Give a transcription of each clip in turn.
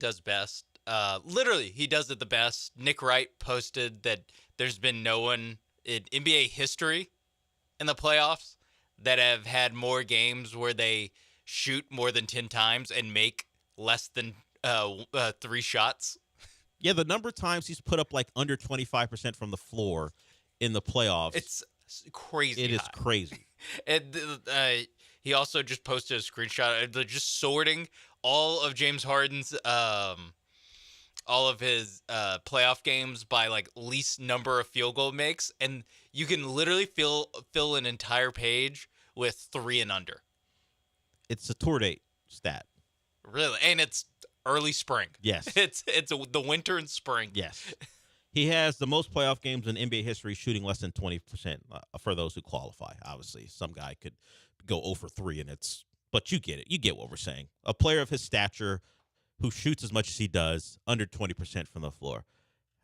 does best. Literally, he does it the best. Nick Wright posted that there's been no one in NBA history in the playoffs that have had more games where they shoot more than 10 times and make less than 3 shots. Yeah, the number of times he's put up like under 25% from the floor in the playoffs. It's crazy. It is crazy. And he also just posted a screenshot of just sorting all of James Harden's all of his playoff games by like least number of field goal makes, and you can literally fill an entire page with 3 and under. It's a tour date stat. Really, and it's early spring. Yes, it's the winter and spring. Yes, he has the most playoff games in NBA history, shooting less than 20% for those who qualify. Obviously, some guy could go 0 for 3, and but you get it. You get what we're saying. A player of his stature who shoots as much as he does, under 20% from the floor.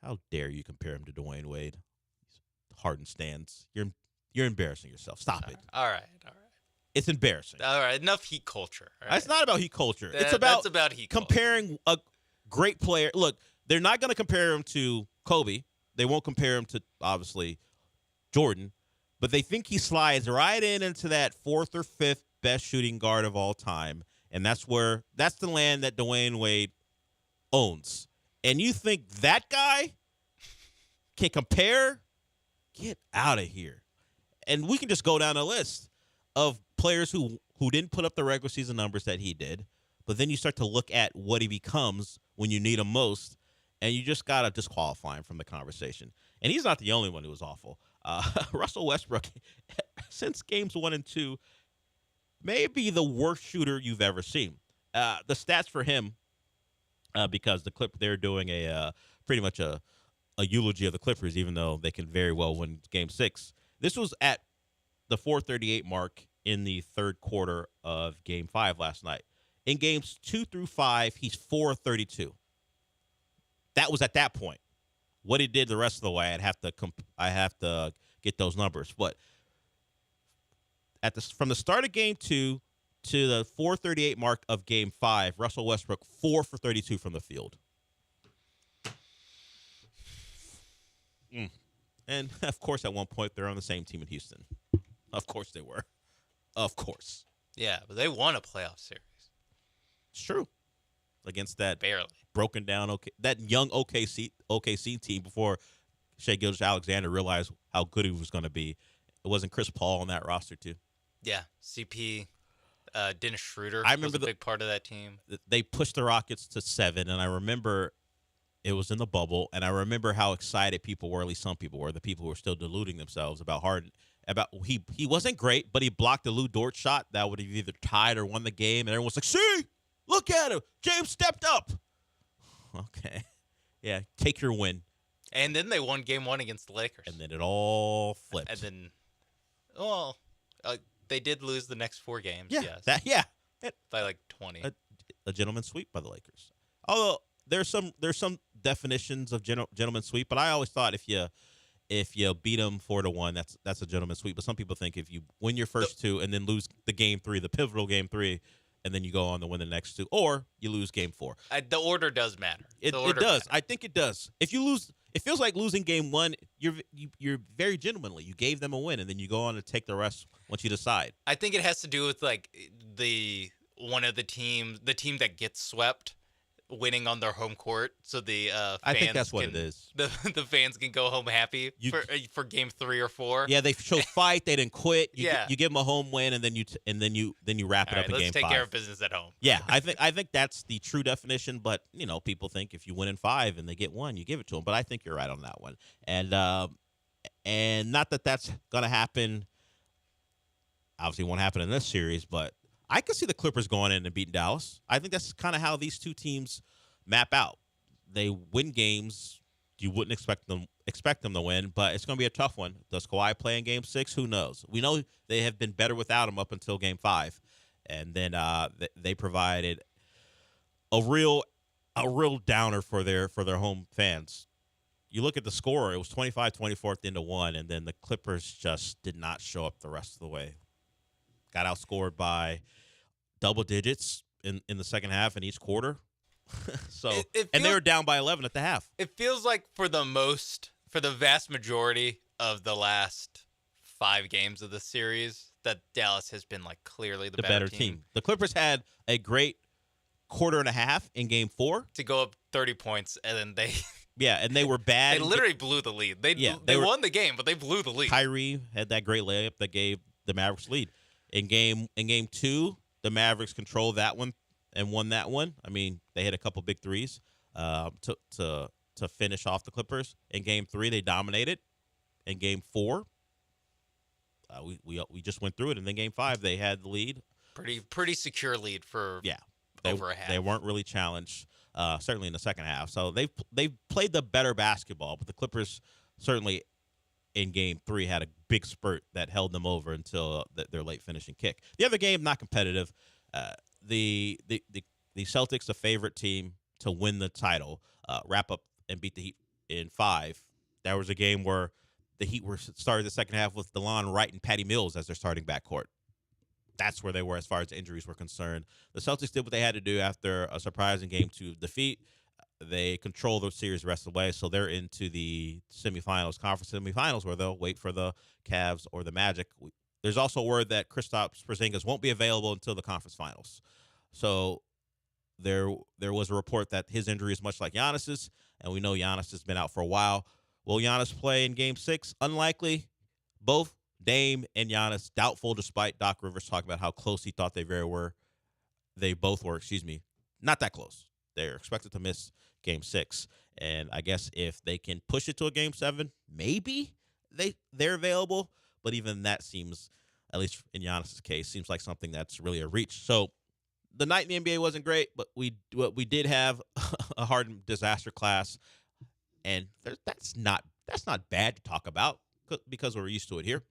How dare you compare him to Dwayne Wade? Harden stands. You're embarrassing yourself. Stop it. All right. It's embarrassing. All right, enough heat culture. Right? It's not about heat culture. That's about heat comparing a great player. Look, they're not going to compare him to Kobe. They won't compare him to, obviously, Jordan. But they think he slides right into that 4th or 5th best shooting guard of all time. And that's the land that Dwayne Wade owns. And you think that guy can compare? Get out of here. And we can just go down a list of players who didn't put up the regular season numbers that he did. But then you start to look at what he becomes when you need him most, and you just got to disqualify him from the conversation. And he's not the only one who was awful. Russell Westbrook, since games 1 and 2, may be the worst shooter you've ever seen. The stats for him, because they're doing pretty much a eulogy of the Clippers, even though they can very well win Game 6. This was at the 4:38 mark in the third quarter of Game 5 last night. In Games 2 through 5, he's 4-32. That was at that point. What he did the rest of the way, I have to get those numbers, but from the start of Game 2 to the 4:38 mark of Game 5, Russell Westbrook 4 for 32 from the field. And, of course, at one point, they're on the same team in Houston. Of course they were. Of course. Yeah, but they won a playoff series. It's true. Against that barely broken down that young OKC team before Shai Gilgeous-Alexander realized how good he was going to be. It wasn't Chris Paul on that roster, too. Yeah, CP, Dennis Schroeder was a big part of that team. They pushed the Rockets to 7, and I remember it was in the bubble, and I remember how excited people were, at least some people were, the people who were still deluding themselves about Harden. He wasn't great, but he blocked the Lou Dort shot that would have either tied or won the game, and everyone's like, see, look at him. James stepped up. Okay. Yeah, take your win. And then they won Game 1 against the Lakers. And then it all flipped. And then, they did lose the next 4 games. Yeah, yes. By like 20. A gentleman's sweep by the Lakers. Although there's some definitions of gentleman's sweep, but I always thought if you beat them 4-1, that's a gentleman's sweep. But some people think if you win your first 2 and then lose the Game 3, the pivotal Game 3, and then you go on to win the next 2, or you lose Game 4. The order does matter. It does. Matters. I think it does. If you lose, it feels like losing Game 1. You're very gentlemanly. You gave them a win, and then you go on to take the rest once you decide. I think it has to do with like the team that gets swept, winning on their home court, so the fans I think that's what it is. The fans can go home happy for Game 3 or 4. Yeah, they showed fight. They didn't quit. You give them a home win, and then you wrap it up in Game 5. Let's take care of business at home. Yeah, I think that's the true definition. But people think if you win in 5 and they get 1, you give it to them. But I think you're right on that one. And not that that's gonna happen. Obviously, it won't happen in this series, but I could see the Clippers going in and beating Dallas. I think that's kind of how these two teams map out. They win games you wouldn't expect them to win, but it's going to be a tough one. Does Kawhi play in Game 6? Who knows? We know they have been better without him up until Game 5, and then they provided a real downer for their home fans. You look at the score; it was 25-24 at the end of 1, and then the Clippers just did not show up the rest of the way. Got outscored by double digits in the second half in each quarter. So, It and they feels were down by 11 at the half. it feels like for the vast majority of the last 5 games of the series that Dallas has been like clearly the The better better team. The Clippers had a great quarter and a half in game 4. to go up 30 points, and then they Yeah, and they were bad. they literally blew the lead. They Yeah, they they were- won the game, but they blew the lead. Kyrie had that great layup that gave the Mavericks lead. In game 2, the Mavericks controlled that one and won that one. I mean, they hit a couple big threes to finish off the Clippers. In game 3, they dominated. In game 4, we just went through it, and then game 5, they had the lead. Pretty secure lead for Yeah, over a half. They weren't really challenged, certainly in the second half. So they've played the better basketball, but the Clippers certainly in game 3 had a big spurt that held them over until their late finishing kick. The other game, not competitive. The Celtics, the favorite team to win the title, wrap up and beat the Heat in 5. That was a game where the Heat started the second half with DeLon Wright and Patty Mills as their starting backcourt. That's where they were as far as injuries were concerned. The Celtics did what they had to do after a surprising game 2 defeat. They control the series the rest of the way, so they're into the semifinals, conference semifinals, where they'll wait for the Cavs or the Magic. There's also word that Kristaps Porzingis won't be available until the conference finals. So there was a report that his injury is much like Giannis's, and we know Giannis has been out for a while. Will Giannis play in Game 6? Unlikely. Both Dame and Giannis doubtful, despite Doc Rivers talking about how close he thought they both were. Not that close. They're expected to miss Game 6, and I guess if they can push it to a Game 7, maybe they're available. But even that seems, at least in Giannis's case, seems like something that's really a reach. So the night in the NBA wasn't great, but we did have a Harden disaster class, and that's not bad to talk about because we're used to it here.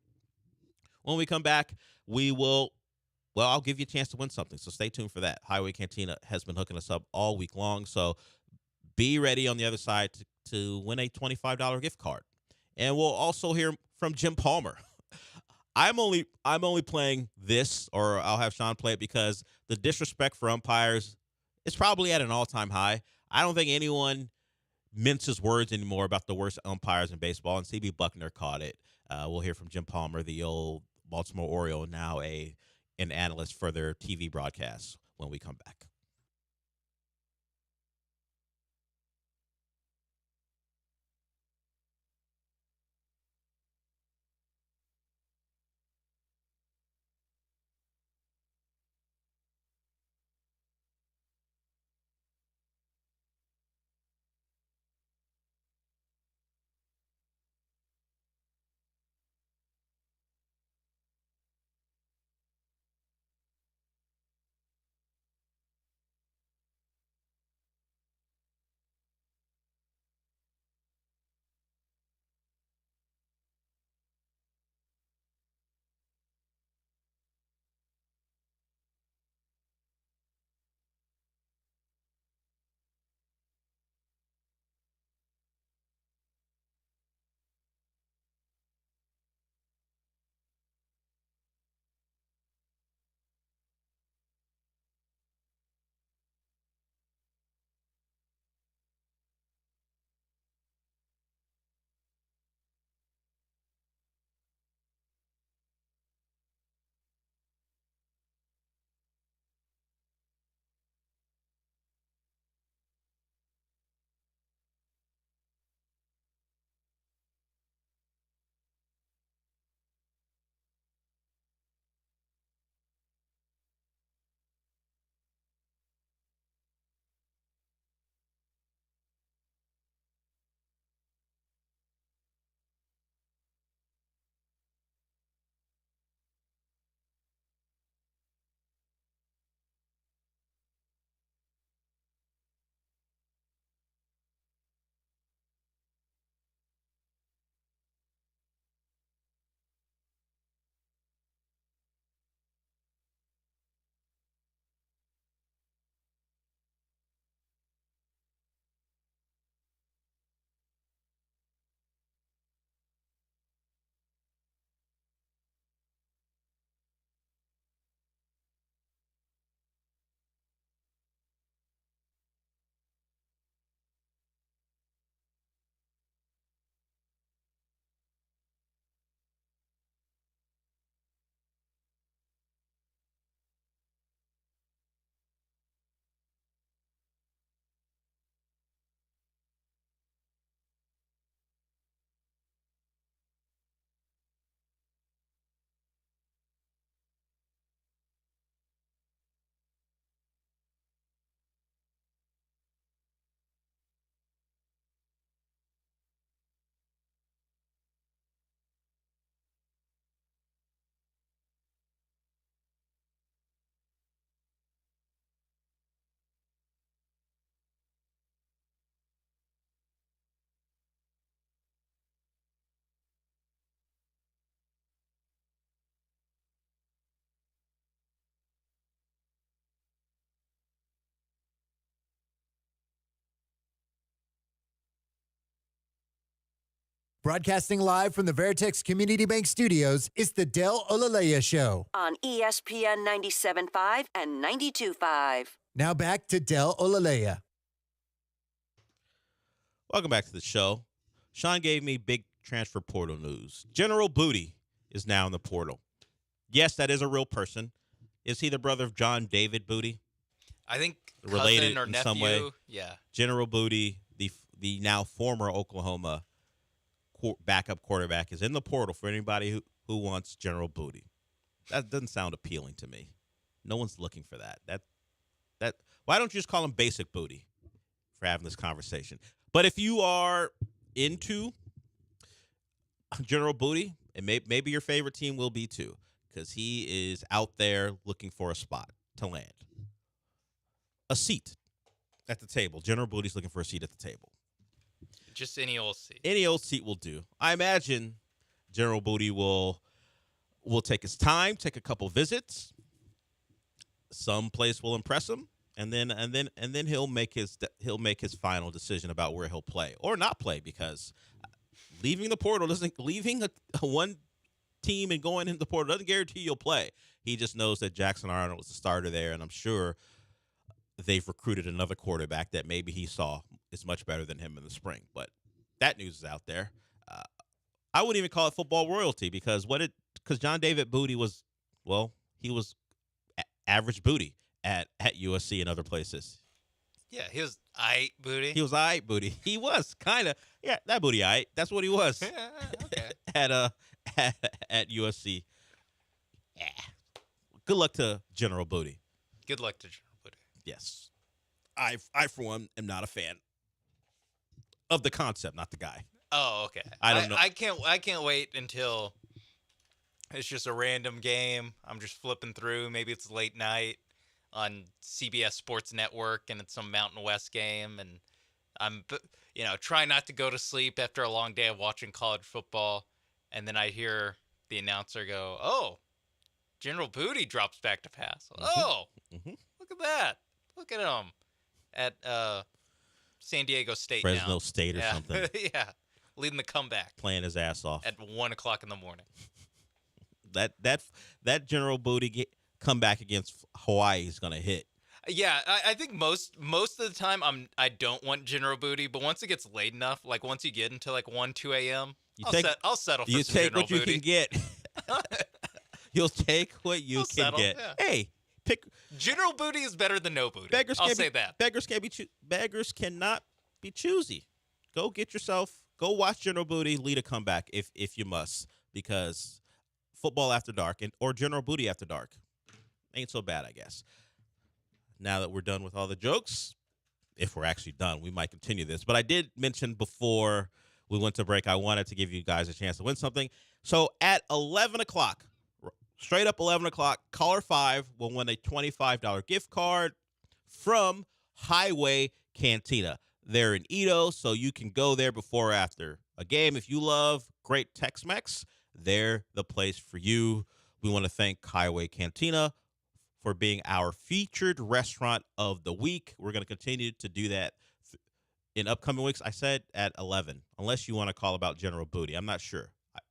When we come back, I'll give you a chance to win something, so stay tuned for that. Highway Cantina has been hooking us up all week long, so be ready on the other side to win a $25 gift card. And we'll also hear from Jim Palmer. I'm only playing this, or I'll have Sean play it, because the disrespect for umpires is probably at an all-time high. I don't think anyone minces words anymore about the worst umpires in baseball, and CB Buckner caught it. We'll hear from Jim Palmer, the old Baltimore Oriole, now an analyst for their TV broadcasts, when we come back. Broadcasting live from the Veritex Community Bank Studios, it's the Del Olaleye Show. On ESPN 97.5 and 92.5. Now back to Del Olaleye. Welcome back to the show. Sean gave me big transfer portal news. General Booty is now in the portal. Yes, that is a real person. Is he the brother of John David Booty? I think Related cousin or in nephew. some way. Yeah. General Booty, the now former Oklahoma backup quarterback, is in the portal for anybody who wants General Booty. That doesn't sound appealing to me. No one's looking for that. That why don't you just call him Basic Booty for having this conversation? But if you are into General Booty, and maybe your favorite team will be too, because he is out there looking for a spot to land. A seat at the table. General Booty's looking for a seat at the table. Just any old seat. Any old seat will do. I imagine General Booty will take his time, take a couple visits. Some place will impress him, and then he'll make his final decision about where he'll play or not play, because leaving the portal leaving a one team and going into the portal doesn't guarantee you'll play. He just knows that Jackson Arnold was the starter there, and I'm sure they've recruited another quarterback that maybe he saw is much better than him in the spring. But that news is out there. I wouldn't even call it football royalty, because John David Booty was average Booty at USC and other places. Yeah, he was aight Booty. He was aight Booty. He was kind of, yeah, that Booty aight. That's what he was. Okay. at USC. Yeah. Good luck to General Booty. Good luck to General Booty. Yes. I for one am not a fan of the concept, not the guy. Oh, okay. I don't know. I can't wait until it's just a random game. I'm just flipping through. Maybe it's late night on CBS Sports Network, and it's some Mountain West game, and I'm trying not to go to sleep after a long day of watching college football, and then I hear the announcer go, "Oh, General Booty drops back to pass." Oh, Look at that! Look at him at San Diego State, Fresno now. State or something. Yeah, leading the comeback, Playing his ass off at 1:00 in the morning. That General Booty comeback against Hawaii is gonna hit. Yeah, I think most of the time I don't want General Booty, but once it gets late enough, like once you get into like 1-2 a.m., I'll settle for some General Booty. You take what you can get. You'll take what you I'll can settle, get. yeah. Hey, pick. General Booty is better than no booty. I'll say that. Beggars cannot be choosy. Go watch General Booty lead a comeback if you must, because football after dark or General Booty after dark ain't so bad, I guess. Now that we're done with all the jokes, if we're actually done, we might continue this. But I did mention before we went to break, I wanted to give you guys a chance to win something. So at 11 o'clock, straight up 11 o'clock, caller 5 will win a $25 gift card from Highway Cantina. They're in Edo, so you can go there before or after a game. If you love great Tex-Mex, they're the place for you. We want to thank Highway Cantina for being our featured restaurant of the week. We're going to continue to do that in upcoming weeks. I said at 11, unless you want to call about General Booty. I'm not sure.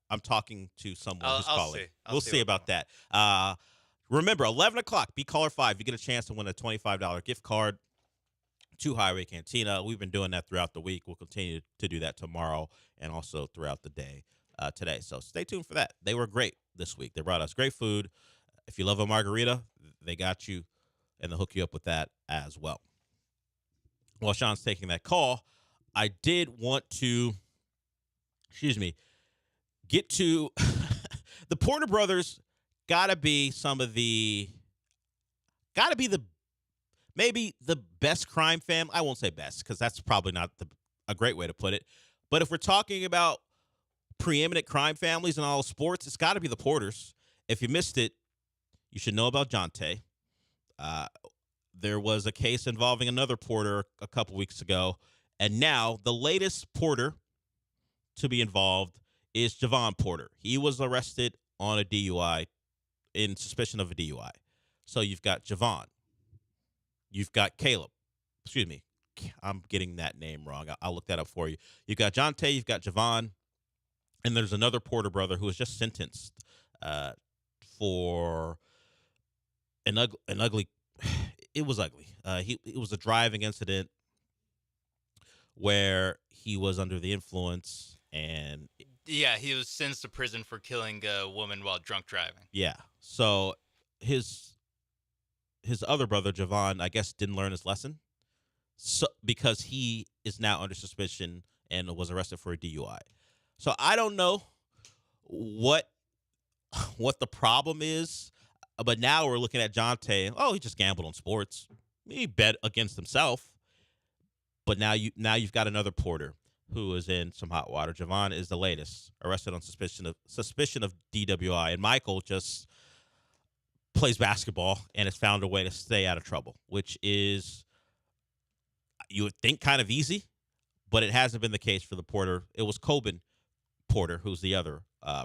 I'm talking to someone who's calling. We'll see about that. Remember, 11 o'clock, be caller 5. You get a chance to win a $25 gift card to Highway Cantina. We've been doing that throughout the week. We'll continue to do that tomorrow and also throughout the day today. So stay tuned for that. They were great this week. They brought us great food. If you love a margarita, they got you, and they'll hook you up with that as well. While Sean's taking that call, I did want to, get to the Porter brothers. Gotta be maybe the best crime family. I won't say best, because that's probably not a great way to put it. But if we're talking about preeminent crime families in all sports, it's got to be the Porters. If you missed it, you should know about Jonte. There was a case involving another Porter a couple weeks ago, and now the latest Porter to be involved is Javon Porter. He was arrested on a DUI, in suspicion of a DUI. So you've got Javon. You've got Caleb. Excuse me. I'm getting that name wrong. I'll look that up for you. You've got Jonte. You've got Javon. And there's another Porter brother who was just sentenced for an ugly. It was ugly. It was a driving incident where he was under the influence, and Yeah, he was sentenced to prison for killing a woman while drunk driving. yeah. So his other brother Javon, I guess, didn't learn his lesson. So because he is now under suspicion and was arrested for a DUI. So I don't know what the problem is, but now we're looking at Jonte. Oh, he just gambled on sports. He bet against himself. But now you've got another Porter who is in some hot water. Javon is the latest, arrested on suspicion of DWI, and Michael just plays basketball and has found a way to stay out of trouble, which is, you would think, kind of easy, but it hasn't been the case for the Porter. It was Coben Porter, who's the other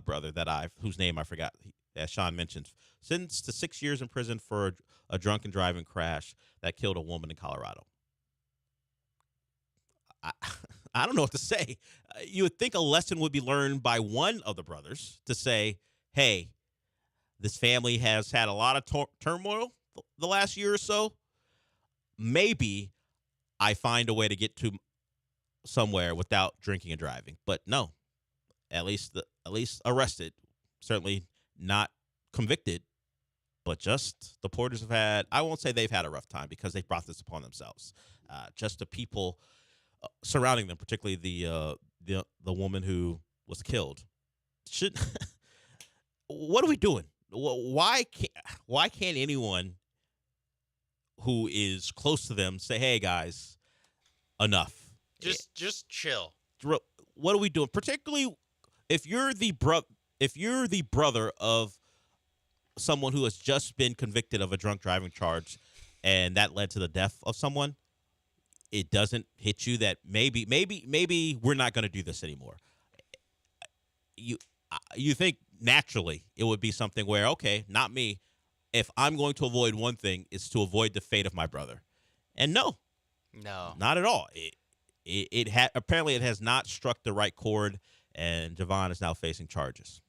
brother whose name I forgot, as Sean mentioned, sentenced to 6 years in prison for a drunken driving crash that killed a woman in Colorado. I don't know what to say. You would think a lesson would be learned by one of the brothers to say, hey, this family has had a lot of turmoil the last year or so. Maybe I find a way to get to somewhere without drinking and driving. But no, at least arrested, certainly not convicted. But just the Porters have had, I won't say they've had a rough time because they brought this upon themselves. Just the people surrounding them, particularly the woman who was killed. What are we doing? Why can't anyone who is close to them say, "Hey guys, enough"? Just chill. What are we doing? Particularly if you're the brother of someone who has just been convicted of a drunk driving charge, and that led to the death of someone. It doesn't hit you that maybe we're not going to do this anymore. You think naturally it would be something where, okay, not me. If I'm going to avoid one thing, it's to avoid the fate of my brother. And no, not at all. Apparently it has not struck the right chord, and Javon is now facing charges.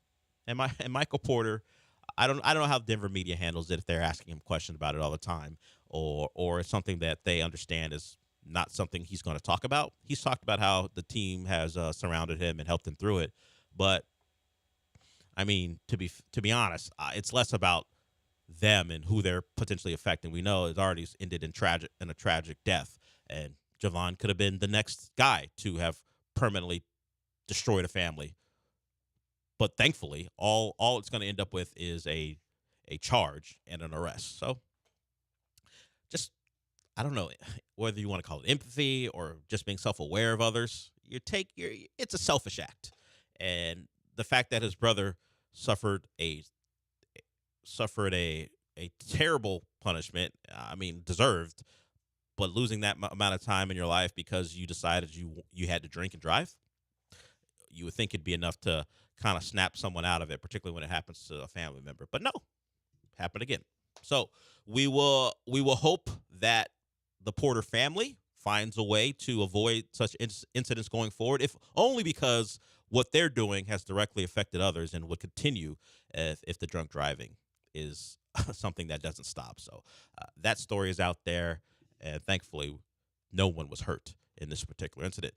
And Michael Porter, I don't know how Denver media handles it, if they're asking him questions about it all the time, or it's something that they understand is not something he's going to talk about. He's talked about how the team has surrounded him and helped him through it. But I mean, to be honest, it's less about them and who they're potentially affecting. We know it's already ended in a tragic death, and Javon could have been the next guy to have permanently destroyed a family. But thankfully, all it's going to end up with is a charge and an arrest. So, just, I don't know whether you want to call it empathy or just being self-aware of others. It's a selfish act, and the fact that his brother suffered a terrible punishment, I mean, deserved, but losing that amount of time in your life because you decided you had to drink and drive, you would think it'd be enough to kind of snap someone out of it, particularly when it happens to a family member. But no, happened again. So we will hope that the Porter family finds a way to avoid such incidents going forward, if only because what they're doing has directly affected others and would continue if the drunk driving is something that doesn't stop. So that story is out there, and thankfully no one was hurt in this particular incident.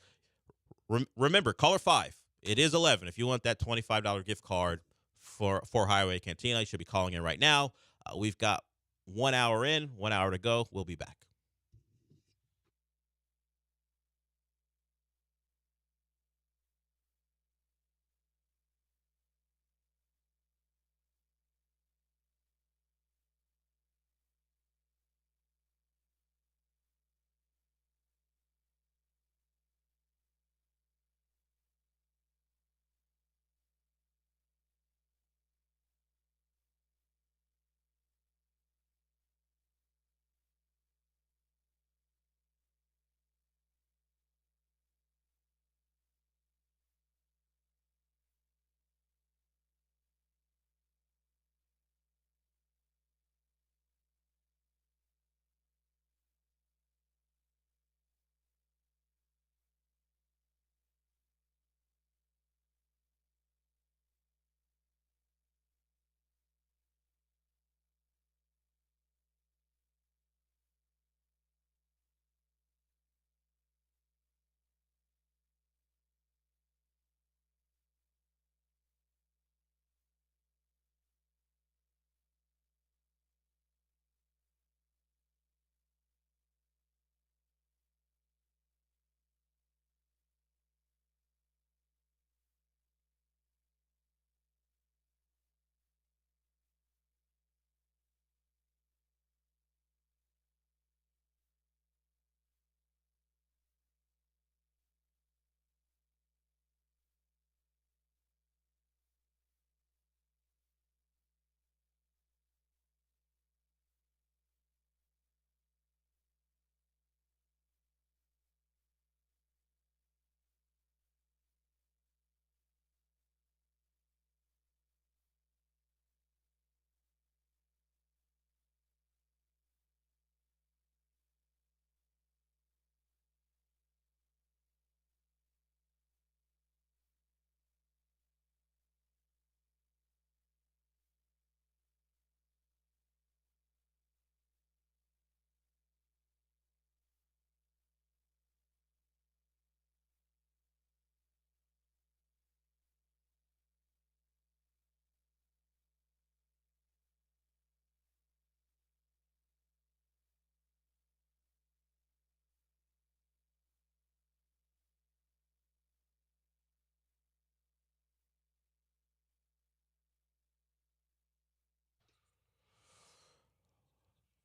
Remember, caller 5. It is 11. If you want that $25 gift card for Highway Cantina, you should be calling in right now. We've got 1 hour in, 1 hour to go. We'll be back.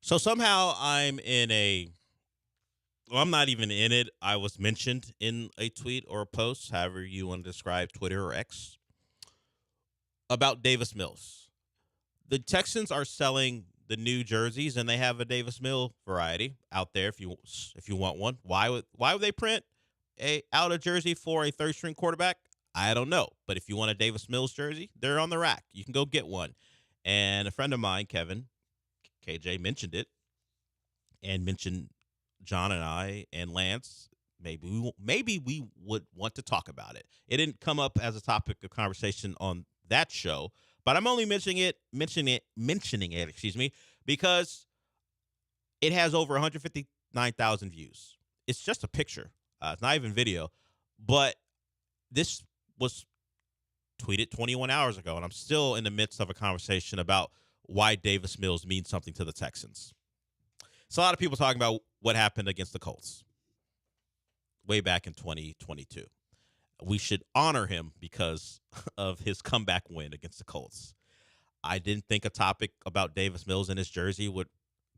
So somehow I'm in well, I'm not even in it. I was mentioned in a tweet or a post, however you want to describe Twitter or X, about Davis Mills. The Texans are selling the new jerseys, and they have a Davis Mill variety out there if you want one. Why would they print out a jersey for a third string quarterback? I don't know. But if you want a Davis Mills jersey, they're on the rack. You can go get one. And a friend of mine, Kevin, KJ, mentioned it and mentioned John and I and Lance. Maybe we would want to talk about it. It didn't come up as a topic of conversation on that show, but I'm only mentioning it, because it has over 159,000 views. It's just a picture. It's not even video, but this was tweeted 21 hours ago, and I'm still in the midst of a conversation about why Davis Mills means something to the Texans. So a lot of people talking about what happened against the Colts way back in 2022. We should honor him because of his comeback win against the Colts. I didn't think a topic about Davis Mills and his jersey would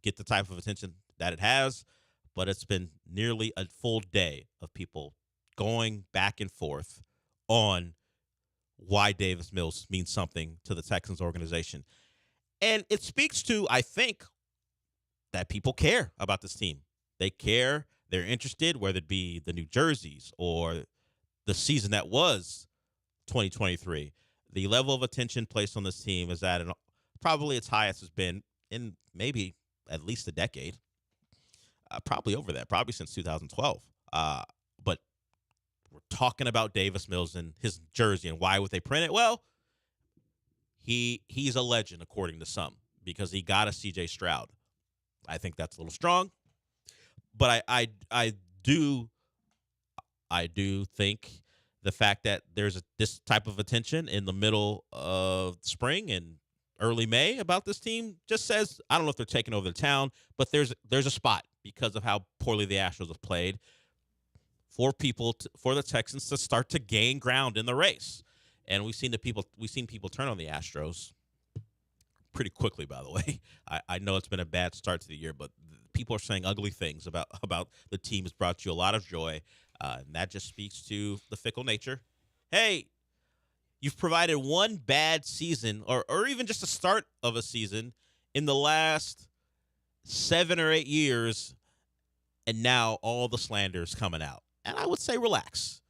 get the type of attention that it has, but it's been nearly a full day of people going back and forth on why Davis Mills means something to the Texans organization. And it speaks to, I think, that people care about this team. They care. They're interested, whether it be the new jerseys or the season that was 2023. The level of attention placed on this team is at probably its highest has been in maybe at least a decade. Probably over that, probably since 2012. But we're talking about Davis Mills and his jersey and why would they print it? Well, he's a legend, according to some, because he got a C.J. Stroud. I think that's a little strong, but I do think the fact that there's this type of attention in the middle of spring and early May about this team just says, I don't know if they're taking over the town, but there's a spot because of how poorly the Astros have played for the Texans to start to gain ground in the race. And we've seen people turn on the Astros pretty quickly, by the way. I know it's been a bad start to the year, but people are saying ugly things about the team has brought you a lot of joy, and that just speaks to the fickle nature. Hey, you've provided one bad season or even just a start of a season in the last 7 or 8 years, and now all the slander is coming out. And I would say relax.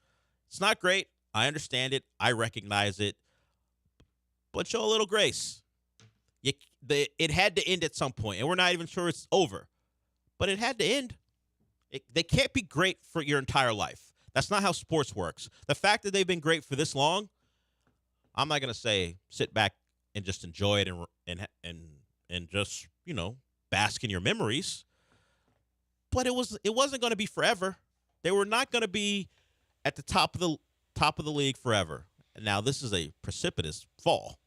It's not great. I understand it. I recognize it. But show a little grace. It had to end at some point, and we're not even sure it's over. But it had to end. They can't be great for your entire life. That's not how sports works. The fact that they've been great for this long, I'm not going to say sit back and just enjoy it and just, bask in your memories. But it wasn't going to be forever. They were not going to be at the top of the league forever. Now, this is a precipitous fall.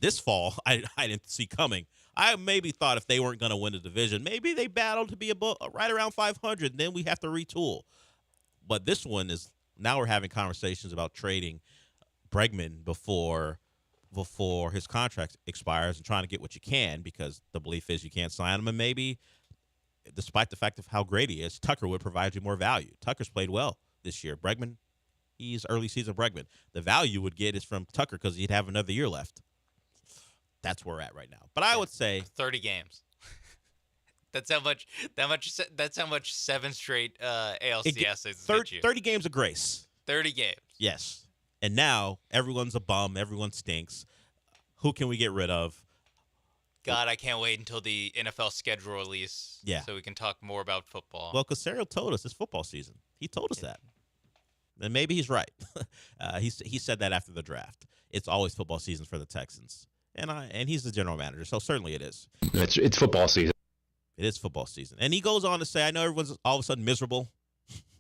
This fall, I didn't see coming. I maybe thought if they weren't going to win the division, maybe they battled to be right around 500, and then we have to retool. But this one is, now we're having conversations about trading Bregman before his contract expires and trying to get what you can, because the belief is you can't sign him. And maybe, despite the fact of how great he is, Tucker would provide you more value. Tucker's played well this year. Bregman, he's early season Bregman. The value you would get is from Tucker because he'd have another year left. That's where we're at right now. But I would say 30 games. That's how much 7 straight ALCS is. 30 games of grace. 30 games. Yes. And now everyone's a bum. Everyone stinks. Who can we get rid of? God, I can't wait until the NFL schedule release. Yeah. So we can talk more about football. Well, Casario told us it's football season. He told us that. And maybe he's right. He said that after the draft. It's always football season for the Texans. And he's the general manager, so certainly it is. It's football season. It is football season. And he goes on to say, I know everyone's all of a sudden miserable,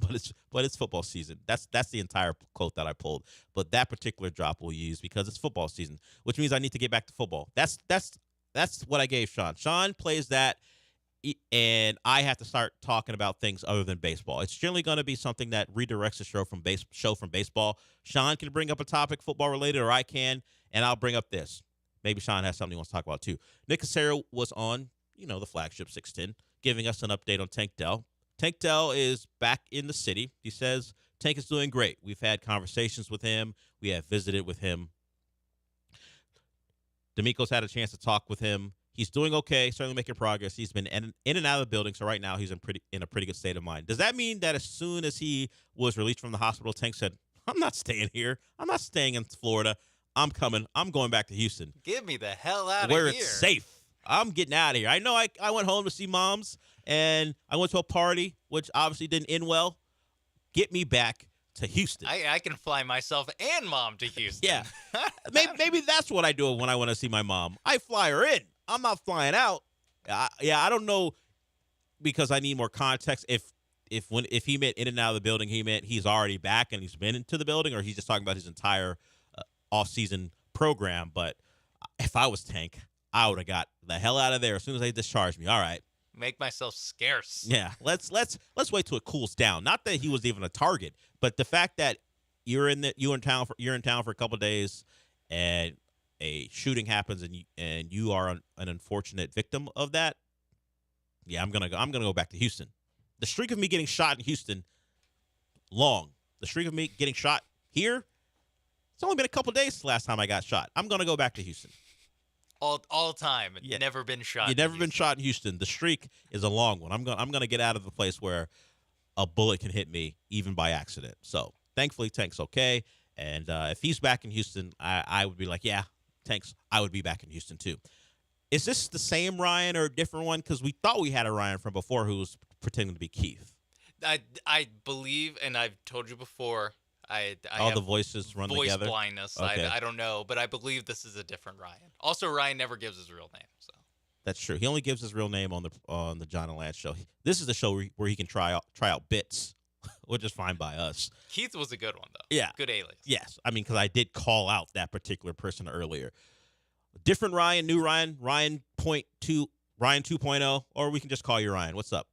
but it's football season. That's the entire quote that I pulled. But that particular drop we'll use because it's football season, which means I need to get back to football. That's what I gave Sean. Sean plays that, and I have to start talking about things other than baseball. It's generally going to be something that redirects the show from baseball. Sean can bring up a topic football related, or I can, and I'll bring up this. Maybe Sean has something he wants to talk about too. Nick Casario was on the flagship 610, giving us an update on Tank Dell. Tank Dell is back in the city. He says Tank is doing great. We've had conversations with him. We have visited with him. D'Amico's had a chance to talk with him. He's doing okay, certainly making progress. He's been in and out of the building, so right now he's in a pretty good state of mind. Does that mean that as soon as he was released from the hospital, Tank said, I'm not staying here. I'm not staying in Florida. I'm coming. I'm going back to Houston. Get me the hell out of where here. It's safe. I'm getting out of here. I know I went home to see moms, and I went to a party, which obviously didn't end well. Get me back to Houston. I can fly myself and mom to Houston. Yeah. maybe that's what I do when I want to see my mom. I fly her in. I'm not flying out. I don't know, because I need more context. If he meant in and out of the building, he meant he's already back and he's been into the building, or he's just talking about his entire off-season program. But if I was Tank, I would have got the hell out of there as soon as they discharged me. All right. Make myself scarce. Yeah, let's wait till it cools down. Not that he was even a target, but the fact that you're in town for a couple of days, and a shooting happens, and you are an unfortunate victim of that. Yeah, I'm gonna go back to Houston. The streak of me getting shot in Houston, long. The streak of me getting shot here, it's only been a couple of days since the last time I got shot. I'm gonna go back to Houston. All time. Yeah. Never been shot. You've never been shot in Houston. The streak is a long one. I'm gonna get out of the place where a bullet can hit me, even by accident. So thankfully, Tank's okay. And if he's back in Houston, I would be like, yeah, Tanks, I would be back in Houston too. Is this the same Ryan or a different one? Because we thought we had a Ryan from before who was pretending to be Keith. I believe, and I've told you before, I all have the voices run voice together. blindness. Okay. I don't know, but I believe this is a different Ryan. Also, Ryan never gives his real name. So That's true. He only gives his real name on the John and Lance show. This is the show where he can try out bits, which is fine by us. Keith was a good one though. Yeah, good alias. Yes, I mean, because I did call out that particular person earlier. Different Ryan, new Ryan, Ryan 2.0, or we can just call you Ryan. What's up?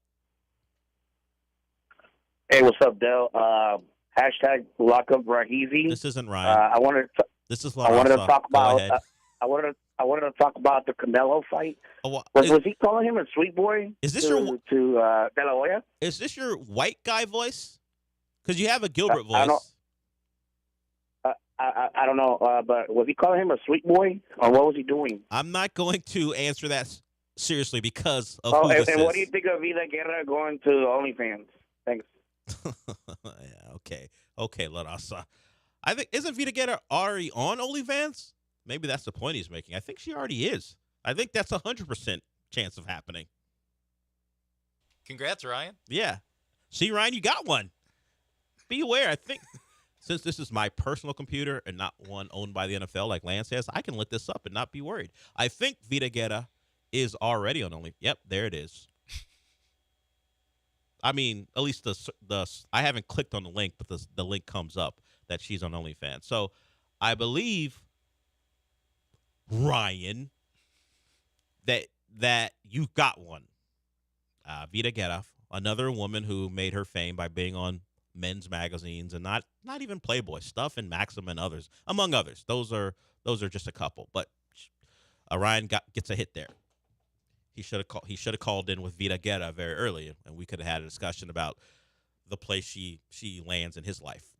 Hey, what's up, Dell? Hashtag lock up Rahizi. This isn't Ryan. This is I wanted to talk about. Go ahead. I wanted to talk about the Canelo fight. Was he calling him a sweet boy? Is this to De La Hoya? Is this your white guy voice? Because you have a Gilbert voice. I don't know, but was he calling him a sweet boy, or what was he doing? I'm not going to answer that seriously because of who this and is. What do you think of Vida Guerra going to OnlyFans? Thanks. Yeah, okay, Larasa. I think, isn't Vida Guerra already on OnlyFans? Maybe that's the point he's making. I think she already is. I think that's 100% chance of happening. Congrats, Ryan. Yeah. See, Ryan, you got one. Be aware. I think since this is my personal computer and not one owned by the NFL, like Lance says, I can look this up and not be worried. I think Vida Guerra is already on OnlyFans. Yep, there it is. I mean, at least I haven't clicked on the link, but the link comes up that she's on OnlyFans. So I believe, Ryan, that you got one. Vida Guerra, another woman who made her fame by being on men's magazines and not even Playboy stuff and Maxim and others, among others. Those are just a couple. But Ryan gets a hit there. He should have called in with Vida Guerra very early, and we could have had a discussion about the place she lands in his life.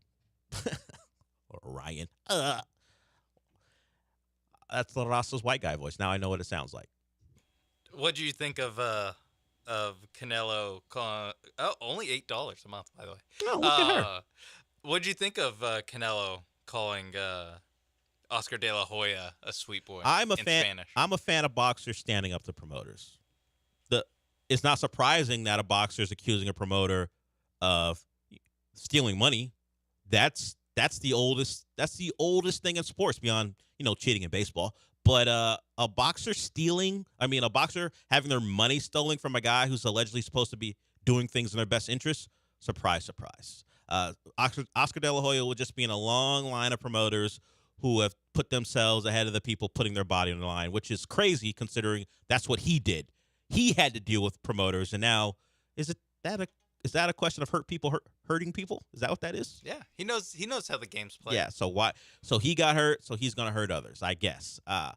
Or Ryan. That's Larasa's white guy voice. Now I know what it sounds like. What do you think of Canelo calling? Oh, only $8 a month, by the way. Oh, look at her. What do you think of Canelo calling Oscar De La Hoya a sweet boy? I'm a in fan. Spanish? I'm a fan of boxers standing up to promoters. It's not surprising that a boxer is accusing a promoter of stealing money. That's the oldest thing in sports beyond cheating in baseball. But a boxer having their money stolen from a guy who's allegedly supposed to be doing things in their best interest. Surprise, surprise. Oscar De La Hoya will just be in a long line of promoters who have put themselves ahead of the people putting their body on the line, which is crazy considering that's what he did. He had to deal with promoters, and now is that a question of hurting people? Is that what that is? Yeah, he knows how the game's played. Yeah. So he got hurt, so he's gonna hurt others, I guess. I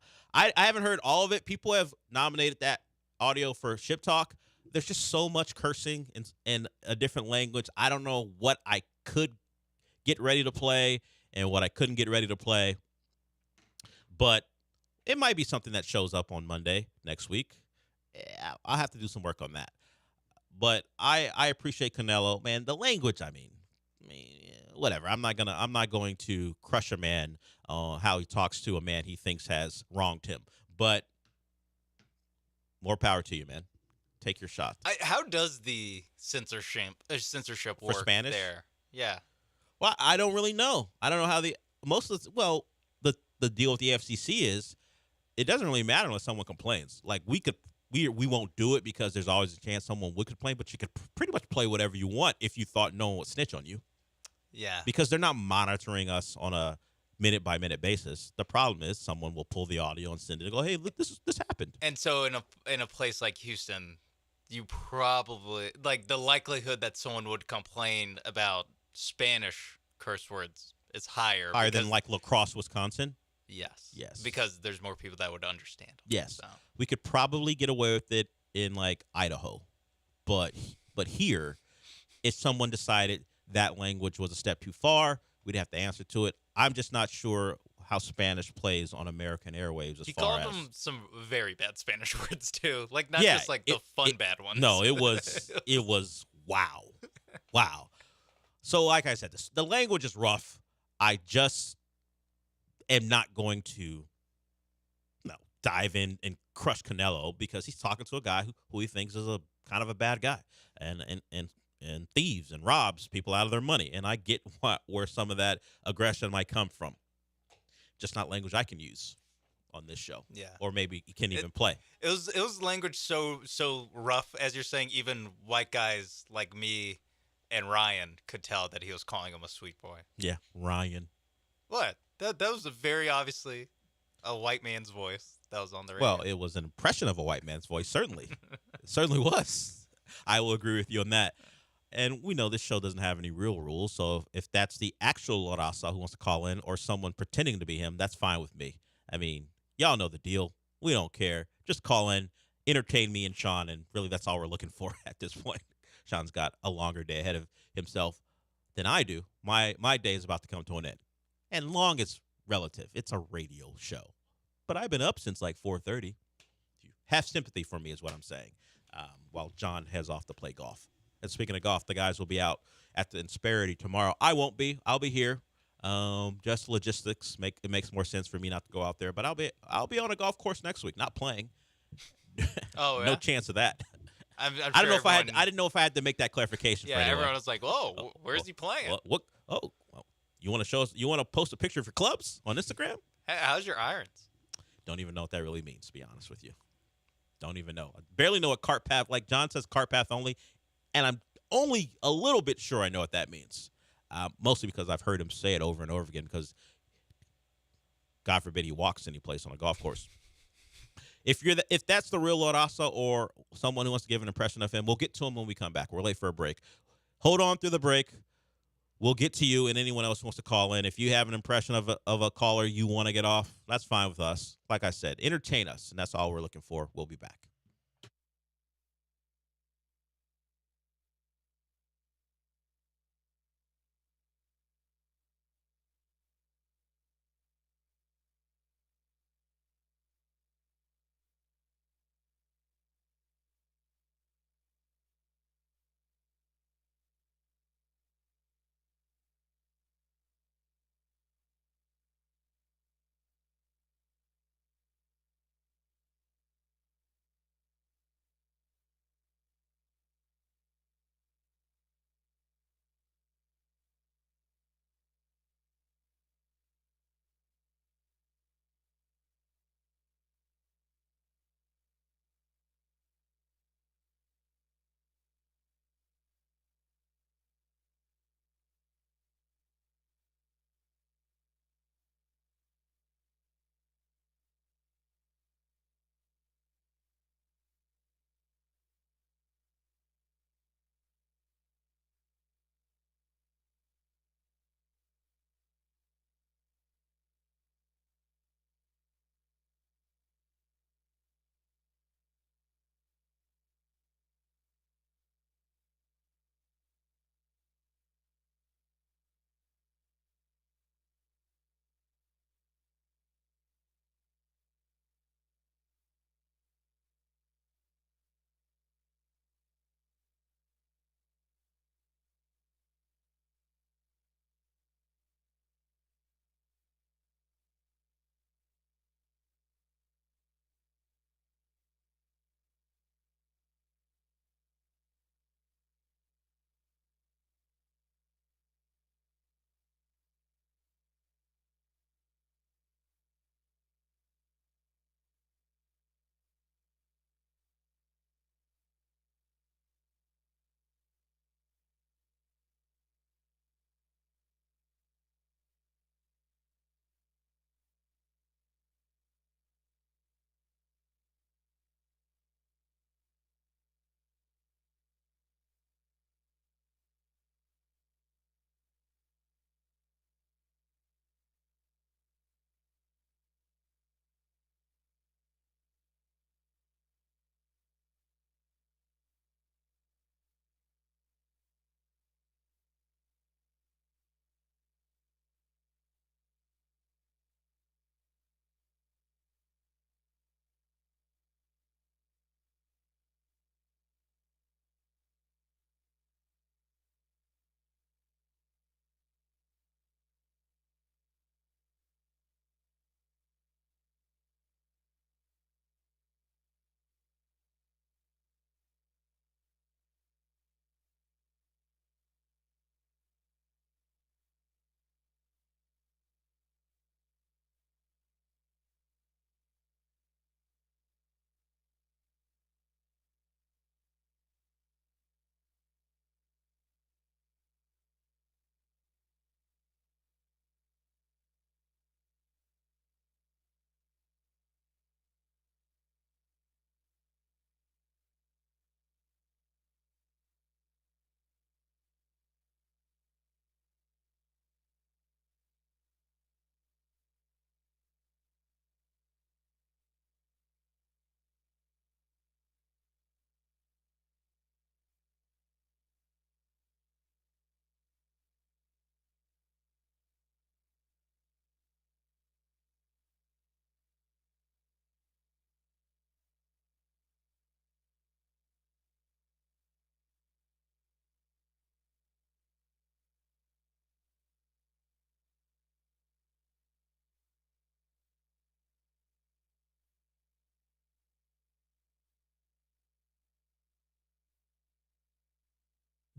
haven't heard all of it. People have nominated that audio for Ship Talk, there's just so much cursing in a different language. I don't know what I could get ready to play and what I couldn't get ready to play. But it might be something that shows up on Monday next week. Yeah, I'll have to do some work on that. But I appreciate Canelo, man. The language, I mean, whatever. I'm not going to crush a man on how he talks to a man he thinks has wronged him. But more power to you, man. Take your shot. How does the censorship work for Spanish there? Yeah. Well, I don't really know. I don't know how the deal with the FCC is. It doesn't really matter unless someone complains. Like we won't do it because there's always a chance someone would complain, but you could pretty much play whatever you want if you thought no one would snitch on you. Yeah. Because they're not monitoring us on a minute by minute basis. The problem is someone will pull the audio and send it and go, "Hey, look, this happened." And so in a place like Houston, you probably like the likelihood that someone would complain about Spanish curse words is higher Than like La Crosse, Wisconsin. Yes. Because there's more people that would understand. Yes. So. We could probably get away with it in like Idaho. But here, if someone decided that language was a step too far, we'd have to answer to it. I'm just not sure how Spanish plays on American airwaves He called them some very bad Spanish words too. Like not just like the bad ones. No, it was wow. Wow. So like I said, the language is rough. I just am not going to dive in and crush Canelo because he's talking to a guy who he thinks is a kind of a bad guy and thieves and robs people out of their money. And I get where some of that aggression might come from. Just not language I can use on this show. Yeah. Or maybe you can't even play. It was language so rough, as you're saying, even white guys like me and Ryan could tell that he was calling him a sweet boy. Yeah, Ryan. What? That was very obviously a white man's voice that was on the radio. Well, it was an impression of a white man's voice, certainly. It certainly was. I will agree with you on that. And we know this show doesn't have any real rules, so if that's the actual Loraza who wants to call in or someone pretending to be him, that's fine with me. I mean, y'all know the deal. We don't care. Just call in, entertain me and Sean, and really that's all we're looking for at this point. Sean's got a longer day ahead of himself than I do. My day is about to come to an end. And long is relative. It's a radio show. But I've been up since like 4:30. Have sympathy for me is what I'm saying, while John heads off to play golf. And speaking of golf, the guys will be out at the Insperity tomorrow. I won't be. I'll be here. Just logistics. It makes more sense for me not to go out there. But I'll be on a golf course next week, not playing. Oh, yeah? No chance of that. I'm sure I don't know I didn't know if I had to make that clarification. Yeah, for anyone. everyone was like, "Whoa, where's he playing?" What? Oh, well, you want to show us? You want to post a picture of your clubs on Instagram? Hey, how's your irons? Don't even know what that really means, to be honest with you. Don't even know. I barely know what cart path. Like John says, cart path only, and I'm only a little bit sure I know what that means. Mostly because I've heard him say it over and over again. Because God forbid he walks any place on a golf course. If that's the real Loraza or someone who wants to give an impression of him, we'll get to him when we come back. We're late for a break. Hold on through the break. We'll get to you and anyone else who wants to call in. If you have an impression of a caller you want to get off, that's fine with us. Like I said, entertain us, and that's all we're looking for. We'll be back.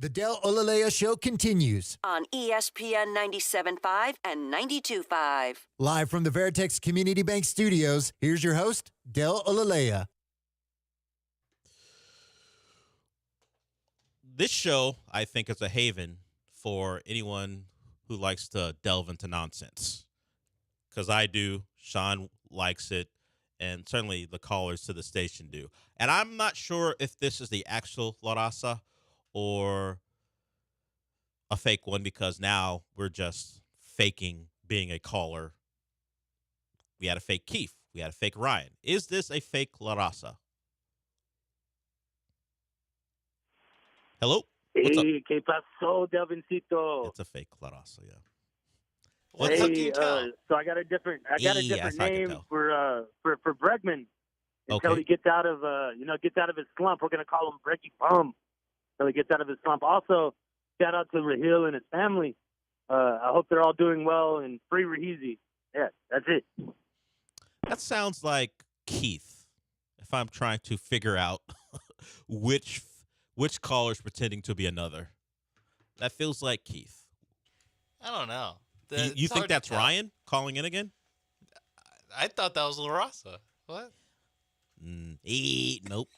The Del Olaleye Show continues on ESPN 97.5 and 92.5. live from the Veritex Community Bank Studios. Here's your host, Del Olaleye. This show, I think, is a haven for anyone who likes to delve into nonsense. Because I do, Sean likes it, and certainly the callers to the station do. And I'm not sure if this is the actual La Raza or a fake one, because now we're just faking being a caller. We had a fake Keith. We had a fake Ryan. Is this a fake La Raza? Hello? What's up? Hey, ¿qué pasó, Delvincito? It's a fake La Raza, yeah. What's up, King Tom? So I got a different name for Bregman until Okay. he gets out of his slump. We're gonna call him Breggy Bum until he gets out of his slump. Also, shout out to Rahil and his family. I hope they're all doing well and free Rahizi. Yeah, that's it. That sounds like Keith. If I'm trying to figure out which caller's pretending to be another, that feels like Keith. I don't know. You think that's Ryan calling in again? I thought that was La Raza. What? Nope.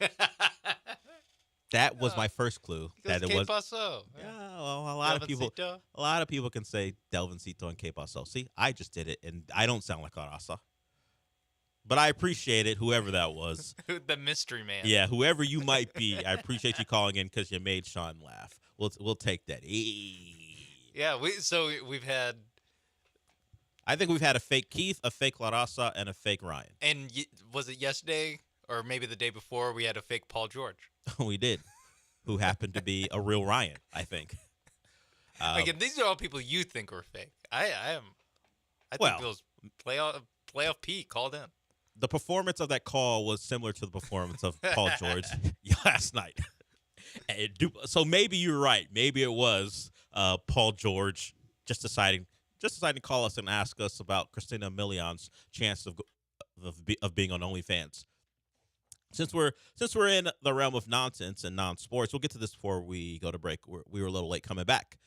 That was my first clue that it was. Paso. Yeah, well, a lot of people can say Delvincito and Que Paso. See, I just did it, and I don't sound like La Raza. But I appreciate it, whoever that was. The mystery man. Yeah, whoever you might be, I appreciate you calling in because you made Sean laugh. We'll take that. Yeah, we've had. I think we've had a fake Keith, a fake La Raza, and a fake Ryan. And was it yesterday or maybe the day before we had a fake Paul George? We did, who happened to be a real Ryan, I think. Again, these are all people you think were fake. I think those playoff Pete called in. The performance of that call was similar to the performance of Paul George last night. So maybe you're right. Maybe it was Paul George just deciding to call us and ask us about Christina Milian's chance of being on OnlyFans. Since we're in the realm of nonsense and non-sports, we'll get to this before we go to break. We were a little late coming back.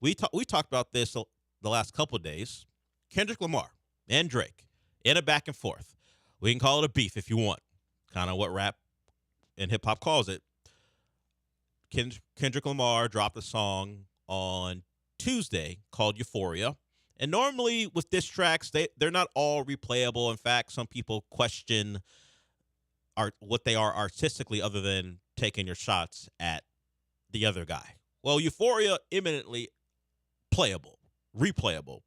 We talked about this the last couple of days. Kendrick Lamar and Drake in a back and forth. We can call it a beef if you want, kind of what rap and hip hop calls it. Kendrick Lamar dropped a song on Tuesday called Euphoria. And normally with diss tracks, they're not all replayable. In fact, some people question what they are artistically other than taking your shots at the other guy. Well, Euphoria, imminently playable, replayable.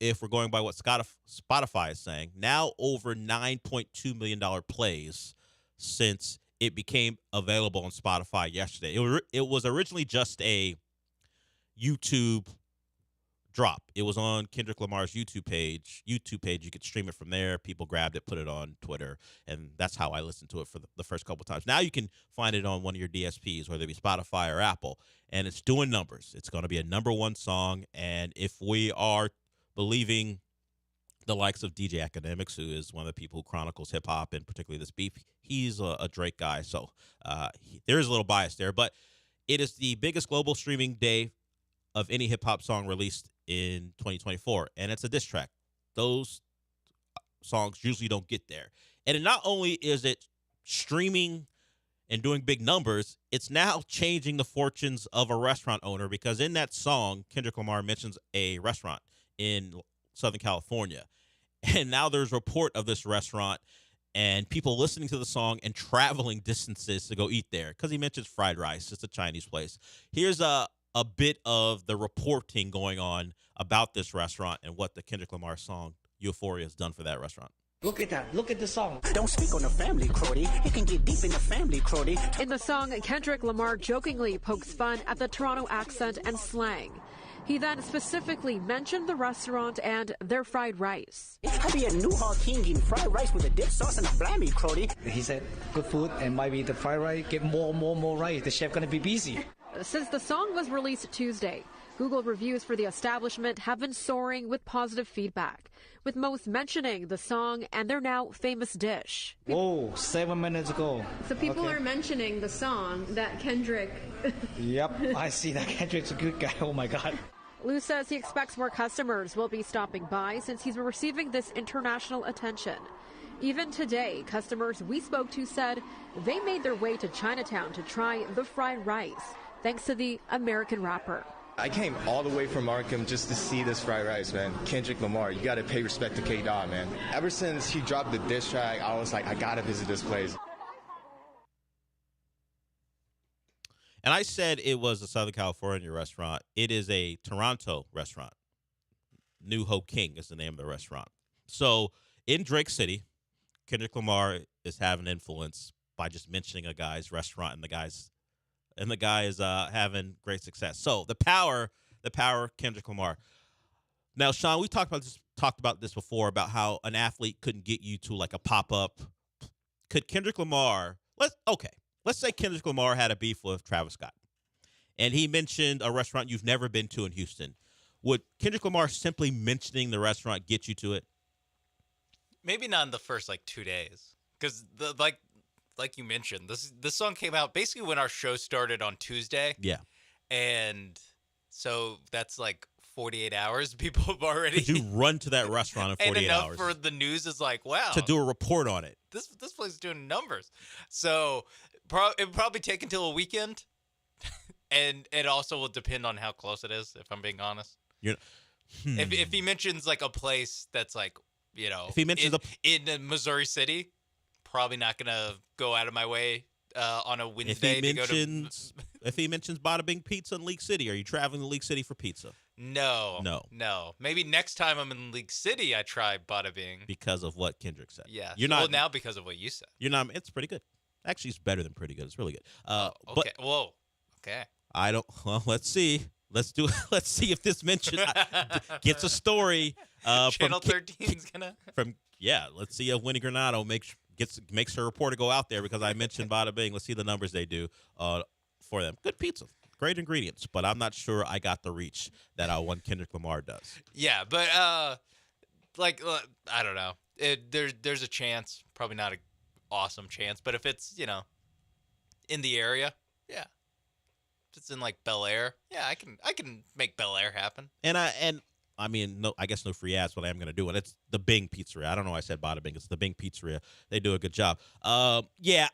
If we're going by what Spotify is saying, now over $9.2 million plays since it became available on Spotify yesterday. It was originally just a YouTube drop. It was on Kendrick Lamar's YouTube page. You could stream it from there. People grabbed it, put it on Twitter, and that's how I listened to it for the first couple of times. Now you can find it on one of your DSPs, whether it be Spotify or Apple, and it's doing numbers. It's going to be a #1 song, and if we are believing the likes of DJ Academics, who is one of the people who chronicles hip-hop, and particularly this beef, he's a Drake guy, so there is a little bias there, but it is the biggest global streaming day of any hip-hop song released in 2024, and it's a diss track. Those songs usually don't get there. And not only is it streaming and doing big numbers, it's now changing the fortunes of a restaurant owner, because in that song, Kendrick Lamar mentions a restaurant in Southern California. And now there's a report of this restaurant and people listening to the song and traveling distances to go eat there because he mentions fried rice. It's a Chinese place. Here's a bit of the reporting going on about this restaurant and what the Kendrick Lamar song Euphoria has done for that restaurant. Look at that. Look at the song. Don't speak on the family, Crody. You can get deep in the family, Crody. In the song, Kendrick Lamar jokingly pokes fun at the Toronto accent and slang. He then specifically mentioned the restaurant and their fried rice. I be at New Hawk King eating fried rice with a dip sauce and a blammy, Crody. He said, good food and maybe the fried rice, get more rice. The chef gonna be busy. Since the song was released Tuesday, Google reviews for the establishment have been soaring with positive feedback, with most mentioning the song and their now famous dish. Whoa, 7 minutes ago. So people are mentioning the song that Kendrick... Yep, I see that Kendrick's a good guy. Oh, my God. Lou says he expects more customers will be stopping by since he's been receiving this international attention. Even today, customers we spoke to said they made their way to Chinatown to try the fried rice, thanks to the American rapper. I came all the way from Markham just to see this fried rice, man. Kendrick Lamar, you got to pay respect to K-Dot, man. Ever since he dropped the diss track, I was like, I got to visit this place. And I said it was a Southern California restaurant. It is a Toronto restaurant. New Hope King is the name of the restaurant. So in Drake City, Kendrick Lamar is having influence by just mentioning a guy's restaurant, and the guy is having great success. So the power Kendrick Lamar. Now, Sean, we talked about this before about how an athlete couldn't get you to like a pop-up. Could Kendrick Lamar, let's say Kendrick Lamar had a beef with Travis Scott, and he mentioned a restaurant you've never been to in Houston. Would Kendrick Lamar simply mentioning the restaurant get you to it? Maybe not in the first 2 days, because like you mentioned, this song came out basically when our show started on Tuesday. Yeah, and so that's 48 hours. People have already Could you run to that restaurant in 48 and enough hours for the news is wow, to do a report on it. This place is doing numbers. So it would probably take until a weekend, and it also will depend on how close it is. If I'm being honest, if he mentions a place that's if he mentions in Missouri City, probably not gonna go out of my way on a Wednesday to go to. If he mentions Bada Bing Pizza in League City, are you traveling to League City for pizza? No. Maybe next time I'm in League City, I try Bada Bing because of what Kendrick said. Yeah, you're not now because of what you said. You're not. It's pretty good. Actually, it's better than pretty good. It's really good. Okay. But Whoa. Okay. I don't. Well, let's see. Let's see if this mention gets a story. Channel 13's gonna. Let's see if Winnie Granado makes her reporter go out there because I mentioned Bada Bing. Let's see the numbers they do for them. Good pizza, great ingredients, but I'm not sure I got the reach that one Kendrick Lamar does. Yeah, but I don't know. There's a chance, probably not an awesome chance, but if it's in the area, yeah. If it's in Bel Air, yeah, I can make Bel Air happen. And I mean, no, I guess no free ads, but I am going to do it. It's the Bing Pizzeria. I don't know why I said Bada Bing. It's the Bing Pizzeria. They do a good job. Yeah.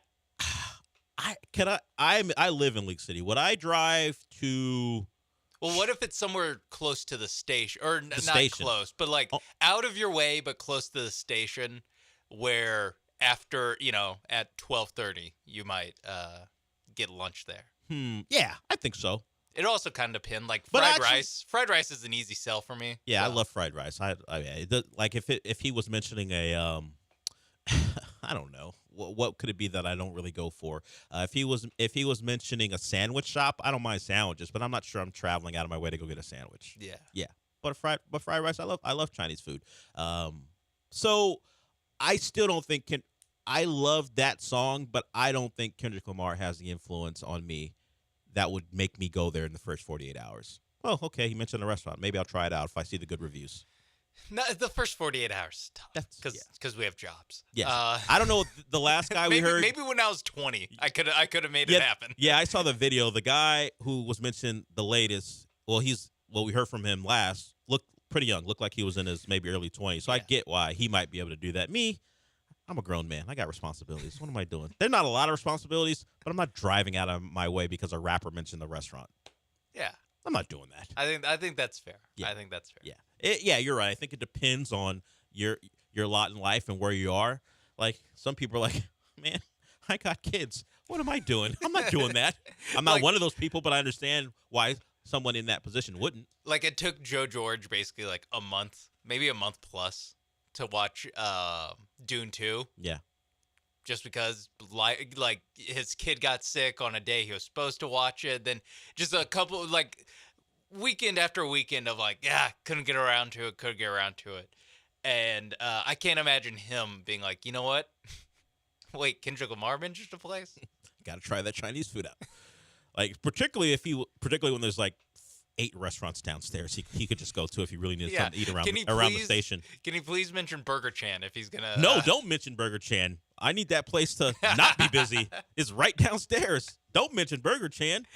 I live in League City. Would I drive to? Well, what if it's somewhere close to the station, or not station. Close, but out of your way, but close to the station, where after at 12:30 you might get lunch there. Yeah, I think so. It also kind of depends. Fried rice. Fried rice is an easy sell for me. Yeah, so. I love fried rice. If he was mentioning a I don't know. What could it be that I don't really go for? If he was mentioning a sandwich shop, I don't mind sandwiches, but I'm not sure I'm traveling out of my way to go get a sandwich. Yeah. But fried rice, I love Chinese food. So I still don't think I love that song, but I don't think Kendrick Lamar has the influence on me that would make me go there in the first 48 hours. Oh, okay. He mentioned a restaurant. Maybe I'll try it out if I see the good reviews. No, the first 48 hours is tough because we have jobs. Yeah, I don't know the last guy we heard. Maybe when I was 20, I could have made it happen. Yeah, I saw the video. The guy who was mentioned the latest. We heard from him last. Looked pretty young. Looked like he was in his maybe early 20s. So I get why he might be able to do that. Me, I'm a grown man. I got responsibilities. What am I doing? They're not a lot of responsibilities, but I'm not driving out of my way because a rapper mentioned the restaurant. Yeah. I'm not doing that. I think that's fair. Yeah. I think that's fair. Yeah. You're right. I think it depends on your lot in life and where you are. Some people are like, man, I got kids. What am I doing? I'm not doing that. I'm not one of those people, but I understand why someone in that position wouldn't. It took Joe George basically a month, maybe a month plus, to watch Dune 2. Yeah. Just because his kid got sick on a day he was supposed to watch it, then just a couple weekend after weekend of couldn't get around to it, and I can't imagine him being like, you know what, wait, Kendrick Lamar mentioned a place, got to try that Chinese food out. Particularly when there's 8 restaurants downstairs he could just go to if he really needed something to eat Can around the station. Can he please mention Burger Chan if he's gonna? No, don't mention Burger Chan. I need that place to not be busy. It's right downstairs. Don't mention Burger Chan.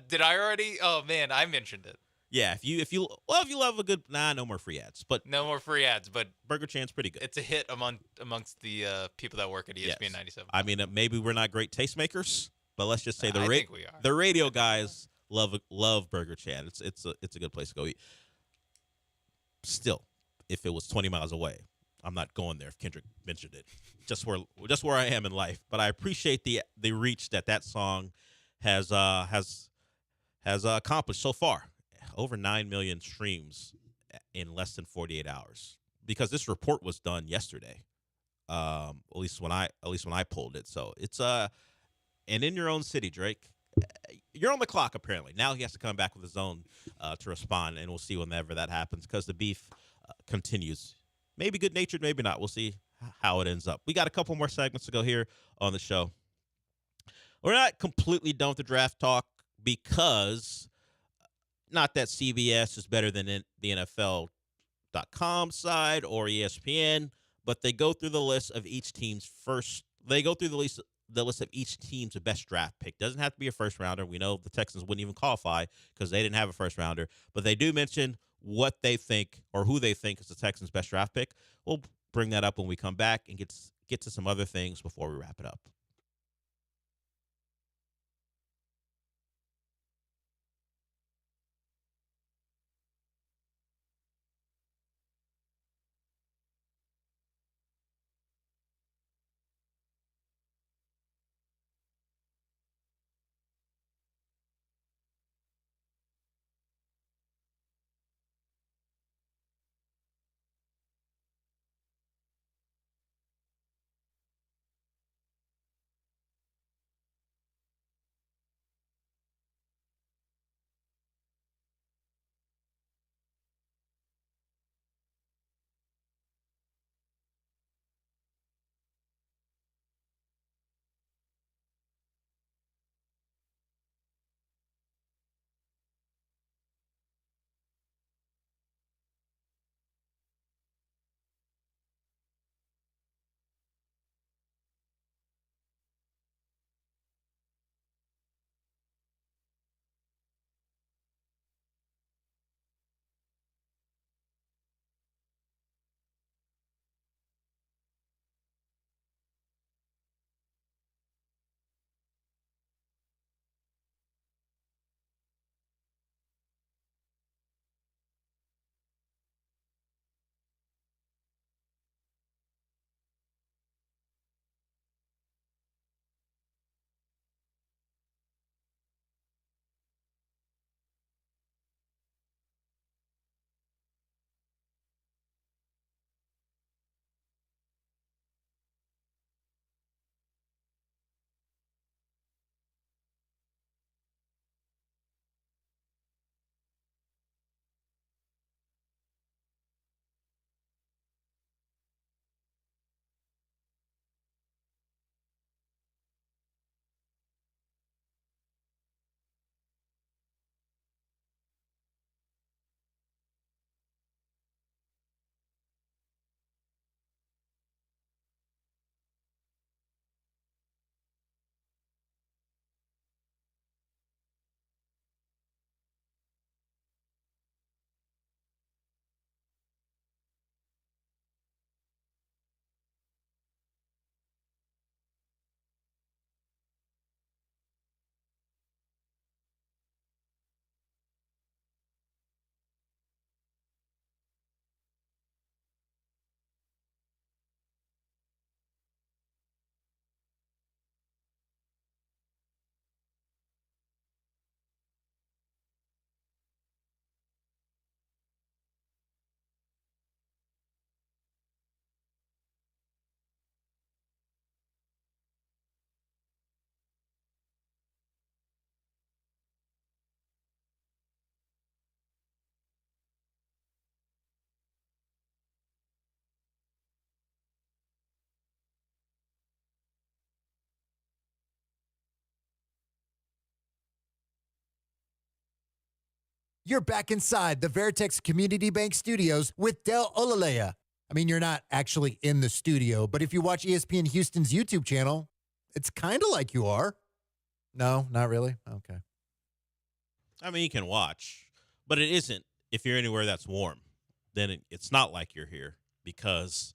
Did I already? Oh man, I mentioned it. Yeah, if you love a good no more free ads, but no more free ads. But Burger Chan's pretty good. It's a hit amongst the people that work at ESPN 97. I mean, maybe we're not great tastemakers, but let's just say I think we are. The radio guys love Burger Chan. It's a good place to go eat. Still, if it was 20 miles away, I'm not going there if Kendrick mentioned it. Just where I am in life. But I appreciate the reach that song has accomplished so far. Over 9 million streams in less than 48 hours. Because this report was done yesterday. At least when I pulled it. So it's and in your own city, Drake. You're on the clock, apparently. Now he has to come back with his own to respond, and we'll see whenever that happens because the beef continues. Maybe good-natured, maybe not. We'll see how it ends up. We got a couple more segments to go here on the show. We're not completely done with the draft talk because not that CBS is better than the NFL.com side or ESPN, but they go through the list of each team's first. They go through the list of each team's best draft pick. Doesn't have to be a first rounder. We know the Texans wouldn't even qualify because they didn't have a first rounder, but they do mention what they think or who they think is the Texans' best draft pick. We'll bring that up when we come back and get to some other things before we wrap it up. You're back inside the Veritex Community Bank Studios with Del Olaleye. I mean, you're not actually in the studio, but if you watch ESPN Houston's YouTube channel, it's kind of like you are. No, not really? Okay. I mean, you can watch, but it isn't. If you're anywhere that's warm, then it's not like you're here because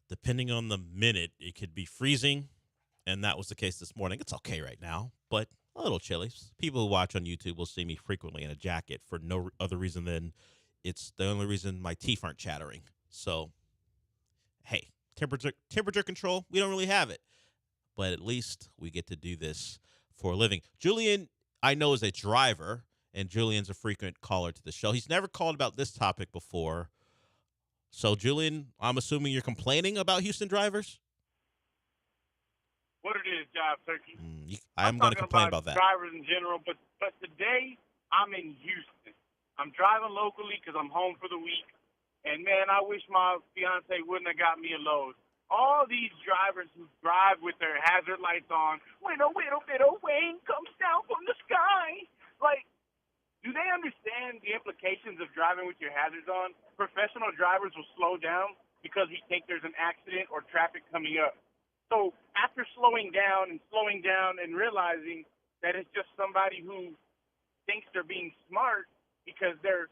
depending on the minute, it could be freezing, and that was the case this morning. It's okay right now, but a little chilly. People who watch on YouTube will see me frequently in a jacket for no other reason than it's the only reason my teeth aren't chattering. So, hey, temperature control, we don't really have it, but at least we get to do this for a living. Julian, I know, is a driver, and Julian's a frequent caller to the show. He's never called about this topic before. So, Julian, I'm assuming you're complaining about Houston drivers? What it is, Jive Turkey. I'm going to complain about that. Drivers in general, but today I'm in Houston. I'm driving locally because I'm home for the week. And, man, I wish my fiance wouldn't have got me a load. All these drivers who drive with their hazard lights on, when a little bit of rain comes down from the sky. Like, do they understand the implications of driving with your hazards on? Professional drivers will slow down because he thinks there's an accident or traffic coming up. So after slowing down and realizing that it's just somebody who thinks they're being smart because they're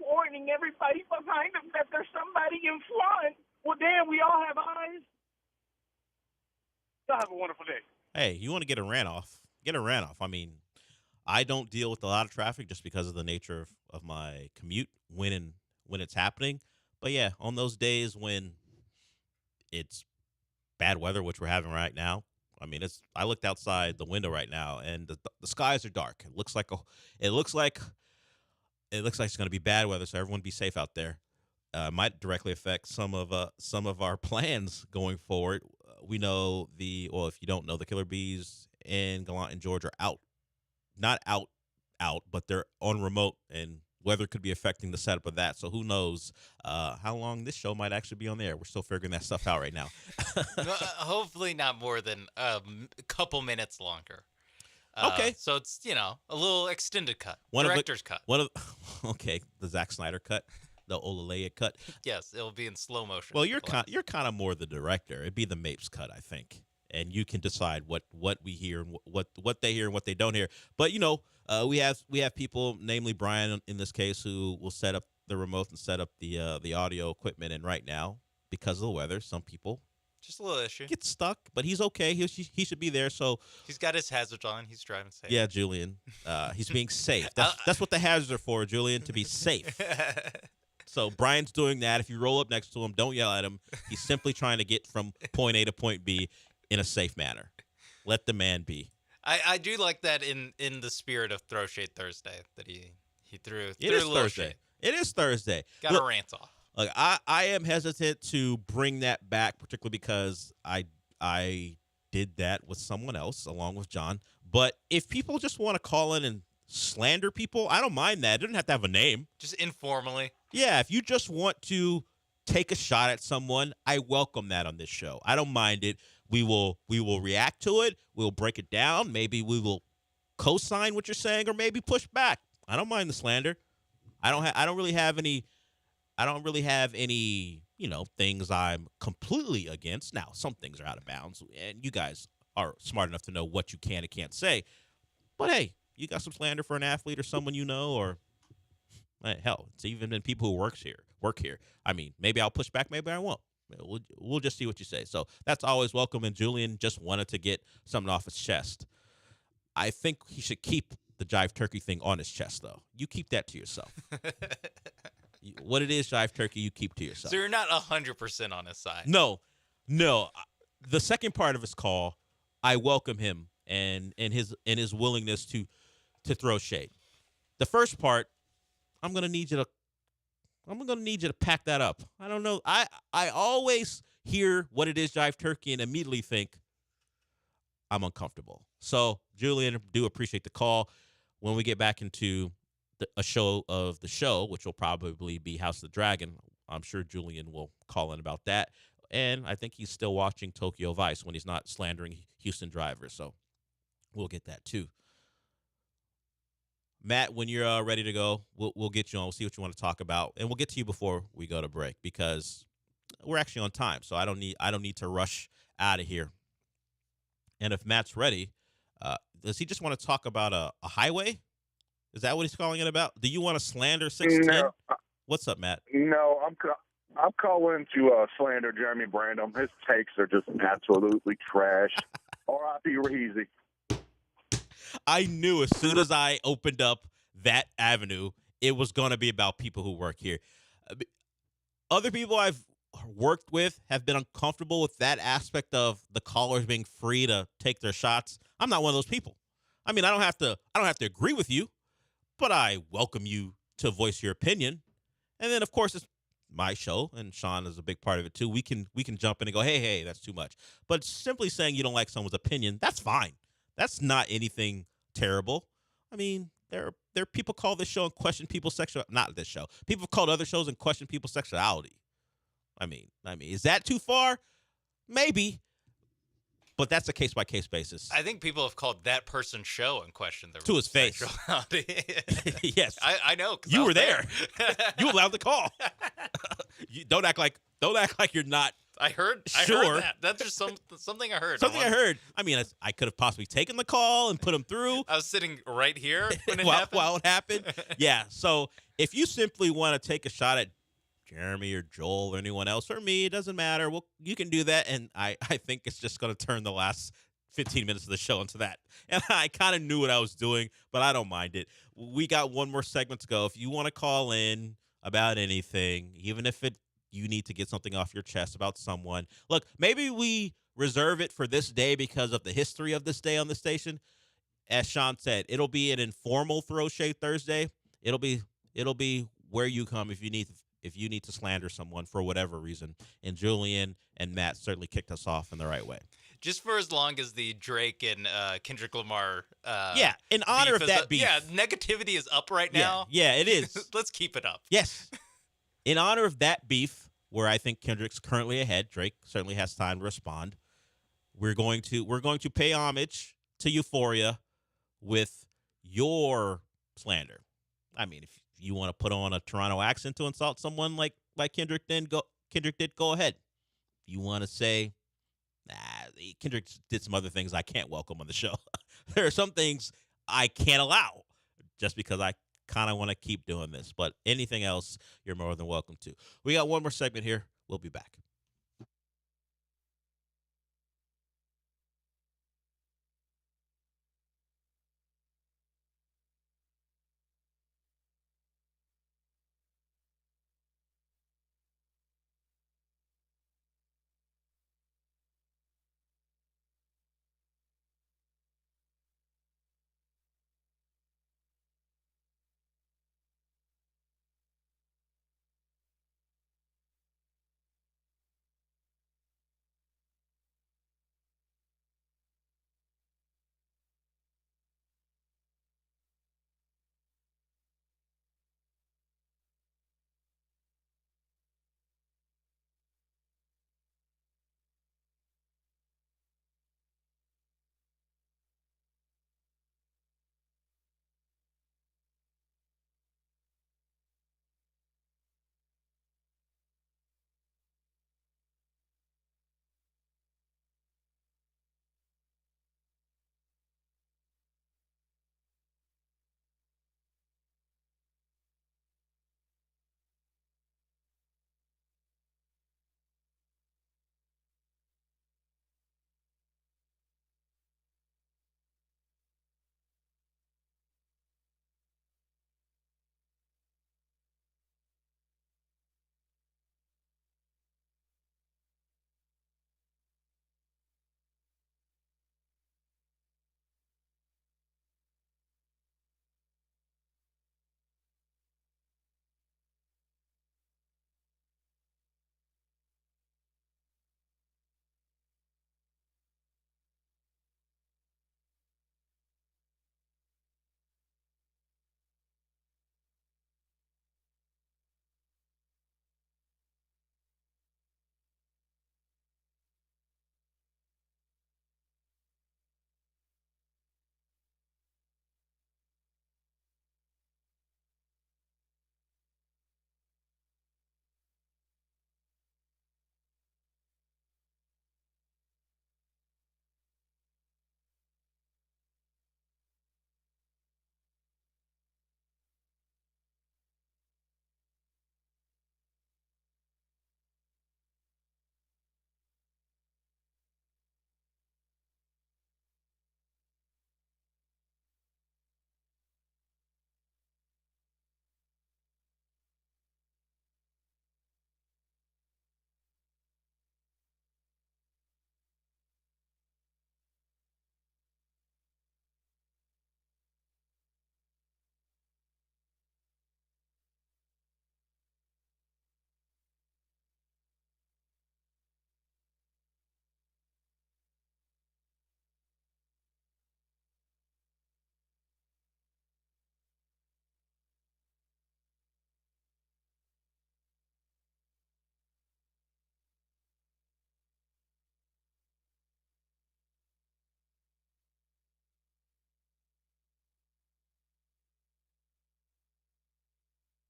warning everybody behind them that there's somebody in front. Well, damn, we all have eyes. Y'all have a wonderful day. Hey, you want to get a rant off? Get a rant off. I mean, I don't deal with a lot of traffic just because of the nature of my commute when it's happening. But, yeah, on those days when it's bad weather, which we're having right now, I mean, I looked outside the window right now, and the skies are dark. It looks like it's going to be bad weather, so everyone be safe out there. Might directly affect some of our plans going forward. We know if you don't know, the Killer Bees and Gallant and George are out. Not out, but they're on remote, and weather could be affecting the setup of that. So who knows how long this show might actually be on there. We're still figuring that stuff out right now. Hopefully not more than a couple minutes longer. Okay. So it's, a little extended cut. Director's cut. Okay, the Zack Snyder cut, the Olaleye cut. Yes, it'll be in slow motion. Well, you're kind of more the director. It'd be the Mapes cut, I think. And you can decide what we hear and what they hear and what they don't hear. But we have people, namely Brian in this case, who will set up the remote and set up the audio equipment. And right now, because of the weather, some people just a little issue get stuck. But he's okay. He should be there. So he's got his hazards on. He's driving safe. Yeah, Julian. He's being safe. That's what the hazards are for, Julian, to be safe. So Brian's doing that. If you roll up next to him, don't yell at him. He's simply trying to get from point A to point B in a safe manner. Let the man be. I do like that in the spirit of Throw Shade Thursday that he threw. It is a little Thursday. shade. It is Thursday. Got a rant off. Look, I am hesitant to bring that back, particularly because I did that with someone else along with John. But if people just want to call in and slander people, I don't mind that. It doesn't have to have a name. Just informally. Yeah, if you just want to take a shot at someone, I welcome that on this show. I don't mind it. We will react to it. We'll break it down. Maybe we will co-sign what you're saying, or maybe push back. I don't mind the slander. I don't really have any things I'm completely against. Now, some things are out of bounds, and you guys are smart enough to know what you can and can't say. But hey, you got some slander for an athlete or someone you know, or hell, it's even been people who work here. I mean, maybe I'll push back, maybe I won't. We'll just see what you say. So that's always welcome. And Julian just wanted to get something off his chest. I think he should keep the Jive Turkey thing on his chest, though. You keep that to yourself. What it is, Jive Turkey, you keep to yourself. So you're not 100% on his side. No. The second part of his call, I welcome him and his willingness to throw shade. The first part, I'm gonna need you to pack that up. I don't know. I always hear what it is, Jive Turkey, and immediately think I'm uncomfortable. So, Julian, do appreciate the call. When we get back into a show of the show, which will probably be House of the Dragon, I'm sure Julian will call in about that. And I think he's still watching Tokyo Vice when he's not slandering Houston drivers. So we'll get that too. Matt, when you're ready to go, we'll get you on. We'll see what you want to talk about, and we'll get to you before we go to break because we're actually on time. So I don't need to rush out of here. And if Matt's ready, does he just want to talk about a highway? Is that what he's calling it about? Do you want to slander 610? No, What's up, Matt? no, I'm calling to slander Jeremy Branham. His takes are just absolutely trash. R.I.P. Raheezy. I knew as soon as I opened up that avenue, it was going to be about people who work here. Other people I've worked with have been uncomfortable with that aspect of the callers being free to take their shots. I'm not one of those people. I mean, I don't have to agree with you, but I welcome you to voice your opinion. And then, of course, it's my show, and Sean is a big part of it too. We can jump in and go, hey, that's too much. But simply saying you don't like someone's opinion, that's fine. That's not anything terrible. I mean, there are people call this show and question people's sexual. Not this show. People have called other shows and question people's sexuality. I mean, is that too far? Maybe. But that's a case-by-case basis. I think people have called that person's show and questioned their to his face. Yes, I know. You were there. You allowed the call. Don't act like you're not. I heard that. That's just something I heard. Something I heard. I mean, I could have possibly taken the call and put him through. I was sitting right here when it happened. While it happened. Yeah. So if you simply want to take a shot at Jeremy or Joel or anyone else or me, it doesn't matter. Well, you can do that, and I think it's just going to turn the last 15 minutes of the show into that. And I kind of knew what I was doing, but I don't mind it. We got one more segment to go. If you want to call in about anything, even if you need to get something off your chest about someone. Look, maybe we reserve it for this day because of the history of this day on the station. As Sean said, it'll be an informal Throw Shade Thursday. It'll be where you come if you need to slander someone for whatever reason. And Julian and Matt certainly kicked us off in the right way. Just for as long as the Drake and Kendrick Lamar in honor of that beef. Yeah, negativity is up right now. Yeah, it is. Let's keep it up. Yes. In honor of that beef, where I think Kendrick's currently ahead, Drake certainly has time to respond. We're going to pay homage to Euphoria with your slander. I mean, if you want to put on a Toronto accent to insult someone like Kendrick, Kendrick did, go ahead. You want to say, Kendrick did some other things I can't welcome on the show. There are some things I can't allow just because I kind of want to keep doing this. But anything else, you're more than welcome to. We got one more segment here. We'll be back.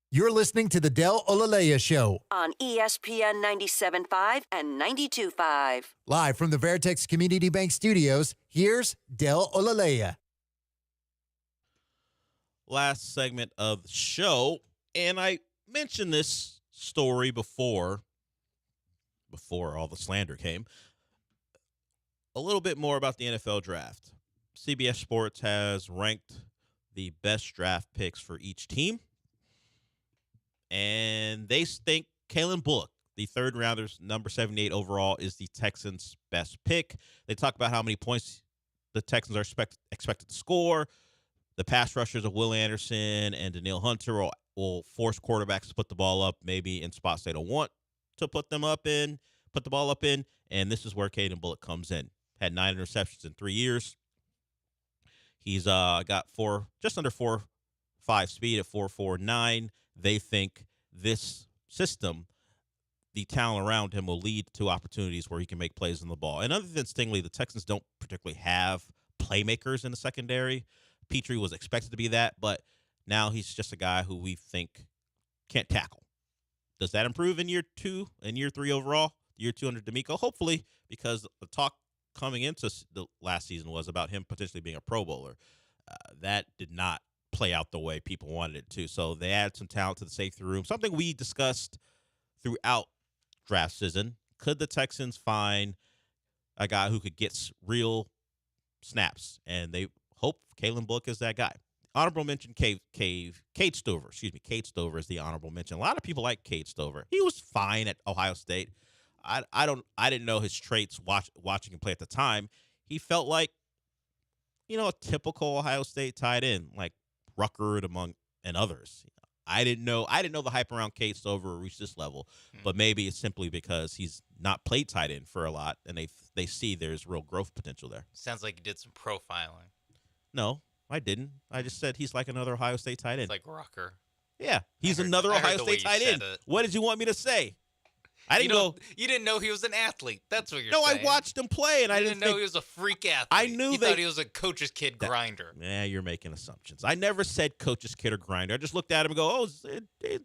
You're listening to the Del Olaleye Show on ESPN 97.5 and 92.5. Live from the Veritex Community Bank Studios, here's Del Olaleye. Last segment of the show, and I mentioned this story before all the slander came. A little bit more about the NFL draft. CBS Sports has ranked the best draft picks for each team. And they think Kalen Bullock, the third rounders, number 78 overall, is the Texans' best pick. They talk about how many points the Texans are expected to score. The pass rushers of Will Anderson and Danielle Hunter will force quarterbacks to put the ball up, maybe in spots they don't want to put the ball up in. And this is where Kalen Bullock comes in. Had 9 interceptions in 3 years. He's got just under 4.5 speed at 4.49. They think this system, the talent around him, will lead to opportunities where he can make plays on the ball. And other than Stingley, the Texans don't particularly have playmakers in the secondary. Petrie was expected to be that, but now he's just a guy who we think can't tackle. Does that improve in year 2 and year 3 overall? Year 2 under D'Amico? Hopefully, because the talk coming into the last season was about him potentially being a Pro Bowler. That did not play out the way people wanted it to. So they added some talent to the safety room, something we discussed throughout draft season. Could the Texans find a guy who could get real snaps? And they hope Kalen Bullock is that guy. Honorable mention, Cade Stover. Cade Stover is the honorable mention. A lot of people like Cade Stover. He was fine at Ohio State. I didn't know his traits watching him play at the time. He felt like, a typical Ohio State tight end, like Ruckert and others. I didn't know the hype around Cade Stover reached this level, but maybe it's simply because he's not played tight end for a lot, and they see there's real growth potential there. Sounds like you did some profiling. No, I didn't. I just said he's like another Ohio State tight end. It's like Rucker. Yeah, he's another Ohio State tight end. What did you want me to say? You didn't know he was an athlete. That's what you're saying. No, I watched him play, and I didn't know he was a freak athlete. I knew you thought he was a coach's kid grinder. Yeah, you're making assumptions. I never said coach's kid or grinder. I just looked at him and go,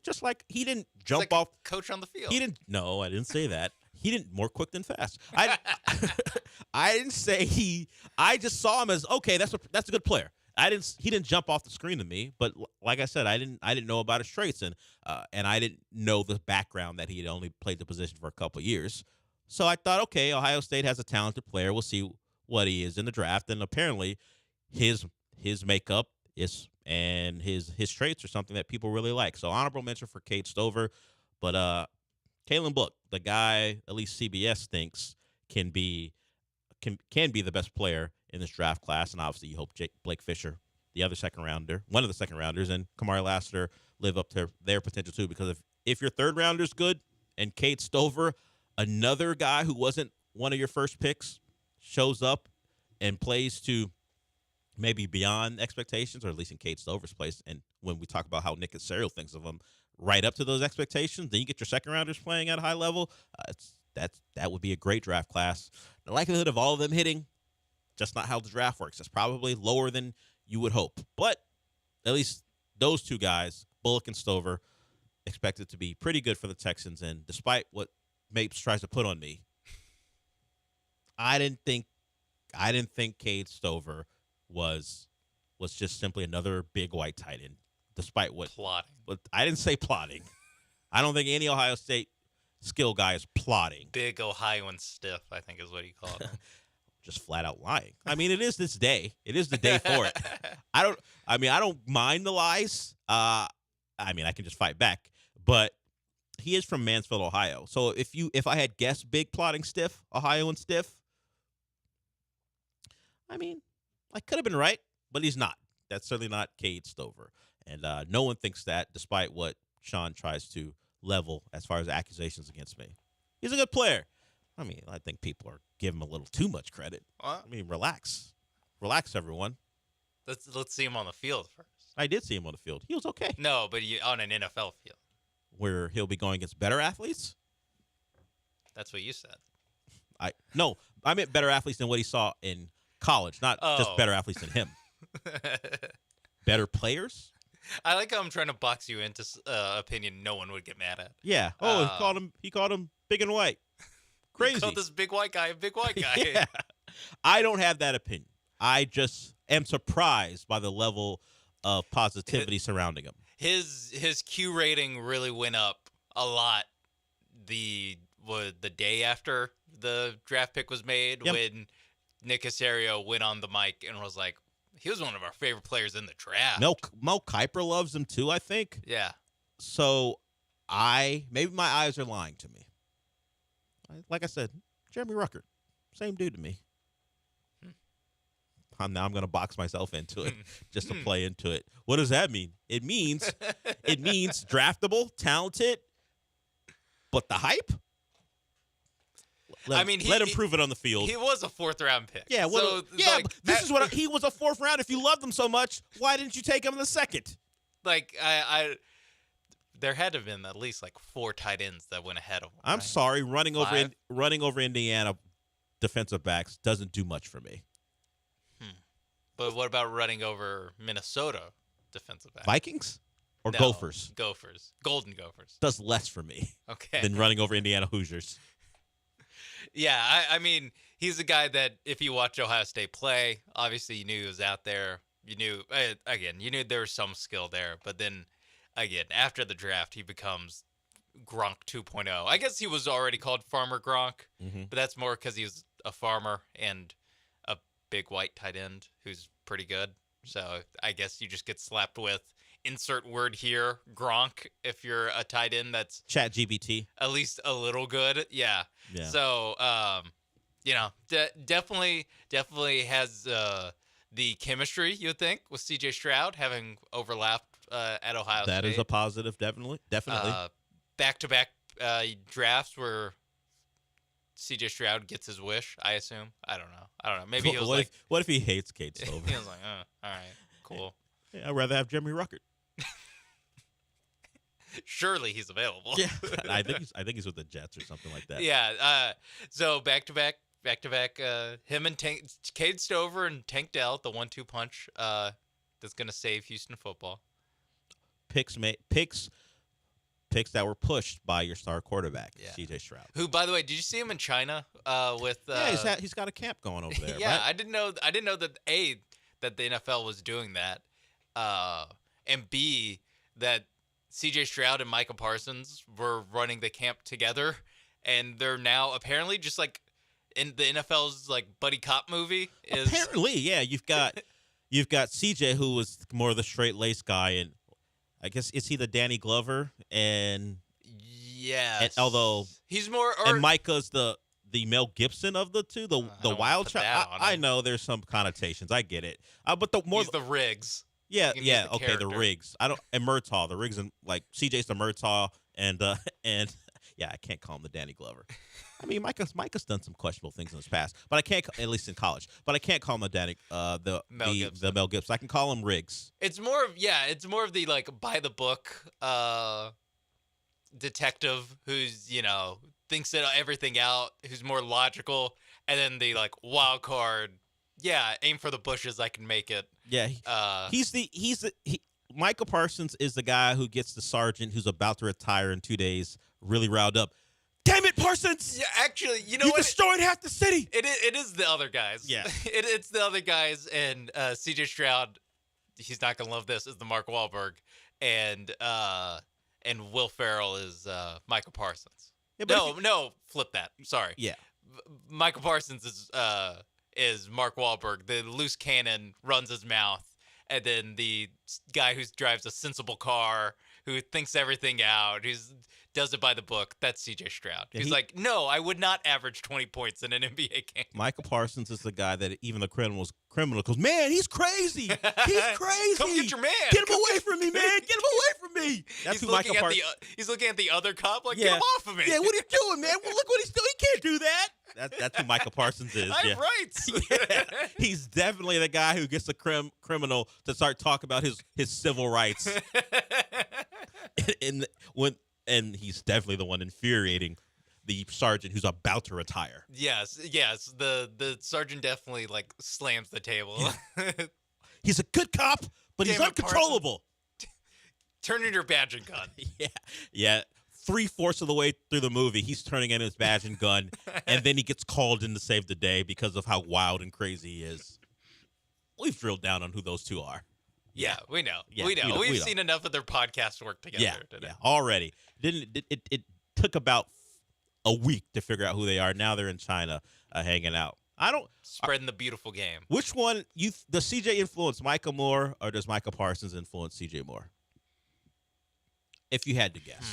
just like he didn't jump off. Coach on the field. He didn't. No, I didn't say that. He didn't more quick than fast. I didn't say he. I just saw him as okay. That's a good player. He didn't jump off the screen to me, but like I said, I didn't know about his traits, and I didn't know the background that he had only played the position for a couple of years. So I thought, okay, Ohio State has a talented player. We'll see what he is in the draft, and apparently, his makeup and his traits are something that people really like. So honorable mention for Cade Stover, but Kalen Bullock, the guy at least CBS thinks can be the best player in this draft class, and obviously you hope Blake Fisher, one of the second rounders, and Kamari Lassiter live up to their potential too. Because if your third rounder's good and Cade Stover, another guy who wasn't one of your first picks, shows up and plays to maybe beyond expectations, or at least in Cade Stover's place, and when we talk about how Nick Caserio thinks of him, right up to those expectations, then you get your second rounders playing at a high level. That would be a great draft class. The likelihood of all of them hitting, just not how the draft works. It's probably lower than you would hope. But at least those two guys, Bullock and Stover, expected to be pretty good for the Texans. And despite what Mapes tries to put on me, I didn't think Cade Stover was just simply another big white tight end. Despite what plotting. But I didn't say plotting. I don't think any Ohio State skill guy is plotting. Big Ohioan stiff, I think is what he called him. Just flat out lying. I mean, it is this day. It is the day for it. I don't mind the lies. I can just fight back. But he is from Mansfield, Ohio. So if I had guessed big plotting stiff, Ohioan stiff, I could have been right, but he's not. That's certainly not Cade Stover. And no one thinks that, despite what Sean tries to level as far as accusations against me. He's a good player. I think people are giving him a little too much credit. Relax. Relax, everyone. Let's see him on the field first. I did see him on the field. He was okay. No, but on an NFL field. Where he'll be going against better athletes? That's what you said. I meant better athletes than what he saw in college, not just better athletes than him. Better players? I like how I'm trying to box you into opinion no one would get mad at. Yeah. Oh, he called him big and white. Crazy. He called this big white guy a big white guy. Yeah. I don't have that opinion. I just am surprised by the level of positivity surrounding him. His Q rating really went up a lot the day after the draft pick was made when Nick Caserio went on the mic and was like, he was one of our favorite players in the draft. Mel Kiper loves him too, I think. Yeah. So maybe my eyes are lying to me. Like I said, Jeremy Ruckert, same dude to me. Now I'm going to box myself into it just to play into it. What does that mean? It means draftable, talented, but the hype? Let him prove it on the field. He was a 4th-round pick. Yeah, this is what he was a 4th round. If you loved him so much, why didn't you take him in the 2nd? Like there had to have been at least like 4 tight ends that went ahead of him. I'm sorry, running over Indiana defensive backs doesn't do much for me. But what about running over Minnesota defensive backs? Vikings or Gophers? Gophers. Golden Gophers. Does less for me than running over Indiana Hoosiers. Yeah, I mean, he's a guy that if you watch Ohio State play, obviously you knew he was out there. You knew there was some skill there. But then, again, after the draft, he becomes Gronk 2.0. I guess he was already called Farmer Gronk, but that's more because he was a farmer and a big white tight end who's pretty good. So I guess you just get slapped with insert word here, Gronk, if you're a tight end that's ChatGPT. At least a little good. Yeah. So, definitely has the chemistry, you would think, with C.J. Stroud having overlapped at Ohio State. That is a positive, definitely. Back-to-back drafts where C.J. Stroud gets his wish, I assume. I don't know. Maybe he was what if he hates Kate Stover? He was like, all right, cool. Yeah, I'd rather have Jeremy Ruckert. Surely he's available. Yeah, I think he's with the Jets or something like that. Yeah. So back to back, him and Cade Stover and Tank Dell, the 1-2 punch that's gonna save Houston football. Picks that were pushed by your star quarterback, C.J. Stroud. Who, by the way, did you see him in China with? He's got a camp going over there. Yeah, right? I didn't know that that the NFL was doing that, and B, that C.J. Stroud and Micah Parsons were running the camp together, and they're now apparently just like in the NFL's like buddy cop movie. Apparently, yeah. You've got C.J. who was more of the straight lace guy, and I guess is he the Danny Glover? And yes, although he's more, and Micah's the Mel Gibson of the two, the wild child. I know there's some connotations. I get it, but he's the Riggs. Yeah. Okay, the Riggs. And Murtaugh, the Riggs, and like CJ's the Murtaugh, and yeah, I can't call him the Danny Glover. I mean, Micah's done some questionable things in his past, but I can't, at least in college. But I can't call him the Mel Gibson. I can call him Riggs. It's more of the like by the book detective who's thinks everything out, who's more logical, and then the like wild card. Yeah, aim for the bushes. I can make it. Yeah, Micah Parsons is the guy who gets the sergeant who's about to retire in 2 days really riled up. Damn it, Parsons! Yeah, actually, you destroyed half the city. It is the other guys. Yeah, it's the other guys, and C.J. Stroud. He's not gonna love this. Is the Mark Wahlberg, and Will Ferrell is Micah Parsons. Yeah, no, flip that. Sorry. Yeah, Micah Parsons is Mark Wahlberg. The loose cannon runs his mouth, and then the guy who drives a sensible car, who thinks everything out, who does it by the book, that's C.J. Stroud. He's like, no, I would not average 20 points in an NBA game. Michael Parsons is the guy that even the criminal goes, man, he's crazy. He's crazy. Come get your man. Get him away from me, man. Get him away from me. That's he's looking at the other cop like, get him off of me. Yeah, what are you doing, man? Well, look what he's doing. He can't do that. That's who Michael Parsons is. I'm right. Yeah. He's definitely the guy who gets the criminal to start talking about his civil rights. And he's definitely the one infuriating the sergeant who's about to retire. Yes. The sergeant definitely like slams the table. Yeah. He's a good cop, but he's uncontrollable. Turn in your badge and gun. Yeah. 3/4 of the way through the movie, he's turning in his badge and gun, and then he gets called in to save the day because of how wild and crazy he is. We've drilled down on who those two are. Yeah, we know. Yeah, we know. We've we know. seen enough of their podcast work together today. Yeah, already. It took about a week to figure out who they are. Now they're in China hanging out. Spreading the beautiful game. Which one does CJ influence Micah more, or does Micah Parsons influence CJ more? If you had to guess.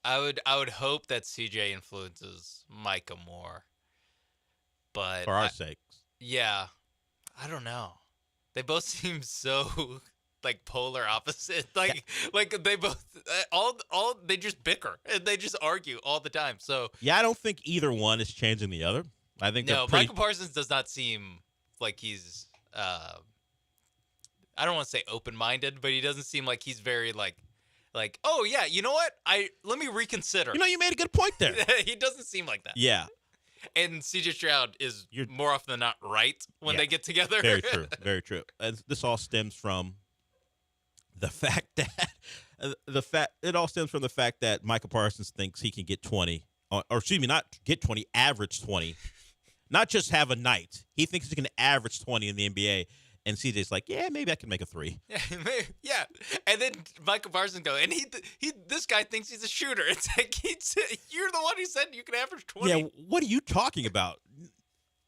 I would hope that CJ influences Micah more. But for our sakes. Yeah. I don't know. They both seem so like polar opposite. Like they both they just bicker and they just argue all the time. So yeah, I don't think either one is changing the other. I think Micah Parsons does not seem like he's I don't want to say open-minded, but he doesn't seem like he's very like, oh yeah, you know what? Let me reconsider. You made a good point there. He doesn't seem like that. Yeah. And CJ Stroud is more often than not right when they get together. Very true. Very true. And this all stems from the fact that Micah Parsons thinks he can get 20, or excuse me, not get 20, average 20, not just have a night. He thinks he can average 20 in the NBA. And CJ's like, yeah, maybe I can make a 3. Yeah. And then Micah Parsons goes, and this guy thinks he's a shooter. It's like, you're the one who said you can average 20. Yeah, what are you talking about?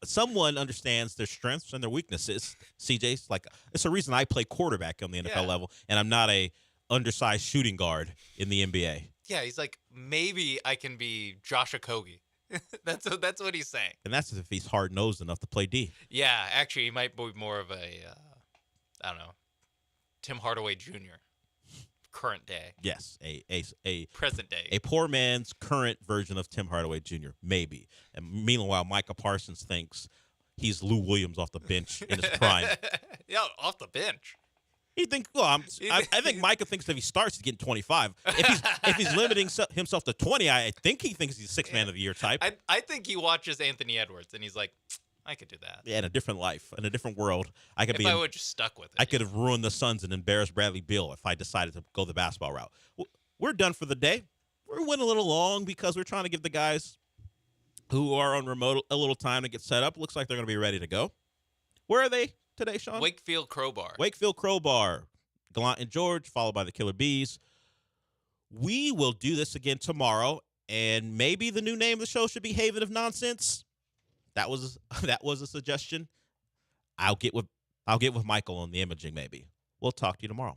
Someone understands their strengths and their weaknesses. CJ's like, it's the reason I play quarterback on the NFL level, and I'm not a undersized shooting guard in the NBA. Yeah, he's like, maybe I can be Josh Okogie. That's what he's saying. And that's if he's hard-nosed enough to play D. Yeah, actually, he might be more of a, I don't know, Tim Hardaway Jr. Current day. Yes, a present day. A poor man's current version of Tim Hardaway Jr. Maybe. And meanwhile, Micah Parsons thinks he's Lou Williams off the bench in his prime. Yeah, off the bench. He thinks. Well, I think Micah thinks if he starts, he's getting 25. If he's limiting himself to 20, I think he thinks he's a 6th man of the year type. I think he watches Anthony Edwards and he's like, I could do that. Yeah, in a different life, in a different world, I would just stuck with it. I could have ruined the Suns and embarrassed Bradley Beal if I decided to go the basketball route. We're done for the day. We're went a little long because we're trying to give the guys who are on remote a little time to get set up. Looks like they're going to be ready to go. Where are they today, Sean? Wakefield Crowbar. Wakefield Crowbar. Gallant George, followed by the Killer Bees. We will do this again tomorrow, and maybe the new name of the show should be Haven of Nonsense. That was a suggestion. I'll get with Michael on the imaging. Maybe we'll talk to you tomorrow.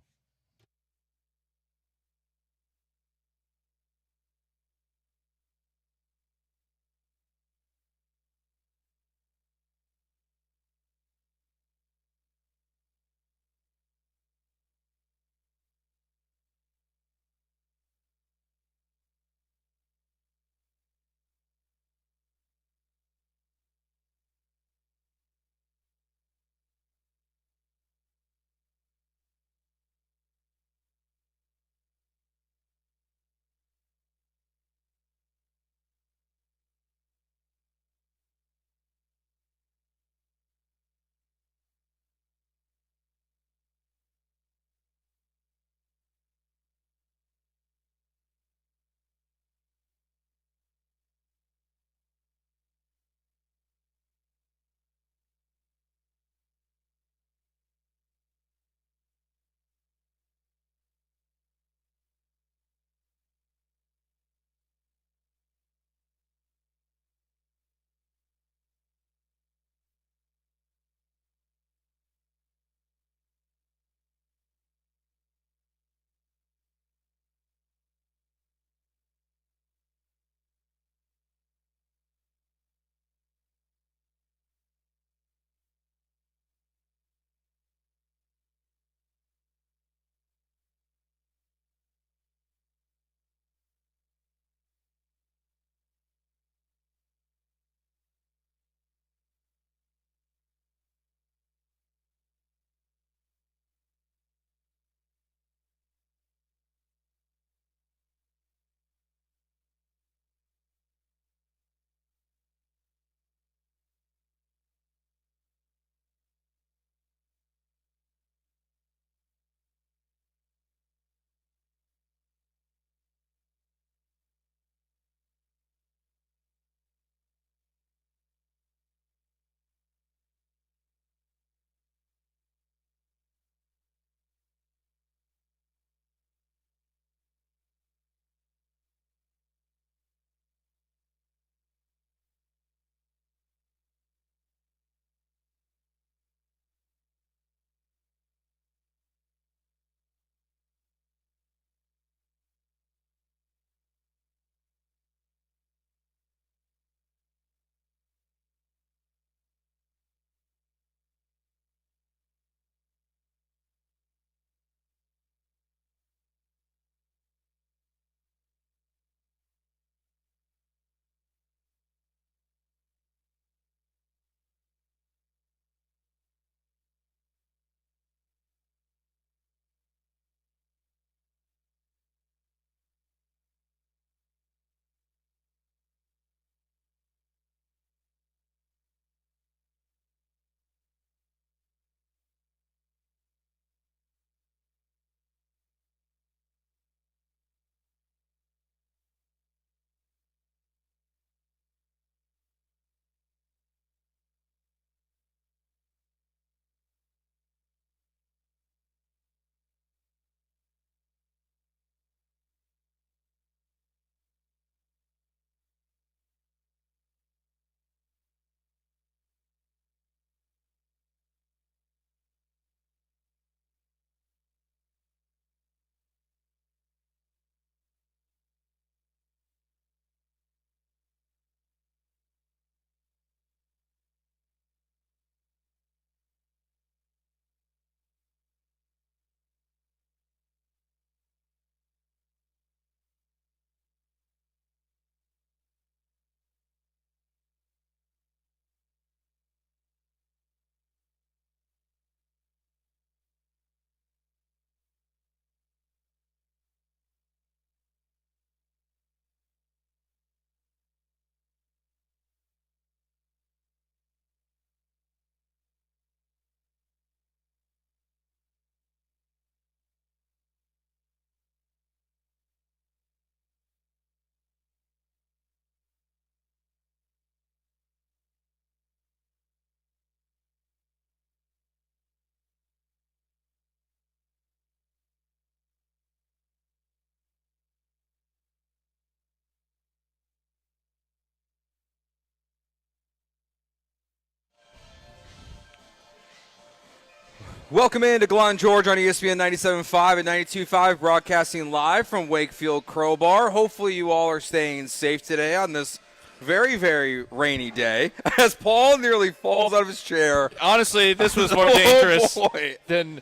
Welcome in to Gallant George on ESPN 97.5 and 92.5, broadcasting live from Wakefield Crowbar. Hopefully you all are staying safe today on this very, very rainy day as Paul nearly falls out of his chair. Honestly, this was more dangerous than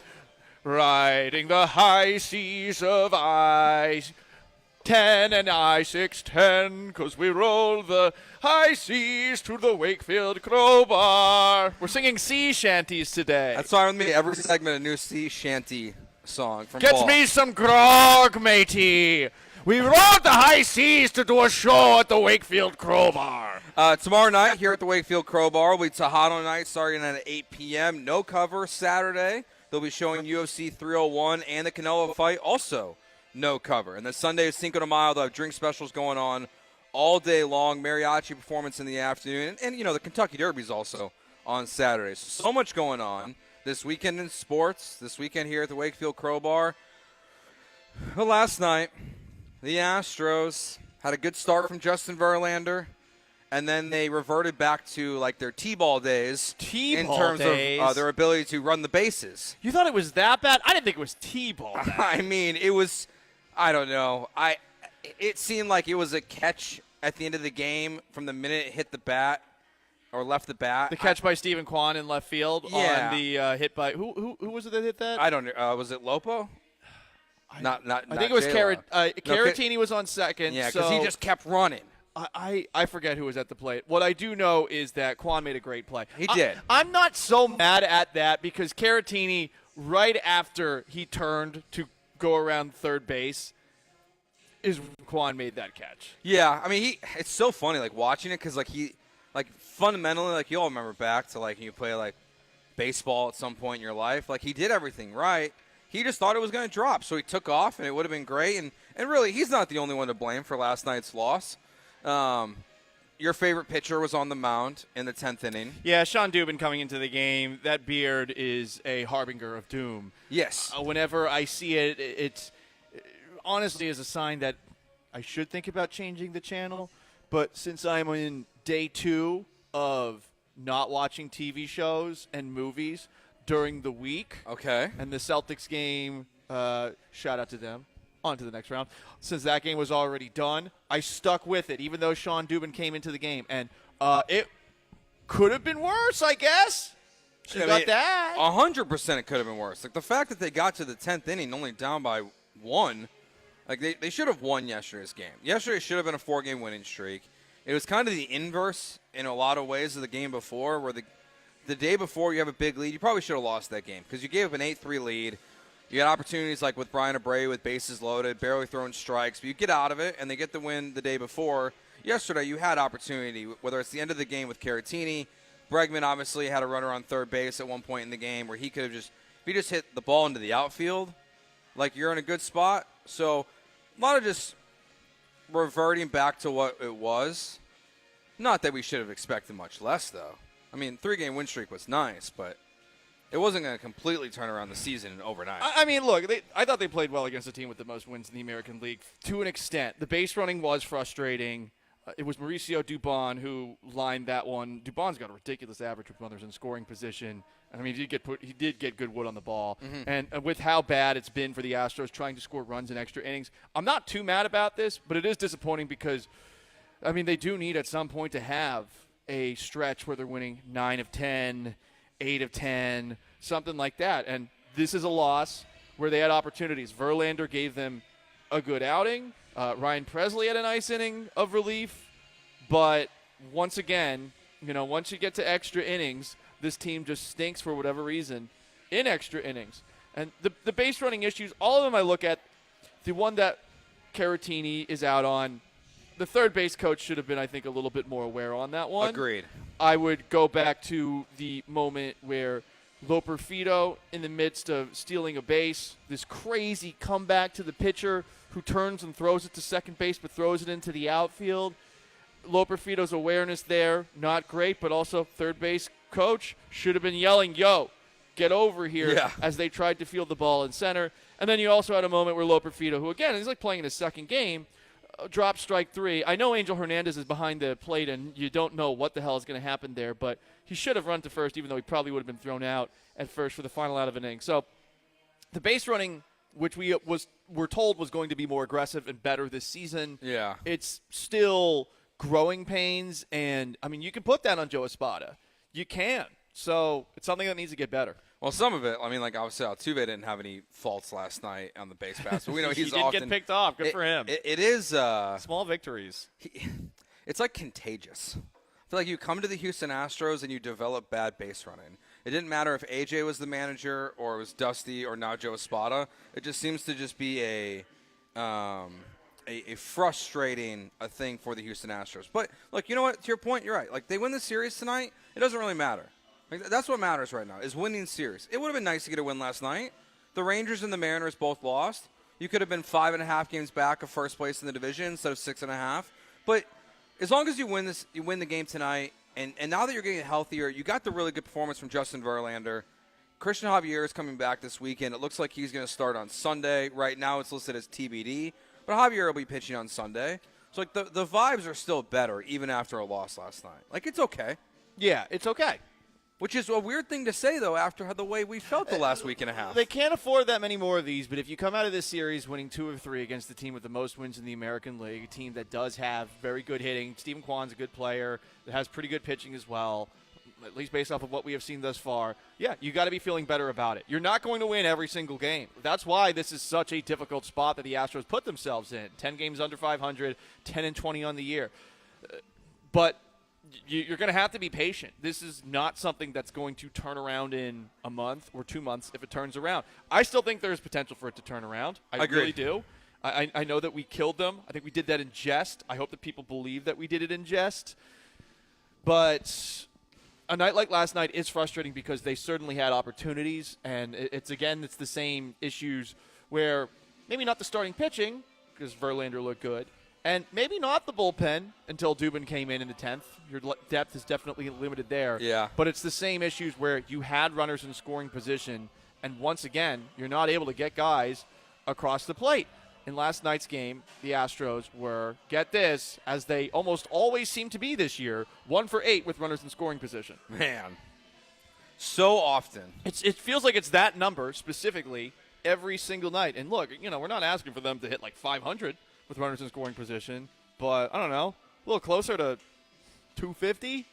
riding the high seas of I-10 and I-610, because we roll the high seas to the Wakefield Crowbar. We're singing sea shanties today. That's fine with me. Every segment, a new sea shanty song from Get Paul. me some grog, matey. We rode the high seas to do a show at the Wakefield Crowbar. Tomorrow night here at the Wakefield Crowbar will be Tejano night starting at 8 p.m. No cover Saturday. They'll be showing UFC 301 and the Canelo fight, also no cover. And then Sunday is Cinco de Mayo. They'll have drink specials going on all day long, mariachi performance in the afternoon, and the Kentucky Derby is also on Saturday. So much going on this weekend in sports, this weekend here at the Wakefield Crowbar. Well, last night, the Astros had a good start from Justin Verlander, and then they reverted back to their T-ball days in terms of their ability to run the bases. You thought it was that bad? I didn't think it was T-ball bad. I mean, it was, I don't know. It seemed like it was a catch at the end of the game from the minute it hit the bat or left the bat. The catch by Stephen Kwan in left field Yeah. on the hit by who was it that hit that? I don't know. Was it Lopo? I think it was Caratini was on second. Yeah, because he just kept running. I forget who was at the plate. What I do know is that Kwan made a great play. He did. I'm not so mad at that because Caratini, right after he turned to go around third base, is Kwan made that catch. Yeah, I mean, it's so funny, watching it, because, fundamentally, you all remember back to, you play, baseball at some point in your life. He did everything right. He just thought it was going to drop, so he took off, and it would have been great. And really, he's not the only one to blame for last night's loss. Your favorite pitcher was on the mound in the 10th inning. Yeah, Sean Dubin coming into the game. That beard is a harbinger of doom. Yes. Whenever I see it, it's honestly is a sign that I should think about changing the channel. But since I'm in day 2 of not watching TV shows and movies during the week, okay, and the Celtics game, shout out to them, on to the next round. Since that game was already done, I stuck with it, even though Sean Dubin came into the game. And it could have been worse, I guess. Got that. 100% it could have been worse. The fact that they got to the 10th inning only down by 1, they should have won yesterday's game. Yesterday should have been a 4-game winning streak. It was kind of the inverse in a lot of ways of the game before, where the day before you have a big lead, you probably should have lost that game because you gave up an 8-3 lead. You had opportunities like with Brian Abreu with bases loaded, barely throwing strikes, but you get out of it, and they get the win the day before. Yesterday, you had opportunity, whether it's the end of the game with Caratini. Bregman obviously had a runner on third base at one point in the game where he could have if he just hit the ball into the outfield, you're in a good spot. So a lot of just reverting back to what it was. Not that we should have expected much less, though. I mean, 3-game win streak was nice, but it wasn't going to completely turn around the season overnight. I mean, look, I thought they played well against a team with the most wins in the American League to an extent. The base running was frustrating. It was Mauricio Dubon who lined that one. Dubon's got a ridiculous average with runners in scoring position. I mean, he did get good wood on the ball. Mm-hmm. And with how bad it's been for the Astros trying to score runs in extra innings, I'm not too mad about this, but it is disappointing because, I mean, they do need at some point to have a stretch where they're winning 9 of 10, 8 of 10, something like that. And this is a loss where they had opportunities. Verlander gave them a good outing. Ryan Presley had a nice inning of relief. But once again, once you get to extra innings, this team just stinks for whatever reason in extra innings. And the base running issues, all of them I look at, the one that Caratini is out on, the third base coach should have been, I think, a little bit more aware on that one. Agreed. I would go back to the moment where Loperfido, in the midst of stealing a base, this crazy comeback to the pitcher who turns and throws it to second base but throws it into the outfield. Loperfido's awareness there, not great, but also third base coach should have been yelling, yo, get over here, as they tried to field the ball in center. And then you also had a moment where Loperfido, who, again, he's playing in his second game, drop strike 3. I know Angel Hernandez is behind the plate, and you don't know what the hell is going to happen there, but he should have run to first, even though he probably would have been thrown out at first for the final out of an inning. So the base running, which were told was going to be more aggressive and better this season, it's still growing pains, and, I mean, you can put that on Joe Espada. You can. So it's something that needs to get better. Well, some of it, I mean, like obviously Altuve didn't have any faults last night on the base pass, but we know he's he didn't often get picked off. Good for him. It is small victories. It's like contagious. I feel like you come to the Houston Astros and you develop bad base running. It didn't matter if AJ was the manager or it was Dusty or now Joe Espada. It just seems to just be a frustrating thing for the Houston Astros. But look, you know what? To your point, you're right. Like they win the series tonight, it doesn't really matter. Like, that's what matters right now, is winning series. It would have been nice to get a win last night. The Rangers and the Mariners both lost. You could have been 5.5 games back of first place in the division instead of 6.5. But as long as you win the game tonight, and now that you're getting healthier, you got the really good performance from Justin Verlander. Christian Javier is coming back this weekend. It looks like he's going to start on Sunday. Right now it's listed as TBD. But Javier will be pitching on Sunday. So like the vibes are still better even after a loss last night. Like it's okay. Yeah, it's okay. Which is a weird thing to say, though, after the way we felt the last week and a half. They can't afford that many more of these, but if you come out of this series winning 2 of 3 against the team with the most wins in the American League, a team that does have very good hitting, Steven Kwan's a good player, that has pretty good pitching as well, at least based off of what we have seen thus far, yeah, you got to be feeling better about it. You're not going to win every single game. That's why this is such a difficult spot that the Astros put themselves in. 10 games under 500, 10-20 on the year. But you're going to have to be patient. This is not something that's going to turn around in a month or 2 months if it turns around. I still think there's potential for it to turn around. I really do. I know that we killed them. I think we did that in jest. I hope that people believe that we did it in jest. But a night like last night is frustrating because they certainly had opportunities, and it's the same issues where maybe not the starting pitching because Verlander looked good, and maybe not the bullpen until Dubin came in the 10th. Your depth is definitely limited there. Yeah. But it's the same issues where you had runners in scoring position, and once again, you're not able to get guys across the plate. In last night's game, the Astros were, get this, as they almost always seem to be this year, 1 for 8 with runners in scoring position. Man. So often. It feels like it's that number specifically every single night. And look, we're not asking for them to hit like 500 with runners in scoring position, but I don't know, a little closer to 250,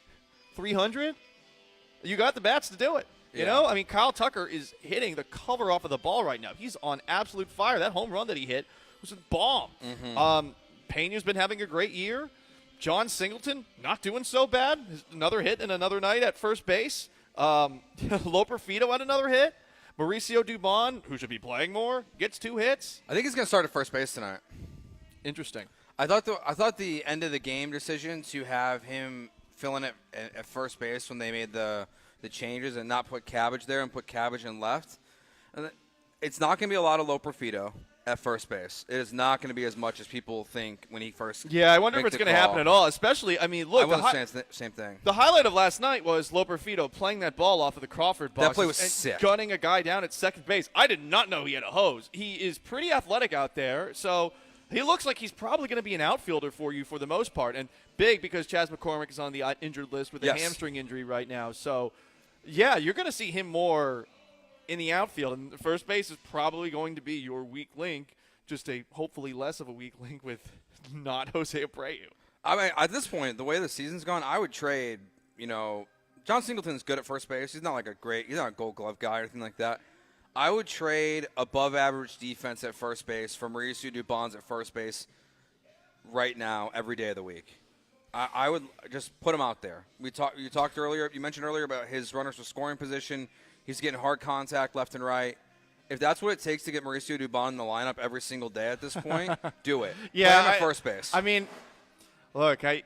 300. You got the bats to do it. You know, I mean, Kyle Tucker is hitting the cover off of the ball right now. He's on absolute fire. That home run that he hit was a bomb. Mm-hmm. Pena's been having a great year. John Singleton not doing so bad. Another hit and another night at first base. Loperfido had another hit. Mauricio Dubon, who should be playing more, gets 2 hits. I think he's going to start at first base tonight. Interesting. I thought the end of the game decision to have him fill in at first base when they made the changes and not put Cabbage there and put Cabbage in left. It's not going to be a lot of Loperfido at first base. It is not going to be as much as people think when he first. Yeah, I wonder if it's going to happen at all. Especially, I mean, look. I was saying the same thing. The highlight of last night was Loperfido playing that ball off of the Crawford box. That play was and sick. Gunning a guy down at second base. I did not know he had a hose. He is pretty athletic out there, so he looks like he's probably going to be an outfielder for you for the most part. And big because Chas McCormick is on the injured list with a hamstring injury right now. So, yeah, you're going to see him more in the outfield. And first base is probably going to be your weak link, just a hopefully less of a weak link with not Jose Abreu. I mean, at this point, the way the season's gone, I would trade, John Singleton's good at first base. He's not like he's not a gold glove guy or anything like that. I would trade above average defense at first base for Mauricio Dubon's at first base right now, every day of the week. I would just put him out there. You talked earlier. You mentioned earlier about his runners for scoring position. He's getting hard contact left and right. If that's what it takes to get Mauricio Dubon in the lineup every single day at this point, do it. Yeah, play him at first base. I mean, look, I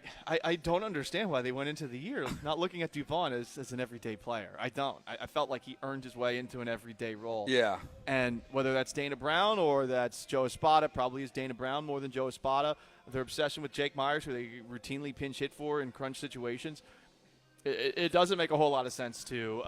don't understand why they went into the year not looking at Dubon as an everyday player. I don't. I felt like he earned his way into an everyday role. Yeah. And whether that's Dana Brown or that's Joe Espada, probably is Dana Brown more than Joe Espada. Their obsession with Jake Myers, who they routinely pinch hit for in crunch situations. It doesn't make a whole lot of sense to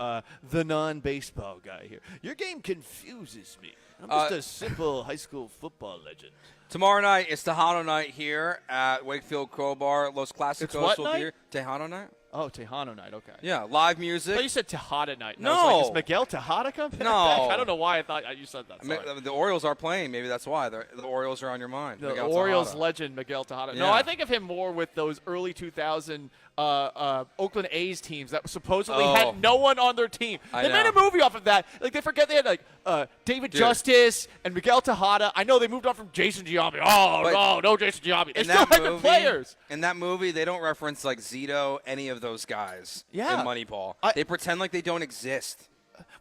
the non-baseball guy here. Your game confuses me. I'm just a simple high school football legend. Tomorrow night is Tejano night here at Wakefield Crowbar. Los Clásicos will be here. Tejano night? Oh, Tejano night. Okay. Yeah, live music. I thought you said Tejada night. And No. I was like, is Miguel Tejada coming back? No. I don't know why I thought you said that. Sorry. The Orioles are playing. Maybe that's why. The Orioles are on your mind. The Miguel Orioles Tejada. legend, Miguel Tejada. Yeah. No, I think of him more with those early 2000 Oakland A's teams that supposedly had no one on their team. They made a movie off of that. Like, they forget they had, David Justice and Miguel Tejada. I know they moved on from Jason Giambi. No Jason Giambi. They still had the players. In that movie, they don't reference, Zito, any of those guys in Moneyball. They pretend like they don't exist.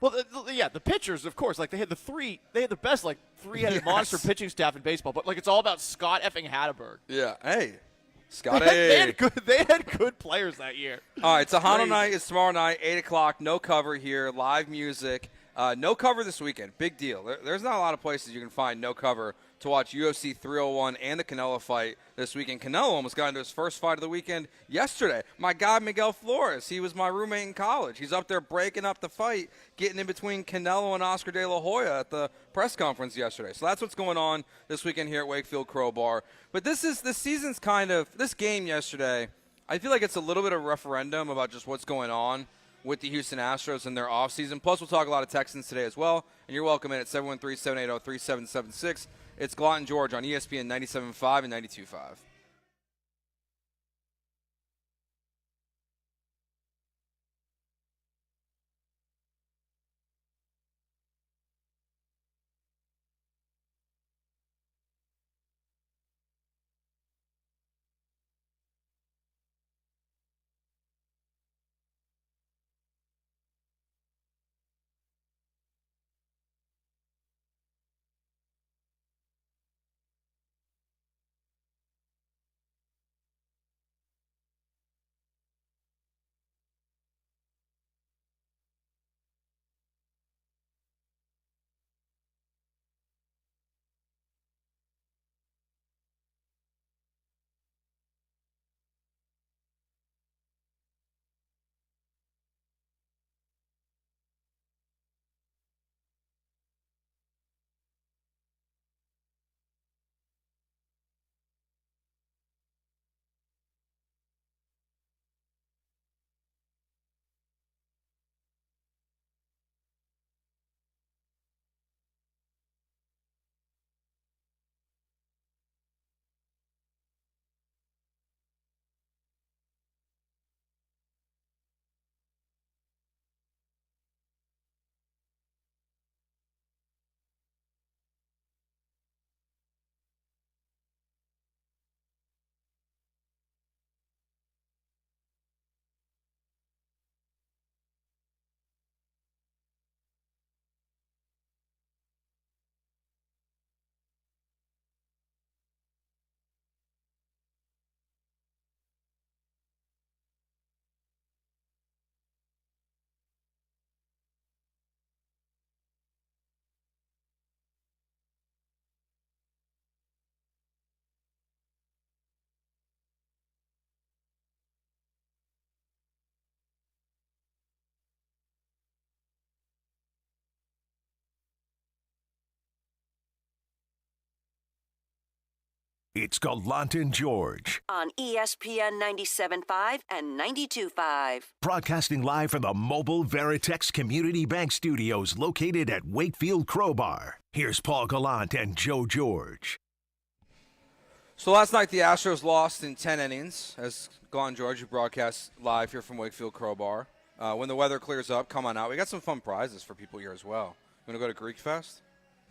Well, the pitchers, of course, they had the best, three-headed monster pitching staff in baseball, but, it's all about Scott effing Hatteberg. Yeah. Hey, Scotty. They had good players that year. All right, Tejano night is tomorrow night, 8 o'clock, no cover here, live music. No cover this weekend, big deal. There's not a lot of places you can find no cover to watch UFC 301 and the Canelo fight this weekend. Canelo almost got into his first fight of the weekend yesterday. My guy, Miguel Flores, he was my roommate in college. He's up there breaking up the fight, getting in between Canelo and Oscar De La Hoya at the press conference yesterday. So that's what's going on this weekend here at Wakefield Crowbar. But this season's this game yesterday, I feel like it's a little bit of a referendum about just what's going on with the Houston Astros in their offseason. Plus, we'll talk a lot of Texans today as well. And you're welcome in at 713-780-3776. It's Gallant George on ESPN 97.5 and 92.5. It's Gallant and George. On ESPN 97.5 and 92.5. Broadcasting live from the Mobile Veritex Community Bank Studios located at Wakefield Crowbar. Here's Paul Gallant and Joe George. So last night the Astros lost in 10 innings as Gallant George, you broadcast live here from Wakefield Crowbar. When the weather clears up, come on out. We got some fun prizes for people here as well. You want to go to Greek Fest?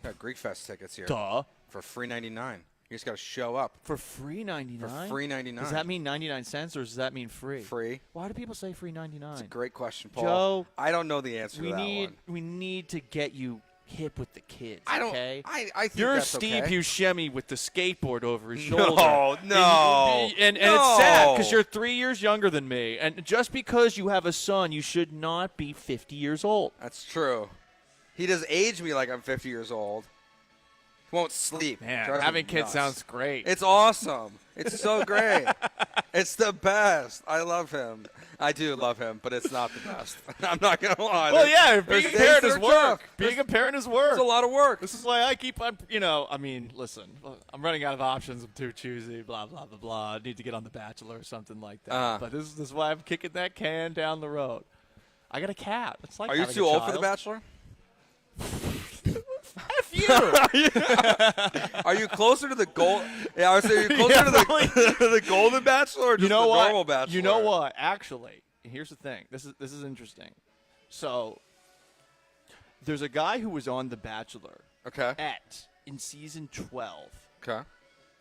We got Greek Fest tickets here. Duh. For free $99. You just got to show up. For free $99? For free $99. Does that mean 99 cents or does that mean free? Free. Why do people say free 99? That's a great question, Paul. Joe, I don't know the answer to that one. We need to get you hip with the kids, I don't. okay? I think You're that's Steve okay. Buscemi with the skateboard over his shoulder. No. And it's sad because you're 3 years younger than me. And just because you have a son, you should not be 50 years old. That's true. He does age me like I'm 50 years old. He won't sleep. Man, Drives me having kids nuts. sounds great. It's awesome. It's so great. It's the best. I love him. I do love him, but it's not the best. I'm not gonna lie. Well, yeah, being a parent is work. Tough. Being a parent is work. It's a lot of work. This is why I keep on, listen, I'm running out of options. I'm too choosy, blah, blah, blah, blah. I need to get on The Bachelor or something like that. But this is why I'm kicking that can down the road. I got a cat. It's like Are you too old for The Bachelor? F you! Are you closer to the gold? Yeah, I was saying, are you closer to the Golden Bachelor or just the normal Bachelor? You know what? Actually, here's the thing. This is interesting. So, there's a guy who was on The Bachelor. Okay. In season 12. Okay.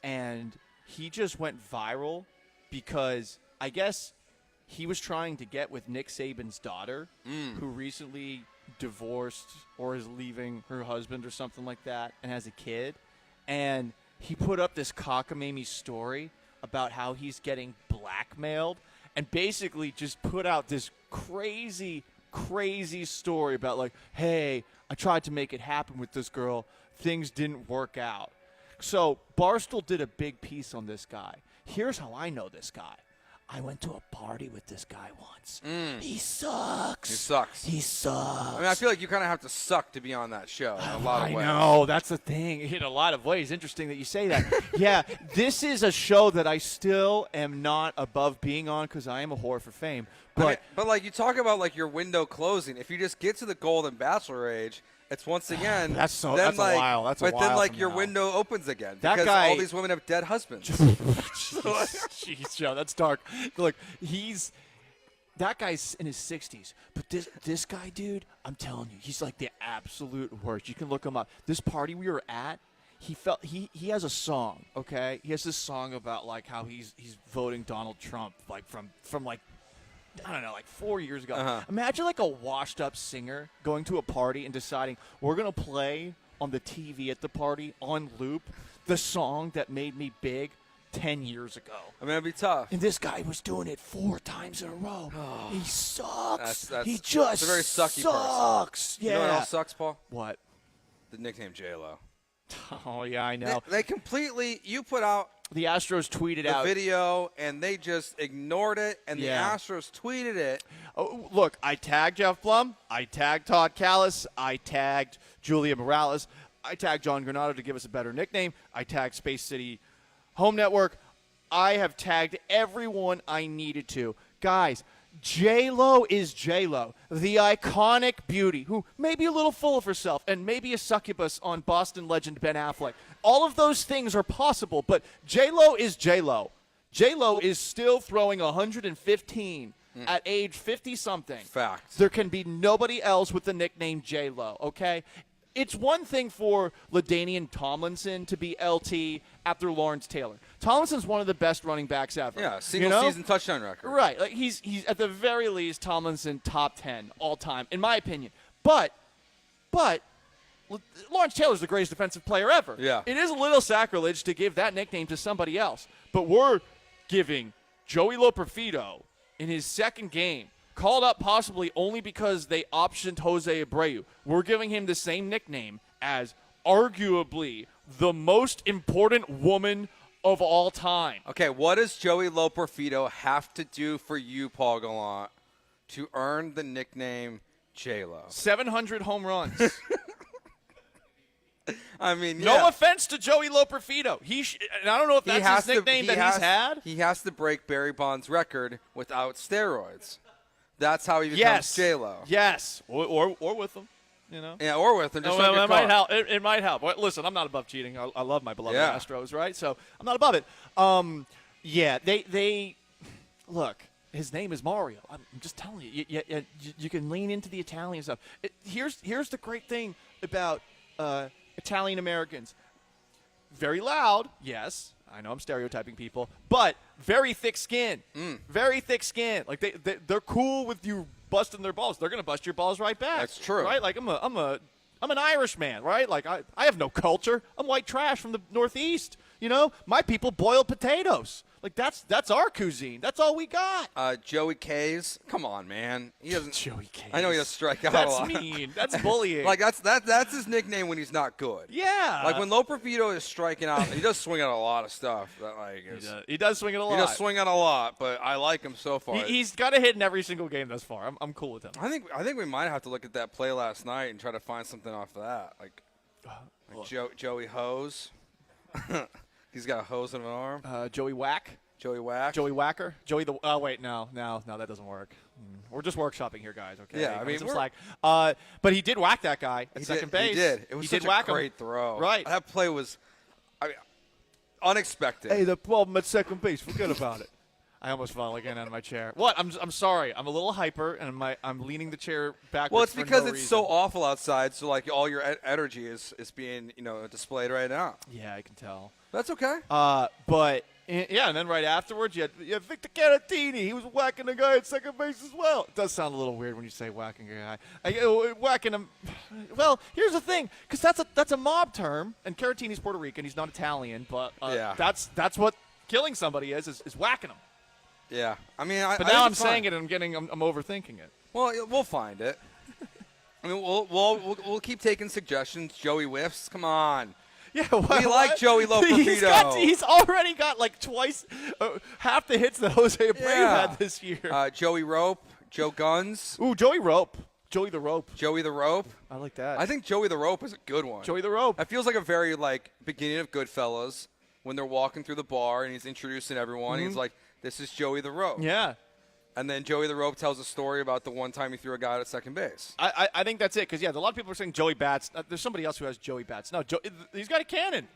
And he just went viral because I guess he was trying to get with Nick Saban's daughter, who recently divorced or is leaving her husband or something like that and has a kid. And he put up this cockamamie story about how he's getting blackmailed and basically just put out this crazy story about like, hey, I tried to make it happen with this girl. Things didn't work out. So Barstool did a big piece on this guy. Here's how I know this guy. I went to a party with this guy once. He sucks. He sucks. He sucks. I mean, I feel like you kind of have to suck to be on that show in a lot of ways. I know. That's the thing. In a lot of ways. Interesting that you say that. Yeah, this is a show that I still am not above being on because I am a whore for fame. But like you talk about like your window closing. If you just get to the Golden Bachelor age, it's once again. That's a while. That's a while. But then like your now. window opens again That because guy, all these women have dead husbands. Jeez, Joe, that's dark. Look, that guy's in his 60s. But this guy, dude, I'm telling you, he's like the absolute worst. You can look him up. This party we were at, he has a song, okay? He has this song about like how he's voting Donald Trump like from like I don't know, like 4 years ago. Imagine like a washed up singer going to a party and deciding we're going to play on the TV at the party on loop the song that made me big 10 years ago. I mean, it'd be tough. And this guy was doing it 4 times in a row. He sucks. He just that's a very sucky sucks. Person. Yeah. You know what else sucks, Paul? What? The nickname J-Lo. Oh, yeah, I know. They completely – you put out – the Astros tweeted out the video, and they just ignored it, and the Astros tweeted it. Oh, look, I tagged Jeff Blum. I tagged Todd Callis. I tagged Julia Morales. I tagged John Granado to give us a better nickname. I tagged Space City Home Network. I have tagged everyone I needed to. Guys, J-Lo is J-Lo, the iconic beauty who may be a little full of herself and maybe a succubus on Boston legend Ben Affleck. All of those things are possible, but J-Lo is J-Lo. J-Lo is still throwing 115 at age 50-something. Fact. There can be nobody else with the nickname J-Lo, okay? It's one thing for LaDainian Tomlinson to be LT after Lawrence Taylor. Tomlinson's one of the best running backs ever. Yeah, single-season touchdown record. Right. Like he's at the very least Tomlinson top 10 all time, in my opinion. But Lawrence Taylor's the greatest defensive player ever. Yeah. It is a little sacrilege to give that nickname to somebody else. But we're giving Joey Loperfido in his second game, called up possibly only because they optioned Jose Abreu. We're giving him the same nickname as arguably the most important woman of all time. Okay, what does Joey Loperfido have to do for you, Paul Gallant, to earn the nickname J-Lo? 700 home runs. I mean, no offense to Joey Loperfido. And I don't know if that's his nickname he's had. He has to break Barry Bonds' record without steroids. That's how he becomes J-Lo. Yes, or with them, you know. Yeah, or with them. Just it might help. It might help. Listen, I'm not above cheating. I love my beloved Astros, right? So I'm not above it. Yeah, they look. His name is Mario. I'm just telling you. You can lean into the Italian stuff. Here's the great thing about Italian Americans. Very loud, yes. I know I'm stereotyping people, but very thick skin. Very thick skin. Like they're cool with you busting their balls. They're gonna bust your balls right back. That's true, right? Like I'm an Irish man, right? Like I have no culture. I'm white trash from the Northeast. You know, my people boil potatoes. Like, that's our cuisine. That's all we got. Joey K's. Come on, man. He doesn't. Joey K's. I know he doesn't strike out That's a lot. mean. That's bullying. Like, that's his nickname when he's not good. Yeah. Like, when Loper Vito is striking out, he does swing at a lot of stuff. That, like, he does swing at a lot. He does swing at a lot, but I like him so far. He's got a hit in every single game thus far. I'm cool with him. I think we might have to look at that play last night and try to find something off of that. Like Joey Hose. He's got a hose in an arm. Joey Whack. Joey Whack. Joey Whacker. Joey the. Oh wait, no, that doesn't work. We're just workshopping here, guys. Okay. Yeah, I mean, some slack. But he did whack that guy at second base. He did. It was such a great throw. Right. That play was, unexpected. Hey, the problem at second base. Forget about it. I almost fell again out of my chair. What? I'm sorry. I'm a little hyper, and I'm leaning the chair backwards. Well, it's because no it's reason. so awful outside. So like all your energy is being displayed right now. Yeah, I can tell. That's okay. But yeah, and then right afterwards, you had Victor Caratini. He was whacking the guy at second base as well. It does sound a little weird when you say whacking a guy. Whacking him. Well, here's the thing, because that's a mob term, and Caratini's Puerto Rican. He's not Italian, but that's what killing somebody is whacking them. Yeah, I mean, but now I'm saying it, and I'm overthinking it. Well, we'll find it. I mean, we'll keep taking suggestions. Joey whiffs. Come on. Yeah, we like Joey Loperfido. He's already got like twice, half the hits that Jose Abreu had this year. Joey Rope, Joe Guns. Ooh, Joey Rope. Joey the Rope. Joey the Rope. I like that. I think Joey the Rope is a good one. Joey the Rope. It feels like a very beginning of Goodfellas when they're walking through the bar and he's introducing everyone. Mm-hmm. He's like, "This is Joey the Rope." Yeah. And then Joey the Rope tells a story about the one time he threw a guy out at second base. I think that's it, because a lot of people are saying Joey Bats. There's somebody else who has Joey Bats. No, he's got a cannon.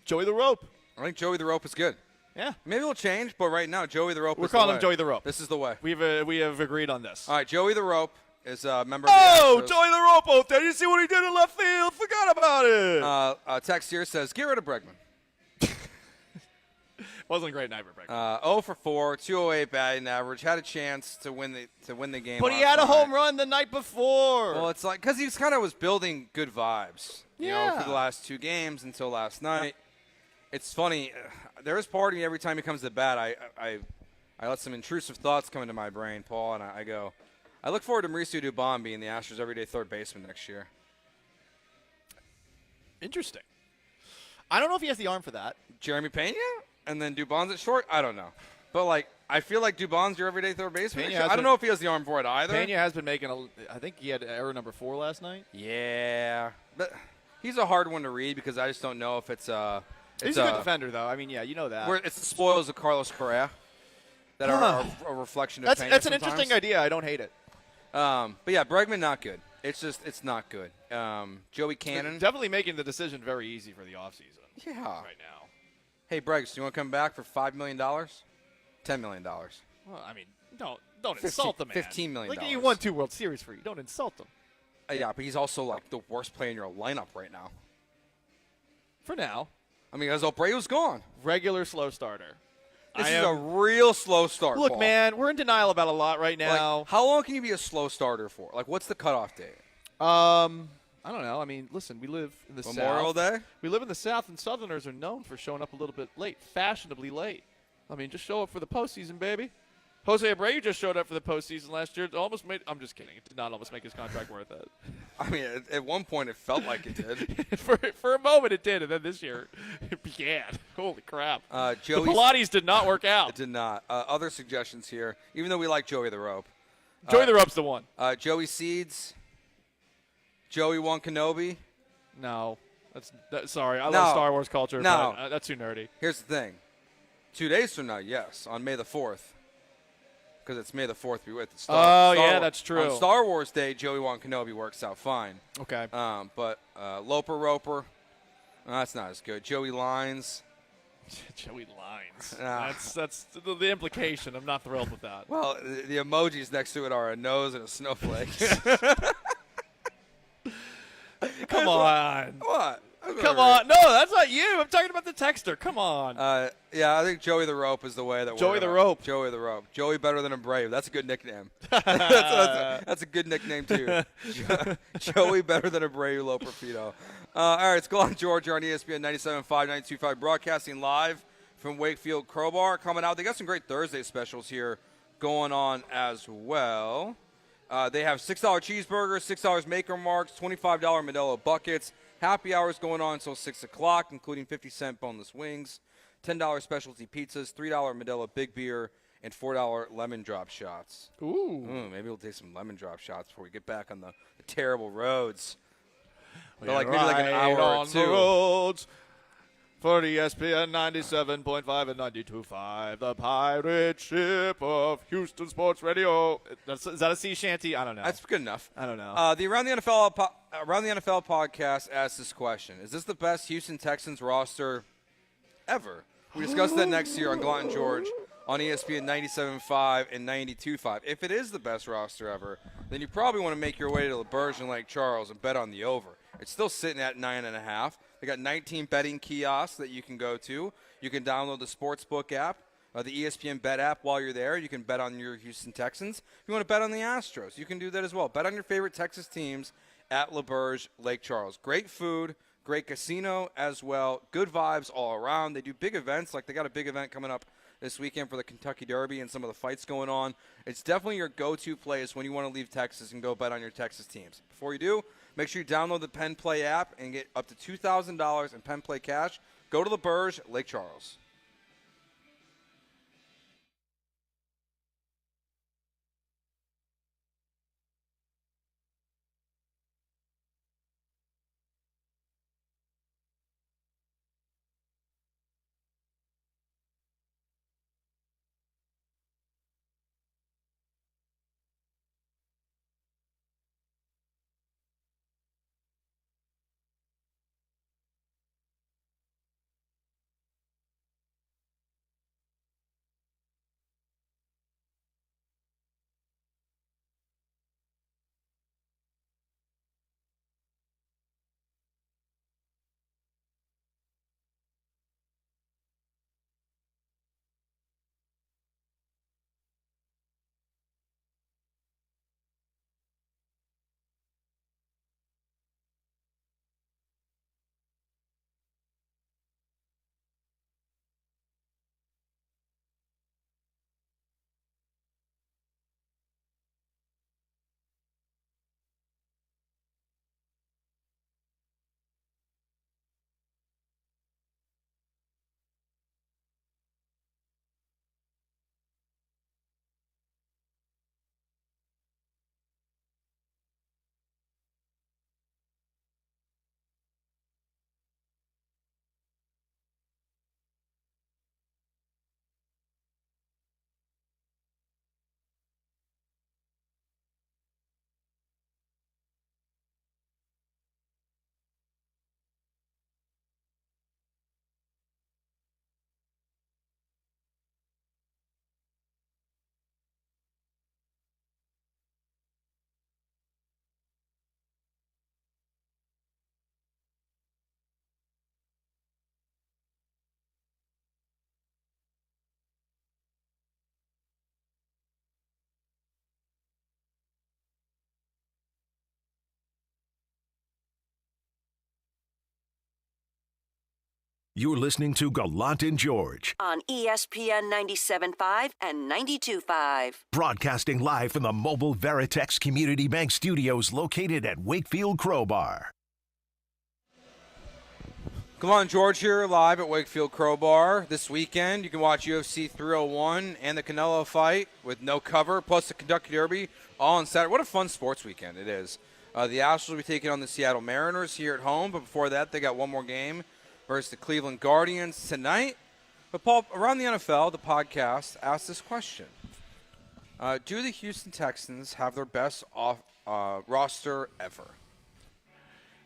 Joey the Rope. I think Joey the Rope is good. Yeah. Maybe it'll change, but right now Joey the Rope. We're calling him Joey the Rope. This is the way. We have agreed on this. All right, Joey the Rope is a member. Oh, of the Joey the Rope out there! You see what he did in left field? Forgot about it. Text here says, "Get rid of Bregman." Wasn't a great night for Bregman. 0 for 4, 208 batting average. Had a chance to win the game. But he had a home run the night before. Well, it's like because he was building good vibes. Yeah. For the last 2 games until last night. It's funny. There is part of me every time he comes to bat. I let some intrusive thoughts come into my brain, Paul, and I go, I look forward to Mauricio Dubon being the Astros' everyday third baseman next year. Interesting. I don't know if he has the arm for that. Jeremy Pena? And then Dubon's at short? I don't know. But, I feel like Dubon's your everyday third baseman. I don't know if he has the arm for it either. Pena has been making I think he had error number 4 last night. Yeah. But he's a hard one to read because I just don't know if it's he's a good defender, though. I mean, yeah, you know that. It's the spoils of Carlos Correa that are a reflection of Pena That's an sometimes. interesting idea. I don't hate it. But, yeah, Bregman, not good. It's not good. Joey Cannon. Definitely making the decision very easy for the offseason. Yeah. Right now. Hey, Breggs, do you want to come back for $5 million? $10 million. Well, I mean, don't insult the man. $15 million. He won 2 World Series for you. Don't insult him. Yeah, but he's also the worst player in your lineup right now. For now. I mean, because Abreu's gone. Regular slow starter. This is a real slow start. Look, Paul. man, we're in denial about a lot right now. How long can you be a slow starter for? What's the cutoff date? I don't know. I mean, listen, we live in the Memorial South. Day? We live in the South, and Southerners are known for showing up a little bit late, fashionably late. I mean, just show up for the postseason, baby. Jose Abreu just showed up for the postseason last year. It almost made. I'm just kidding. It did not almost make his contract worth it. I mean, at one point it felt like it did. for a moment it did, and then this year it began. Holy crap. The Pilates did not work out. It did not. Other suggestions here, even though we like Joey the Rope. Joey the Rope's the one. Joey Seeds. Joey Wan Kenobi. No. Sorry, I love Star Wars culture, no. but that's too nerdy. Here's the thing. 2 days from now, yes, on May the 4th. Because it's May the 4th be with Star Wars. That's true. On Star Wars Day, Joey Wan Kenobi works out fine. Okay. But Loper Roper, that's not as good. Joey Lines. Joey Lines. That's the implication. I'm not thrilled with that. Well, the emojis next to it are a nose and a snowflake. Come on. What? Come on. No, that's not you. I'm talking about the texter. Come on. Yeah, I think Joey the Rope is the way that Joey the Rope. Joey the Rope. Joey better than Abreu. That's a good nickname. that's a good nickname, too. Joey better than Abreu, Loperfido. All right, it's Gallant George here on ESPN 97.5, 92.5, broadcasting live from Wakefield Crowbar coming out. They got some great Thursday specials here going on as well. They have $6 cheeseburgers, $6 Maker Marks, $25 Modelo buckets. Happy hours going on until 6 o'clock, including 50-cent boneless wings, $10 specialty pizzas, $3 Modelo big beer, and $4 lemon drop shots. Ooh. Maybe we'll take some lemon drop shots before we get back on the terrible roads. We're like maybe like an hour on or the two. roads for ESPN 97.5 and 92.5, the pirate ship of Houston Sports Radio. Is that a sea shanty? I don't know. That's good enough. I don't know. The Around the NFL podcast asked this question: is this the best Houston Texans roster ever? We discussed that next year on Gallant George on ESPN 97.5 and 92.5. If it is the best roster ever, then you probably want to make your way to LaBerge and Lake Charles and bet on the over. It's still sitting at 9.5. They got 19 betting kiosks that you can go to. You can download the Sportsbook app, the ESPN Bet app while you're there. You can bet on your Houston Texans. If you want to bet on the Astros, you can do that as well. Bet on your favorite Texas teams at LaBerge, Lake Charles. Great food, great casino as well. Good vibes all around. They do big events, like they got a big event coming up this weekend for the Kentucky Derby and some of the fights going on. It's definitely your go-to place when you want to leave Texas and go bet on your Texas teams. Before you do, make sure you download the Penn Play app and get up to $2,000 in Penn Play cash. Go to LaBerge, Lake Charles. You're listening to Gallant and George, on ESPN 97.5 and 92.5. broadcasting live from the mobile Veritex Community Bank Studios located at Wakefield Crowbar. Gallant George here live at Wakefield Crowbar. This weekend, you can watch UFC 301 and the Canelo fight with no cover, plus the Kentucky Derby all on Saturday. What a fun sports weekend it is. The Astros will be taking on the Seattle Mariners here at home, but before that, they got one more game versus the Cleveland Guardians tonight. But, Paul, Around the NFL, the podcast, asked this question. Do the Houston Texans have their best roster ever?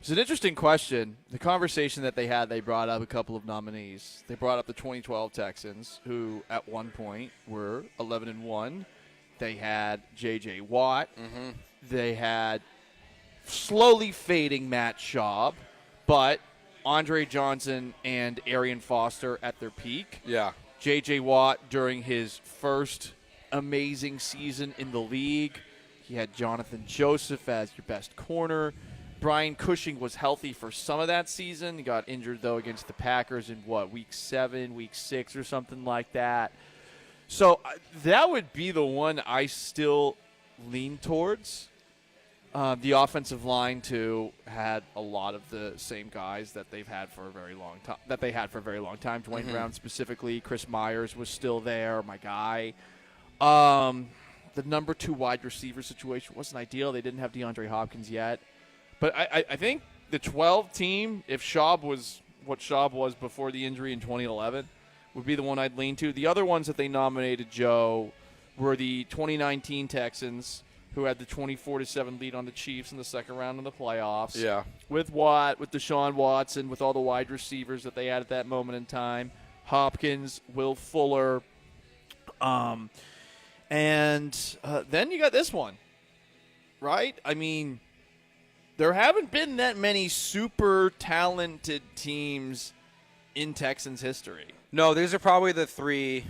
It's an interesting question. The conversation that they had, they brought up a couple of nominees. They brought up the 2012 Texans, who at one point were 11-1. They had J.J. Watt. Mm-hmm. They had slowly fading Matt Schaub, but Andre Johnson and Arian Foster at their peak. Yeah. J.J. Watt during his first amazing season in the league. He had Jonathan Joseph as your best corner. Brian Cushing was healthy for some of that season. He got injured, though, against the Packers in, week 7, week 6 or something like that. So that would be the one I still lean towards. The offensive line, too, had a lot of the same guys that they've had for a very long time. Dwayne Brown specifically. Chris Myers was still there, my guy. The number 2 wide receiver situation wasn't ideal. They didn't have DeAndre Hopkins yet. But I think the 12 team, if Schaub was what Schaub was before the injury in 2011, would be the one I'd lean to. The other ones that they nominated, Joe, were the 2019 Texans, who had the 24-7 lead on the Chiefs in the second round of the playoffs. Yeah. With Watt, with Deshaun Watson, with all the wide receivers that they had at that moment in time. Hopkins, Will Fuller. And then you got this one, right? I mean, there haven't been that many super talented teams in Texans history. No, these are probably the 3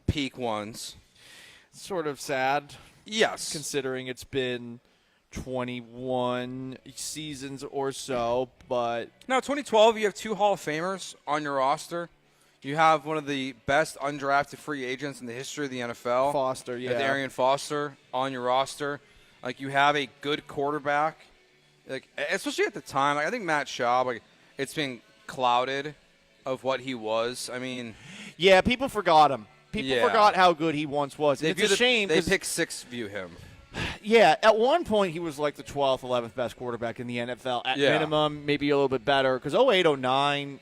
peak ones. Sort of sad. Yes. Considering it's been 21 seasons or so, but... No, 2012, you have 2 Hall of Famers on your roster. You have one of the best undrafted free agents in the history of the NFL. Foster, yeah. Arian Foster on your roster. Like, you have a good quarterback. Like, especially at the time. Like, I think Matt Schaub, like, it's been clouded of what he was. I mean... Yeah, people forgot him. People forgot how good he once was. It's a shame. They pick 6 view him. Yeah, at one point he was like the 12th, 11th best quarterback in the NFL. At minimum, maybe a little bit better. Because 08, 09,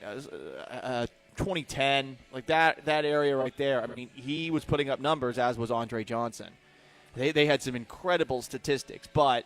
2010, like that area right there, I mean, he was putting up numbers, as was Andre Johnson. They had some incredible statistics, but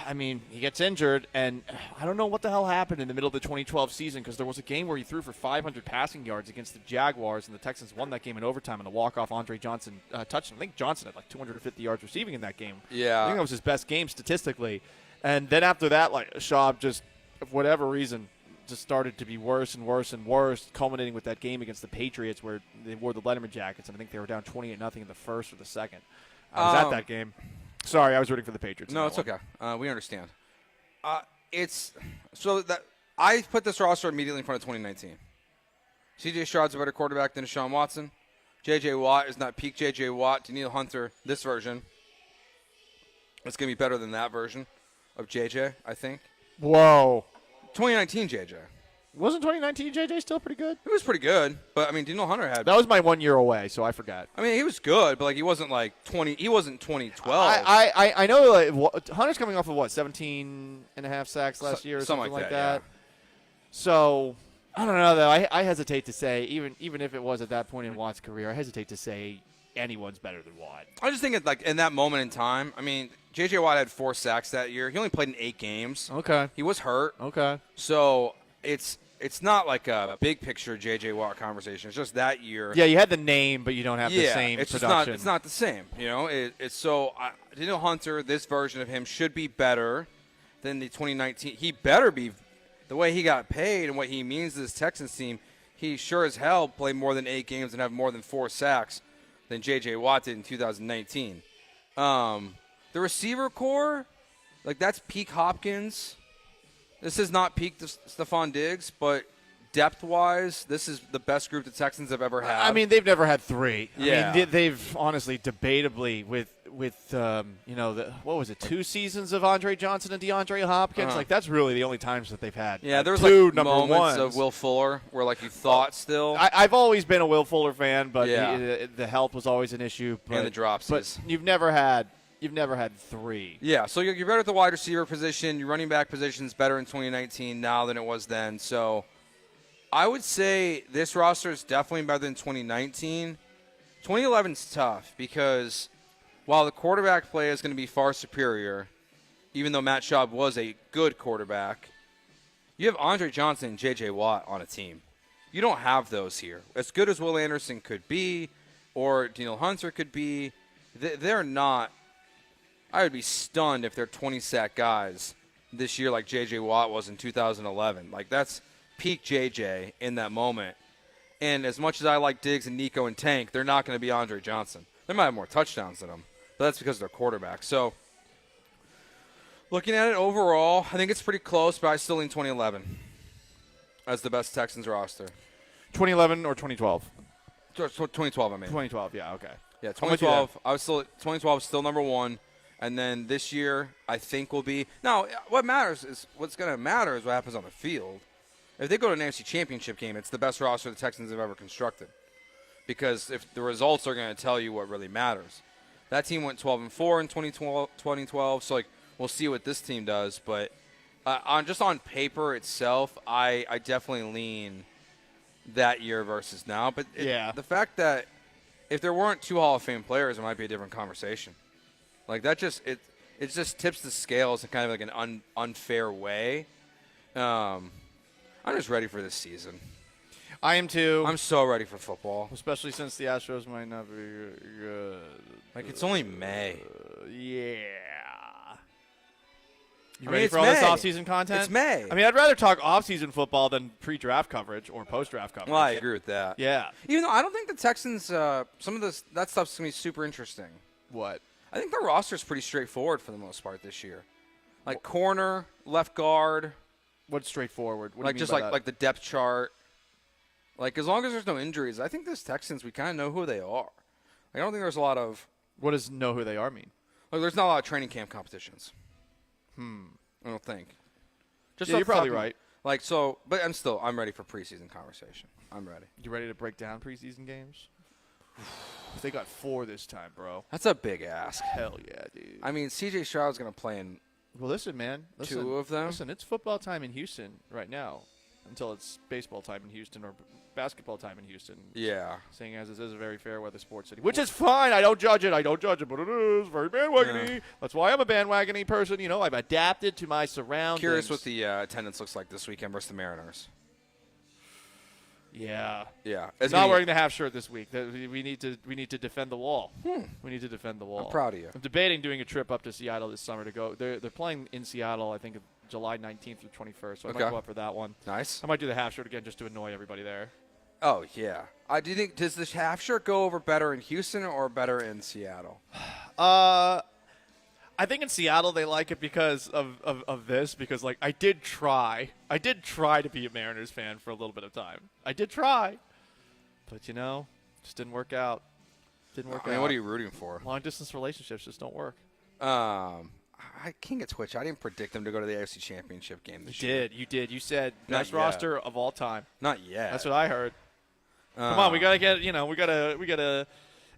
I mean, he gets injured, and I don't know what the hell happened in the middle of the 2012 season, because there was a game where he threw for 500 passing yards against the Jaguars, and the Texans won that game in overtime on a walk-off Andre Johnson touchdown. I think Johnson had like 250 yards receiving in that game. Yeah. I think that was his best game statistically. And then after that, like, Schaub just, for whatever reason, just started to be worse and worse and worse, culminating with that game against the Patriots where they wore the Letterman jackets, and I think they were down 28-0 in the first or the second. I was at that game. Sorry, I was rooting for the Patriots. No, it's okay. We understand. It's so that I put this roster immediately in front of 2019. C.J. Stroud's a better quarterback than Deshaun Watson. J.J. Watt is not peak J.J. Watt. Danielle Hunter, this version, it's going to be better than that version of J.J., I think. Whoa. 2019 J.J. Wasn't 2019 J.J. still pretty good? It was pretty good, but, I mean, Danielle Hunter had... That was my 1 year away, so I forgot. I mean, he was good, but, like, he wasn't, like, 20... He wasn't 2012. I know, like, Hunter's coming off of, what, 17 and a half sacks last year or something like that? Yeah. So, I don't know, though. I hesitate to say, even if it was at that point in Watt's career, I hesitate to say anyone's better than Watt. I just think, like, in that moment in time, I mean, J.J. Watt had 4 sacks that year. He only played in 8 games. Okay. He was hurt. Okay. So, it's not like a big picture J.J. Watt conversation. It's just that year. Yeah, you had the name, but you don't have the same production. It's not the same. You know, it's so Danielle Hunter, this version of him should be better than the 2019. He better be. The way he got paid and what he means to this Texans team, he sure as hell played more than 8 games and have more than 4 sacks than J.J. Watt did in 2019. The receiver core, like, that's peak Hopkins. This is not peak Stephon Diggs, but depth-wise, this is the best group the Texans have ever had. I mean, they've never had 3. Yeah. I mean, they've honestly, debatably, with what was it, 2 seasons of Andre Johnson and DeAndre Hopkins? Like, that's really the only times that they've had. Yeah, there was 2 like number moments ones. of Will Fuller where, like, you thought still. I've always been a Will Fuller fan, but the health was always an issue. And the dropsies. But you've never had 3. Yeah, so you're better at the wide receiver position. Your running back position's better in 2019 now than it was then. So I would say this roster is definitely better than 2019. 2011's tough because while the quarterback play is going to be far superior, even though Matt Schaub was a good quarterback, you have Andre Johnson and J.J. Watt on a team. You don't have those here. As good as Will Anderson could be or Danielle Hunter could be, they're not. I would be stunned if they're 20-sack guys this year like J.J. Watt was in 2011. Like, that's peak J.J. in that moment. And as much as I like Diggs and Nico and Tank, they're not going to be Andre Johnson. They might have more touchdowns than him, but that's because they're quarterbacks. So Looking at it overall, I think it's pretty close, but I still lean 2011 as the best Texans roster. 2011 or 2012? 2012, I mean. 2012, yeah, okay. Yeah, 2012. 2012 is still number one, and then this year I think will be. Now, what's going to matter is what happens on the field. If they go to an AFC Championship game, it's the best roster the Texans have ever constructed, because if the results are going to tell you what really matters. That team went 12-4 in 2012, so we'll see what this team does. But on paper itself, I definitely lean that year versus now. But the fact that if there weren't 2 Hall of Fame players, it might be a different conversation. That just tips the scales in kind of an unfair way. I'm just ready for this season. I am too. I'm so ready for football. Especially since the Astros might not be good. It's only May. Yeah. You ready for all this off-season content? It's May. I mean, I'd rather talk off-season football than pre-draft coverage or post-draft coverage. Well, I agree with that. Yeah. Even though I don't think the Texans, some of that stuff's going to be super interesting. What? I think the roster's pretty straightforward for the most part this year. Corner, left guard. What's straightforward? What do you mean just by that? the depth chart. As long as there's no injuries, I think this Texans, we kind of know who they are. I don't think there's a lot of. What does know who they are mean? There's not a lot of training camp competitions. I don't think. You're probably right. But I'm ready for preseason conversation. I'm ready. You ready to break down preseason games? They got 4 this time, bro. That's a big ask. Hell yeah, dude. I mean, C.J. Stroud's going to play in. Well, listen, man. 2 of them. Listen, it's football time in Houston right now, until it's baseball time in Houston or basketball time in Houston. Yeah. Seeing as this is a very fair weather sports city, which is fine. I don't judge it, but it is very bandwagony. Yeah. That's why I'm a bandwagony person. I've adapted to my surroundings. Curious what the attendance looks like this weekend versus the Mariners. Yeah. Yeah. Not wearing the half shirt this week. We need to defend the wall. We need to defend the wall. I'm proud of you. I'm debating doing a trip up to Seattle this summer to go. They're playing in Seattle, I think, July 19th through 21st. So I might go up for that one. Nice. I might do the half shirt again just to annoy everybody there. Oh, yeah. Do you think, does the half shirt go over better in Houston or better in Seattle? I think in Seattle they like it because of this. Because I did try to be a Mariners fan for a little bit of time. I did try, but just didn't work out. What are you rooting for? Long distance relationships just don't work. I can't get Twitch. I didn't predict them to go to the AFC Championship game this year. You did. You said best roster of all time. Not yet. That's what I heard. Come on, we gotta get we gotta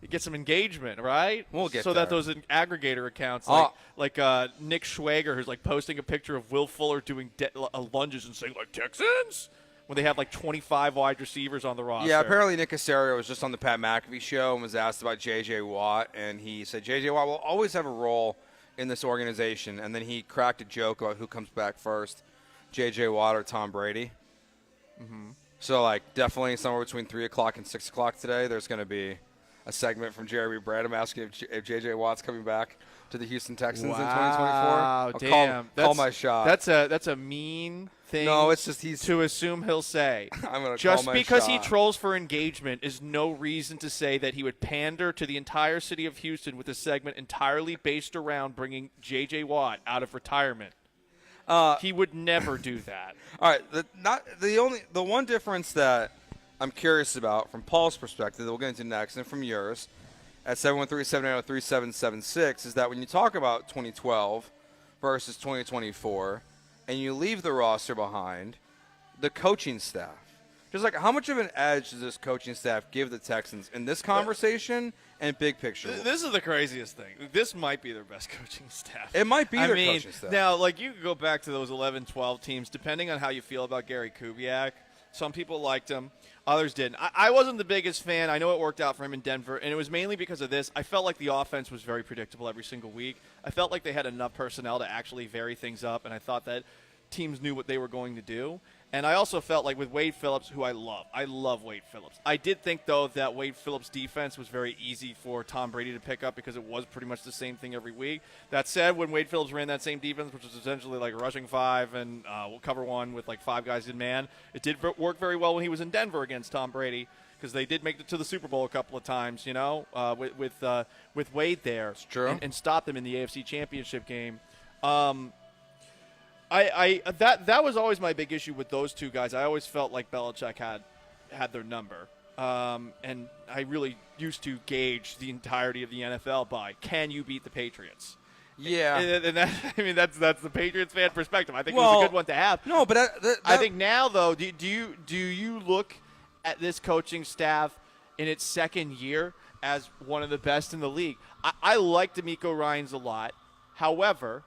get some engagement, right? We'll get so there. that those aggregator accounts like Nick Schwager, who's posting a picture of Will Fuller doing lunges and saying Texans when they have 25 wide receivers on the roster. Yeah, apparently Nick Caserio was just on the Pat McAfee show and was asked about J.J. Watt, and he said J.J. Watt will always have a role in this organization, and then he cracked a joke about who comes back first, J.J. Watt or Tom Brady. Mm-hmm. So, definitely somewhere between 3 o'clock and 6 o'clock today, there's going to be a segment from Jeremy Branham asking if J.J. Watt's coming back to the Houston Texans in 2024. Wow, damn. Call my shot. That's a mean thing. No, it's just he's to assume he'll say. I'm going to just call my because shot. he trolls for engagement is no reason to say that he would pander to the entire city of Houston with a segment entirely based around bringing J.J. Watt out of retirement. He would never do that. All right, the one difference that I'm curious about from Paul's perspective that we'll get into next, and from yours at 713-780-3776, is that when you talk about 2012 versus 2024, and you leave the roster behind, the coaching staff. Just how much of an edge does this coaching staff give the Texans in this conversation and big picture? This is the craziest thing. This might be their best coaching staff. It might be their coaching staff. Now, you can go back to those 11-12 teams, depending on how you feel about Gary Kubiak. Some people liked him. Others didn't. I wasn't the biggest fan. I know it worked out for him in Denver, and it was mainly because of this. I felt like the offense was very predictable every single week. I felt like they had enough personnel to actually vary things up, and I thought that teams knew what they were going to do. And I also felt like with Wade Phillips, who I love Wade Phillips. I did think, though, that Wade Phillips' defense was very easy for Tom Brady to pick up because it was pretty much the same thing every week. That said, when Wade Phillips ran that same defense, which was essentially rushing 5 and cover 1 with 5 guys in man, it did work very well when he was in Denver against Tom Brady because they did make it to the Super Bowl a couple of times, with Wade there. It's true. And stop them in the AFC Championship game. That was always my big issue with those two guys. I always felt like Belichick had their number. And I really used to gauge the entirety of the NFL by, can you beat the Patriots? Yeah. And that's the Patriots fan perspective. I think it was a good one to have. No, but I think now, though, do you look at this coaching staff in its second year as one of the best in the league? I like DeMeco Ryans a lot. However,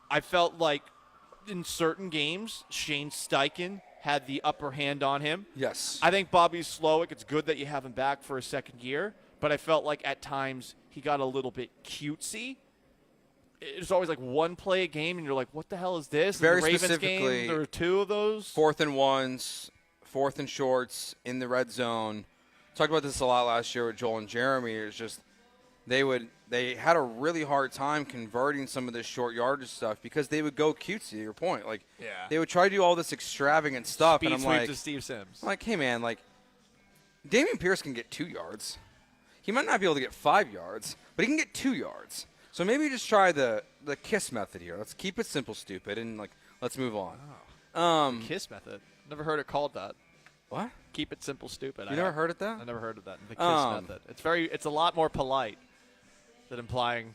I felt like in certain games, Shane Steichen had the upper hand on him. Yes. I think Bobby Slowick, it's good that you have him back for a second year, but I felt like at times he got a little bit cutesy. It's always like one play a game, and you're like, what the hell is this? Very in the Ravens specifically, game, there were two of those. 4th and 1s, 4th and shorts in the red zone. Talked about this a lot last year with Joel and Jeremy. It's just they had a really hard time converting some of this short yardage stuff because they would go cutesy, to your point. Like, they would try to do all this extravagant stuff. Speed and I'm sweep like, to Steve Sims. I'm like, hey, man, like, Dameon Pierce can get 2 yards. He might not be able to get 5 yards, but he can get 2 yards. So maybe just try the KISS method here. Let's keep it simple, stupid, and, like, let's move on. The KISS method. Never heard it called that. What? Keep it simple, stupid. You never heard of that? I never heard of that. The KISS method. It's a lot more polite than implying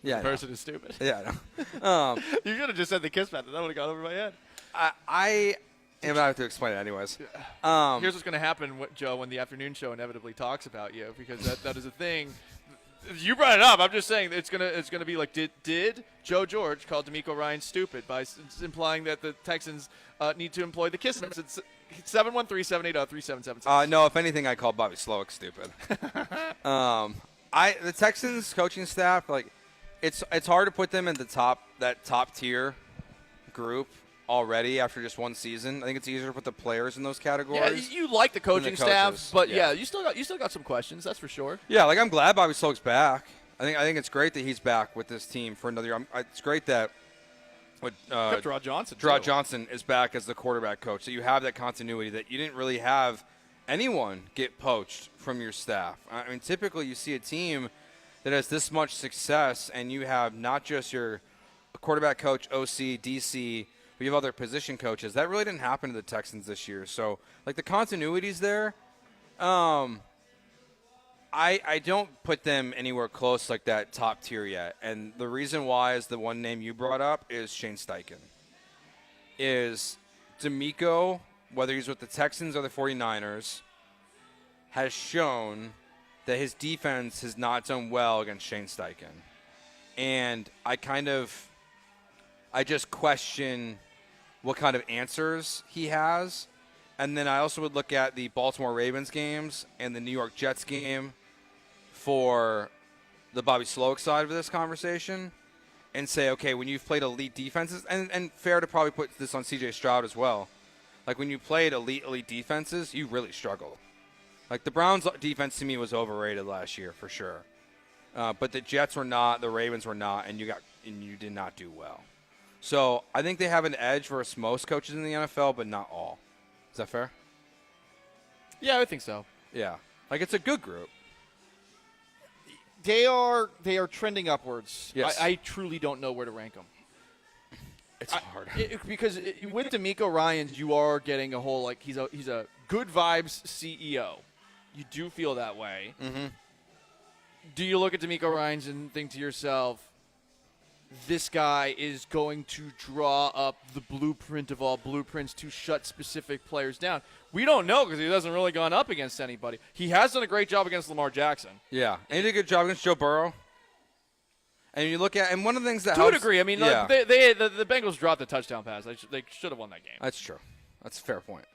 the person is stupid. Yeah, I know. You should have just said the KISS method. That would have gone over my head. I am going to have to explain it anyways. Here's what's going to happen, Joe, when the afternoon show inevitably talks about you, because that is a thing. You brought it up. I'm just saying it's gonna be like, did Joe George call DeMeco Ryan stupid by implying that the Texans need to employ the KISS method? 713-780-3776. No, if anything, I call Bobby Slowick stupid. The Texans coaching staff, like, it's hard to put them in that top tier group already after just one season. I think it's easier to put the players in those categories. Yeah, you like the coaching staff, but yeah, you still got some questions. That's for sure. Yeah, like, I'm glad Bobby Slowick's back. I think it's great that he's back with this team for another year. It's great that Draw Johnson. Johnson is back as the quarterback coach. So you have that continuity that you didn't really have anyone get poached from your staff. I mean, typically you see a team that has this much success, and you have not just your quarterback coach, OC, DC, but you have other position coaches. That really didn't happen to the Texans this year. So, like, the continuity's there. I don't put them anywhere close like that top tier yet. And the reason why is the one name you brought up is Shane Steichen. Is DeMeco, whether he's with the Texans or the 49ers, has shown that his defense has not done well against Shane Steichen. And I just question what kind of answers he has. And then I also would look at the Baltimore Ravens games and the New York Jets game for the Bobby Slowick side of this conversation and say, okay, when you've played elite defenses, and fair to probably put this on C.J. Stroud as well, like, when you played elite defenses, you really struggle. Like, the Browns' defense to me was overrated last year for sure. But the Jets were not, the Ravens were not, and you did not do well. So I think they have an edge versus most coaches in the NFL, but not all. Is that fair? Yeah, I think so. Yeah. Like, it's a good group. They are trending upwards. Yes. I truly don't know where to rank them. It's hard. Because with DeMeco Ryans, you are getting a whole, like, he's a good vibes CEO. You do feel that way. Mm-hmm. Do you look at DeMeco Ryans and think to yourself, this guy is going to draw up the blueprint of all blueprints to shut specific players down? We don't know because he hasn't really gone up against anybody. He has done a great job against Lamar Jackson. Yeah, and he did a good job against Joe Burrow. And you look at, and one of the things that to helps, a degree, I mean, yeah. the Bengals dropped the touchdown pass. They should have won that game. That's true. That's a fair point.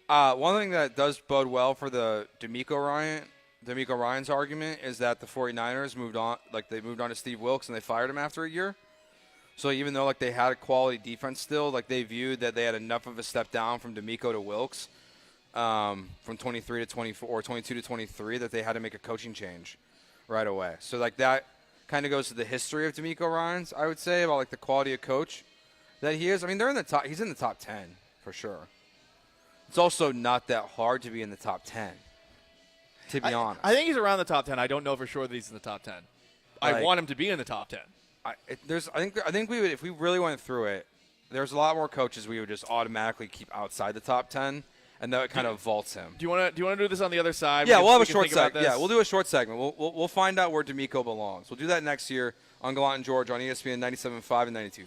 One thing that does bode well for the DeMeco Ryans argument is that the 49ers moved on to Steve Wilkes and they fired him after a year. So even though, like, they had a quality defense still, like, they viewed that they had enough of a step down from DeMeco to Wilkes, from 23 to 24 or 22 to 23, that they had to make a coaching change right away. So, like, that kind of goes to the history of DeMeco Ryans, I would say, about, like, the quality of coach that he is. I mean, they're in the top. He's in the top 10 for sure. It's also not that hard to be in the top 10, to be honest. I think he's around the top 10. I don't know for sure that he's in the top 10. I want him to be in the top 10. I think we would, if we really went through it, there's a lot more coaches we would just automatically keep outside the top 10, and that would kind of vaults him. Do you want to do this on the other side? Yeah, we'll have a short segment. Yeah, we'll do a short segment. We'll find out where DeMeco belongs. We'll do that next year on Gallant George on ESPN 97.5 and 92.5.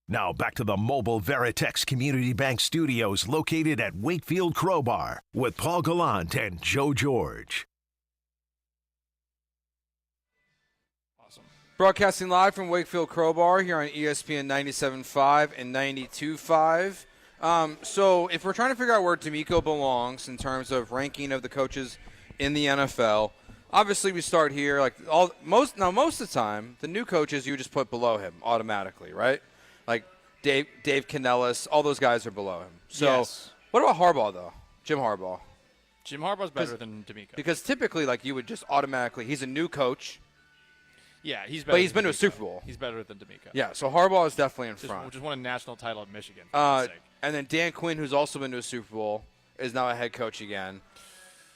Now back to the mobile Veritex Community Bank Studios located at Wakefield Crowbar with Paul Gallant and Joe George. Awesome. Broadcasting live from Wakefield Crowbar here on ESPN 97.5 and 92.5. So if we're trying to figure out where DeMeco belongs in terms of ranking of the coaches in the NFL, obviously we start here. Like most of the time, the new coaches you just put below him automatically, right? Like Dave Canellis, all those guys are below him. So yes. What about Harbaugh, though? Jim Harbaugh. Jim Harbaugh's better than DeMeco. Because typically, like, you would just automatically – he's a new coach. Yeah, he's better. But he's than been DeMeco. to a Super Bowl. He's better than DeMeco. Yeah, so Harbaugh is definitely in front. Just won a national title at Michigan. And then Dan Quinn, who's also been to a Super Bowl, is now a head coach again.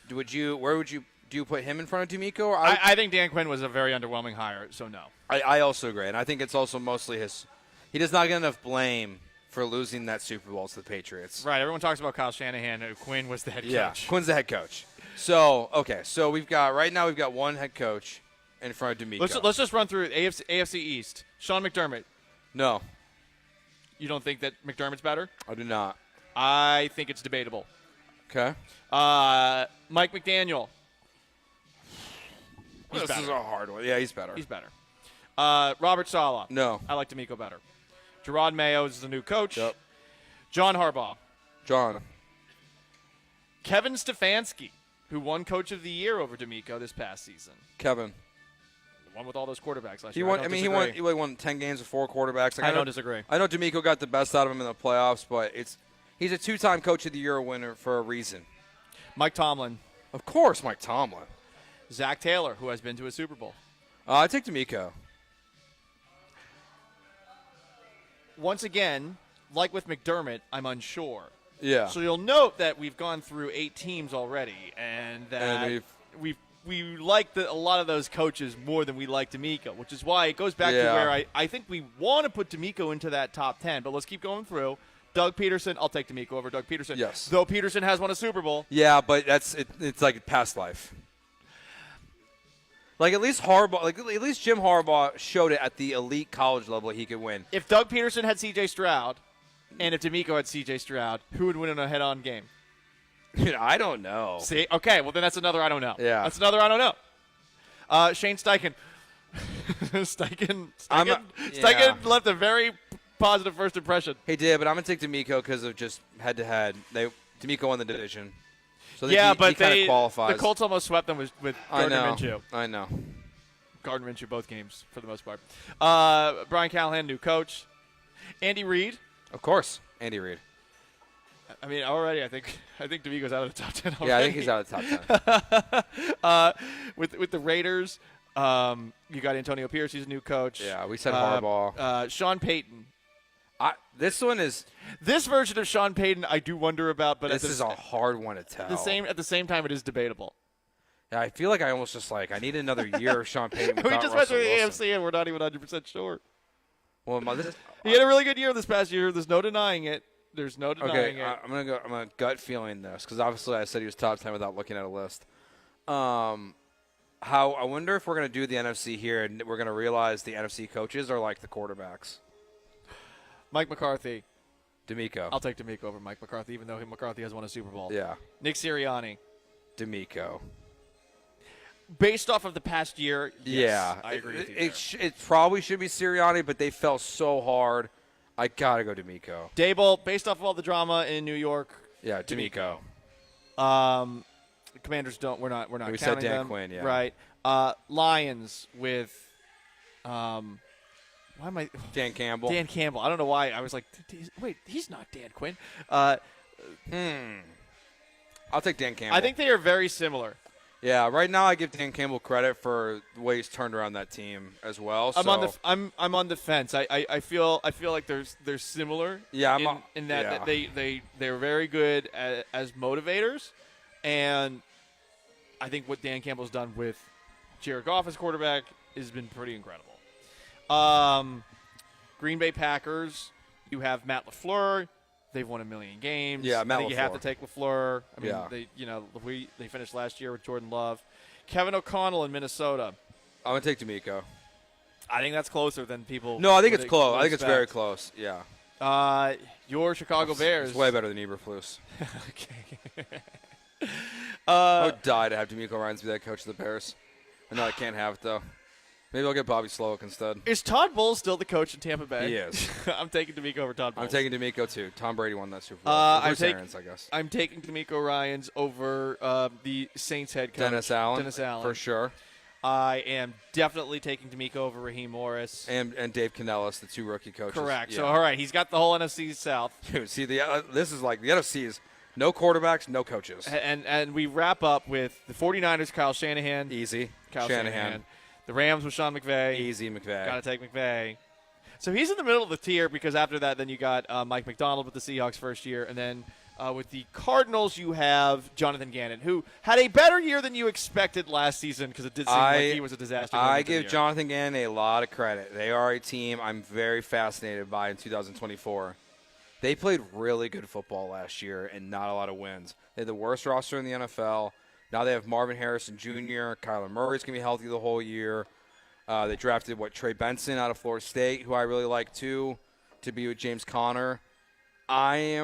Do you put him in front of DeMeco? Or I think Dan Quinn was a very underwhelming hire, so no. I also agree, and I think it's also mostly his – he does not get enough blame for losing that Super Bowl to the Patriots. Right. Everyone talks about Kyle Shanahan. Quinn was the head coach. Yeah, Quinn's the head coach. So, okay. So we've got one head coach in front of DeMeco. Let's just run through AFC East. Sean McDermott. No. You don't think that McDermott's better? I do not. I think it's debatable. Okay. Mike McDaniel. This is a hard one. Yeah, he's better. He's better. Robert Saleh. No. I like DeMeco better. Gerard Mayo is the new coach. Yep. John Harbaugh. John. Kevin Stefanski, who won Coach of the Year over D'Amico this past season. Kevin. The one with all those quarterbacks last He year. won. He won 10 games with 4 quarterbacks. I don't disagree. I know D'Amico got the best out of him in the playoffs, but he's a 2-time Coach of the Year winner for a reason. Mike Tomlin. Of course, Mike Tomlin. Zach Taylor, who has been to a Super Bowl. I take D'Amico. Once again, like with McDermott, I'm unsure. Yeah. So you'll note that we've gone through 8 teams already, and that we like a lot of those coaches more than we like D'Amico, which is why it goes back to where I think we want to put D'Amico into that top 10. But let's keep going through. Doug Peterson, I'll take D'Amico over Doug Peterson. Yes. Though Peterson has won a Super Bowl. Yeah, but it's like past life. Like at least Jim Harbaugh showed it at the elite college level he could win. If Doug Peterson had C.J. Stroud, and if D'Amico had C.J. Stroud, who would win in a head-on game? I don't know. See, okay, well then that's another I don't know. Yeah, that's another I don't know. Shane Steichen. Steichen left a very positive first impression. He did, but I'm gonna take D'Amico because of just head-to-head. D'Amico won the division. So yeah, but he kind of qualifies. The Colts almost swept them with Gardner Minshew. I know. Gardner Minshew both games for the most part. Brian Callahan, new coach. Andy Reid. Of course, Andy Reid. I mean, already I think D'Amico's out of the top 10 already. Yeah, I think he's out of the top 10. With the Raiders, you got Antonio Pierce. He's a new coach. Yeah, we said Harbaugh. Sean Payton. This version of Sean Payton I do wonder about, but this is a hard one to tell. At the same time, it is debatable. Yeah, I feel like I almost just I need another year of Sean Payton. We just went through the AFC and we're not even 100% sure. Well, he had a really good year this past year. There's no denying it. There's no denying it. I'm gonna gut feeling this because obviously I said he was top 10 without looking at a list. I wonder if we're gonna do the NFC here and we're gonna realize the NFC coaches are like the quarterbacks. Mike McCarthy. D'Amico. I'll take D'Amico over Mike McCarthy, even though McCarthy has won a Super Bowl. Yeah. Nick Sirianni. D'Amico. Based off of the past year, yes, yeah, I agree with you. It probably should be Sirianni, but they fell so hard. I gotta go D'Amico. Dable, based off of all the drama in New York. Yeah, D'Amico. Commanders don't. We're not. We counting said Dan them. Quinn. Yeah. Right. Lions with. Why am I? Dan Campbell. Dan Campbell. I don't know why. I was like, wait, he's not Dan Quinn. I'll take Dan Campbell. I think they are very similar. Yeah, right now I give Dan Campbell credit for the way he's turned around that team as well. I'm on the fence. I feel like they're similar. Yeah, in that they're very good as motivators, and I think what Dan Campbell's done with Jared Goff as quarterback has been pretty incredible. Green Bay Packers, you have Matt LaFleur. They've won 1 million games. Yeah, Matt I think LaFleur. you have to take LaFleur. I mean, yeah. they finished last year with Jordan Love. Kevin O'Connell in Minnesota. I'm gonna take D'Amico. I think that's closer than people. No, I think it's close. I think it's very close. Yeah. Your Chicago Bears. It's way better than Eberflus. Okay. I would die to have D'Amico Ryans be that coach of the Bears. I know I can't have it though. Maybe I'll get Bobby Slowick instead. Is Todd Bowles still the coach in Tampa Bay? He is. I'm taking D'Amico over Todd Bowles. I'm taking D'Amico too. Tom Brady won that Super Bowl. I guess. I'm taking D'Amico Ryans over the Saints head coach. Dennis Allen. Dennis Allen. For sure. I am definitely taking D'Amico over Raheem Morris. And Dave Canellis, the 2 rookie coaches. Correct. Yeah. So, all right, he's got the whole NFC South. Dude, see, this is like the NFC is no quarterbacks, no coaches. And we wrap up with the 49ers, Kyle Shanahan. Easy. Kyle Shanahan. The Rams with Sean McVay. Easy McVay. Got to take McVay. So he's in the middle of the tier because after that, then you got Mike McDonald with the Seahawks first year. And then with the Cardinals, you have Jonathan Gannon, who had a better year than you expected last season because it did seem like he was a disaster. I give Jonathan Gannon a lot of credit. They are a team I'm very fascinated by in 2024. They played really good football last year and not a lot of wins. They had the worst roster in the NFL. Now they have Marvin Harrison Jr., Kyler Murray's going to be healthy the whole year. They drafted, Trey Benson out of Florida State, who I really like, too, to be with James Conner. If I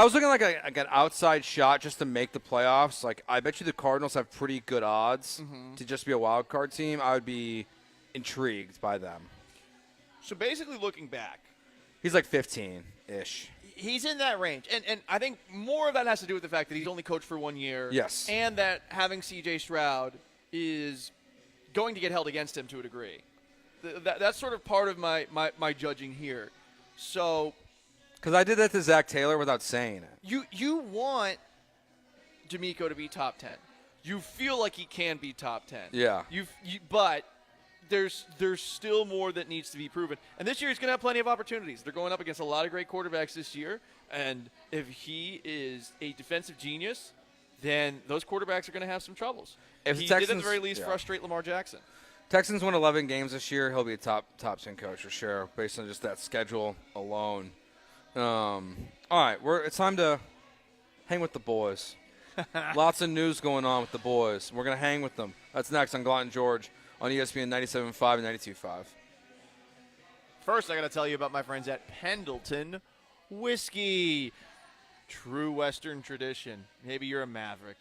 was looking like an outside shot just to make the playoffs, I bet you the Cardinals have pretty good odds to just be a wild card team. I would be intrigued by them. So basically looking back. He's like 15-ish. He's in that range. And I think more of that has to do with the fact that he's only coached for 1 year. Yes. And that having C.J. Stroud is going to get held against him to a degree. That's sort of part of my judging here. So, because I did that to Zach Taylor without saying it. You want D'Amico to be top 10. You feel like he can be top 10. Yeah. But there's still more that needs to be proven. And this year he's going to have plenty of opportunities. They're going up against a lot of great quarterbacks this year. And if he is a defensive genius, then those quarterbacks are going to have some troubles. If he Texans, did at the very least frustrate Lamar Jackson. Texans win 11 games this year. He'll be a top 10 coach for sure, based on just that schedule alone. All right, it's time to hang with the boys. Lots of news going on with the boys. We're going to hang with them. That's next on Gallant George on ESPN 97.5 and 92.5. First, I got to tell you about my friends at Pendleton Whiskey. True Western tradition. Maybe you're a maverick.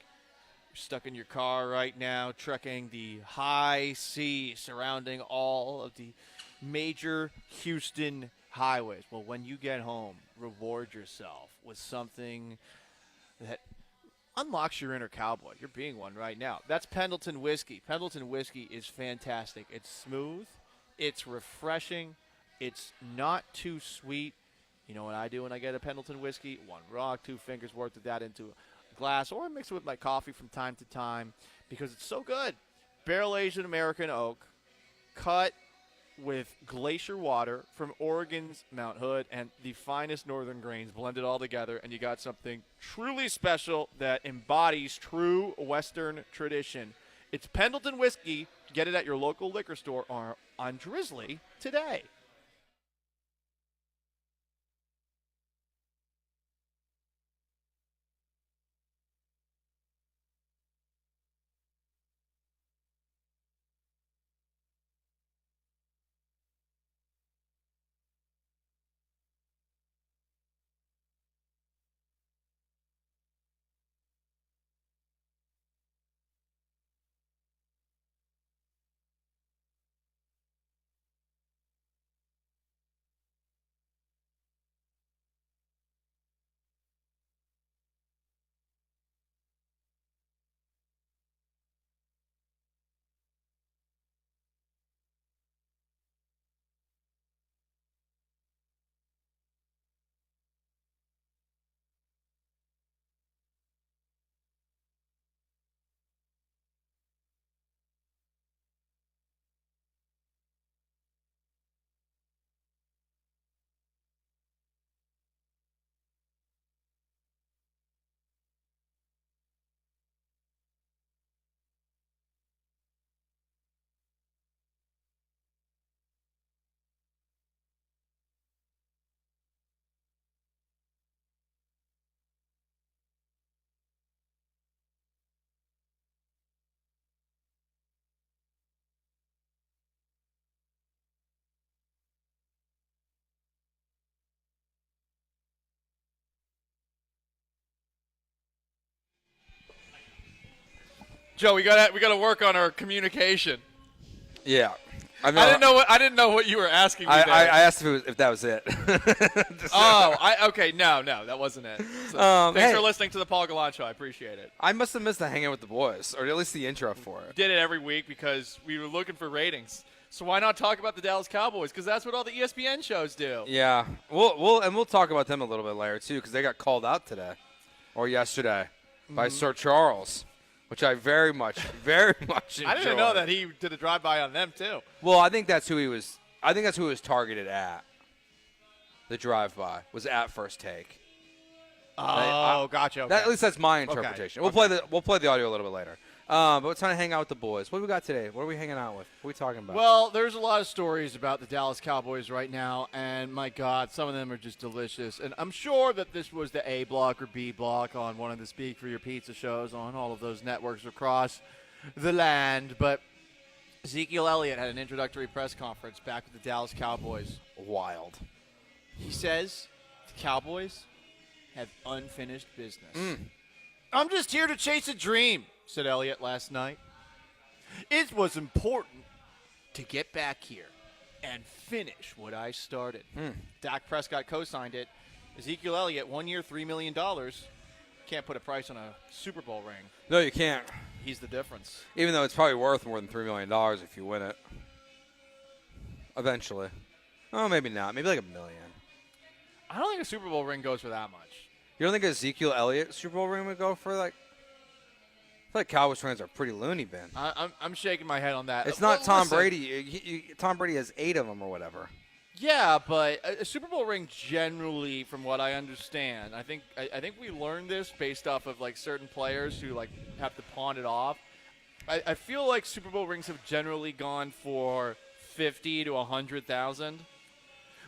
You're stuck in your car right now, trekking the high sea surrounding all of the major Houston highways. Well, when you get home, reward yourself with something that unlocks your inner cowboy. You're being one right now. That's Pendleton Whiskey. Pendleton Whiskey is fantastic. It's smooth. It's refreshing. It's not too sweet. You know what I do when I get a Pendleton Whiskey? 1 rock, 2 fingers worth of that into a glass, or I mix it with my coffee from time to time because it's so good. Barrel-aged American oak, cut with glacier water from Oregon's Mount Hood and the finest northern grains blended all together, and you got something truly special that embodies true Western tradition. It's Pendleton Whiskey. Get it at your local liquor store or on Drizzly today. Joe, we got to work on our communication. Yeah. I didn't know what you were asking me there. I asked if that was it. Okay. No, that wasn't it. So, thanks for listening to the Paul Gallant Show. I appreciate it. I must have missed the hanging with the boys, or at least the intro for it. Did it every week because we were looking for ratings. So why not talk about the Dallas Cowboys? Because that's what all the ESPN shows do. Yeah. We'll talk about them a little bit later too, because they got called out today or yesterday by Sir Charles, which I very much enjoyed. I didn't know that he did a drive-by on them, too. Well, I think that's who he was targeted at. The drive-by was at First Take. Oh, gotcha. Okay. At least that's my interpretation. Okay. We'll play the audio a little bit later. But it's time to hang out with the boys. What do we got today? What are we hanging out with? What are we talking about? Well, there's a lot of stories about the Dallas Cowboys right now, and my God, some of them are just delicious. And I'm sure that this was the A block or B block on one of the Speak for Your Pizza shows on all of those networks across the land. But Ezekiel Elliott had an introductory press conference back with the Dallas Cowboys. Wild. He says the Cowboys have unfinished business. I'm just here to chase a dream, said Elliott last night. It was important to get back here and finish what I started. Dak Prescott co-signed it. Ezekiel Elliott, 1 year, $3 million. Can't put a price on a Super Bowl ring. No, you can't. He's the difference. Even though it's probably worth more than $3 million if you win it. Eventually. Oh, maybe not. Maybe like $1 million. I don't think a Super Bowl ring goes for that much. You don't think Ezekiel Elliott Super Bowl ring would go for like? I feel like Cowboys fans are pretty loony bin. I'm shaking my head on that. It's not Tom Brady. Tom Brady has 8 of them or whatever. Yeah, but a Super Bowl ring generally, from what I understand, I think we learned this based off of like certain players who like have to pawn it off. I feel like Super Bowl rings have generally gone for 50 to 100,000,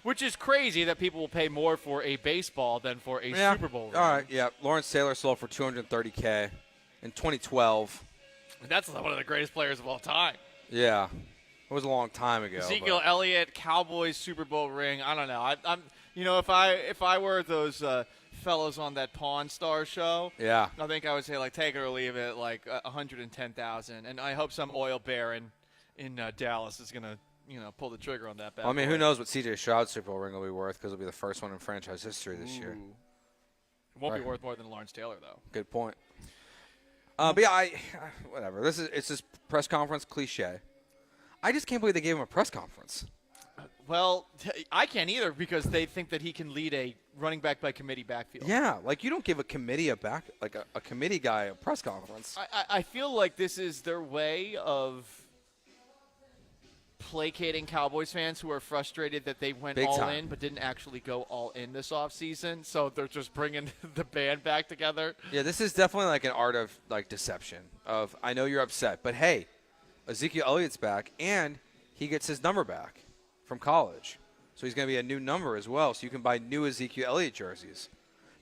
which is crazy that people will pay more for a baseball than for a Super Bowl ring. All right, yeah. Lawrence Taylor sold for $230K in 2012. That's one of the greatest players of all time. Yeah, it was a long time ago. Ezekiel Elliott, Cowboys Super Bowl ring. I don't know. I'm if I were those fellows on that Pawn Star show, yeah, I think I would say like take it or leave it, like 110,000. And I hope some oil baron in Dallas is gonna pull the trigger on that. I mean, who knows what C.J. Stroud's Super Bowl ring will be worth, because it'll be the first one in franchise history this year. It won't be worth more than Lawrence Taylor, though. Good point. But yeah, whatever. It's this press conference cliche. I just can't believe they gave him a press conference. Well, I can't either, because they think that he can lead a running back by committee backfield. Yeah, like you don't give a committee a committee guy a press conference. I feel like this is their way of placating Cowboys fans who are frustrated that they went all in but didn't actually go all in this offseason. So they're just bringing the band back together. Yeah, this is definitely like an art of like deception. Of, I know you're upset, but hey, Ezekiel Elliott's back and he gets his number back from college. So he's going to be a new number as well. So you can buy new Ezekiel Elliott jerseys.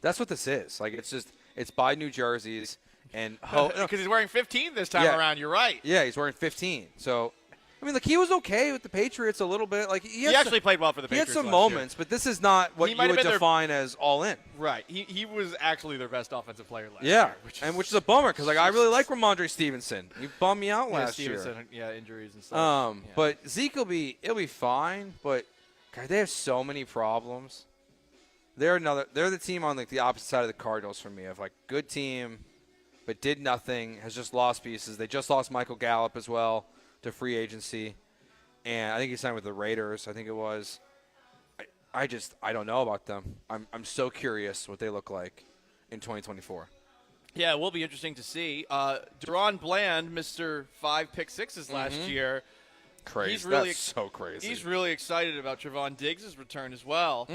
That's what this is. Like, it's buy new jerseys and because he's wearing 15 this time around. You're right. Yeah, he's wearing 15. So I mean, like, he was okay with the Patriots a little bit. Like he actually played well for the Patriots. He had some moments, but this is not what you would define as all in. Right. He was actually their best offensive player last year. Yeah, which is a bummer, because like I really like Ramondre Stevenson. He bummed me out last year. Yeah, injuries and stuff. But Zeke it'll be fine. But God, they have so many problems. They're the team on like the opposite side of the Cardinals for me, of like good team, but did nothing, has just lost pieces. They just lost Michael Gallup as well to free agency, and I think he signed with the Raiders. I think it was. I don't know about them. I'm so curious what they look like in 2024. Yeah, it will be interesting to see. Deron Bland, Mr. 5 pick sixes last year. Crazy. That's so crazy. He's really excited about Trevon Diggs' return as well.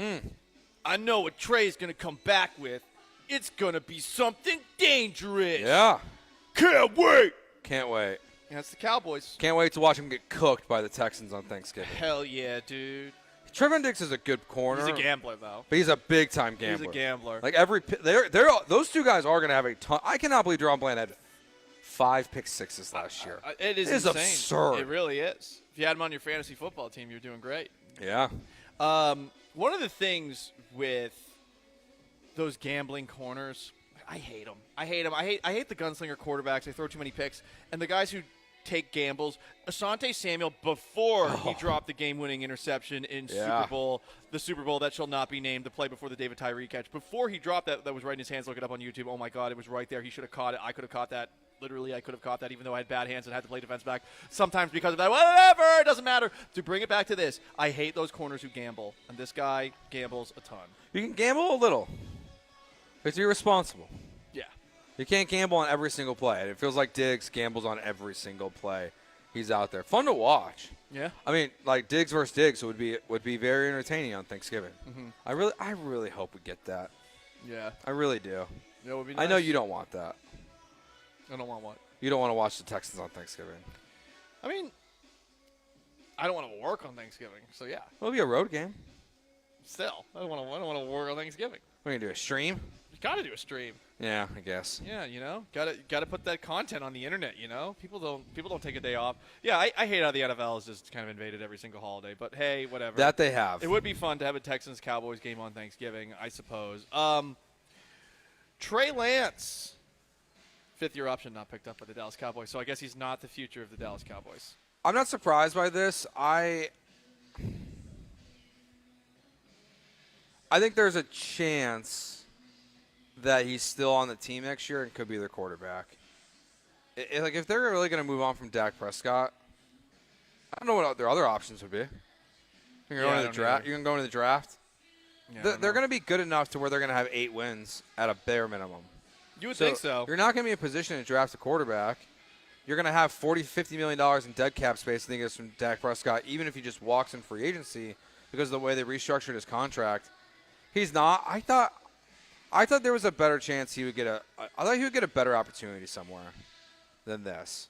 I know what Trey's going to come back with. It's going to be something dangerous. Yeah. Can't wait. Can't wait. Yeah, it's the Cowboys. Can't wait to watch him get cooked by the Texans on Thanksgiving. Hell yeah, dude. Trevon Diggs is a good corner. He's a gambler, though. But he's a big-time gambler. He's a gambler. Like those two guys are going to have a ton. I cannot believe Deron Bland had 5 pick sixes last year. It is insane. Absurd. It really is. If you had him on your fantasy football team, you're doing great. Yeah. One of the things with those gambling corners, I hate them. I hate the gunslinger quarterbacks. They throw too many picks. And the guys who take gambles. Asante Samuel, before he dropped the game-winning interception in the Super Bowl that shall not be named, the play before the David Tyree catch, before he dropped that was right in his hands. Look it up on YouTube. Oh, my God, it was right there. He should have caught it. I could have caught that. Literally, I could have caught that, even though I had bad hands and had to play defense back. Sometimes because of that, whatever, it doesn't matter. To bring it back to this, I hate those corners who gamble, and this guy gambles a ton. You can gamble a little, but you're responsible. Yeah. You can't gamble on every single play. It feels like Diggs gambles on every single play. He's out there. Fun to watch. Yeah. I mean, like Diggs versus Diggs would be very entertaining on Thanksgiving. Mm-hmm. I really hope we get that. Yeah. I really do. It would be nice. I know you don't want that. I don't want what? You don't want to watch the Texans on Thanksgiving. I mean, I don't want to work on Thanksgiving, so yeah. It'll be a road game. Still, I don't want to work on Thanksgiving. We're gonna do a stream. You got to do a stream. Yeah, I guess. Yeah, got to put that content on the internet. People don't take a day off. Yeah, I hate how the NFL has just kind of invaded every single holiday. But hey, whatever. That they have. It would be fun to have a Texans Cowboys game on Thanksgiving, I suppose. Trey Lance, 5th-year option not picked up by the Dallas Cowboys. So I guess he's not the future of the Dallas Cowboys. I'm not surprised by this. I I think there's a chance that he's still on the team next year and could be their quarterback. Like, if they're really going to move on from Dak Prescott, I don't know what their other options would be. You're going to the draft. You're going to go into the draft. Yeah, they're going to be good enough to where they're going to have 8 wins at a bare minimum. You would think so. You're not going to be in a position to draft a quarterback. You're going to have $40-50 million in dead cap space, I think it's from Dak Prescott, even if he just walks in free agency because of the way they restructured his contract. He's not. I thought there was a better chance he would get I thought he would get a better opportunity somewhere than this.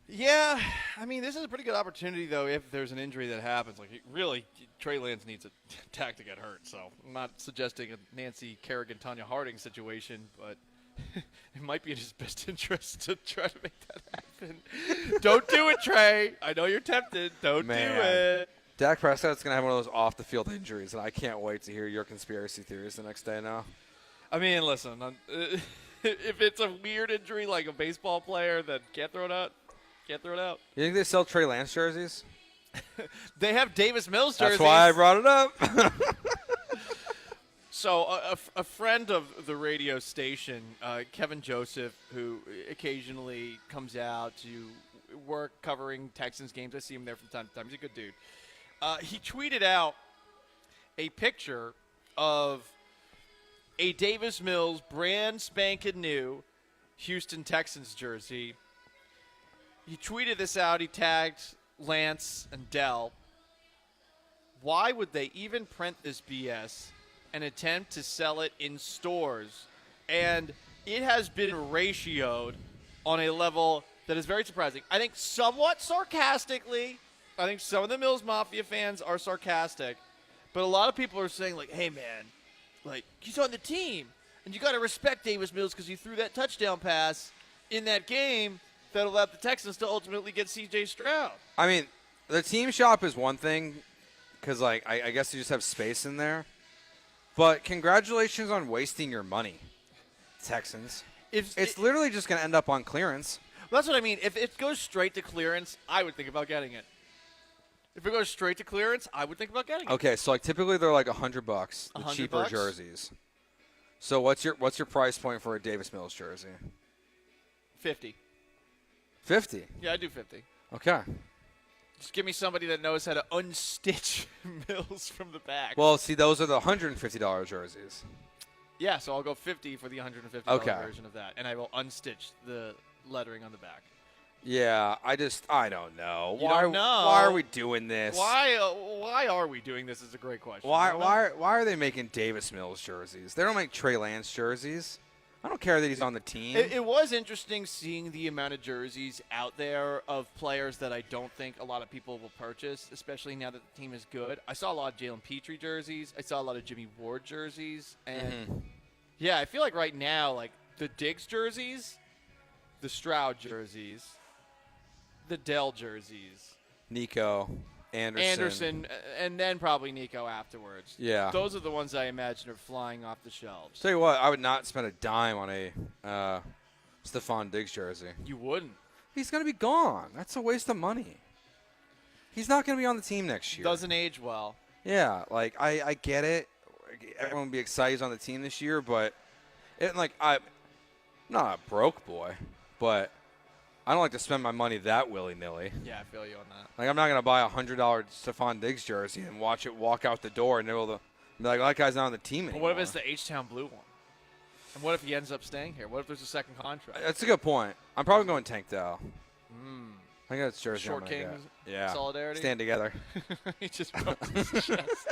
Yeah, I mean, this is a pretty good opportunity, though, if there's an injury that happens. Like, really, Trey Lance needs a Dak to get hurt. So I'm not suggesting a Nancy Kerrigan, Tanya Harding situation, but it might be in his best interest to try to make that happen. Don't do it, Trey. I know you're tempted. Don't do it. Dak Prescott's going to have one of those off-the-field injuries, and I can't wait to hear your conspiracy theories the next day now. I mean, listen, if it's a weird injury like a baseball player, then can't throw it out. Can't throw it out. You think they sell Trey Lance jerseys? They have Davis Mills jerseys. That's why I brought it up. So a friend of the radio station, Kevin Joseph, who occasionally comes out to work covering Texans games. I see him there from time to time. He's a good dude. He tweeted out a picture of a Davis Mills brand spanking new Houston Texans jersey. He tweeted this out. He tagged Lance and Dell. Why would they even print this BS and attempt to sell it in stores? And it has been ratioed on a level that is very surprising. I think somewhat sarcastically. I think some of the Mills Mafia fans are sarcastic. But a lot of people are saying, like, hey, man, like, he's on the team. And you got to respect Davis Mills because he threw that touchdown pass in that game that allowed the Texans to ultimately get C.J. Stroud. I mean, the team shop is one thing because, like, I guess you just have space in there. But congratulations on wasting your money, Texans. It's literally just going to end up on clearance. Well, that's what I mean. If it goes straight to clearance, I would think about getting it. If it goes straight to clearance, I would think about getting it. Okay, so like typically they're like $100, the cheaper jerseys. So what's your price point for a Davis Mills jersey? 50. 50? Yeah, I do 50. Okay. Just give me somebody that knows how to unstitch Mills from the back. Well, see, those are the $150 jerseys. Yeah, so I'll go 50 for the $150 version of that, and I will unstitch the lettering on the back. Yeah, I don't know. You don't know? Why are we doing this? Why are we doing this is a great question. Why are they making Davis Mills jerseys? They don't make Trey Lance jerseys. I don't care that he's on the team. It was interesting seeing the amount of jerseys out there of players that I don't think a lot of people will purchase, especially now that the team is good. I saw a lot of Jalen Petrie jerseys. I saw a lot of Jimmy Ward jerseys. And, yeah, I feel like right now, like, the Diggs jerseys, the Stroud jerseys, the Dell jerseys. Nico, Anderson, and then probably Nico afterwards. Yeah. Those are the ones I imagine are flying off the shelves. Tell you what, I would not spend a dime on a Stephon Diggs jersey. You wouldn't? He's going to be gone. That's a waste of money. He's not going to be on the team next year. Doesn't age well. Yeah, like, I get it. Everyone will be excited he's on the team this year, but I'm not a broke boy, but I don't like to spend my money that willy-nilly. Yeah, I feel you on that. Like, I'm not going to buy a $100 Stephon Diggs jersey and watch it walk out the door and be like, that guy's not on the team anymore. But what if it's the H-Town Blue one? And what if he ends up staying here? What if there's a second contract? That's a good point. I'm probably going Tank Dell. I think that's jersey. Short King yeah. solidarity? Stand together. He just bumped his chest.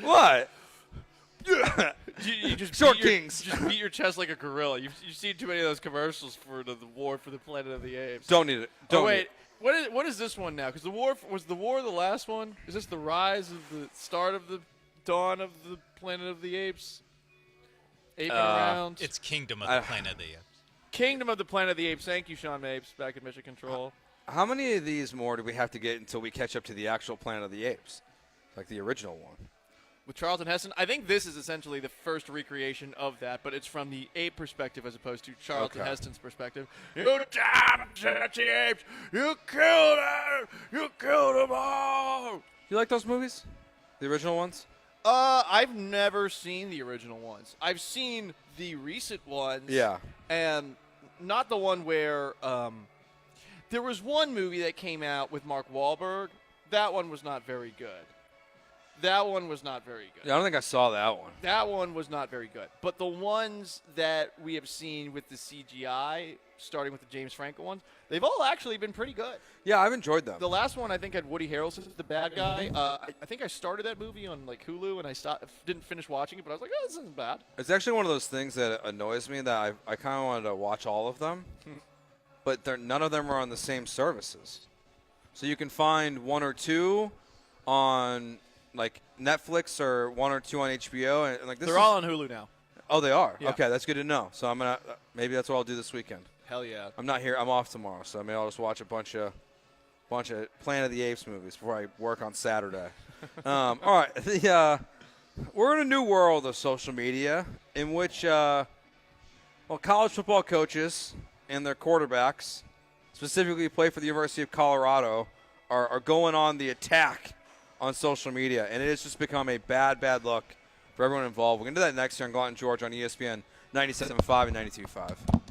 What? You just Short Kings. Just beat your chest like a gorilla. You've seen too many of those commercials for the war for the Planet of the Apes. Don't need it. Don't wait. What is this one now? Because was the war the last one? Is this the rise of the start of the dawn of the Planet of the Apes? Aping around. It's Kingdom of the Planet of the Apes. Kingdom of the Planet of the Apes. Thank you, Sean Mapes, back at Mission Control. How many of these more do we have to get until we catch up to the actual Planet of the Apes? Like the original one. With Charlton Heston, I think this is essentially the first recreation of that, but it's from the ape perspective as opposed to Charlton Heston's perspective. You damn dirty apes! You killed them! You killed them all! You like those movies? The original ones? I've never seen the original ones. I've seen the recent ones. Yeah. And not the one where there was one movie that came out with Mark Wahlberg. That one was not very good. Yeah, I don't think I saw that one. That one was not very good. But the ones that we have seen with the CGI, starting with the James Franco ones, they've all actually been pretty good. Yeah, I've enjoyed them. The last one, I think, had Woody Harrelson as the bad guy. I think I started that movie on like Hulu, and I didn't finish watching it, but I was like, oh, this isn't bad. It's actually one of those things that annoys me that I kind of wanted to watch all of them, but none of them are on the same services. So you can find one or two on like Netflix or one or two on HBO, and like they're all on Hulu now. Oh, they are. Yeah. Okay, that's good to know. So maybe that's what I'll do this weekend. Hell yeah. I'm not here. I'm off tomorrow, so maybe I'll just watch a bunch of Planet of the Apes movies before I work on Saturday. All right, we're in a new world of social media in which college football coaches and their quarterbacks, specifically play for the University of Colorado, are going on the attack on social media, and it has just become a bad look for everyone involved. We're going to do that next year on Gallant George on ESPN 97.5 and 92.5.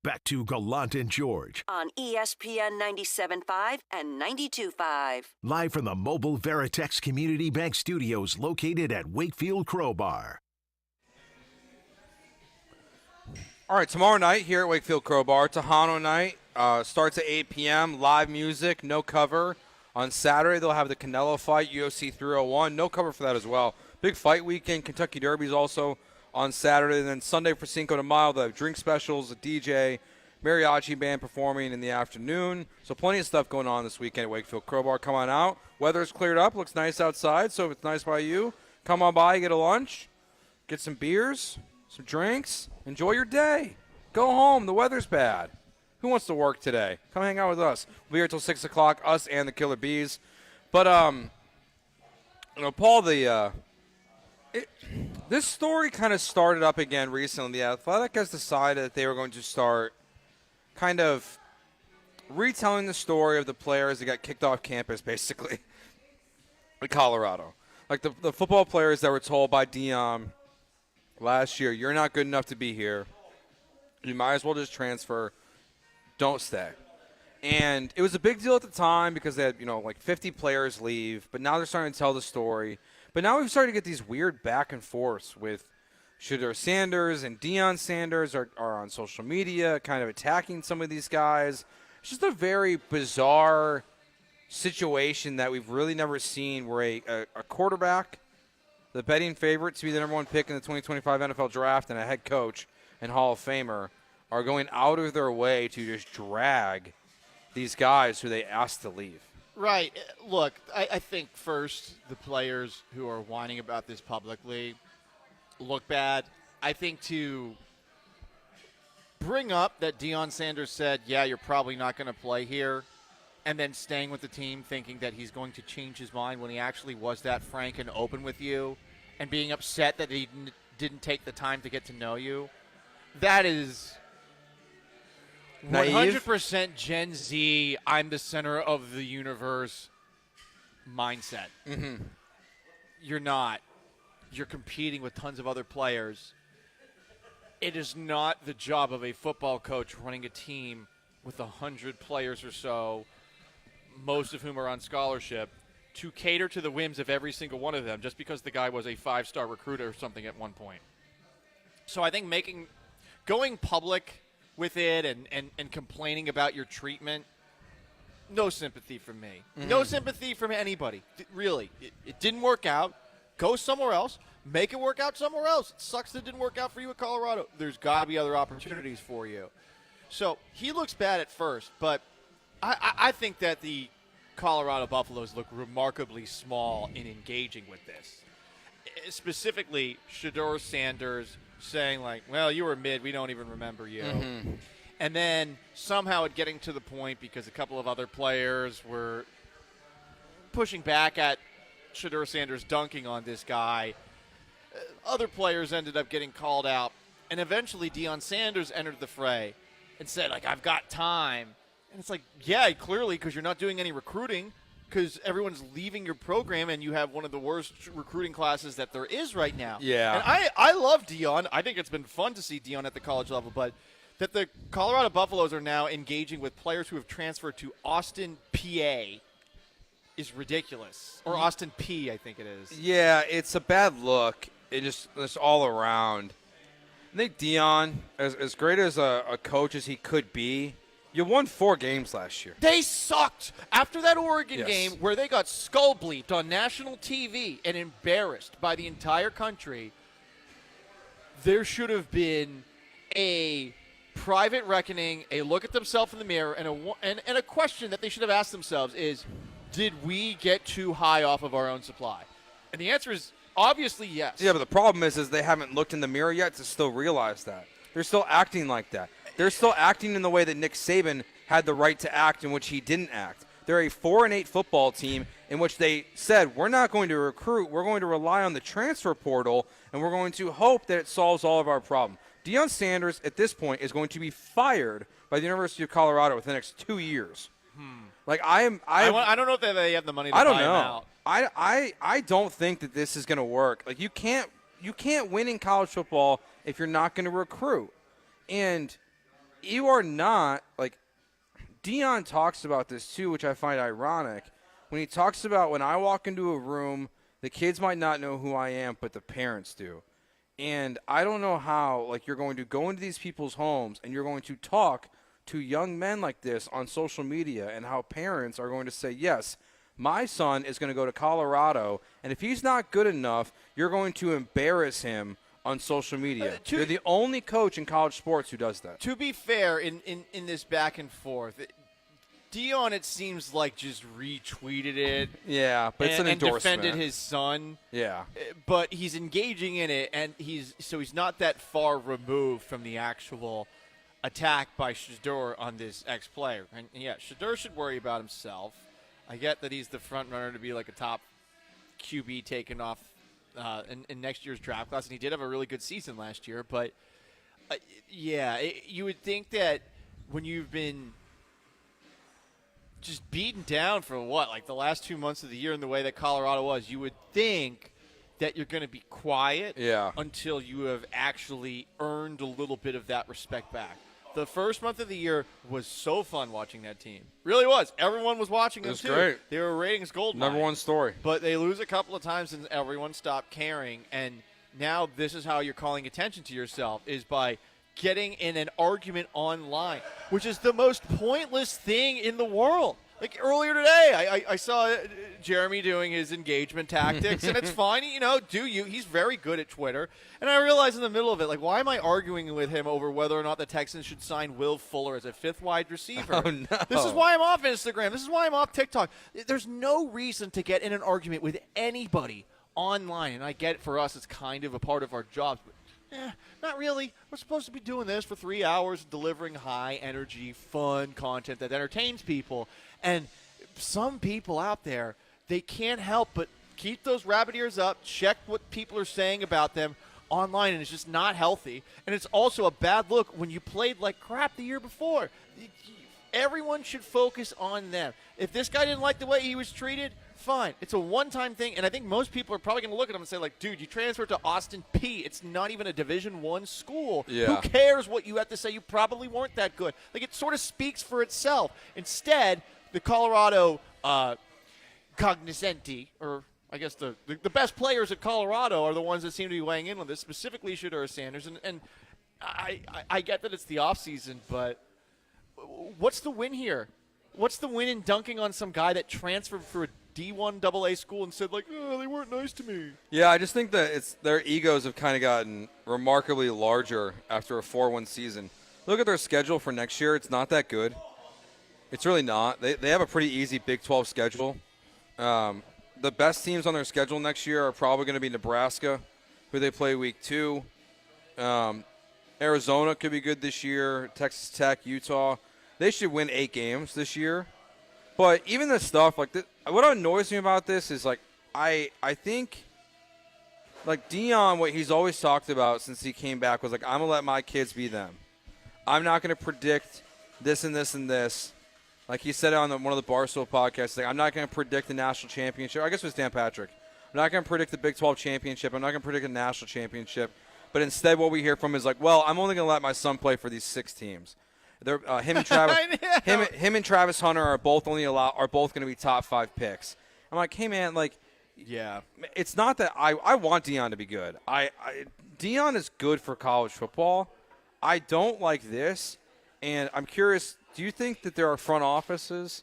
Back to Gallant and George. On ESPN 97.5 and 92.5. Live from the Mobile Veritex Community Bank Studios located at Wakefield Crowbar. All right, tomorrow night here at Wakefield Crowbar, Tejano night, starts at 8 p.m., live music, no cover, On Saturday, they'll have the Canelo fight, UFC 301. No cover for that as well. Big fight weekend. Kentucky Derby's also on Saturday. And then Sunday for Cinco de Mayo, they'll have drink specials, a DJ, mariachi band performing in the afternoon. So plenty of stuff going on this weekend at Wakefield Crowbar. Come on out. Weather's cleared up. Looks nice outside. So if it's nice by you, come on by, get a lunch, get some beers, some drinks. Enjoy your day. Go home. The weather's bad. Who wants to work today? Come hang out with us. We'll be here till 6 o'clock, us and the Killer Bees. But, Paul, this story kind of started up again recently. The Athletic has decided that they were going to start kind of retelling the story of the players that got kicked off campus, basically, in Colorado. Like the football players that were told by Deion last year, you're not good enough to be here. You might as well just transfer. Don't stay. And it was a big deal at the time because they had, 50 players leave. But now they're starting to tell the story. But now we've started to get these weird back and forths with Shedeur Sanders and Deion Sanders are on social media kind of attacking some of these guys. It's just a very bizarre situation that we've really never seen where a quarterback, the betting favorite to be the number one pick in the 2025 NFL Draft, and a head coach and Hall of Famer are going out of their way to just drag these guys who they asked to leave. Right. Look, I think first the players who are whining about this publicly look bad. I think to bring up that Deion Sanders said, yeah, you're probably not going to play here, and then staying with the team thinking that he's going to change his mind when he actually was that frank and open with you, and being upset that he didn't take the time to get to know you, that is 100% Gen Z, I'm the center of the universe mindset. Mm-hmm. You're not. You're competing with tons of other players. It is not the job of a football coach running a team with 100 players or so, most of whom are on scholarship, to cater to the whims of every single one of them just because the guy was a 5-star recruiter or something at one point. So I think going public with it and complaining about your treatment, no sympathy from me. Mm-hmm. No sympathy from anybody. Really. It didn't work out. Go somewhere else. Make it work out somewhere else. It sucks that it didn't work out for you at Colorado. There's got to be other opportunities for you. So he looks bad at first, but I think that the Colorado Buffaloes look remarkably small in engaging with this. Specifically, Shedeur Sanders saying, well, you were mid. We don't even remember you. Mm-hmm. And then somehow it getting to the point because a couple of other players were pushing back at Shedeur Sanders dunking on this guy. Other players ended up getting called out. And eventually Deion Sanders entered the fray and said, I've got time. And it's yeah, clearly, because you're not doing any recruiting, because everyone's leaving your program and you have one of the worst recruiting classes that there is right now. Yeah. And I love Deion. I think it's been fun to see Deion at the college level, but that the Colorado Buffaloes are now engaging with players who have transferred to Austin, PA is ridiculous. Or Austin P, I think it is. Yeah, it's a bad look. It's all around. I think Deion, as great as a coach as he could be, you won 4 games last year. They sucked after that Oregon game where they got skull bleeped on national TV and embarrassed by the entire country. There should have been a private reckoning, a look at themselves in the mirror, and a question that they should have asked themselves is, did we get too high off of our own supply? And the answer is obviously yes. Yeah, but the problem is they haven't looked in the mirror yet to still realize that. They're still acting like that. They're still acting in the way that Nick Saban had the right to act in which he didn't act. They're a 4-8 football team in which they said, we're not going to recruit. We're going to rely on the transfer portal, and we're going to hope that it solves all of our problems. Deion Sanders, at this point, is going to be fired by the University of Colorado within the next 2 years. I don't know if they have the money to buy him out. I don't think that this is going to work. You can't win in college football if you're not going to recruit. And you are not, Deion talks about this too, which I find ironic. When he talks about when I walk into a room, the kids might not know who I am, but the parents do. And I don't know how, you're going to go into these people's homes and you're going to talk to young men like this on social media and how parents are going to say, yes, my son is going to go to Colorado, and if he's not good enough, you're going to embarrass him on social media. You're the only coach in college sports who does that. To be fair, in this back and forth, Deion, it seems like, just retweeted it. Yeah, but it's an endorsement. And defended his son. Yeah. But he's engaging in it, and he's not that far removed from the actual attack by Shedeur on this ex-player. And, yeah, Shedeur should worry about himself. I get that he's the front runner to be like a top QB taken off in next year's draft class, and he did have a really good season last year. But, you would think that when you've been just beaten down for like the last 2 months of the year in the way that Colorado was, you would think that you're going to be quiet until you have actually earned a little bit of that respect back. The first month of the year was so fun watching that team. Really was. Everyone was watching them, too. Great. They were ratings gold. Number one story. But they lose a couple of times and everyone stopped caring. And now this is how you're calling attention to yourself, is by getting in an argument online, which is the most pointless thing in the world. Like earlier today, I saw Jeremy doing his engagement tactics, and it's fine. He's very good at Twitter. And I realized in the middle of it, like, why am I arguing with him over whether or not the Texans should sign Will Fuller as a fifth wide receiver? Oh, no. This is why I'm off Instagram. This is why I'm off TikTok. There's no reason to get in an argument with anybody online. And I get it, for us, it's kind of a part of our jobs. But not really. We're supposed to be doing this for 3 hours, delivering high-energy, fun content that entertains people. And some people out there, they can't help but keep those rabbit ears up, check what people are saying about them online, and it's just not healthy. And it's also a bad look when you played like crap the year before. Everyone should focus on them. If this guy didn't like the way he was treated, fine. It's a one-time thing, and I think most people are probably going to look at him and say, like, dude, you transferred to Austin Peay. It's not even a Division I school. Yeah. Who cares what you have to say? You probably weren't that good. Like, it sort of speaks for itself. Instead, the Colorado cognoscenti, or I guess the best players at Colorado are the ones that seem to be weighing in on this, specifically Shedeur Sanders. And I get that it's the offseason, but what's the win here? What's the win in dunking on some guy that transferred for a D1 AA school and said, like, oh, they weren't nice to me? Yeah, I just think that their egos have kind of gotten remarkably larger after a 4-1 season. Look at their schedule for next year. It's not that good. It's really not. They have a pretty easy Big 12 schedule. The best teams on their schedule next year are probably going to be Nebraska, who they play week 2. Arizona could be good this year. Texas Tech, Utah. They should win 8 games this year. But even the stuff like this, what annoys me about this is, like, I think, like, Deion, what he's always talked about since he came back was, like, I'm going to let my kids be them. I'm not going to predict this and this and this. Like he said on one of the Barstool podcasts, like, I'm not going to predict the national championship. I guess it was Dan Patrick. I'm not going to predict the Big 12 championship. I'm not going to predict the national championship. But instead what we hear from is like, well, I'm only going to let my son play for these 6 teams. They're, him and Travis Hunter are both going to be top 5 picks. I'm like, hey, man, like, yeah, it's not that I want Deion to be good. Deion is good for college football. I don't like this. And I'm curious, do you think that there are front offices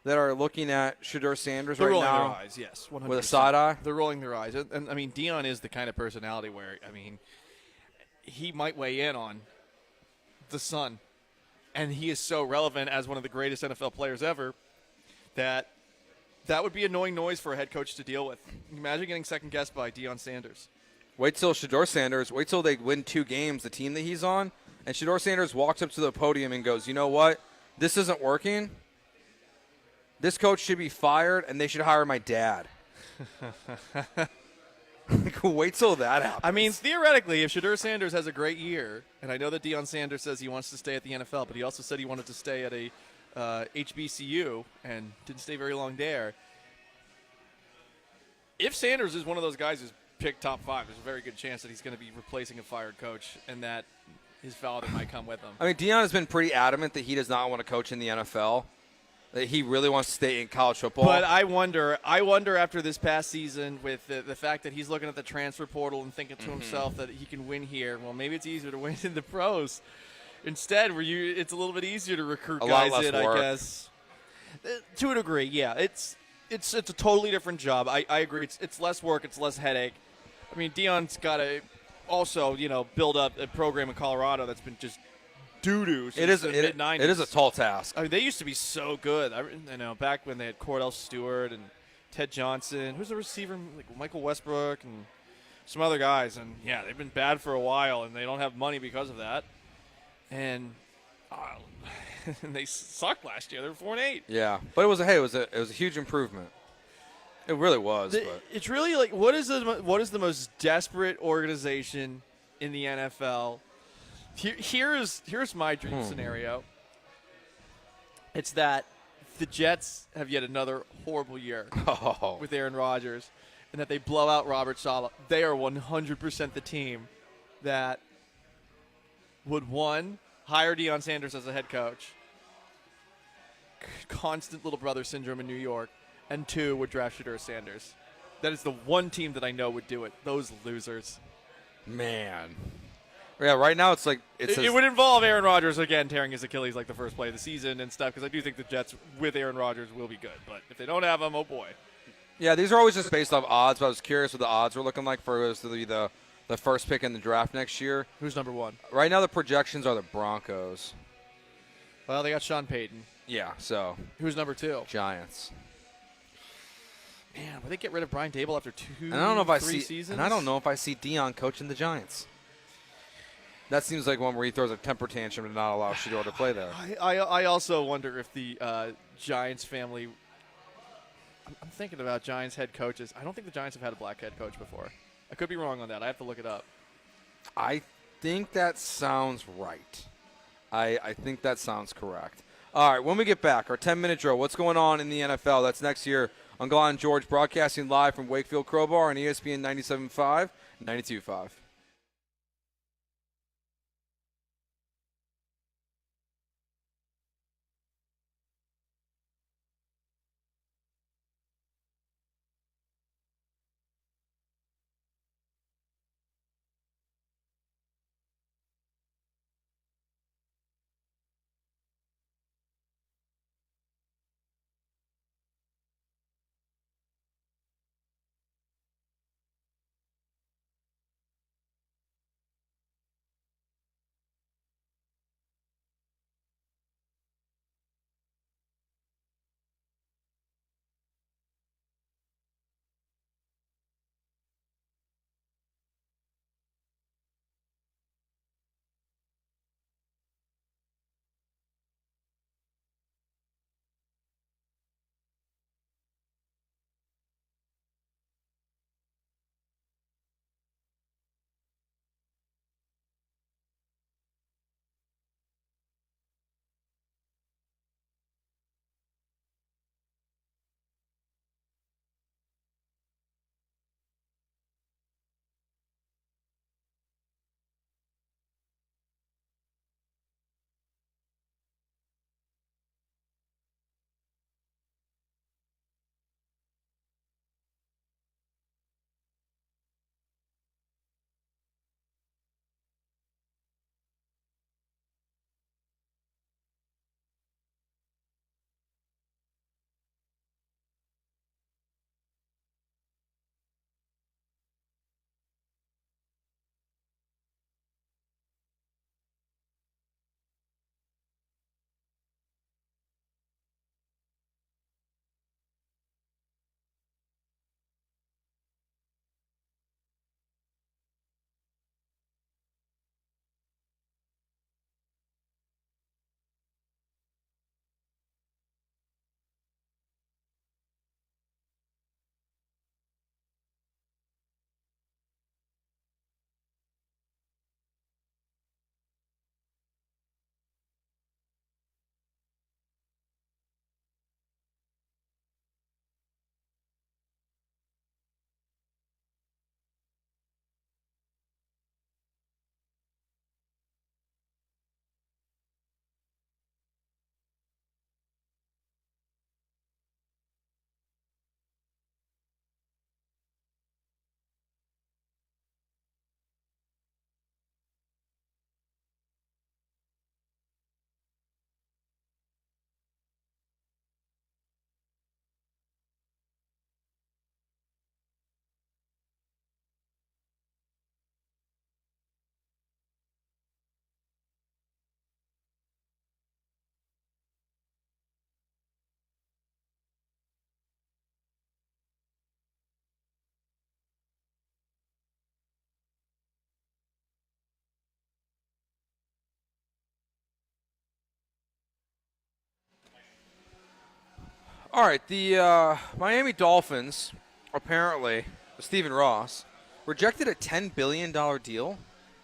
that are looking at Shedeur Sanders right now? They're rolling their eyes, yes, 100%. With a side eye? They're rolling their eyes. And, I mean, Deion is the kind of personality where, I mean, he might weigh in on the son. And he is so relevant as one of the greatest NFL players ever that would be annoying noise for a head coach to deal with. Imagine getting second-guessed by Deion Sanders. Wait till they win 2 games, the team that he's on, and Shedeur Sanders walks up to the podium and goes, you know what? This isn't working. This coach should be fired, and they should hire my dad. Wait till that happens. I mean, theoretically, if Shedeur Sanders has a great year, and I know that Deion Sanders says he wants to stay at the NFL, but he also said he wanted to stay at a HBCU and didn't stay very long there. If Sanders is one of those guys who's picked top 5, there's a very good chance that he's going to be replacing a fired coach and that his father might come with him. I mean, Deion has been pretty adamant that he does not want to coach in the NFL. That he really wants to stay in college football. But I wonder after this past season with the fact that he's looking at the transfer portal and thinking to himself that he can win here. Well, maybe it's easier to win in the pros. Instead, it's a little bit easier to recruit guys in, I guess. To a degree, yeah. It's a totally different job. I agree. It's less work. It's less headache. I mean, Deion's got to also, build up a program in Colorado that's been just doo-doo since the mid-90s. It is a tall task. I mean, they used to be so good. Back when they had Cordell Stewart and Ted Johnson. Who's the receiver? Like Michael Westbrook and some other guys. And, yeah, they've been bad for a while, and they don't have money because of that. And they sucked last year. They were 4-8. Yeah, but it was a huge improvement. It really was. It's really like what is the most desperate organization in the NFL? Here's my dream scenario. It's that the Jets have yet another horrible year with Aaron Rodgers, and that they blow out Robert Saleh. They are 100% the team that would, one, hire Deion Sanders as a head coach, constant little brother syndrome in New York, and two, would draft Shedeur Sanders. That is the one team that I know would do it. Those losers. Man. Yeah, right now it's like it would involve Aaron Rodgers again tearing his Achilles like the first play of the season and stuff, because I do think the Jets with Aaron Rodgers will be good. But if they don't have him, oh boy. Yeah, these are always just based off odds, but I was curious what the odds were looking like for us to be the first pick in the draft next year. Who's number one? Right now the projections are the Broncos. Well, they got Sean Payton. Yeah, so. Who's number two? Giants. Man, would they get rid of Brian Dable after 3 seasons? And I don't know if I see Deion coaching the Giants. That seems like one where he throws a temper tantrum and not allow Shedeur to play there. I also wonder if the Giants family – I'm thinking about Giants head coaches. I don't think the Giants have had a black head coach before. I could be wrong on that. I have to look it up. I think that sounds right. I think that sounds correct. All right, when we get back, our 10-minute drill, what's going on in the NFL? That's next year on Gallant George, broadcasting live from Wakefield Crowbar on ESPN 97.5, 92.5. All right, the Miami Dolphins, apparently, Stephen Ross, rejected a $10 billion deal.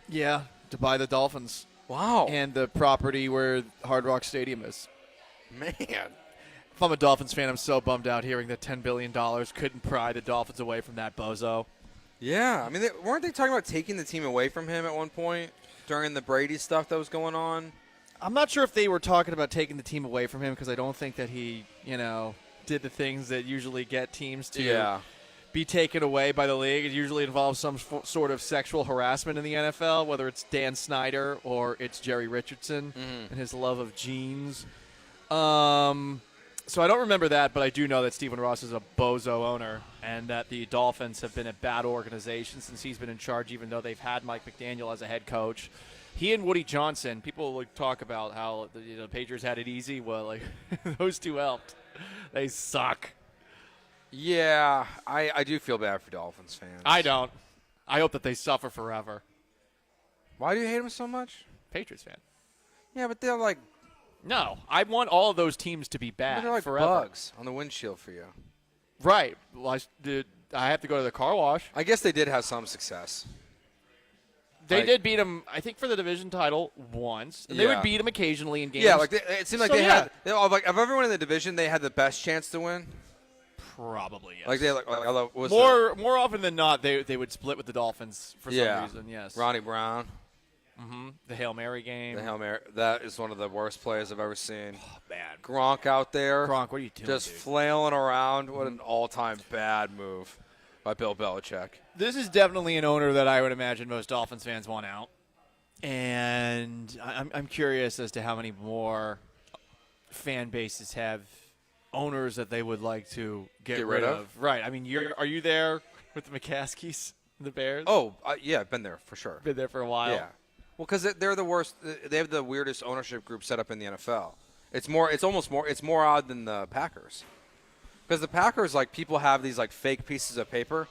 Yeah, to buy the Dolphins. Wow. And the property where Hard Rock Stadium is. Man. If I'm a Dolphins fan, I'm so bummed out hearing that $10 billion couldn't pry the Dolphins away from that bozo. Yeah, I mean, weren't they talking about taking the team away from him at one point during the Brady stuff that was going on? I'm not sure if they were talking about taking the team away from him because I don't think that he, did the things that usually get teams to be taken away by the league. It usually involves some sort of sexual harassment in the NFL, whether it's Dan Snyder or it's Jerry Richardson and his love of jeans. So I don't remember that, but I do know that Stephen Ross is a bozo owner and that the Dolphins have been a bad organization since he's been in charge, even though they've had Mike McDaniel as a head coach. He and Woody Johnson, people talk about how the Patriots had it easy. Well, those two helped. They suck. Yeah, I do feel bad for Dolphins fans. I don't. I hope that they suffer forever. Why do you hate them so much? Patriots fan. Yeah, but they're like... No, I want all of those teams to be bad they're like forever. bugs on the windshield for you. Right. Well, I have to go to the car wash. I guess they did have some success. They did beat them, I think, for the division title once. And they would beat them occasionally in games. Yeah, it seemed like had of everyone in the division, they had the best chance to win. Probably, yes. Like they more often than not, they would split with the Dolphins for some reason. Yes. Ronnie Brown. Mm-hmm. The Hail Mary game. The Hail Mary. That is one of the worst plays I've ever seen. Oh, man. Gronk out there. Gronk, what are you doing, Just dude? flailing around. What an all-time bad move by Bill Belichick. This is definitely an owner that I would imagine most Dolphins fans want out. And I'm curious as to how many more fan bases have owners that they would like to get rid of. Right. I mean, are you there with the McCaskies, the Bears? Oh, yeah, I've been there for sure. Been there for a while. Yeah. Well, because they're the worst. They have the weirdest ownership group set up in the NFL. It's more odd than the Packers. Because the Packers, people have these fake pieces of paper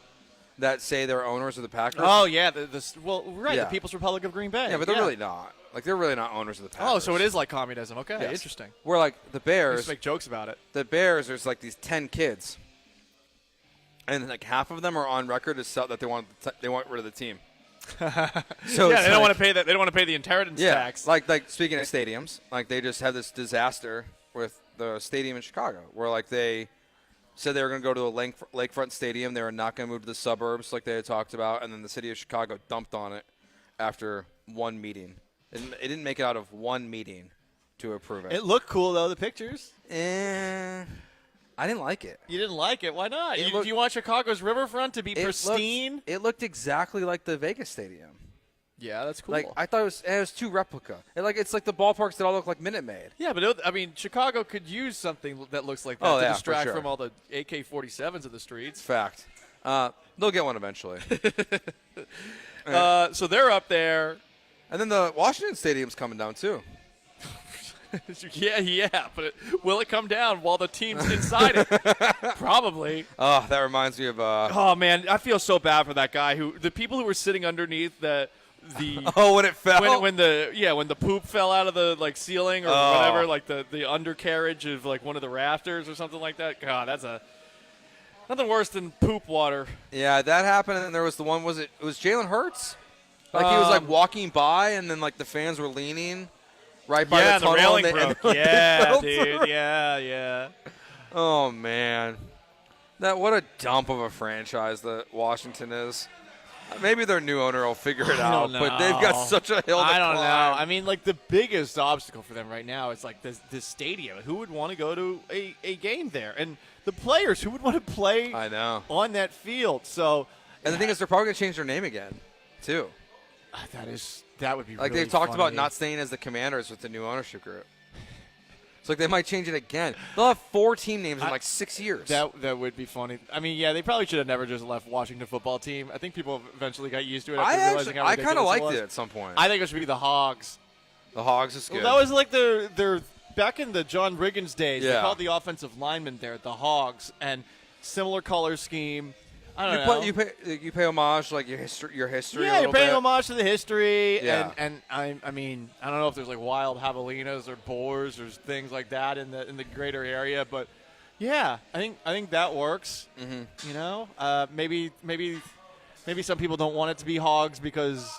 that say they're owners of the Packers. Oh yeah, the People's Republic of Green Bay. Yeah, but they're really not. They're really not owners of the Packers. Oh, so it is like communism. Okay, yes. Interesting. Where the Bears, just make jokes about it. The Bears, there's these 10 kids, and half of them are on record that they want rid of the team. So they don't want to pay that. They don't want to pay the inheritance tax. Like speaking of stadiums, they just had this disaster with the stadium in Chicago, where they said they were going to go to a lakefront stadium. They were not going to move to the suburbs like they had talked about, and then the city of Chicago dumped on it after one meeting. It didn't make it out of one meeting to approve it. It looked cool though. The pictures. I didn't like it. You didn't like it? Why not? Do you want Chicago's riverfront to be pristine? It looked exactly like the Vegas stadium. Yeah, that's cool. I thought it was too replica. It's like the ballparks that all look like Minute Maid. Yeah, but Chicago could use something that looks like that to distract from all the AK-47s of the streets. Fact. They'll get one eventually. So they're up there. And then the Washington Stadium's coming down too. Yeah, but will it come down while the team's inside it? Probably. Oh, that reminds me of. Oh man, I feel so bad for that guy the people who were sitting underneath the. When it fell. When the poop fell out of the ceiling or whatever, the undercarriage of one of the rafters or something like that. God, that's nothing worse than poop water. Yeah, that happened, and there was the one. It was Jalen Hurts. He was walking by, and then the fans were leaning. Right by the tunnel. The railing broke. Yeah, dude. Yeah. Oh, man. What a dump of a franchise that Washington is. Maybe their new owner will figure it out, but they've got such a hill to climb. I don't know. I mean, the biggest obstacle for them right now is this stadium. Who would want to go to a game there? And the players, who would want to play on that field? So, and the thing is, they're probably going to change their name again, too. That would be really they've talked funny. about not staying as the Commanders with the new ownership group. It's they might change it again. They'll have 4 team names in 6 years. That would be funny. I mean, yeah, they probably should have never just left Washington football team. I think people eventually got used to it after realizing how ridiculous I kind of liked it was. it at some point. I think it should be the Hogs. The Hogs is good. Well, that was their back in the John Riggins days. Yeah. They called the offensive linemen there the Hogs, and similar color scheme. I don't know. You pay homage your history. Yeah, you're paying homage to the history, yeah. and I mean I don't know if there's wild javelinas or boars or things like that in the greater area, but Yeah, I think that works. Mm-hmm. You know, maybe some people don't want it to be hogs because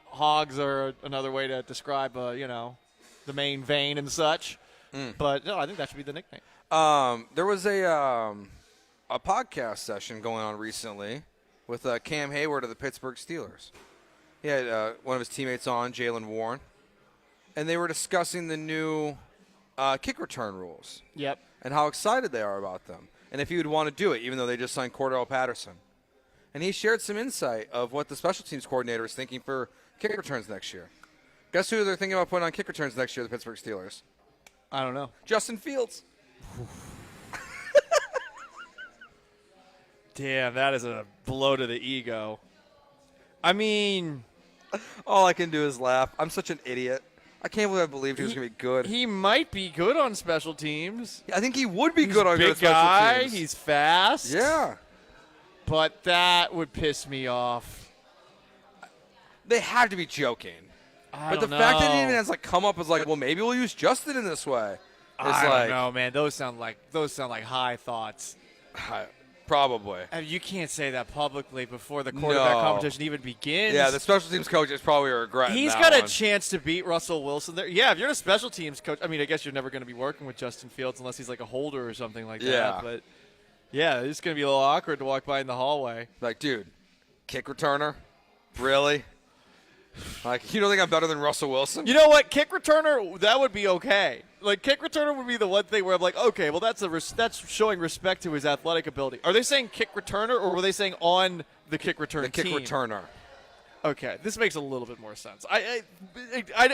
hogs are another way to describe the main vein and such. But no, I think that should be the nickname. There was a podcast session going on recently with Cam Hayward of the Pittsburgh Steelers. He had one of his teammates on, Jalen Warren, and they were discussing the new kick return rules. Yep. And how excited they are about them. And if he would want to do it, even though they just signed Cordell Patterson. And he shared some insight of what the special teams coordinator is thinking for kick returns next year. Guess who they're thinking about putting on kick returns next year, the Pittsburgh Steelers? I don't know. Justin Fields. Damn, that is a blow to the ego. I mean, all I can do is laugh. I'm such an idiot. I can't believe I believed he was going to be good. He might be good on special teams. I think he would be good on big special guy. teams. He's fast. Yeah. But that would piss me off. They had to be joking. But the fact that he even has come up as well, maybe we'll use Justin in this way. I don't know, man. Those sound like high thoughts. Probably. And you can't say that publicly before the quarterback competition even begins. Yeah, the special teams coach is probably regretting He's got a chance to beat Russell Wilson there. Yeah, if you're a special teams coach, I mean, I guess you're never going to be working with Justin Fields unless he's like a holder or something like that. But, yeah, it's going to be a little awkward to walk by in the hallway. Dude, kick returner? Really? You don't think I'm better than Russell Wilson? You know what? Kick returner, that would be okay. Kick returner would be the one thing where I'm like, okay, well, that's showing respect to his athletic ability. Are they saying kick returner, or were they saying on the kick return team? The kick returner. Okay, this makes a little bit more sense. I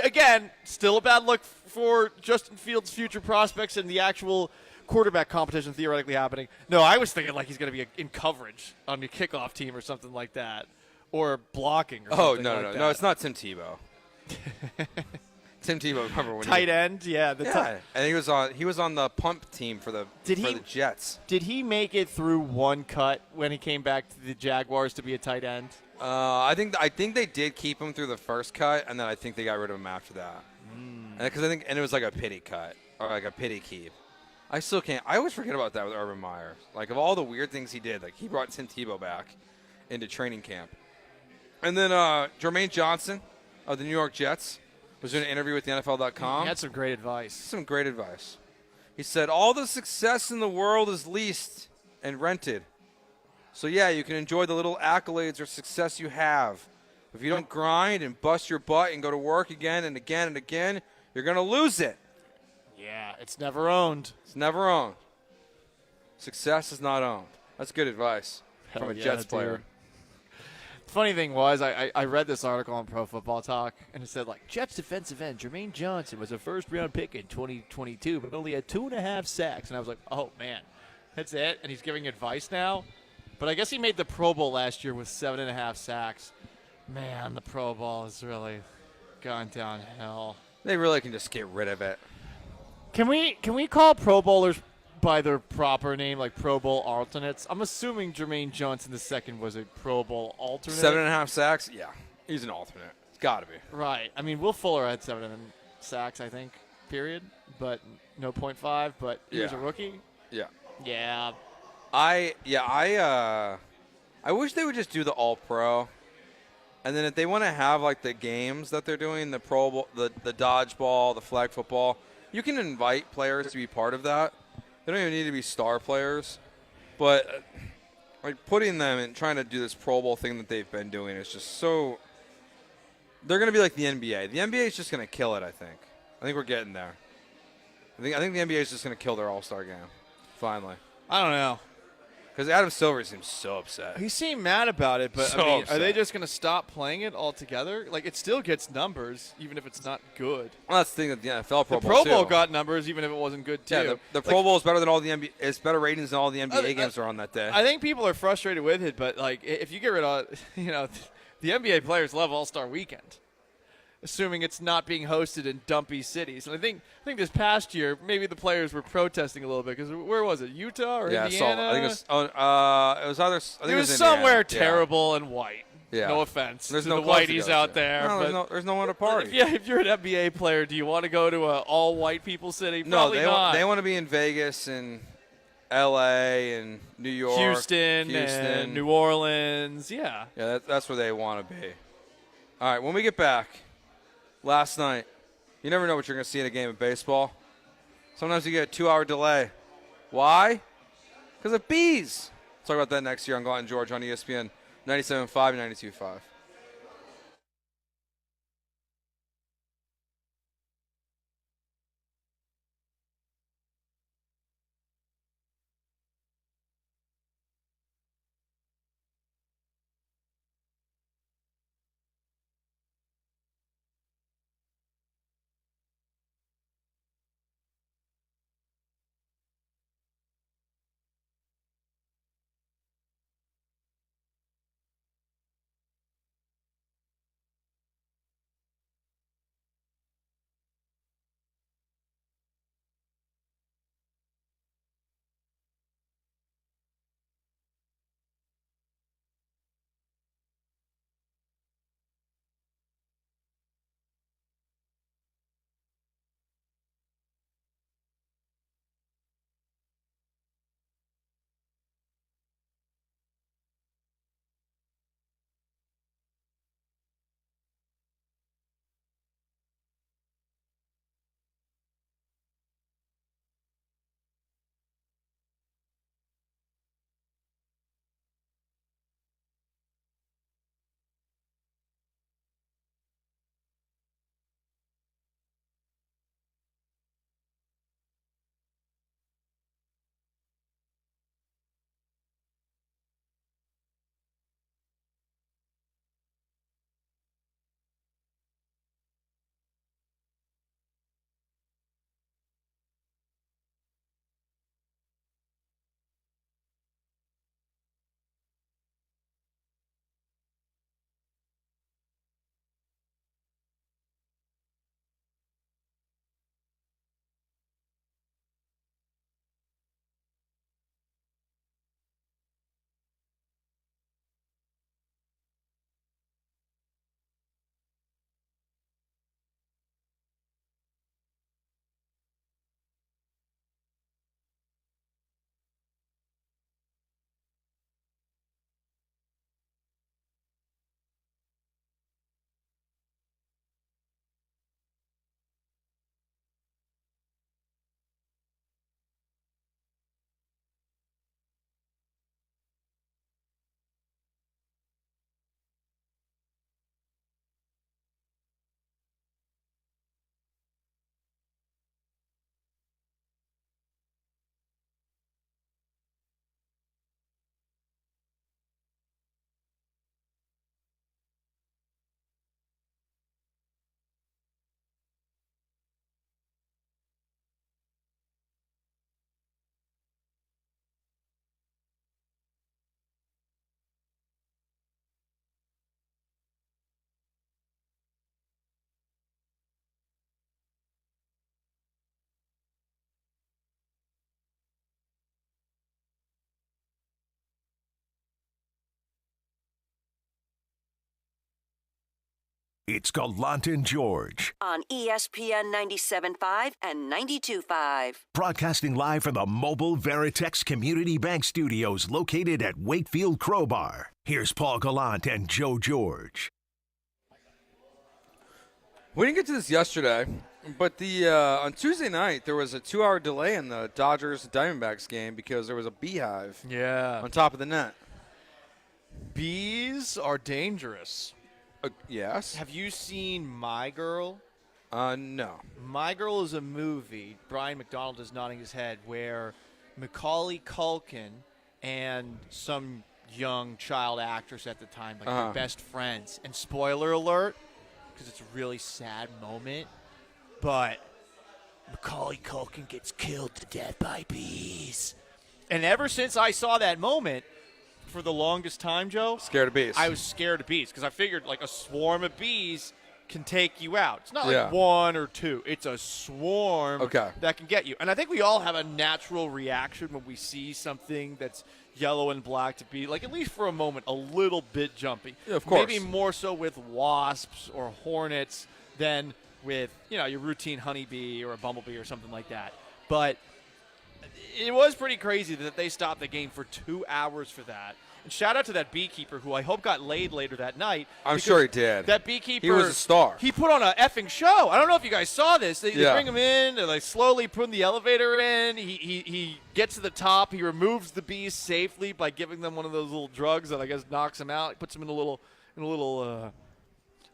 again, still a bad look for Justin Fields' future prospects and the actual quarterback competition theoretically happening. No, I was thinking he's going to be in coverage on the kickoff team or something like that. Or blocking or something like that. No, it's not Tim Tebow. Tim Tebow, remember when tight end? Yeah, and he was on the punt team for the Jets. Did he make it through one cut when he came back to the Jaguars to be a tight end? I think they did keep him through the first cut, and then I think they got rid of him after that. Because it was like a pity cut or a pity keep. I still can't. I always forget about that with Urban Meyer. Of all the weird things he did, he brought Tim Tebow back into training camp. And then Jermaine Johnson of the New York Jets was doing an interview with the NFL.com. He had some great advice. He said, all the success in the world is leased and rented. So, yeah, you can enjoy the little accolades or success you have. If you don't grind and bust your butt and go to work again and again and again, you're going to lose it. Yeah, it's never owned. It's never owned. Success is not owned. That's good advice from a Jets player. Dude. Funny thing was, I read this article on Pro Football Talk, and it said, Jets defensive end Jermaine Johnson was a first-round pick in 2022, but only had 2.5 sacks. And I was like, oh, man, that's it? And he's giving advice now? But I guess he made the Pro Bowl last year with 7.5 sacks. Man, the Pro Bowl has really gone downhill. They really can just get rid of it. Can we call Pro Bowlers by their proper name, like Pro Bowl alternates? I'm assuming Jermaine Johnson II was a Pro Bowl alternate. 7.5 sacks? Yeah. He's an alternate. It's got to be. Right. I mean, Will Fuller had 7 sacks, I think, period. But no 0.5. But he was a rookie? Yeah. Yeah. I wish they would just do the All-Pro. And then if they want to have, the games that they're doing, the Pro Bowl, the dodgeball, the flag football, you can invite players to be part of that. They don't even need to be star players. But, putting them and trying to do this Pro Bowl thing that they've been doing is just so – they're going to be like the NBA. The NBA is just going to kill it, I think. I think we're getting there. I think the NBA is just going to kill their All-Star game, finally. I don't know. Because Adam Silver seems so upset. He seemed mad about it, but upset. Are they just going to stop playing it altogether? It still gets numbers, even if it's not good. Well, that's the thing that the NFL Pro Bowl, the Pro Bowl got numbers, even if it wasn't good, too. Yeah, the Pro Bowl is better than all the NBA. It's better ratings than all the NBA games are on that day. I think people are frustrated with it, but, if you get rid of, the NBA players love All-Star Weekend, assuming it's not being hosted in dumpy cities. And I think this past year, maybe the players were protesting a little bit, because where was it, Utah or Indiana? I think it was either. It was somewhere terrible and white. Yeah. No offense there's to no the whiteys out there. No, there's no one to party. If you're an NBA player, do you want to go to an all-white people city? No, Probably not. They want to be in Vegas and L.A. and New York, Houston and New Orleans. Yeah. Yeah, that's where they want to be. All right, when we get back, last night, you never know what you're going to see in a game of baseball. Sometimes you get a 2-hour delay. Why? Because of bees. Let's talk about that next year on Gallant George on ESPN 97.5 and 92.5. It's Gallant and George. On ESPN 97.5 and 92.5. Broadcasting live from the mobile Veritex Community Bank Studios located at Wakefield Crowbar. Here's Paul Gallant and Joe George. We didn't get to this yesterday, but on Tuesday night there was a 2-hour delay in the Dodgers-Diamondbacks game because there was a beehive on top of the net. Bees are dangerous. Yes. Have you seen My Girl? No. My Girl is a movie, Brian McDonald is nodding his head, where Macaulay Culkin and some young child actress at the time, like their best friends. And spoiler alert, because it's a really sad moment, but Macaulay Culkin gets killed to death by bees. And ever since I saw that moment, for the longest time, Joe, scared of bees. I was scared of bees because I figured like a swarm of bees can take you out. It's not like one or two. It's a swarm that can get you. And I think we all have a natural reaction when we see something that's yellow and black to be, like, at least for a moment, a little bit jumpy. Yeah, of course. Maybe more so with wasps or hornets than with, your routine honeybee or a bumblebee or something like that. But it was pretty crazy that they stopped the game for 2 hours for that. And shout out to that beekeeper who I hope got laid later that night. I'm sure he did. That beekeeper. He was a star. He put on a effing show. I don't know if you guys saw this. They bring him in, and they slowly put the elevator in. He gets to the top. He removes the bees safely by giving them one of those little drugs that I guess knocks them out. He puts them in a little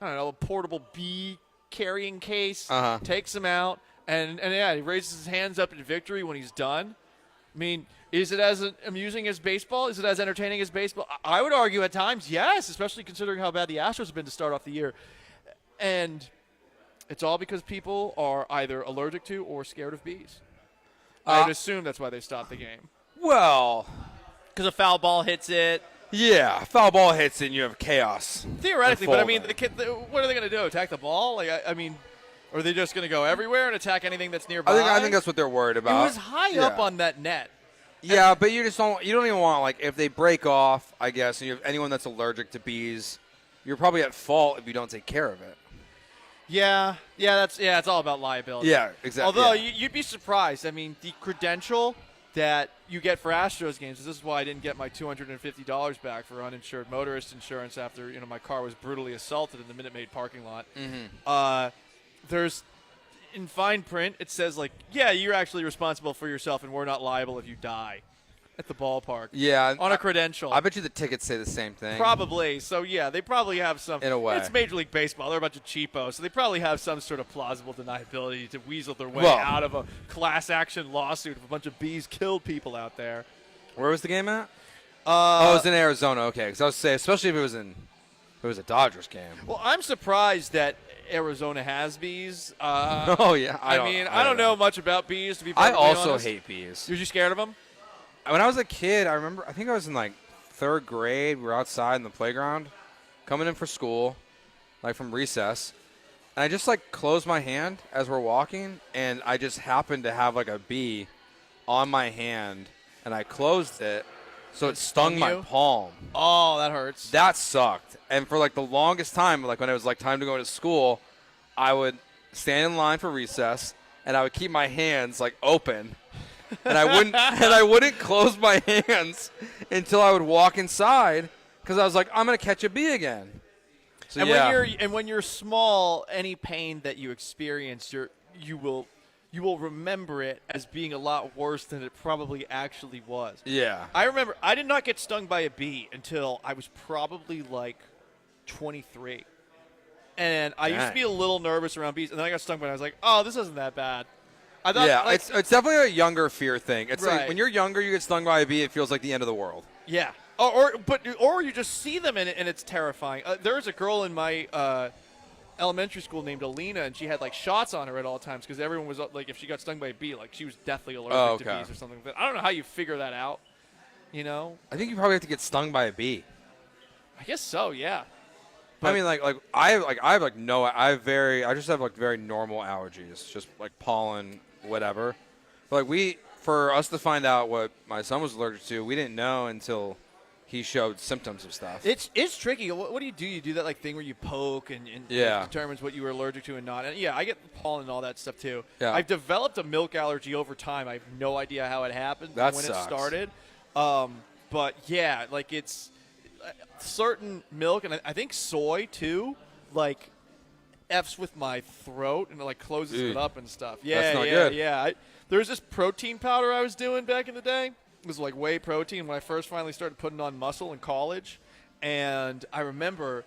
I don't know, a portable bee carrying case. Takes them out, and yeah, he raises his hands up in victory when he's done. I mean, is it as amusing as baseball? Is it as entertaining as baseball? I would argue at times, yes, especially considering how bad the Astros have been to start off the year. And it's all because people are either allergic to or scared of bees. I would assume that's why they stopped the game. Well, because a foul ball hits it. Yeah, foul ball hits and you have chaos. Theoretically, but I mean, what are they going to do? Attack the ball? Like, I mean, or are they just going to go everywhere and attack anything that's nearby? I think that's what they're worried about. It was high up on that net. Yeah, but you don't even want, like, if they break off, I guess, and you have anyone that's allergic to bees, you're probably at fault if you don't take care of it. Yeah, it's all about liability. Yeah, exactly. Although you'd be surprised. I mean, the credential that you get for Astros games, this is why I didn't get my $250 back for uninsured motorist insurance after my car was brutally assaulted in the Minute Maid parking lot. There's in fine print, it says, like, yeah, you're actually responsible for yourself and we're not liable if you die at the ballpark. Yeah. On a credential. I bet you the tickets say the same thing. Probably. So, yeah, they probably have some. In a way. It's Major League Baseball. They're a bunch of cheapos. So they probably have some sort of plausible deniability to weasel their way out of a class action lawsuit if a bunch of bees killed people out there. Where was the game at? It was in Arizona. Okay. Because I was saying, especially if it was a Dodgers game. Well, I'm surprised that Arizona has bees. Oh, yeah. I don't know much about bees, to be perfectly honest. I also hate bees. Were you scared of them? When I was a kid, I think I was in, like, 3rd grade. We were outside in the playground coming in for school, like, from recess. And I just, like, closed my hand as we're walking, and I just happened to have, like, a bee on my hand, and I closed it, so it stung my palm. Oh, that hurts. That sucked. And for, like, the longest time, like, when it was, like, time to go to school, I would stand in line for recess, and I would keep my hands, like, open. And I wouldn't close my hands until I would walk inside because I was like, I'm gonna catch a bee again. So when you're small, any pain that you experience, you will remember it as being a lot worse than it probably actually was. Yeah. I remember I did not get stung by a bee until I was probably like 23, and I used to be a little nervous around bees, and then I got stung by it. I was like, oh, this isn't that bad. I thought, it's definitely a younger fear thing. It's right. like when you're younger, you get stung by a bee, it feels like the end of the world. Yeah. Or you just see them and it's terrifying. There was a girl in my elementary school named Alina, and she had like shots on her at all times because everyone was like, if she got stung by a bee, like she was deathly allergic to bees or something. But I don't know how you figure that out. I think you probably have to get stung by a bee. I guess so. Yeah. But I mean, I just have like very normal allergies, just like pollen, whatever. But like for us to find out what my son was allergic to, we didn't know until he showed symptoms of stuff. It's tricky. What do? You do that like thing where you poke and it determines what you were allergic to and not. And yeah, I get pollen and all that stuff too. Yeah. I've developed a milk allergy over time. I have no idea how it happened It started. But yeah, like it's certain milk, and I think soy too, like F's with my throat and it like closes it up and stuff. Yeah, that's not good. Yeah. There's this protein powder I was doing back in the day. It was like whey protein when I first finally started putting on muscle in college. And I remember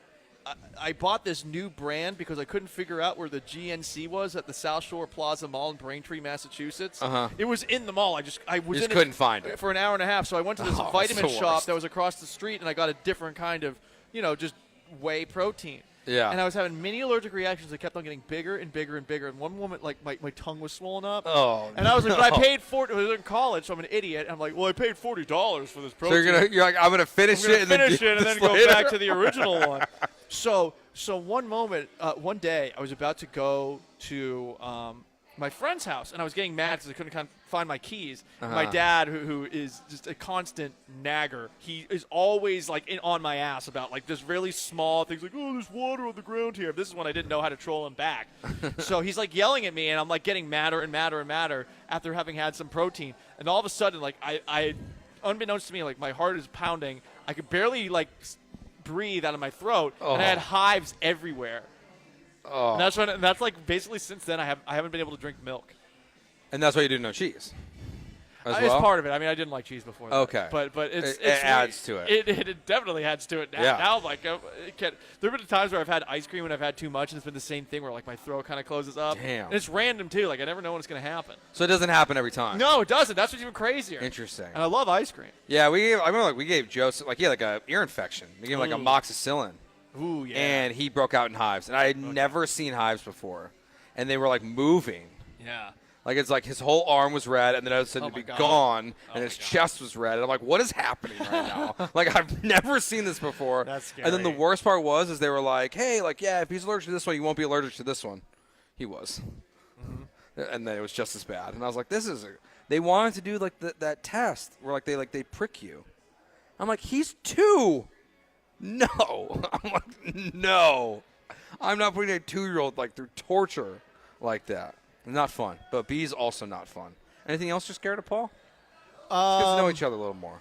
I bought this new brand because I couldn't figure out where the GNC was at the South Shore Plaza Mall in Braintree, Massachusetts. It was in the mall. I couldn't find it for an hour and a half. So I went to this vitamin shop that was across the street, and I got a different kind of, just whey protein. Yeah. And I was having mini allergic reactions that kept on getting bigger and bigger and bigger. And one moment, like, my tongue was swollen up. Oh, and I was like, but I paid $40. I was in college, so I'm an idiot. And I'm like, well, I paid $40 for this protein. So you're like, I'm going to finish it and then go back to the original one. So one moment, one day, I was about to go to my friend's house, and I was getting mad because I couldn't find my keys. Uh-huh. My dad, who is just a constant nagger, he is always like on my ass about like just really small things, like, oh, there's water on the ground here. This is when I didn't know how to troll him back. So he's like yelling at me, and I'm like getting madder and madder and madder after having had some protein. And all of a sudden, like I unbeknownst to me, like my heart is pounding. I could barely like breathe out of my throat, and I had hives everywhere. Oh. And that's like basically since then I haven't been able to drink milk. And that's why you do no cheese. As It's well? part of it. I mean, I didn't like cheese before. Okay. But it adds to it. It definitely adds to it. Now, Yeah. now I'm like, there have been times where I've had ice cream and I've had too much, and it's been the same thing where like my throat kind of closes up. Damn. And it's random too. Like I never know when it's going to happen. So it doesn't happen every time. No, it doesn't. That's what's even crazier. Interesting. And I love ice cream. Yeah, I remember we gave Joseph like a ear infection. We gave him like Ooh. amoxicillin. Ooh, yeah. And he broke out in hives, and I had never seen hives before, and they were like moving. Yeah. Like it's like his whole arm was red, and then all of a sudden it'd be gone, and his chest was red. And I'm like, what is happening right now? Like I've never seen this before. That's scary. And then the worst part is they were like, hey, like if he's allergic to this one, you won't be allergic to this one. He was. Mm-hmm. And then it was just as bad. And I was like, they wanted to do like that test where like they prick you. I'm like, he's 2. No. I'm like, no. I'm not putting a 2-year-old like through torture like that. Not fun. But bees also not fun. Anything else you're scared of, Paul? Let's get to know each other a little more.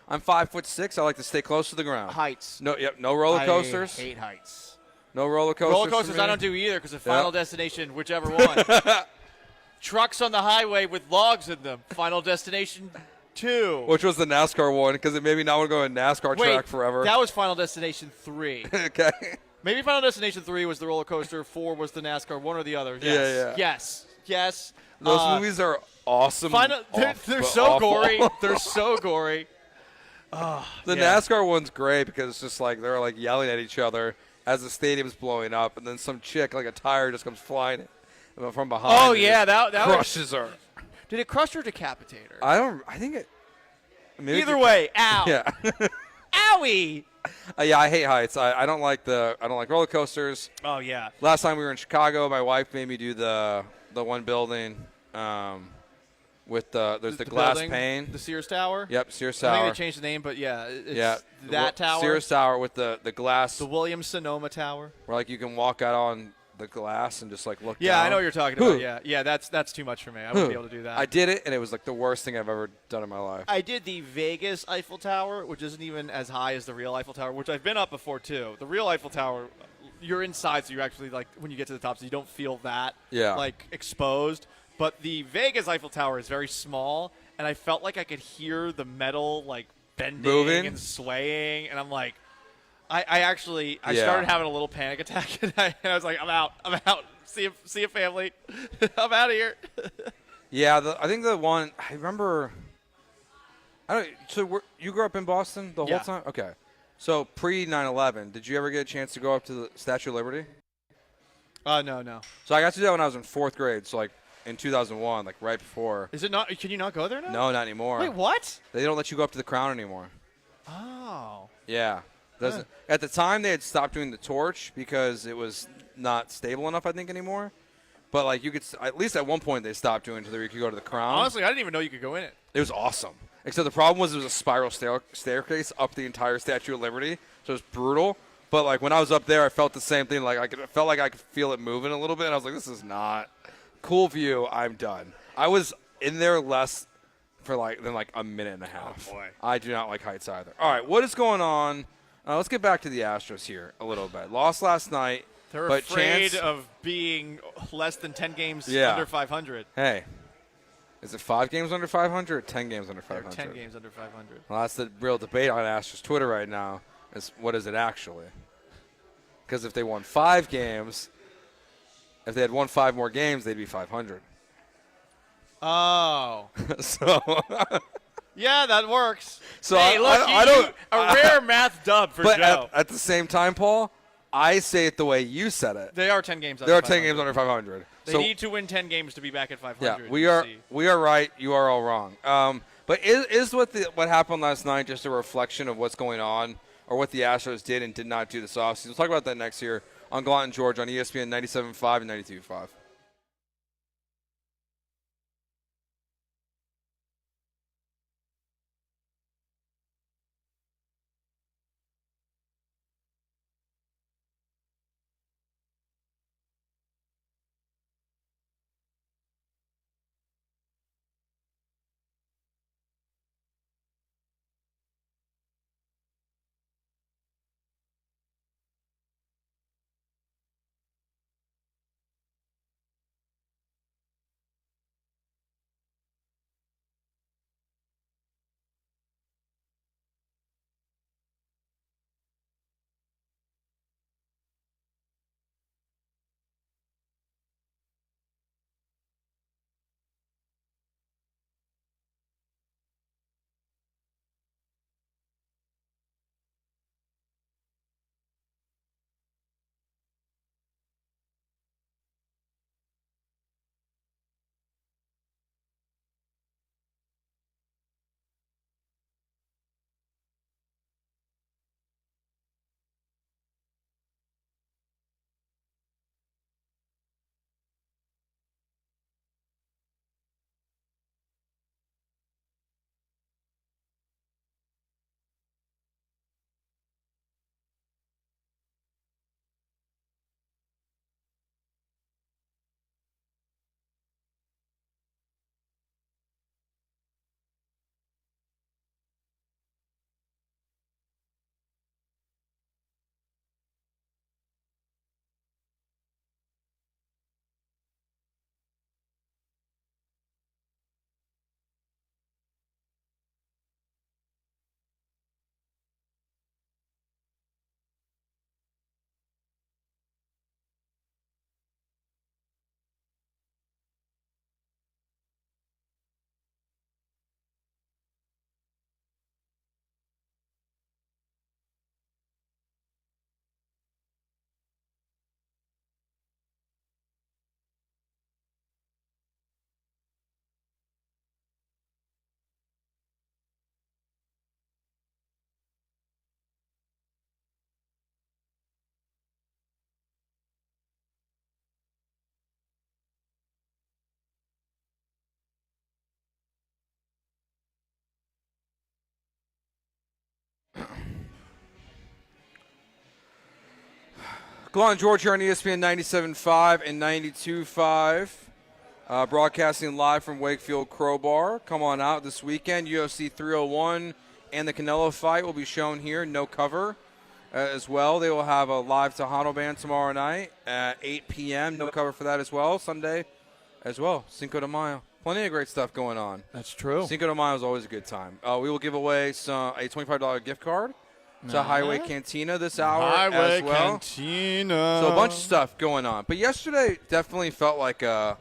I'm 5'6". I like to stay close to the ground. Heights. No roller coasters. I hate heights. No roller coasters. Roller coasters I don't do either because of Final Destination, whichever one. Trucks on the highway with logs in them. Final Destination 2. Which was the NASCAR one because it made me not want to go to a NASCAR track forever. That was Final Destination 3. Okay. Maybe Final Destination 3 was the roller coaster, 4 was the NASCAR, one or the other. Yes. Yeah. Yes. Those movies are awesome. They're so gory. They're so gory. The NASCAR one's great because it's just like they're like yelling at each other as the stadium's blowing up, and then some chick, like a tire, just comes flying from behind. Oh, yeah. That crushes her. Did it crush her or decapitate her? I think it. Either way, ow. Yeah. Owie. Yeah, I hate heights. I don't like roller coasters. Oh yeah. Last time we were in Chicago, my wife made me do the one building with there's the glass building, pane. The Sears Tower. Yep, Sears Tower. I think they changed the name, but yeah, it's that tower. Sears Tower with the glass. The Williams-Sonoma Tower. Where like you can walk out on the glass and just like look Yeah, down. I know what you're talking about. Yeah, that's too much for me. I wouldn't be able to do that. I did it, and it was like the worst thing I've ever done in my life. I did the Vegas Eiffel Tower, which isn't even as high as the real Eiffel Tower, which I've been up before too. The real Eiffel Tower, you're inside, so you actually like when you get to the top, so you don't feel that like exposed. But the Vegas Eiffel Tower is very small, and I felt like I could hear the metal like bending moving and swaying, and I'm like, I started having a little panic attack, and I was like, I'm out. See you, family. I'm out of here. Yeah, I think the one I remember. So you grew up in Boston the whole time? Okay. So pre 9/11, did you ever get a chance to go up to the Statue of Liberty? No. So I got to do that when I was in 4th grade. So like in 2001, like right before. Is it not? Can you not go there now? No, not anymore. Wait, what? They don't let you go up to the Crown anymore. Oh. Yeah. At the time, they had stopped doing the torch because it was not stable enough, I think, anymore. But like you could, at least at one point, they stopped doing it to where you could go to the Crown. Honestly, I didn't even know you could go in it. It was awesome. Except the problem was it was a spiral staircase up the entire Statue of Liberty, so it was brutal. But like when I was up there, I felt the same thing. Like I felt like I could feel it moving a little bit. And I was like, this is not cool view. I'm done. I was in there less for than a minute and a half. Oh boy. I do not like heights either. All right, what is going on? Let's get back to the Astros here a little bit. Lost last night. They're afraid of being less than 10 games under 500. Hey, is it 5 games under 500 or 10 games under 500? 10 games under 500. Well, that's the real debate on Astros Twitter right now is what is it actually? Because if they won 5 games, if they had won 5 more games, they'd be 500. Oh. So... Yeah, that works. So hey, look, I don't. A rare math dub for but Joe. At the same time, Paul, I say it the way you said it. They are 10 games under 500. There are 10 games under 500. They need to win 10 games to be back at 500. Yeah, we are right. You are all wrong. But is what happened last night just a reflection of what's going on or what the Astros did and did not do this offseason? We'll talk about that next year on Gallant George on ESPN 97.5 and 92.5. Gallant George here on ESPN 97.5 and 92.5. Broadcasting live from Wakefield Crowbar. Come on out this weekend. UFC 301 and the Canelo fight will be shown here. No cover as well. They will have a live Tejano band tomorrow night at 8 p.m. No cover for that as well. Sunday as well. Cinco de Mayo. Plenty of great stuff going on. That's true. Cinco de Mayo is always a good time. We will give away a $25 gift card to Highway Cantina this hour Highway as well. Cantina. So a bunch of stuff going on. But yesterday definitely felt like a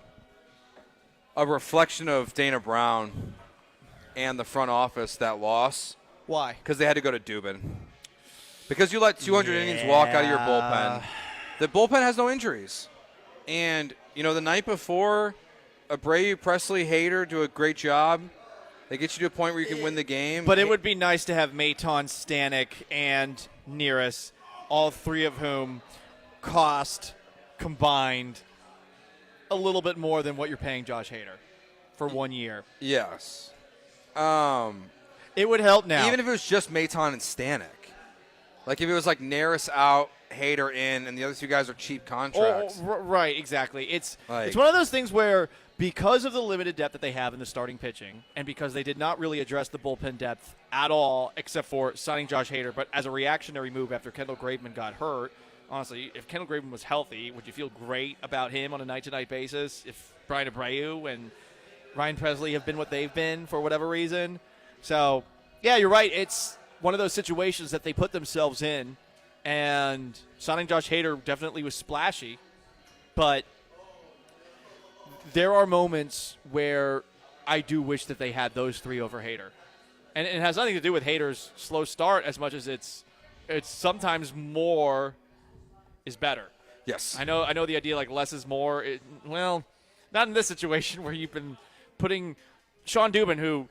reflection of Dana Brown and the front office, that loss. Why? Because they had to go to Dubin. Because you let 200 innings walk out of your bullpen. The bullpen has no injuries. And, the night before, Abreu, Presley, Hader do a great job. They get you to a point where you can win the game. But it would be nice to have Maton, Stanek, and Nearest, all three of whom cost combined a little bit more than what you're paying Josh Hader for 1 year. Yes. It would help now. Even if it was just Maton and Stanek. Like if it was like Nearest out, Hader in, and the other two guys are cheap contracts. Right, exactly. It's one of those things where because of the limited depth that they have in the starting pitching and because they did not really address the bullpen depth at all except for signing Josh Hader, but as a reactionary move after Kendall Graveman got hurt, honestly, if Kendall Graveman was healthy, would you feel great about him on a night-to-night basis if Brian Abreu and Ryan Presley have been what they've been for whatever reason? So, yeah, you're right. It's one of those situations that they put themselves in, and signing Josh Hader definitely was splashy, but there are moments where I do wish that they had those three over Hader. And it has nothing to do with Hader's slow start as much as it's sometimes more is better. Yes. I know the idea like less is more. Well, not in this situation where you've been putting Sean Dubin, who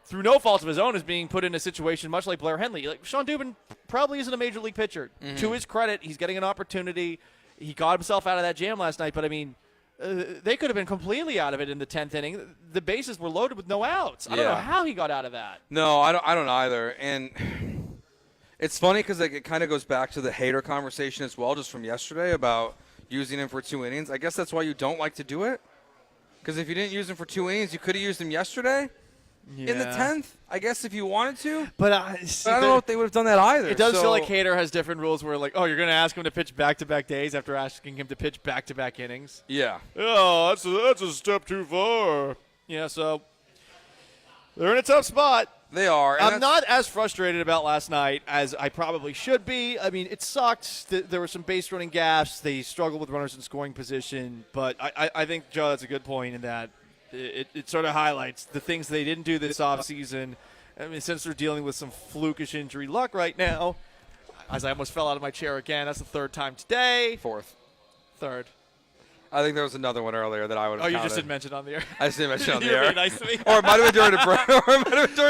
through no fault of his own is being put in a situation much like Blair Henley. Like Sean Dubin probably isn't a major league pitcher. Mm-hmm. To his credit, he's getting an opportunity. He got himself out of that jam last night, but I mean, they could have been completely out of it in the 10th inning. The bases were loaded with no outs. I don't know how he got out of that. No, I don't either. And it's funny because it kind of goes back to the Hader conversation as well, just from yesterday about using him for 2 innings. I guess that's why you don't like to do it. Because if you didn't use him for 2 innings, you could have used him yesterday in the 10th, I guess, if you wanted to. But I don't know if they would have done that either. It does feel like Hader has different rules where, like, oh, you're going to ask him to pitch back-to-back days after asking him to pitch back-to-back innings. Yeah. Oh, that's a step too far. Yeah, so they're in a tough spot. They are. I'm not as frustrated about last night as I probably should be. I mean, it sucked. There were some base running gaffes. They struggled with runners in scoring position. But I think, Joe, that's a good point in that it sort of highlights the things they didn't do this offseason. I mean, since they're dealing with some flukish injury luck right now, as I almost fell out of my chair again. That's the third time today. Third. I think there was another one earlier that I would have counted. You just didn't mention it on the air. I just didn't mention it on the air. Really nice to me. Or it might have been during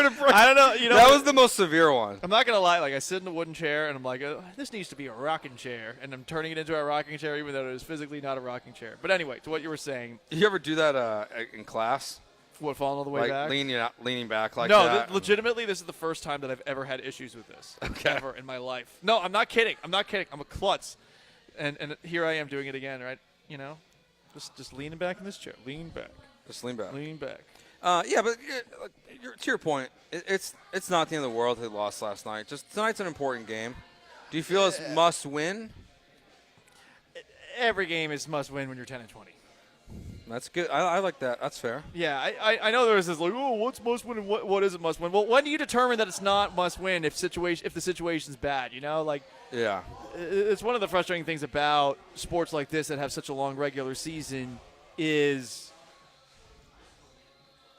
a break. I don't know. That was the most severe one. I'm not going to lie. Like, I sit in a wooden chair, and I'm like, this needs to be a rocking chair. And I'm turning it into a rocking chair, even though it is physically not a rocking chair. But anyway, to what you were saying. You ever do that in class? What, falling all the way back? Leaning back like No, that? legitimately, this is the first time that I've ever had issues with this. Ever in my life. No, I'm not kidding. I'm a klutz. And here I am doing it again, right? You know? Just leaning back in this chair. Lean back. Just lean back. Lean back. Yeah, but to your point, it's not the end of the world they lost last night. Just tonight's an important game. Do you feel it's must win? Every game is must win when you're 10-20. That's good. I like that. That's fair. Yeah, I know there was this like, oh, what's must win and what isn't must win? Well, when do you determine that it's not must win if the situation's bad? You know, like. Yeah. It's one of the frustrating things about sports like this that have such a long regular season is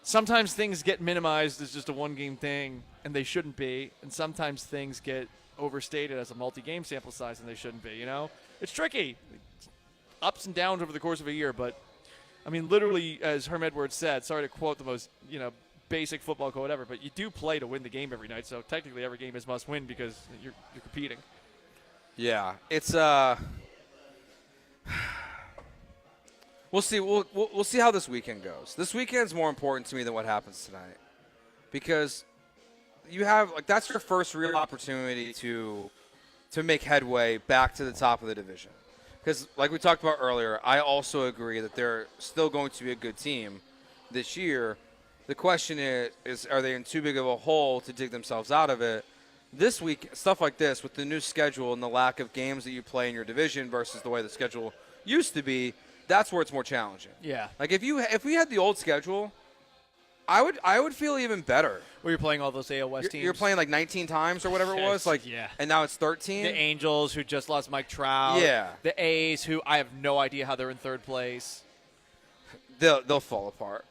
sometimes things get minimized as just a one-game thing, and they shouldn't be, and sometimes things get overstated as a multi-game sample size, and they shouldn't be, you know? It's tricky. It's ups and downs over the course of a year, but, I mean, literally, as Herm Edwards said, sorry to quote the most, basic football code ever, but you do play to win the game every night, so technically every game is must win because you're competing. Yeah, it's we'll see. We'll see how this weekend goes. This weekend's more important to me than what happens tonight, because you have that's your first real opportunity to make headway back to the top of the division. Because like we talked about earlier, I also agree that they're still going to be a good team this year. The question is are they in too big of a hole to dig themselves out of it? This week, stuff like this, with the new schedule and the lack of games that you play in your division versus the way the schedule used to be, that's where it's more challenging. Yeah. Like if we had the old schedule, I would feel even better. Where you're playing all those AL West teams. You're playing like 19 times or whatever it was. Yeah. And now it's 13. The Angels, who just lost Mike Trout. Yeah. The A's, who I have no idea how they're in third place. They'll fall apart.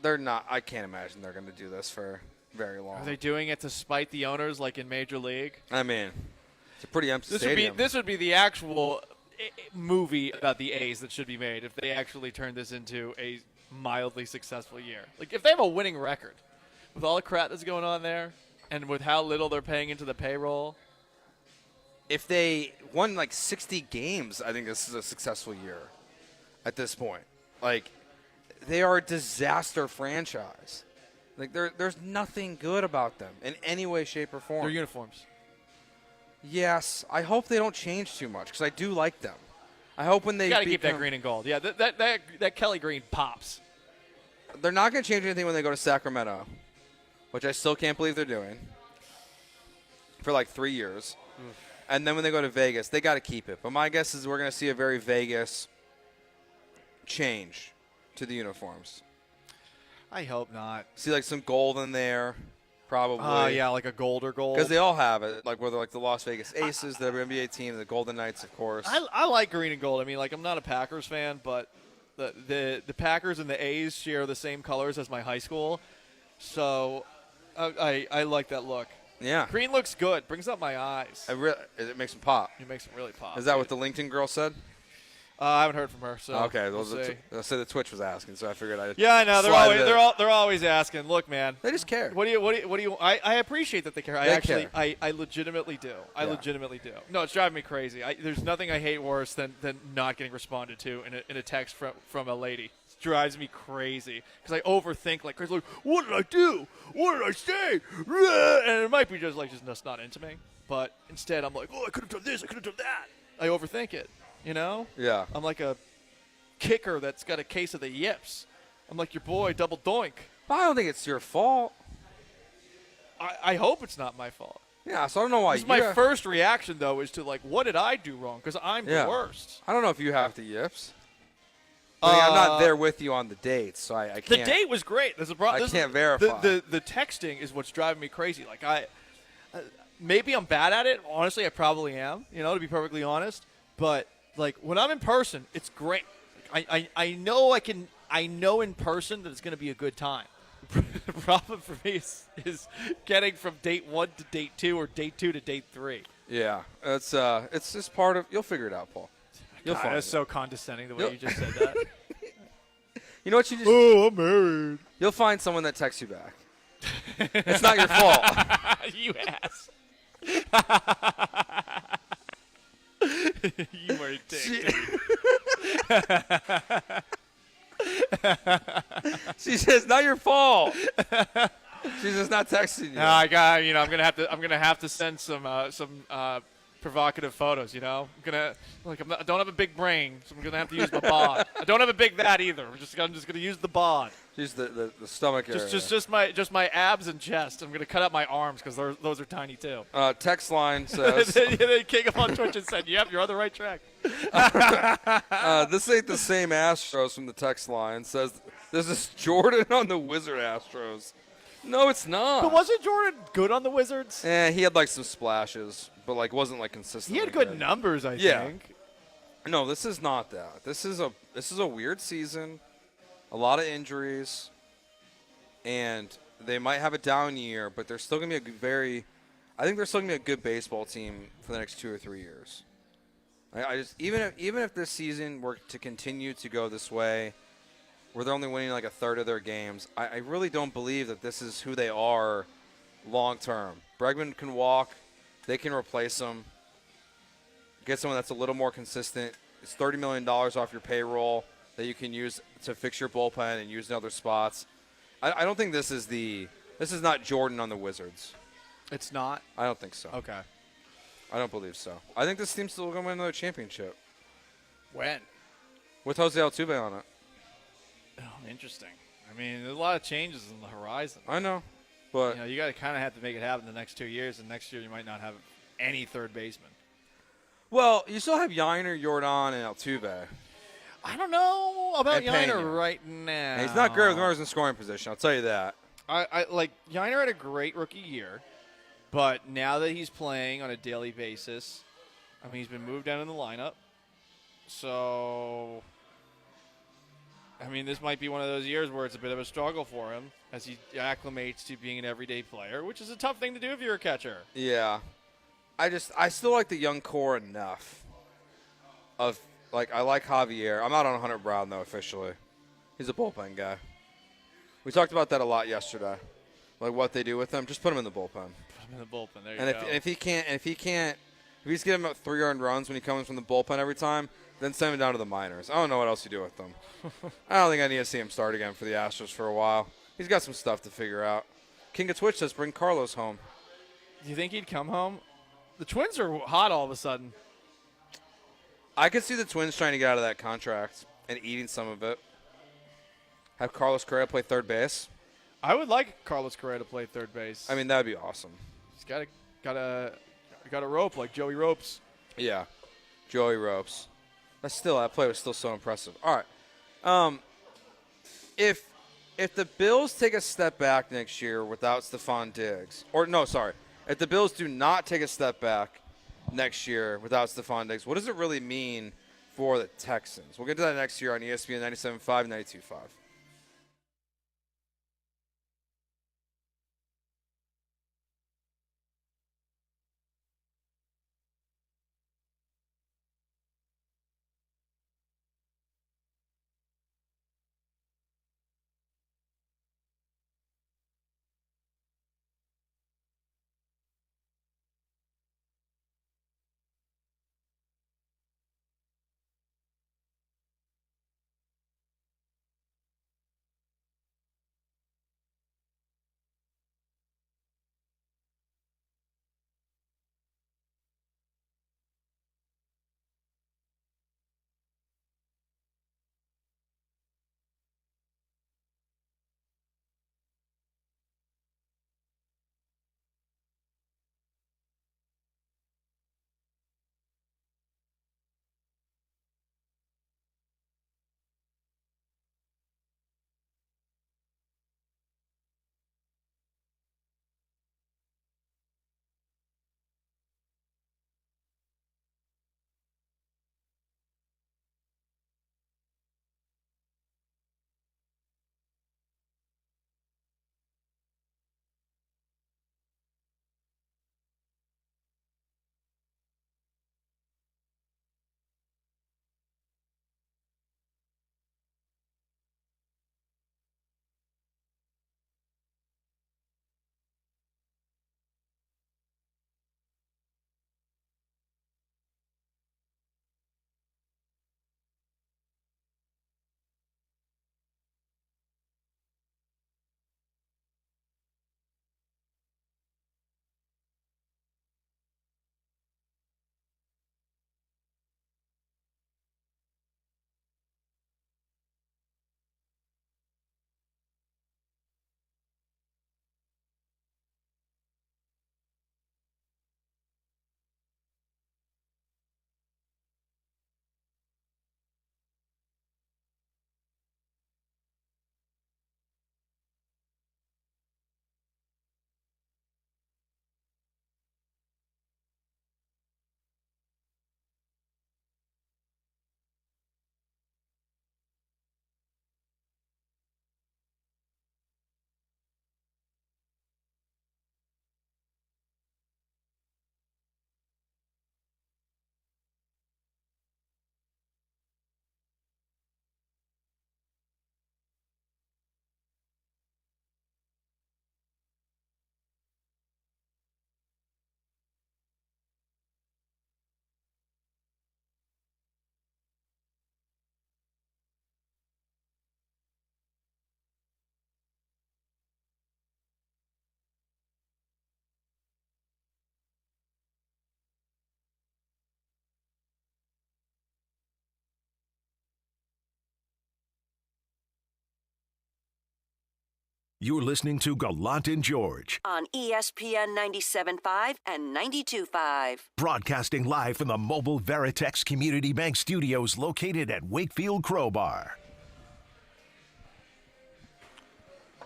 They're not. I can't imagine they're going to do this for very long. Are they doing it to spite the owners like in Major League? I mean, it's a pretty empty stadium. This would be the actual movie about the A's that should be made if they actually turn this into a mildly successful year. Like, if they have a winning record with all the crap that's going on there and with how little they're paying into the payroll. If they won like 60 games, I think this is a successful year at this point. Like, they are a disaster franchise. Like, there's nothing good about them in any way, shape, or form. Their uniforms. Yes. I hope they don't change too much because I do like them. I hope when they got to keep that green and gold. Yeah, that Kelly green pops. They're not going to change anything when they go to Sacramento, which I still can't believe they're doing, for like 3 years. And then when they go to Vegas, they got to keep it. But my guess is we're going to see a very Vegas change to the uniforms. I hope not. See like some gold in there, probably. Oh, yeah, like a gold or gold. Because they all have it, like whether like the Las Vegas Aces, the WNBA team, the Golden Knights, of course. I like green and gold. I mean, like, I'm not a Packers fan, but the Packers and the A's share the same colors as my high school, so I like that look. Yeah. Green looks good. Brings up my eyes. It makes them pop. It makes them really pop. Is that what the LinkedIn girl said? I haven't heard from her. So okay, we'll see. I said the Twitch was asking, so I figured I'd. Yeah, I know. They're always asking. Look, man. They just care. What do you? I appreciate that they care. I legitimately do. I legitimately do. No, it's driving me crazy. There's nothing I hate worse than not getting responded to in a text from a lady. It drives me crazy because I overthink like crazy. Like, what did I do? What did I say? And it might be just not into me. But instead, I'm like, oh, I could have done this. I could have done that. I overthink it. You know? Yeah. I'm like a kicker that's got a case of the yips. I'm like your boy, double doink. But I don't think it's your fault. I hope it's not my fault. Yeah, so I don't know why. My first reaction, though, is to, like, what did I do wrong? Because I'm the worst. I don't know if you have the yips. I'm not there with you on the dates, so I can't. The date was great. There's a problem. I can't verify. The texting is what's driving me crazy. Like, maybe I'm bad at it. Honestly, I probably am, to be perfectly honest. But like when I'm in person, it's great. I know I know in person that it's going to be a good time. The problem for me is getting from date 1 to date 2 or date 2 to date 3. Yeah, it's just part of. You'll figure it out, Paul. You'll find that's so condescending the way you just said that. You know what you just? Oh, I'm married. You'll find someone that texts you back. It's not your fault. You ass. You are a dick. She says, "Not your fault." She's just not texting you. I'm gonna have to send some provocative photos. I don't have a big brain, so I'm gonna have to use my bod. I don't have a big that either. I'm just gonna use the bod. Just the stomach area. Just my abs and chest. I'm gonna cut out my arms because those are tiny too. Text line says. They came up on Twitch and said, "Yep, you're on the right track." This ain't the same Astros from the text line. Says this is Jordan on the Wizard Astros. No, it's not. But wasn't Jordan good on the Wizards? He had like some splashes, but like wasn't like consistent. He had good numbers, I think. No, this is not that. This is a weird season. A lot of injuries, and they might have a down year, but they're still gonna be I think they're still gonna be a good baseball team for the next 2 or 3 years. I just even if this season were to continue to go this way, where they're only winning like a third of their games, I really don't believe that this is who they are long term. Bregman can walk, they can replace him, get someone that's a little more consistent. It's $30 million off your payroll that you can use to fix your bullpen and use in other spots. I don't think this is not Jordan on the Wizards. It's not? I don't think so. Okay. I don't believe so. I think this team's still going to win another championship. When? With Jose Altuve on it. Oh, interesting. I mean, there's a lot of changes on the horizon. I know, but you got to kind of have to make it happen the next 2 years, and next year you might not have any third baseman. Well, you still have Yiner, Jordan, and Altuve. I don't know about And Pena. Yiner right now. And he's not great with runners in scoring position. I'll tell you that. I like Yiner had a great rookie year, but now that he's playing on a daily basis, I mean, he's been moved down in the lineup. So, I mean, this might be one of those years where it's a bit of a struggle for him as he acclimates to being an everyday player, which is a tough thing to do if you're a catcher. Yeah. I still like the young core enough. I like Javier. I'm not on Hunter Brown, though, officially. He's a bullpen guy. We talked about that a lot yesterday. Like what they do with him. Just put him in the bullpen. Put him in the bullpen. There you And go. if he's getting about 3 earned runs when he comes from the bullpen every time, then send him down to the minors. I don't know what else you do with them. I don't think I need to see him start again for the Astros for a while. He's got some stuff to figure out. King of Twitch says bring Carlos home. Do you think he'd come home? The Twins are hot all of a sudden. I could see the Twins trying to get out of that contract and eating some of it. Have Carlos Correa play third base. I would like Carlos Correa to play third base. I mean, that would be awesome. He's got a rope like Joey Ropes. Yeah, Joey Ropes. That play was still so impressive. All right, if the Bills take a step back next year without Stephon Diggs, if the Bills do not take a step back next year without Stephon Diggs, what does it really mean for the Texans? We'll get to that next year on ESPN 97.5 and 92.5. You're listening to Gallant and George, on ESPN 97.5 and 92.5. broadcasting live from the Mobile Veritex Community Bank Studios located at Wakefield Crowbar.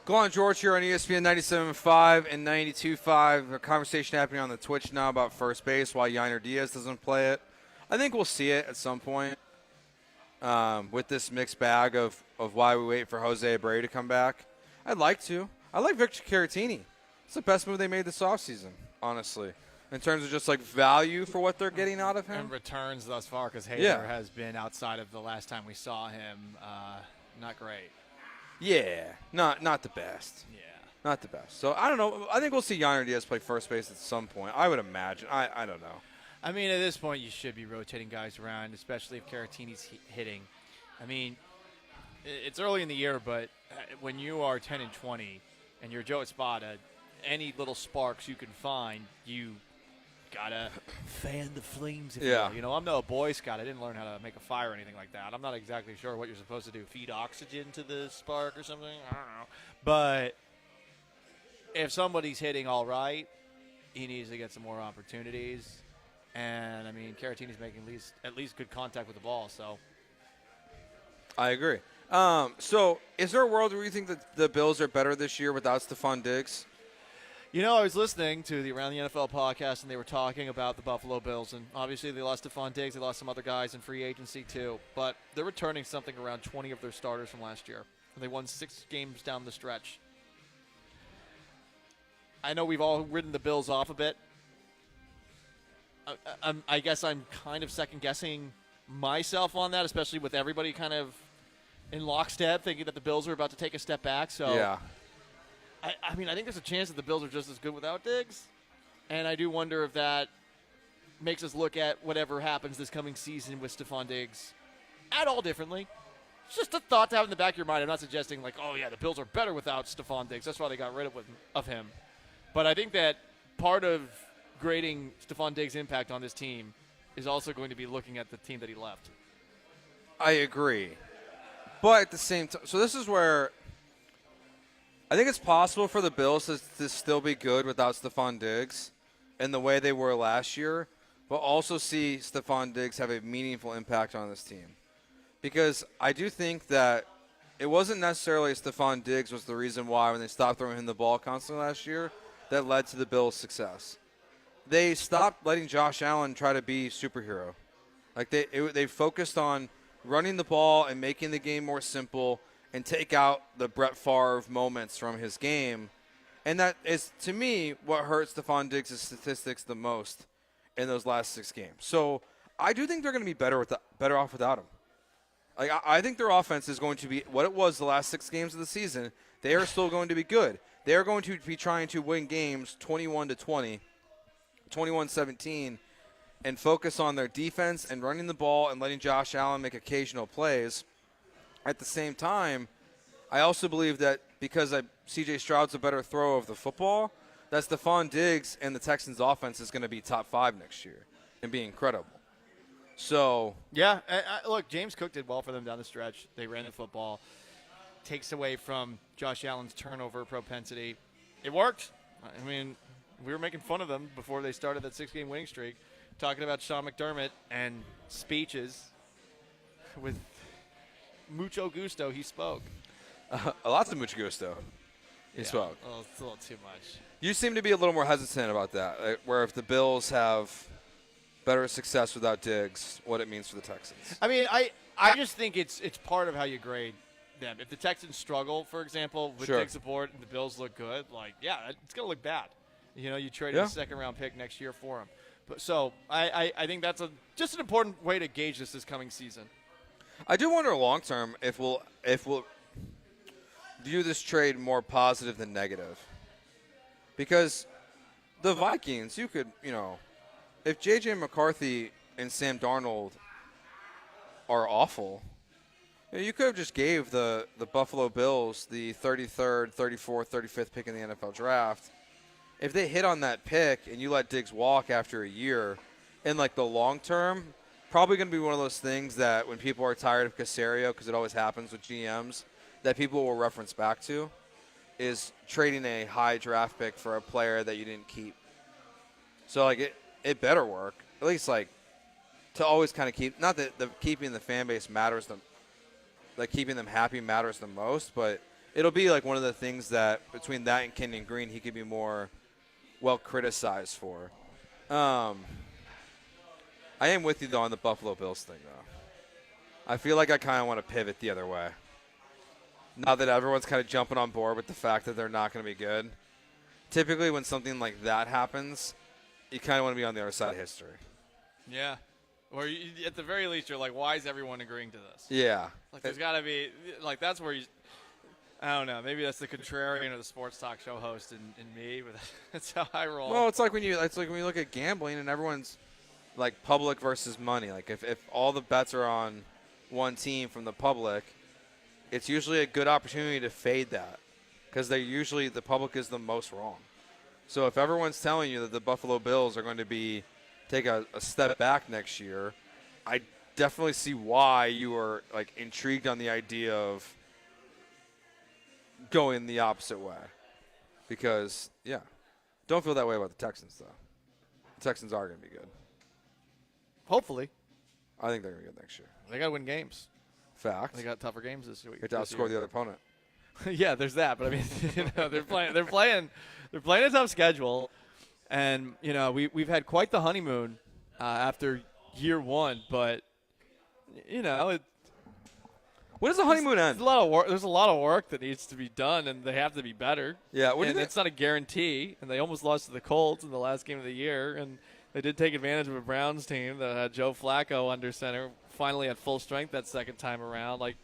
Gallant George here on ESPN 97.5 and 92.5. A conversation happening on the Twitch now about first base, why Yainer Diaz doesn't play it. I think we'll see it at some point with this mixed bag of why we wait for Jose Abreu to come back. I'd like to. I like Victor Caratini. It's the best move they made this offseason, honestly, in terms of just like value for what they're getting out of him. And returns thus far, because Hader has been, outside of the last time we saw him, not great. Yeah, not the best. Yeah. Not the best. So, I don't know. I think we'll see Yainer Diaz play first base at some point. I would imagine. I don't know. I mean, at this point, you should be rotating guys around, especially if Caratini's hitting. I mean, it's early in the year, but when you are 10-20 and you're Joe Espada, any little sparks you can find, you gotta fan the flames. If you will. You know, I'm no Boy Scout. I didn't learn how to make a fire or anything like that. I'm not exactly sure what you're supposed to do. Feed oxygen to the spark or something? I don't know. But if somebody's hitting all right, he needs to get some more opportunities. And, I mean, Caratini's making at least good contact with the ball. So I agree. So is there a world where you think that the Bills are better this year without Stephon Diggs? You know, I was listening to the Around the NFL podcast, and they were talking about the Buffalo Bills. And obviously they lost Stephon Diggs. They lost some other guys in free agency too. But they're returning something around 20 of their starters from last year. And they won 6 games down the stretch. I know we've all ridden the Bills off a bit. I guess I'm kind of second-guessing myself on that, especially with everybody kind of in lockstep, thinking that the Bills are about to take a step back. So, yeah. I mean, I think there's a chance that the Bills are just as good without Diggs. And I do wonder if that makes us look at whatever happens this coming season with Stephon Diggs at all differently. It's just a thought to have in the back of your mind. I'm not suggesting, like, oh, yeah, the Bills are better without Stephon Diggs. That's why they got rid of him. But I think that part of grading Stephon Diggs' impact on this team is also going to be looking at the team that he left. I agree. But at the same time, so this is where I think it's possible for the Bills to still be good without Stephon Diggs in the way they were last year, but also see Stephon Diggs have a meaningful impact on this team. Because I do think that it wasn't necessarily Stephon Diggs was the reason why when they stopped throwing him the ball constantly last year that led to the Bills' success. They stopped letting Josh Allen try to be superhero. Like they focused on running the ball and making the game more simple and take out the Brett Favre moments from his game. And that is, to me, what hurt Stephon Diggs' statistics the most in those last 6 games. So I do think they're going to be better off without him. Like I think their offense is going to be what it was the last 6 games of the season. They are still going to be good. They are going to be trying to win games 21-20. 21-17 and focus on their defense and running the ball and letting Josh Allen make occasional plays. At the same time, I also believe that because C.J. Stroud's a better thrower of the football, that Stephon Diggs and the Texans' offense is going to be top 5 next year and be incredible. So yeah, look, James Cook did well for them down the stretch. They ran the football. Takes away from Josh Allen's turnover propensity. It worked. I mean, we were making fun of them before they started that 6-game winning streak, talking about Sean McDermott and speeches. With mucho gusto, he spoke. Lots of mucho gusto. He spoke. Well, it's a little too much. You seem to be a little more hesitant about that, where if the Bills have better success without Diggs, what it means for the Texans. I mean, I just think it's part of how you grade them. If the Texans struggle, for example, with Diggs support and the Bills look good, like, yeah, it's going to look bad. You know, you traded a second-round pick next year for him. But so I think that's just an important way to gauge this coming season. I do wonder long-term if we'll view this trade more positive than negative. Because the Vikings, you could, if J.J. McCarthy and Sam Darnold are awful, you could have just gave the Buffalo Bills the 33rd, 34th, 35th pick in the NFL draft. If they hit on that pick and you let Diggs walk after a year, in like the long term, probably going to be one of those things that when people are tired of Caserio, because it always happens with GMs, that people will reference back to. is trading a high draft pick for a player that you didn't keep. So, like, it better work. At least, like, to always kind of keep – not that keeping the fan base matters like, keeping them happy matters the most, but it'll be, like, one of the things that between that and Kenyon Green he could be more well criticized for. I am with you, though, on the Buffalo Bills thing, though. I feel like I kind of want to pivot the other way. Now that everyone's kind of jumping on board with the fact that they're not going to be good. Typically when something like that happens, you kind of want to be on the other side of history. Yeah. Or at the very least, you're like, why is everyone agreeing to this? Yeah. Like, there's got to be, like, that's where you, I don't know, maybe that's the contrarian or the sports talk show host in me, but that's how I roll. Well, it's like when you look at gambling and everyone's like public versus money. Like if all the bets are on one team from the public, it's usually a good opportunity to fade that because the public is the most wrong. So if everyone's telling you that the Buffalo Bills are going to take a step back next year, I definitely see why you are like intrigued on the idea of going the opposite way. Because, yeah, don't feel that way about the Texans, though. The Texans are going to be good. Hopefully. I think they're going to be good next year. They got to win games. Fact. They got tougher games this week. You have to outscore the other opponent. Yeah, there's that. But I mean, they're playing a tough schedule, and we've had quite the honeymoon after year one. But when does the honeymoon end? There's a lot of work. There's a lot of work that needs to be done, and they have to be better. Yeah, and it's not a guarantee. And they almost lost to the Colts in the last game of the year, and they did take advantage of a Browns team that had Joe Flacco under center, finally at full strength that second time around. Like,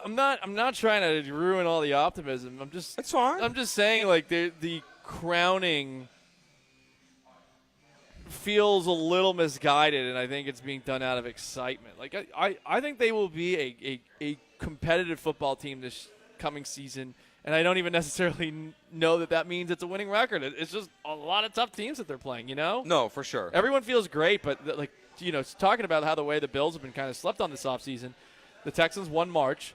I'm not trying to ruin all the optimism. It's fine. I'm just saying, like, the crowning feels a little misguided, and I think it's being done out of excitement. Like, I think they will be a competitive football team this coming season, and I don't even necessarily know that means it's a winning record. It's just a lot of tough teams that they're playing, No, for sure. Everyone feels great, but, talking about how the way the Bills have been kind of slept on this offseason, the Texans won March,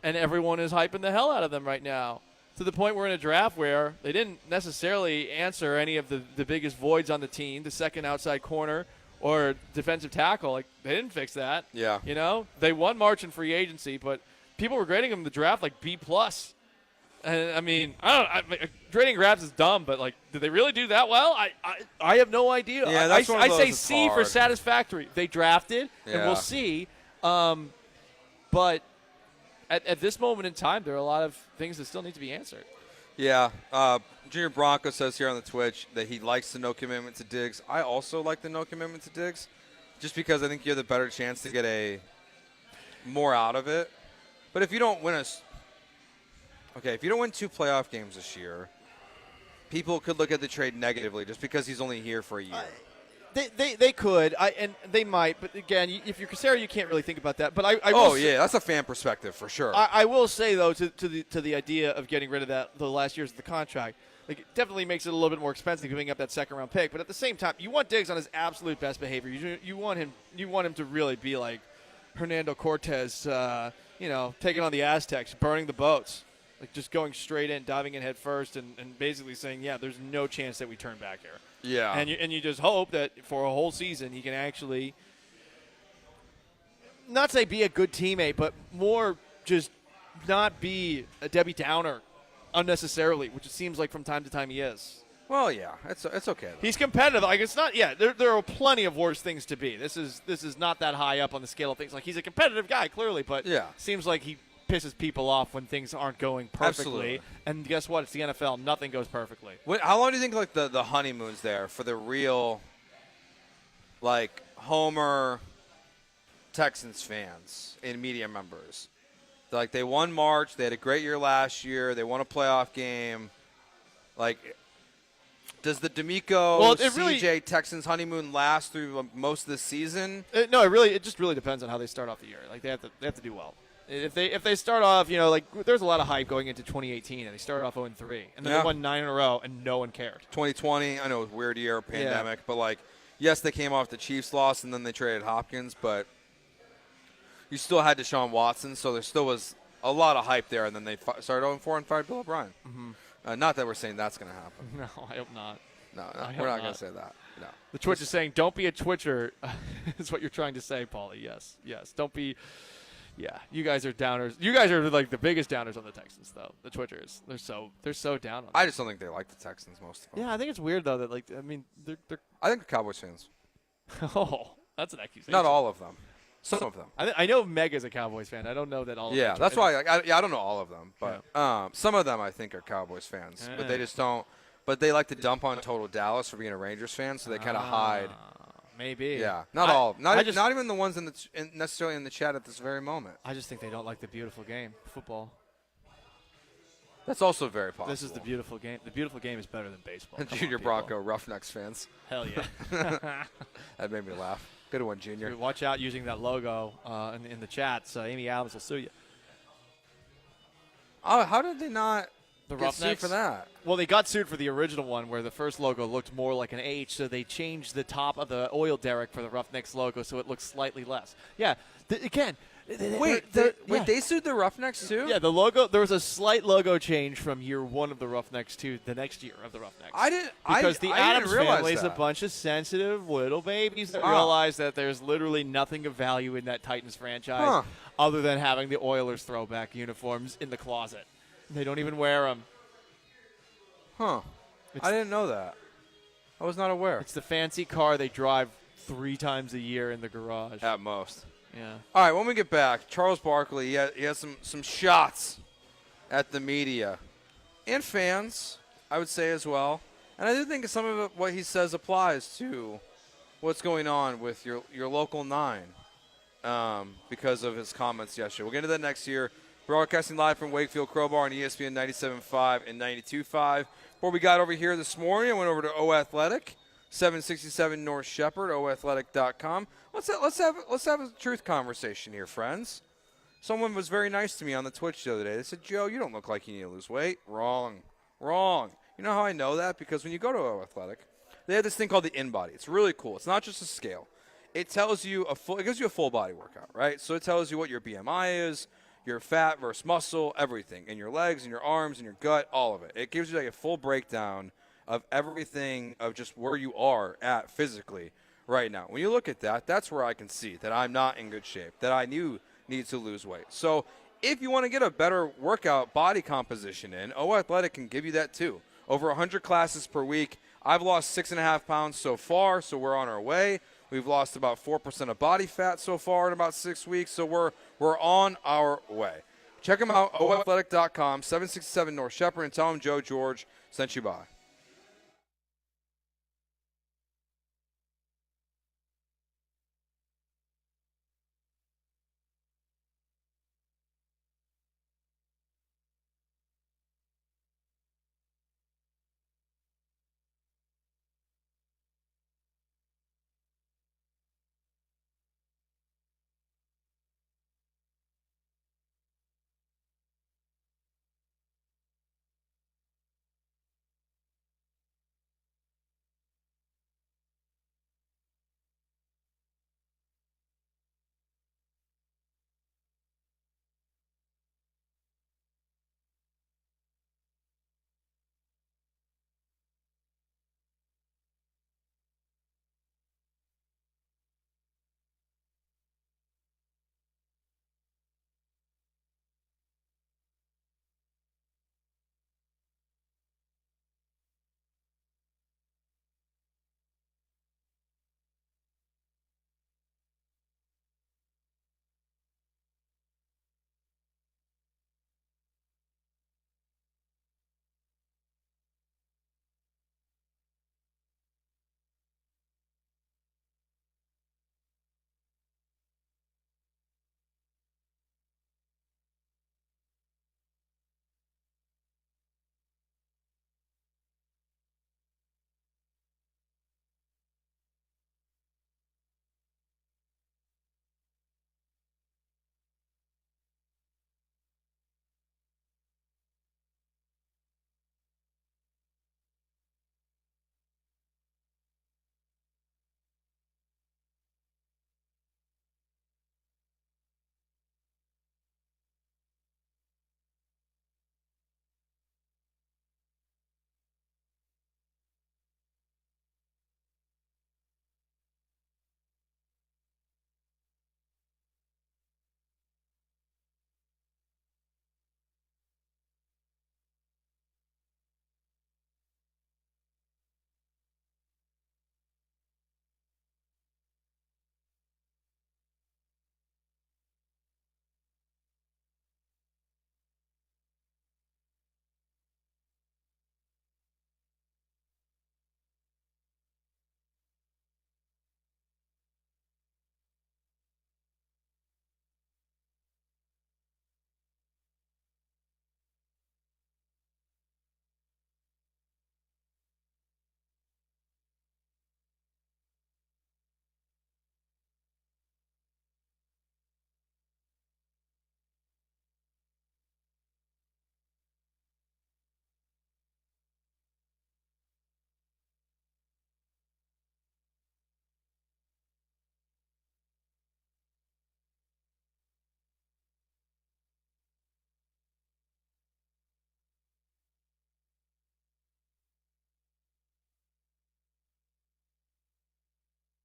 and everyone is hyping the hell out of them right now, to the point we're in a draft where they didn't necessarily answer any of the biggest voids on the team, the second outside corner or defensive tackle. Like, they didn't fix that. Yeah. They won March in free agency, but people were grading them in the draft like B+. And, I mean, grading grabs is dumb, but, like, did they really do that well? I have no idea. Yeah, that's one of those I say that's C hard. for satisfactory. They drafted, and Yeah. we'll see. But at this moment in time, there are a lot of things that still need to be answered. Yeah. Junior Bronco says here on the Twitch that he likes the no commitment to Diggs. I also like the no commitment to Diggs just because I think you have the better chance to get more out of it. But if you don't win if you don't win 2 playoff games this year, people could look at the trade negatively just because he's only here for a year. They could, and they might, but again, if you're Cassera, you can't really think about that. But that's a fan perspective for sure. I will say though, to the idea of getting rid of the last years of the contract, like, it definitely makes it a little bit more expensive giving up that second round pick. But at the same time, you want Diggs on his absolute best behavior. You want him to really be like Hernando Cortez, taking on the Aztecs, burning the boats. Like, just going straight in, diving in head first, and basically saying, yeah, there's no chance that we turn back here. Yeah. And you just hope that for a whole season he can actually not say be a good teammate, but more just not be a Debbie Downer unnecessarily, which it seems like from time to time he is. Well, yeah, it's okay. Though. He's competitive. Like, it's not. Yeah, there are plenty of worse things to be. This is not that high up on the scale of things. Like, he's a competitive guy, clearly, but seems like he pisses people off when things aren't going perfectly. Absolutely. And guess what? It's the NFL. Nothing goes perfectly. How long do you think, like, the honeymoon's there for the real, like, Homer Texans fans and media members? Like, they won March. They had a great year last year. They won a playoff game. Like, does the D'Amico, CJ Texans honeymoon last through most of the season? No, it just really depends on how they start off the year. Like, they have to do well. If they start off, there's a lot of hype going into 2018, and they started off 0-3, and then they won 9 in a row, and no one cared. 2020, I know it was a weird year, pandemic, but, like, yes, they came off the Chiefs loss, and then they traded Hopkins, but you still had Deshaun Watson, so there still was a lot of hype there, and then they started 0-4 and fired Bill O'Brien. Mm-hmm. Not that we're saying that's going to happen. No, I hope not. No, we're not going to say that. No. The Twitch is saying, don't be a Twitcher, is what you're trying to say, Paulie. Yes. Don't be. Yeah, you guys are downers. You guys are like the biggest downers on the Texans, though. The Twitchers, they're so down on them. I just don't think they like the Texans most of them. Yeah, I think it's weird though that they're. I think they're Cowboys fans. Oh, that's an accusation. Not all of them. Some of them. I know Meg is a Cowboys fan. I don't know that all. Yeah, of them. that's why. I don't know all of them, but some of them I think are Cowboys fans, but they just don't. But they like to dump on Total Dallas for being a Rangers fan, so they kind of hide. Maybe. Yeah, not all. Not even the ones necessarily in the chat at this very moment. I just think they don't like the beautiful game, football. That's also very possible. This is the beautiful game. The beautiful game is better than baseball. Junior Bronco Roughnecks fans. Hell yeah. That made me laugh. Good one, Junior. Watch out using that logo in the chats. Amy Adams will sue you. Oh, how did they not the get sued for that? Well, they got sued for the original one where the first logo looked more like an H, so they changed the top of the oil derrick for the Roughnecks logo so it looks slightly less. Yeah, again. They sued the Roughnecks too? Yeah, the logo. There was a slight logo change from year one of the Roughnecks to the next year of the Roughnecks. Because the I Adams didn't realize family is a that. bunch of sensitive little babies that realize that there's literally nothing of value in that Titans franchise other than having the Oilers throwback uniforms in the closet. They don't even wear them. Huh. I didn't know that. I was not aware. It's the fancy car they drive 3 times a year in the garage. At most. Yeah. All right, when we get back, Charles Barkley, he has some shots at the media and fans, I would say as well. And I do think some of what he says applies to what's going on with your local 9 because of his comments yesterday. We'll get into that next year. Broadcasting live from Wakefield Crowbar on ESPN 97.5 and 92.5. Before we got over here this morning, I went over to O Athletic, 767 North Shepherd, oathletic.com. Let's have a truth conversation here, friends. Someone was very nice to me on the Twitch the other day. They said, Joe, you don't look like you need to lose weight. Wrong. You know how I know that? Because when you go to O Athletic, they have this thing called the InBody. It's really cool. It's not just a scale. It tells you it gives you a full body workout, right? So it tells you what your BMI is, your fat versus muscle, everything, in your legs and your arms and your gut, all of it. It gives you like a full breakdown of everything of just where you are at physically right now. When you look at that, that's where I can see that I'm not in good shape, that I need to lose weight. So if you want to get a better workout body composition in, O Athletic can give you that too. Over 100 classes per week. I've lost 6.5 pounds so far, so we're on our way. We've lost about 4% of body fat so far in about 6 weeks, so we're on our way. Check them out, oathletic.com, 767 North Shepherd, and tell them Joe George sent you by.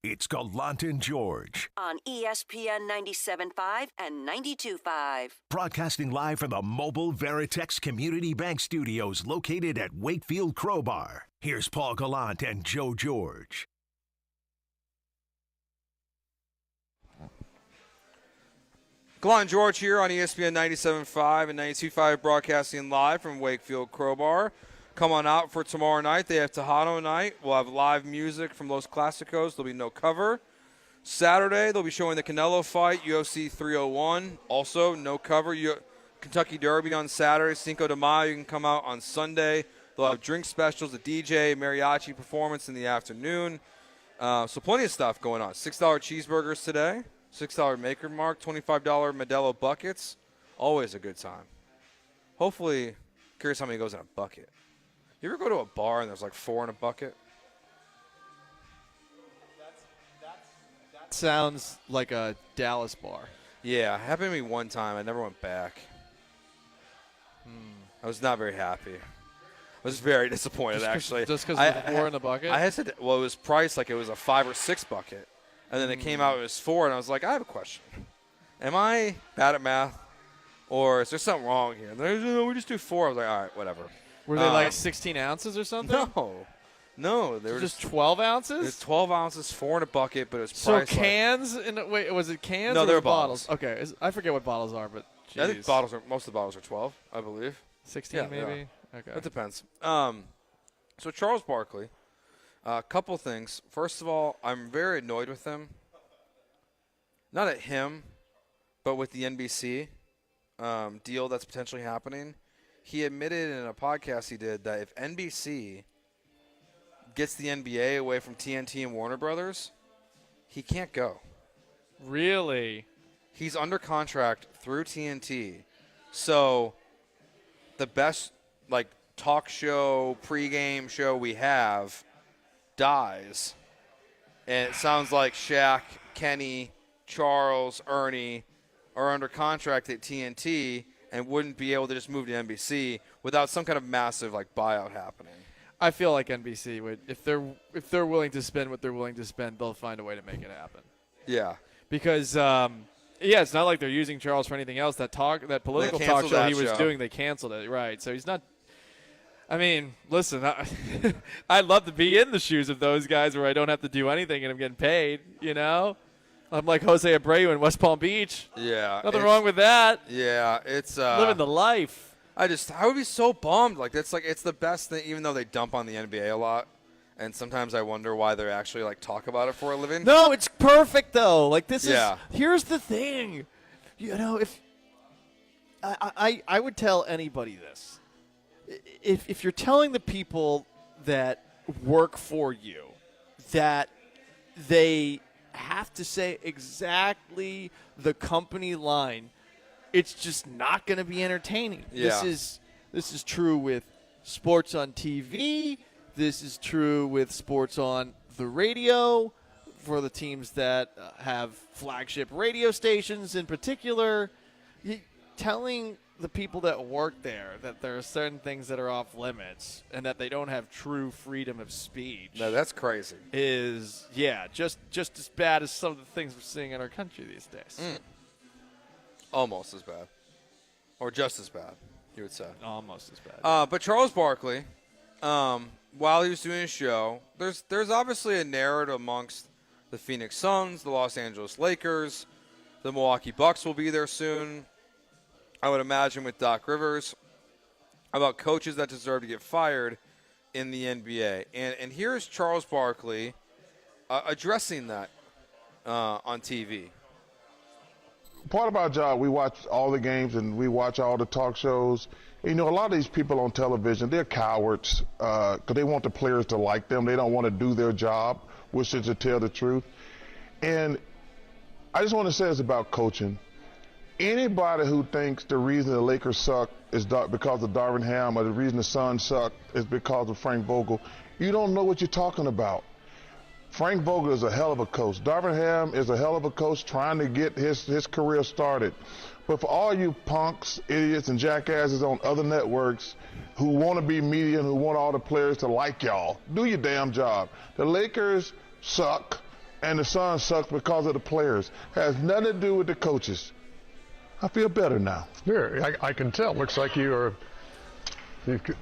It's Gallant and George. On ESPN 97.5 and 92.5. Broadcasting live from the mobile Veritex Community Bank Studios located at Wakefield Crowbar. Here's Paul Gallant and Joe George. Gallant George here on ESPN 97.5 and 92.5, broadcasting live from Wakefield Crowbar. Come on out for tomorrow night. They have Tejano night. We'll have live music from Los Clásicos. There'll be no cover. Saturday, they'll be showing the Canelo fight, UFC 301. Also, no cover. Kentucky Derby on Saturday, Cinco de Mayo. You can come out on Sunday. They'll have drink specials, a DJ, mariachi performance in the afternoon. So plenty of stuff going on. $6 cheeseburgers today. $6 Maker Mark, $25 Modelo buckets. Always a good time. Hopefully, curious how many goes in a bucket. You ever go to a bar and there's like 4 in a bucket? That sounds like a Dallas bar. Yeah, it happened to me one time. I never went back. I was not very happy. I was very disappointed, actually. Just because of the 4 in the bucket? I had to, well, it was priced like it was a 5 or 6 bucket. And then it came out, it was 4, and I was like, I have a question. Am I bad at math, or is there something wrong here? And they're like, no, we just do 4. I was like, all right, whatever. Were they like 16 ounces or something? No. They were just 12 ounces? It was 12 ounces, 4 in a bucket, but it was so priced cans? Wait, was it cans? No, or they were bottles. Okay, I forget what bottles are, but geez. I think most of the bottles are 12, I believe. 16 maybe? Yeah. Okay. It depends. So Charles Barkley, a couple things. First of all, I'm very annoyed with him. Not at him, but with the NBC deal that's potentially happening. He admitted in a podcast he did that if NBC gets the NBA away from TNT and Warner Brothers, he can't go. Really? He's under contract through TNT. So the best talk show, pregame show we have dies. And it sounds like Shaq, Kenny, Charles, Ernie are under contract at TNT and wouldn't be able to just move to NBC without some kind of massive buyout happening. I feel like NBC would, if they're willing to spend what they're willing to spend, they'll find a way to make it happen. Yeah, because it's not like they're using Charles for anything else. That political talk show he was doing, they canceled it. Right, so he's not. I mean, listen, I'd love to be in the shoes of those guys where I don't have to do anything and I'm getting paid. I'm like Jose Abreu in West Palm Beach. Yeah. Nothing wrong with that. Yeah, it's living the life. I would be so bummed. It's the best thing, even though they dump on the NBA a lot. And sometimes I wonder why they're actually talk about it for a living. No, it's perfect though. Here's the thing. If I would tell anybody this. If you're telling the people that work for you that they have to say exactly the company line, it's just not going to be entertaining. Yeah. This is true with sports on TV. This is true with sports on the radio for the teams that have flagship radio stations in particular. Telling the people that work there that there are certain things that are off limits and that they don't have true freedom of speech. No, that's crazy. Is just as bad as some of the things we're seeing in our country these days. Almost as bad, or just as bad, you would say. Almost as bad. But Charles Barkley, while he was doing his show, there's obviously a narrative amongst the Phoenix Suns, the Los Angeles Lakers, the Milwaukee Bucks will be there soon. I would imagine with Doc Rivers, about coaches that deserve to get fired in the NBA. And here's Charles Barkley addressing that on TV. Part of our job, we watch all the games and we watch all the talk shows. A lot of these people on television, they're cowards because they want the players to like them. They don't want to do their job, which is to tell the truth. And I just want to say this about coaching. Anybody who thinks the reason the Lakers suck is because of Darvin Ham or the reason the Suns suck is because of Frank Vogel, you don't know what you're talking about. Frank Vogel is a hell of a coach. Darvin Ham is a hell of a coach trying to get his career started. But for all you punks, idiots, and jackasses on other networks who want to be media and who want all the players to like y'all, do your damn job. The Lakers suck. and the Suns suck because of the players. Has nothing to do with the coaches. I feel better now. Here, I can tell. Looks like you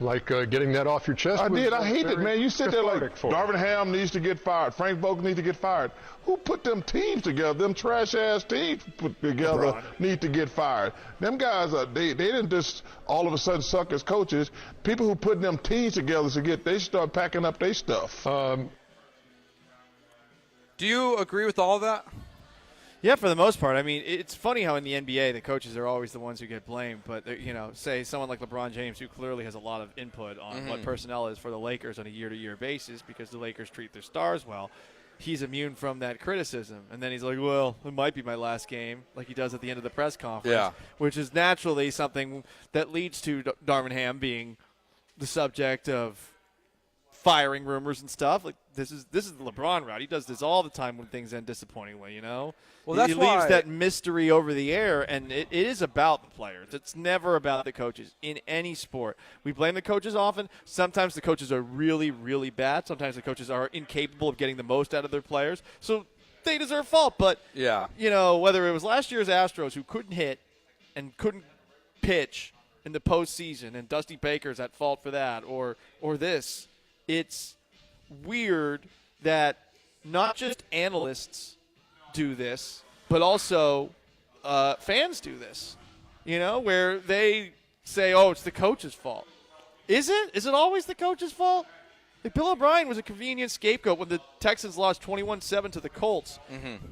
like getting that off your chest. I did. I hate it, man. You sit there like Darvin Ham needs to get fired. Frank Vogel needs to get fired. Who put them teams together? Them trash-ass teams put together need to get fired. Them guys, they didn't just all of a sudden suck as coaches. People who put them teams together they start packing up their stuff. Do you agree with all of that? Yeah, for the most part. I mean, it's funny how in the NBA the coaches are always the ones who get blamed. But, say someone like LeBron James, who clearly has a lot of input on what personnel is for the Lakers on a year-to-year basis because the Lakers treat their stars well, he's immune from that criticism. And then he's like, well, it might be my last game, like he does at the end of the press conference, which is naturally something that leads to Darvin Ham being the subject of firing rumors and stuff. Like this is the LeBron route. He does this all the time when things end disappointingly, Well, he leaves that mystery over the air, and it is about the players. It's never about the coaches in any sport. We blame the coaches often. Sometimes the coaches are really, really bad. Sometimes the coaches are incapable of getting the most out of their players. So they deserve fault. But, whether it was last year's Astros who couldn't hit and couldn't pitch in the postseason, and Dusty Baker's at fault for that, or this, it's weird that not just analysts do this, but also fans do this, where they say, oh, it's the coach's fault. Is it? Is it always the coach's fault? Like Bill O'Brien was a convenient scapegoat when the Texans lost 21-7 to the Colts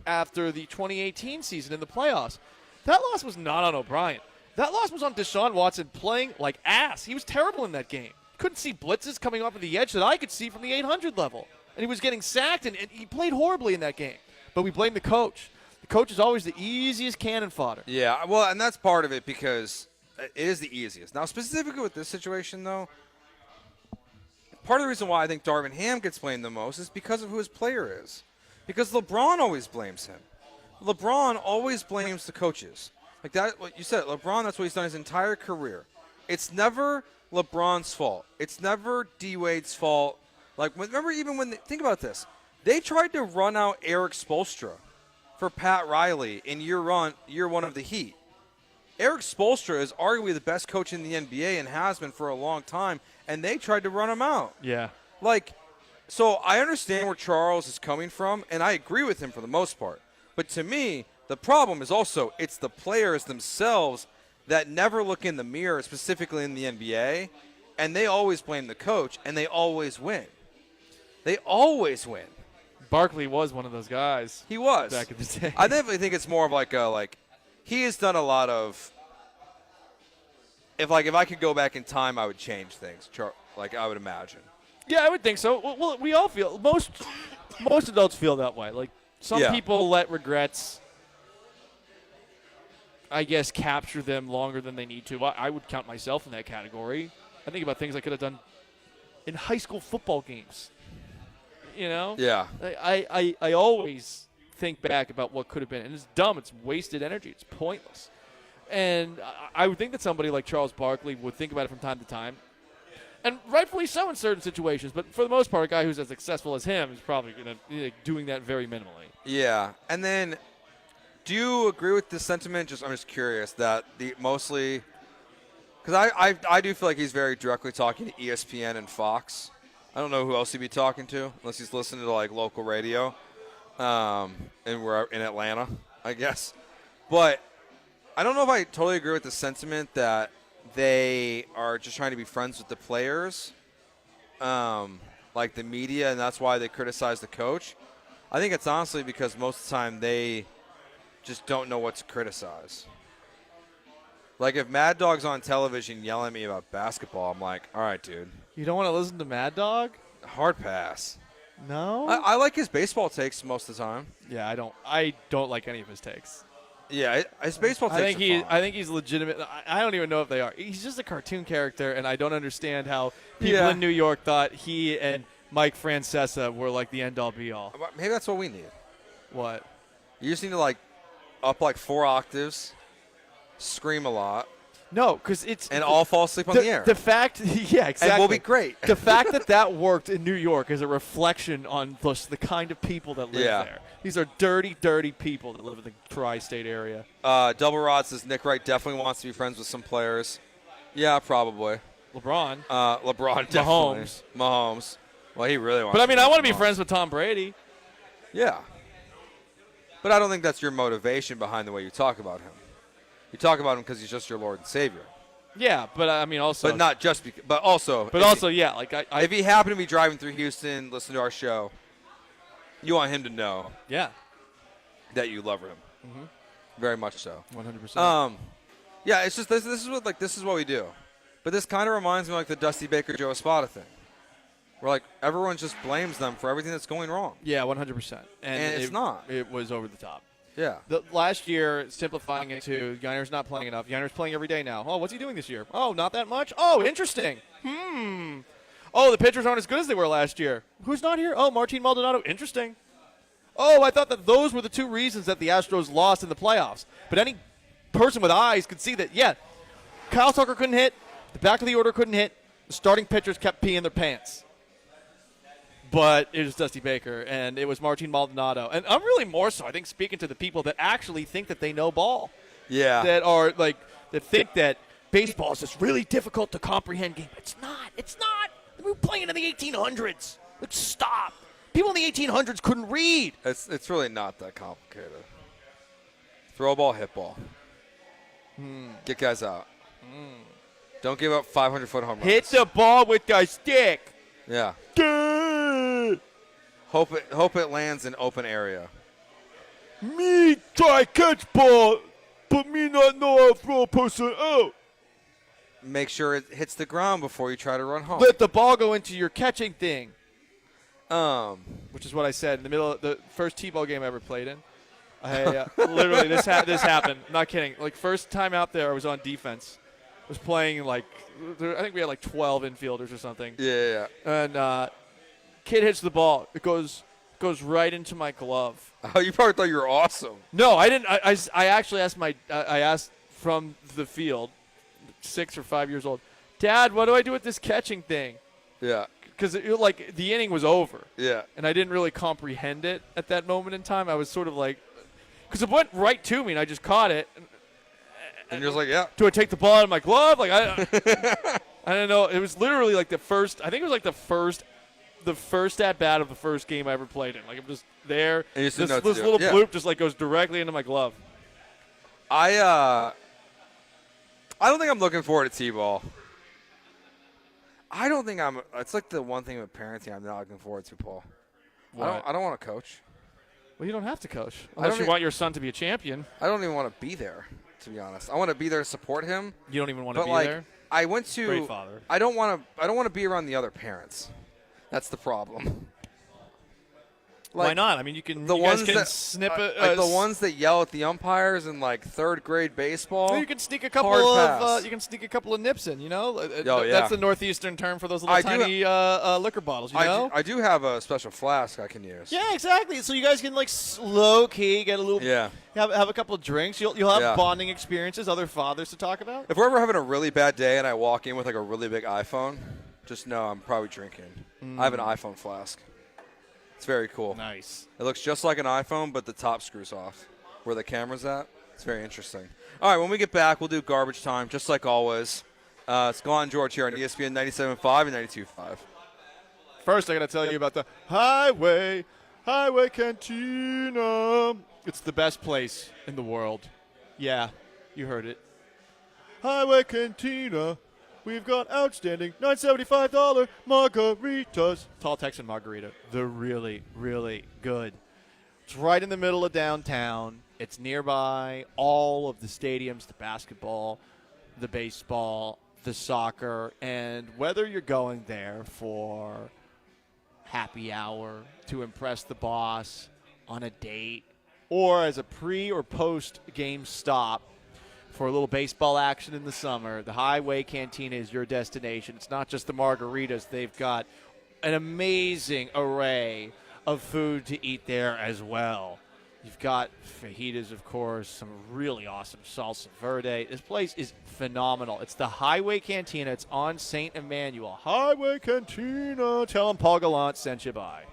after the 2018 season in the playoffs. That loss was not on O'Brien. That loss was on Deshaun Watson playing like ass. He was terrible in that game. Couldn't see blitzes coming off of the edge that I could see from the 800 level. And he was getting sacked, and he played horribly in that game. But we blame the coach. The coach is always the easiest cannon fodder. Yeah, well, and that's part of it because it is the easiest. Now, specifically with this situation, though, part of the reason why I think Darvin Ham gets blamed the most is because of who his player is. Because LeBron always blames him. LeBron always blames the coaches. Like that, what you said, LeBron, that's what he's done his entire career. It's never LeBron's fault. It's never D-Wade's fault. Like, remember even when think about this. They tried to run out Eric Spoelstra for Pat Riley in year one of the Heat. Eric Spoelstra is arguably the best coach in the NBA and has been for a long time, and they tried to run him out. Yeah. So I understand where Charles is coming from, and I agree with him for the most part. But to me, the problem is also it's the players themselves that never look in the mirror, specifically in the NBA, and they always blame the coach, and they always win. They always win. Barkley was one of those guys. He was. Back in the day. I definitely think it's more of he has done a lot of if I could go back in time, I would change things. I would imagine. Yeah, I would think so. Well, we all feel most adults feel that way. Like some people let regrets, I guess, capture them longer than they need to. I would count myself in that category. I think about things I could have done in high school football games. Yeah. I always think back about what could have been, and it's dumb. It's wasted energy. It's pointless. And I would think that somebody like Charles Barkley would think about it from time to time, and rightfully so in certain situations. But for the most part, a guy who's as successful as him is probably doing that very minimally. Yeah. And then, do you agree with this sentiment? I'm just curious that mostly because I do feel like he's very directly talking to ESPN and Fox. I don't know who else he'd be talking to unless he's listening to local radio, and we're in Atlanta, I guess. But I don't know if I totally agree with the sentiment that they are just trying to be friends with the players, like the media, and that's why they criticize the coach. I think it's honestly because most of the time they just don't know what to criticize. Like if Mad Dog's on television yelling at me about basketball, I'm like, all right, dude. You don't want to listen to Mad Dog? Hard pass. No? I like his baseball takes most of the time. Yeah, I don't like any of his takes. Yeah, his baseball takes are fine. I think he's legitimate. I don't even know if they are. He's just a cartoon character, and I don't understand how people in New York thought he and Mike Francesa were like the end-all, be-all. Maybe that's what we need. What? You just need to up 4 octaves, scream a lot. No, because it's and all fall asleep on the air. The fact, yeah, exactly. And we'll be great. The fact that worked in New York is a reflection on the kind of people that live there. These are dirty, dirty people that live in the tri-state area. Double Rod says Nick Wright definitely wants to be friends with some players. Yeah, probably. LeBron. LeBron, definitely. Mahomes. Well, he really wants. But I mean, I want to be Mahomes. friends with Tom Brady. Yeah. But I don't think that's your motivation behind the way you talk about him. You talk about him because he's just your Lord and Savior. Yeah, but I mean also. But not just because. But also. Yeah, like if he happened to be driving through Houston, listen to our show, you want him to know. Yeah. That you love him. Mm-hmm. Very much so. 100%. Yeah, it's just this is what we do. But this kind of reminds me of like the Dusty Baker Joe Espada thing. Where like everyone just blames them for everything that's going wrong. Yeah, 100%. And it's not. It was over the top. Yeah. Last year, simplifying it to Yiner's not playing enough. Yiner's playing every day now. Oh, what's he doing this year? Oh, not that much? Oh, interesting. Oh, the pitchers aren't as good as they were last year. Who's not here? Oh, Martin Maldonado. Interesting. Oh, I thought that those were the two reasons that the Astros lost in the playoffs. But any person with eyes could see that, yeah, Kyle Tucker couldn't hit. The back of the order couldn't hit. The starting pitchers kept peeing their pants. But it was Dusty Baker, and it was Martin Maldonado. And I'm really more so, I think, speaking to the people that actually think that they know ball. Yeah. That are, like, that think that baseball is this really difficult to comprehend game. It's not. It's not. We were playing in the 1800s. Like, stop. People in the 1800s couldn't read. It's really not that complicated. Throw a ball, hit ball. Get guys out. Don't give up 500-foot home runs. Hit the ball with the stick. Yeah. Hope it lands in open area. Me try catch ball, but me not know how to throw a person out. Make sure it hits the ground before you try to run home. Let the ball go into your catching thing. Which is what I said in the middle of the first T-ball game I ever played in. I literally this happened. I'm not kidding. Like first time out there, I was on defense. I was playing I think we had like 12 infielders or something. Yeah. And kid hits the ball. It goes right into my glove. Oh, you probably thought you were awesome. No, I didn't. I actually asked I asked from the field, 6 or 5 years old, Dad, what do I do with this catching thing? Yeah. Because like the inning was over. Yeah. And I didn't really comprehend it at that moment in time. I was sort of like, because it went right to me and I just caught it. And you're just like, yeah. Do I take the ball out of my glove? Like I don't know. It was literally like the first. I think it was like the first at bat of the first game I ever played in. Like I'm just there. And you this little bloop just like goes directly into my glove. I don't think I'm looking forward to T-ball. I don't think I'm. It's like the one thing with parenting I'm not looking forward to, Paul. What? I don't want to coach. Well, you don't have to coach unless you want your son to be a champion. I don't even want to be there, to be honest. I want to be there to support him. You don't even want to be there. I went to. Great father. I don't want to be around the other parents. That's the problem. Why not? I mean, you can. The you ones guys can that snip it. like the ones that yell at the umpires in like third grade baseball. You can sneak a couple of nips in. You know, that's the northeastern term for those little tiny liquor bottles. You know, I do have a special flask I can use. Yeah, exactly. So you guys can like low key get a little. Yeah. Have a couple of drinks. You'll have bonding experiences. Other fathers to talk about. If we're ever having a really bad day and I walk in with like a really big iPhone, just know I'm probably drinking. I have an iPhone flask. It's very cool. Nice. It looks just like an iPhone, but the top screws off where the camera's at. It's very interesting. All right, when we get back, we'll do garbage time, just like always. It's Gallant George here on ESPN 97.5 and 92.5. First, I got to tell you about the Highway Cantina. It's the best place in the world. Yeah, you heard it. Highway Cantina. We've got outstanding $9.75 margaritas. Tall Texan margarita. They're really, really good. It's right in the middle of downtown. It's nearby all of the stadiums, the basketball, the baseball, the soccer. And whether you're going there for happy hour, to impress the boss, on a date, or as a pre- or post-game stop, for a little baseball action in the summer, the Highway Cantina is your destination. It's not just the margaritas. They've got an amazing array of food to eat there as well. You've got fajitas, of course, some really awesome salsa verde. This place is phenomenal. It's the Highway Cantina. It's on St. Emmanuel. Highway Cantina. Tell them Paul Gallant sent you by.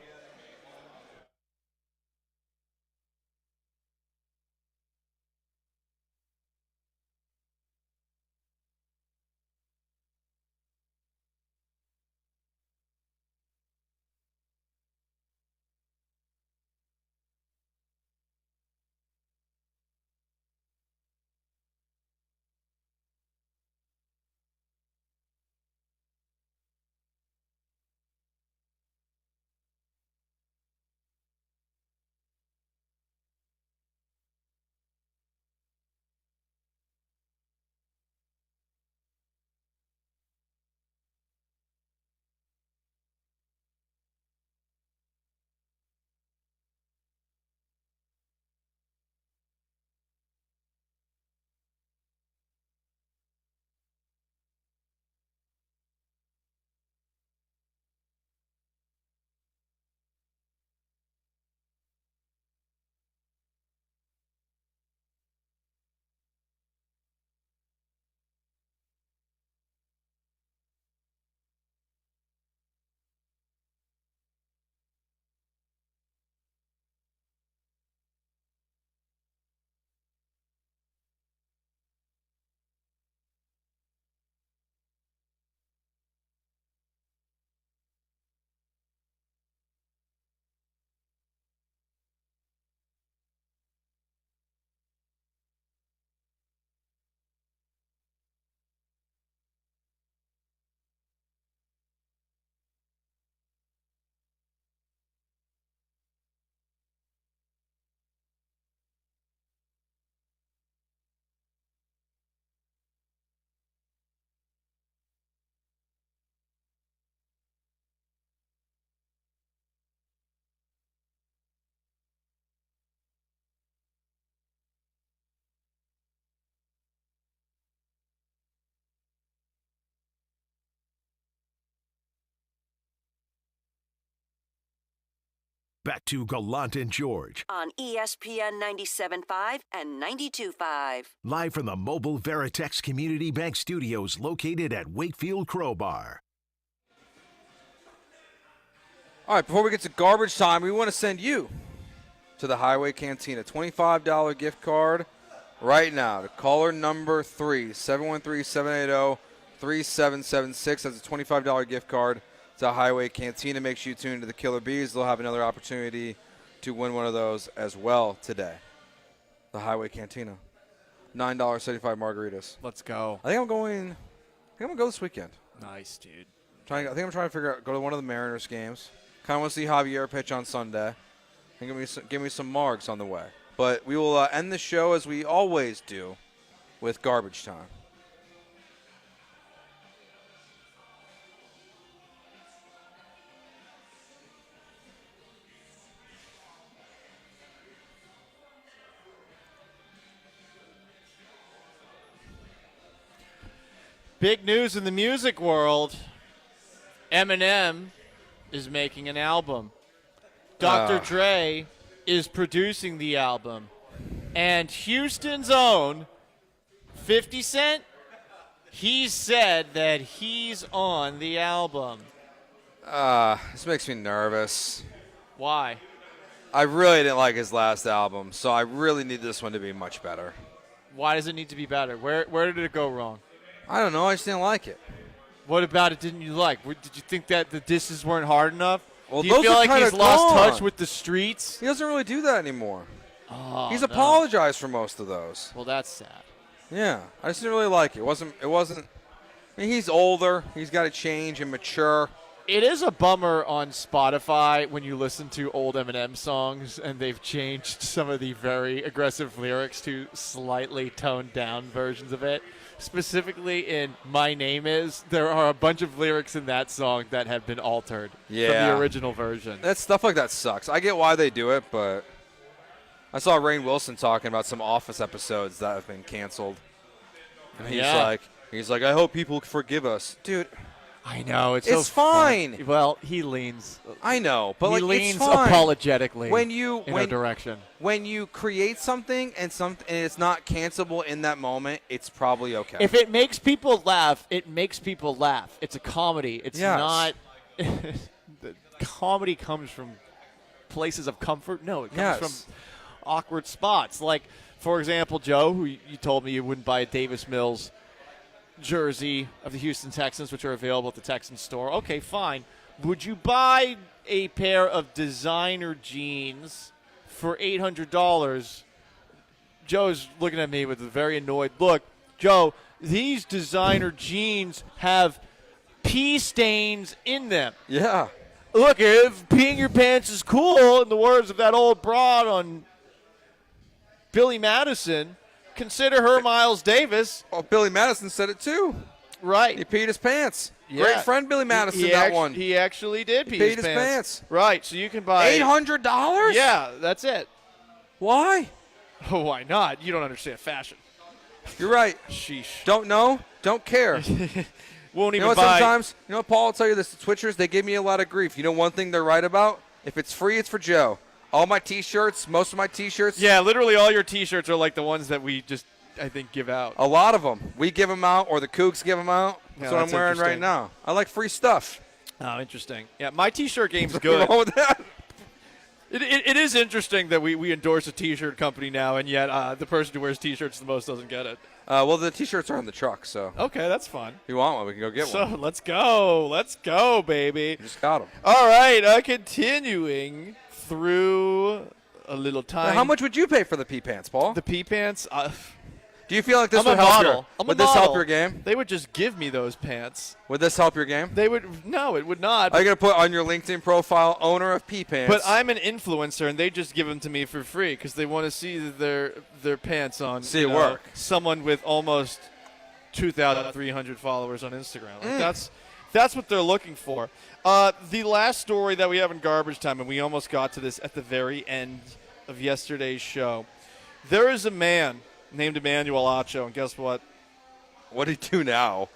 Back to Gallant and George. On ESPN 97.5 and 92.5. Live from the Mobile Veritex Community Bank Studios located at Wakefield Crowbar. All right, before we get to garbage time, we want to send you to the Highway Cantina. $25 gift card right now to caller number 3, 713-780-3776. That's a $25 gift card to Highway Cantina. Make sure you tune into the Killer Bees. They'll have another opportunity to win one of those as well today. The Highway Cantina. $9.75 margaritas. Let's go. I think I'm going to go this weekend. Nice, dude. I think I'm trying to figure out, go to one of the Mariners games. Kind of want to see Javier pitch on Sunday. And give me some margs on the way. But we will end the show as we always do with garbage time. Big news in the music world. Eminem is making an album. Dr. Dre is producing the album. And Houston's own 50 Cent, he said that he's on the album. This makes me nervous. Why? I really didn't like his last album, so I really need this one to be much better. Why does it need to be better? Where did it go wrong? I don't know. I just didn't like it. What about it didn't you like? Did you think that the disses weren't hard enough? Well, do you feel like he's lost touch with the streets? He doesn't really do that anymore. Oh, he's apologized for most of those. Well, that's sad. Yeah, I just didn't really like it. It wasn't. I mean, he's older. He's got to change and mature. It is a bummer on Spotify when you listen to old Eminem songs and they've changed some of the very aggressive lyrics to slightly toned down versions of it. Specifically in My Name Is, there are a bunch of lyrics in that song that have been altered from the original version. That stuff like that sucks. I get why they do it, but I saw Rainn Wilson talking about some Office episodes that have been canceled. And he's like, I hope people forgive us. Dude, I know it's fine. Well, he leans. I know, but he like leans it's fine. apologetically in a direction. When you create something and it's not cancelable in that moment, it's probably okay. If it makes people laugh, it makes people laugh. It's a comedy. It's not. The comedy comes from places of comfort. No, it comes from awkward spots. Like, for example, Joe, who you told me you wouldn't buy a Davis Mills jersey of the Houston Texans, which are available at the Texans store. Okay, fine. Would you buy a pair of designer jeans for $800? Joe's looking at me with a very annoyed look. Joe, these designer jeans have pee stains in them. Yeah. Look, if peeing your pants is cool, in the words of that old broad on Billy Madison, consider her Miles Davis. Oh, Billy Madison said it too. Right. He peed his pants. Yeah. Great friend Billy Madison, that one. He actually did pee peed his pants. pants. Right, so you can buy $800? Yeah, that's it. Why? Oh, why not? You don't understand fashion. You're right. Sheesh. Don't know, don't care. Won't even you know what, buy. sometimes, you know what, Paul, I'll tell you this, the Twitchers, they give me a lot of grief. You know one thing they're right about? If it's free, it's for Joe. All my T-shirts, most of my T-shirts. Yeah, literally all your T-shirts are like the ones that we just, I think, give out. A lot of them. We give them out, or the Cougs give them out. That's what I'm wearing right now. I like free stuff. Oh, interesting. Yeah, my T-shirt game's good. What's wrong with that? It is interesting that we endorse a T-shirt company now, and yet the person who wears T-shirts the most doesn't get it. Well, the T-shirts are in the truck, so. Okay, that's fun. If you want one, we can go get one. So let's go. Let's go, baby. You just got them. All right, continuing through a little time. Now, how much would you pay for the pee pants, Paul? The pee pants? Do you feel like this I'm would a help model. would this help your game? They would just give me those pants. Would this help your game? They would. No, it would not. Are you going to put on your LinkedIn profile, owner of pee pants? But I'm an influencer, and they just give them to me for free because they want to see their pants on. See it work. Someone with almost 2,300 followers on Instagram. Like that's what they're looking for. The last story that we have in garbage time, and we almost got to this at the very end of yesterday's show. There is a man named Emmanuel Acho, and guess what? What did he do now?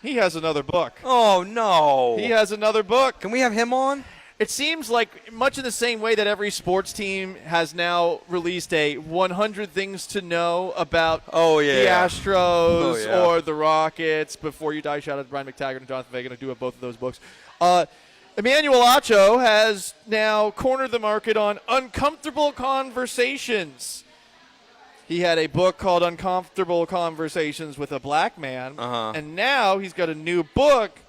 He has another book. Oh, no. He has another book. Can we have him on? It seems like much in the same way that every sports team has now released a 100 things to know about the Astros or the Rockets. Before You Die, shout out to Brian McTaggart and Jonathan Vega, who do have both of those books. Emmanuel Acho has now cornered the market on uncomfortable conversations. He had a book called Uncomfortable Conversations with a Black Man, and now he's got a new book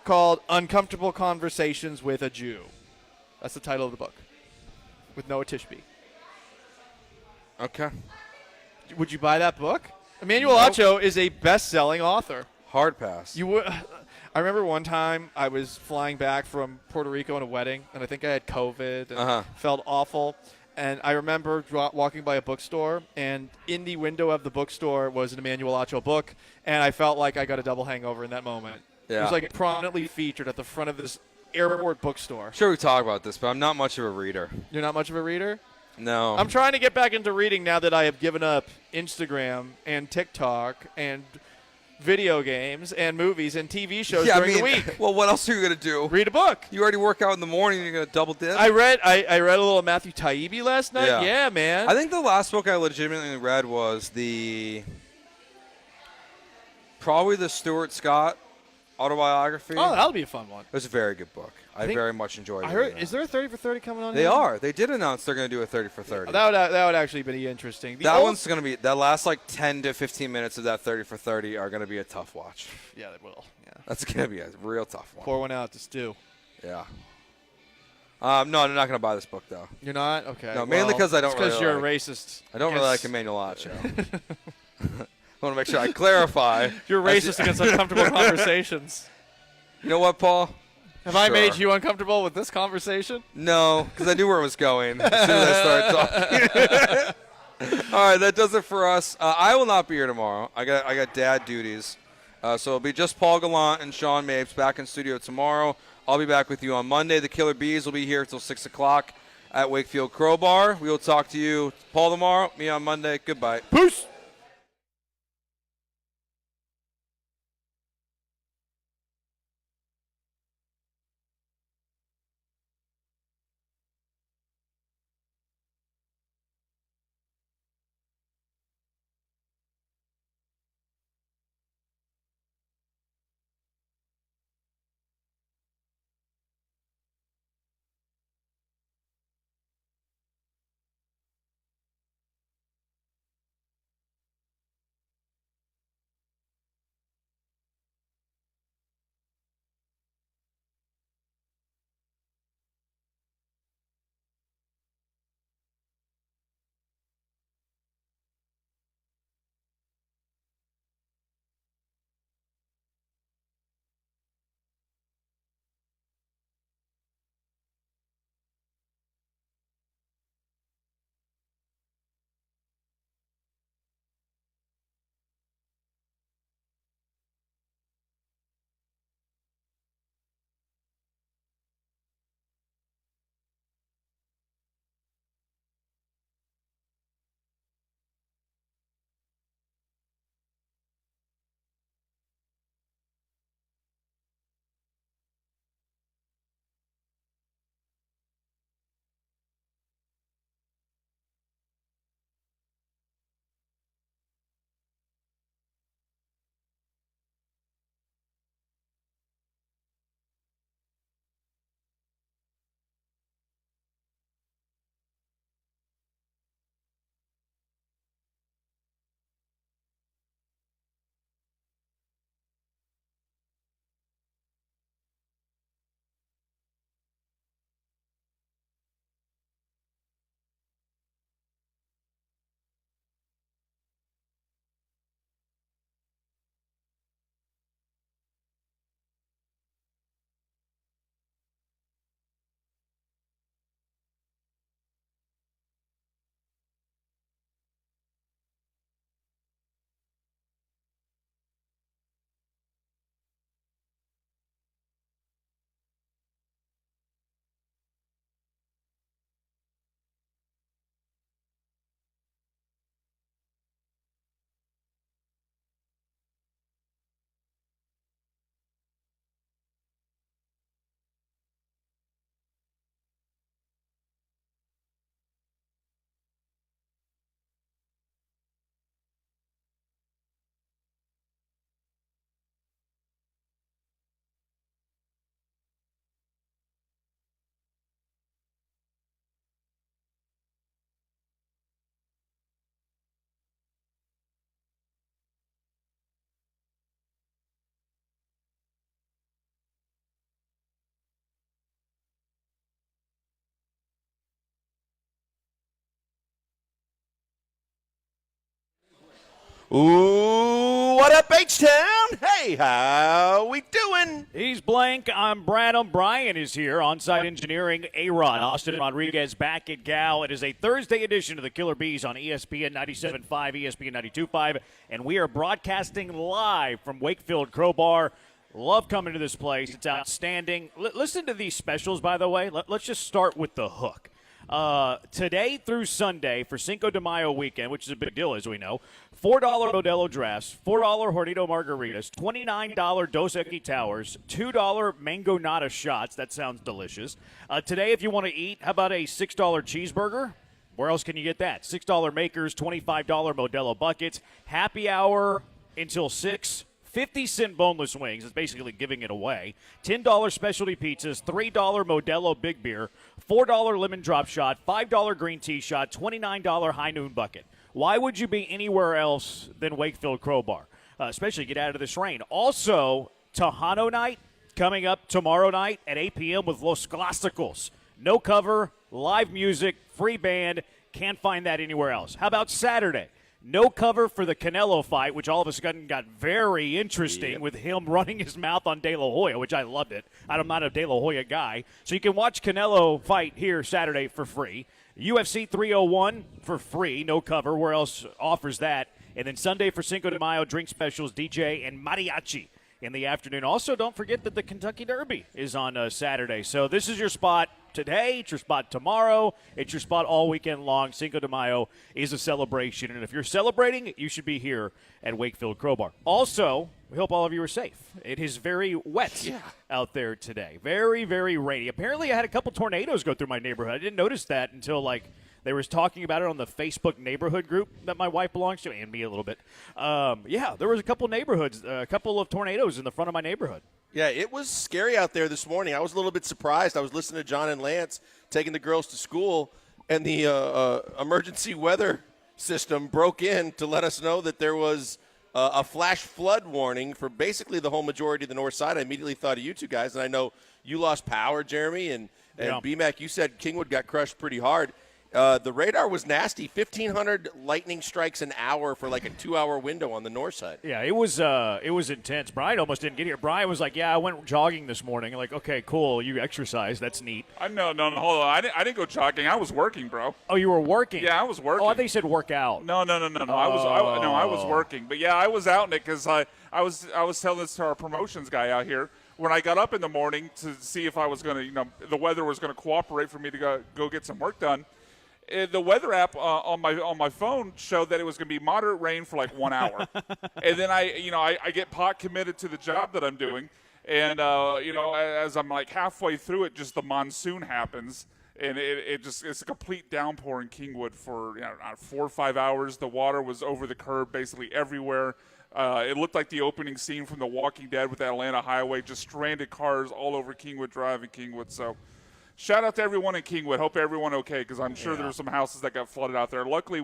called Uncomfortable Conversations with a Jew. That's the title of the book, with Noah Tishby. Okay. Would you buy that book? Emmanuel Acho is a best-selling author. Hard pass. You would. I remember one time I was flying back from Puerto Rico on a wedding, and I think I had COVID and felt awful. And I remember walking by a bookstore, and in the window of the bookstore was an Emmanuel Acho book, and I felt like I got a double hangover in that moment. Yeah. It was like prominently featured at the front of this airport bookstore. Sure, we talk about this, but I'm not much of a reader. You're not much of a reader? No. I'm trying to get back into reading now that I have given up Instagram and TikTok and video games and movies and TV shows during the week. Well, what else are you going to do? Read a book. You already work out in the morning and you're going to double dip? I read a little Matthew Taibbi last night. Yeah, man. I think the last book I legitimately read was probably the Stuart Scott autobiography. Oh, that'll be a fun one. It was a very good book. I very much enjoyed it. I heard. Is there a 30 for 30 coming on? They are. They did announce they're going to do a 30 for 30. That would actually be interesting. That one's going to be, that last like 10 to 15 minutes of that 30 for 30 are going to be a tough watch. Yeah, they will. Yeah. That's going to be a real tough one. Pour one out to Stu. Yeah. No, I'm not going to buy this book, though. You're not? Okay. No, mainly because I don't really because you're a racist. I don't really like Emmanuel Acho. I want to make sure I clarify. You're racist against uncomfortable conversations. You know what, Paul? Have I made you uncomfortable with this conversation? No, because I knew where it was going as soon as I started talking. All right, that does it for us. I will not be here tomorrow. I got dad duties. So it'll be just Paul Gallant and Sean Mapes back in studio tomorrow. I'll be back with you on Monday. The Killer Bees will be here until 6 o'clock at Wakefield Crowbar. We will talk to you, Paul, tomorrow, me on Monday. Goodbye. Peace. Ooh, what up, H-Town? Hey, how we doing? He's Blank. I'm Brad. Brian is here. On-site engineering, A-Rod. Austin Rodriguez back at Gal. It is a Thursday edition of the Killer Bees on ESPN 97.5, ESPN 92.5, and we are broadcasting live from Wakefield Crowbar. Love coming to this place. It's outstanding. Listen to these specials, by the way. Let's just start with the hook. Today through Sunday for Cinco de Mayo weekend, which is a big deal, as we know, $4 Modelo drafts, $4 Hornito margaritas, $29 Dos Equis Towers, $2 Mango Nata shots. That sounds delicious. Today, if you want to eat, how about a $6 cheeseburger? Where else can you get that? $6 Makers, $25 Modelo buckets, happy hour until 6. 50-cent boneless wings. It's basically giving it away. $10 specialty pizzas, $3 Modelo big beer, $4 lemon drop shot, $5 green tea shot, $29 high noon bucket. Why would you be anywhere else than Wakefield Crowbar? Especially get out of this rain. Also, Tejano night coming up tomorrow night at 8 p.m. with Los Clásicos. No cover, live music, free band. Can't find that anywhere else. How about Saturday? No cover for the Canelo fight, which all of a sudden got very interesting with him running his mouth on De La Hoya, which I loved it. I'm not a De La Hoya guy. So you can watch Canelo fight here Saturday for free. UFC 301 for free, no cover. Where else offers that? And then Sunday for Cinco de Mayo, drink specials, DJ, and mariachi in the afternoon. Also, don't forget that the Kentucky Derby is on Saturday. So this is your spot today, it's your spot tomorrow, it's your spot all weekend long. Cinco de Mayo is a celebration, and if you're celebrating, you should be here at Wakefield Crowbar. Also, we hope all of you are safe. It is very wet out there today. Very, very rainy. Apparently, I had a couple tornadoes go through my neighborhood. I didn't notice that until, they was talking about it on the Facebook neighborhood group that my wife belongs to, and me a little bit. There was a couple a couple of tornadoes in the front of my neighborhood. Yeah, it was scary out there this morning. I was a little bit surprised. I was listening to John and Lance taking the girls to school, and the emergency weather system broke in to let us know that there was a flash flood warning for basically the whole majority of the north side. I immediately thought of you two guys, and I know you lost power, Jeremy, and BMAC, you said Kingwood got crushed pretty hard. The radar was nasty. 1,500 lightning strikes an hour for like a 2-hour window on the north side. Yeah, it was intense. Brian almost didn't get here. Brian was like, "Yeah, I went jogging this morning." I'm like, okay, cool. You exercise. That's neat. No, hold on. I didn't go jogging. I was working, bro. Oh, you were working? Yeah, I was working. Oh, I thought you said work out. No. I was working. But yeah, I was out in it because I was telling this to our promotions guy out here. When I got up in the morning to see if I was going to, the weather was going to cooperate for me to go get some work done. The weather app on my phone showed that it was going to be moderate rain for like 1 hour, and then I get pot committed to the job that I'm doing, and as I'm like halfway through it, just the monsoon happens, and it's a complete downpour in Kingwood for 4 or 5 hours. The water was over the curb basically everywhere. It looked like the opening scene from The Walking Dead with the Atlanta highway, just stranded cars all over Kingwood Drive in Kingwood. So. Shout out to everyone in Kingwood. Hope everyone okay, because I'm sure there were some houses that got flooded out there. Luckily,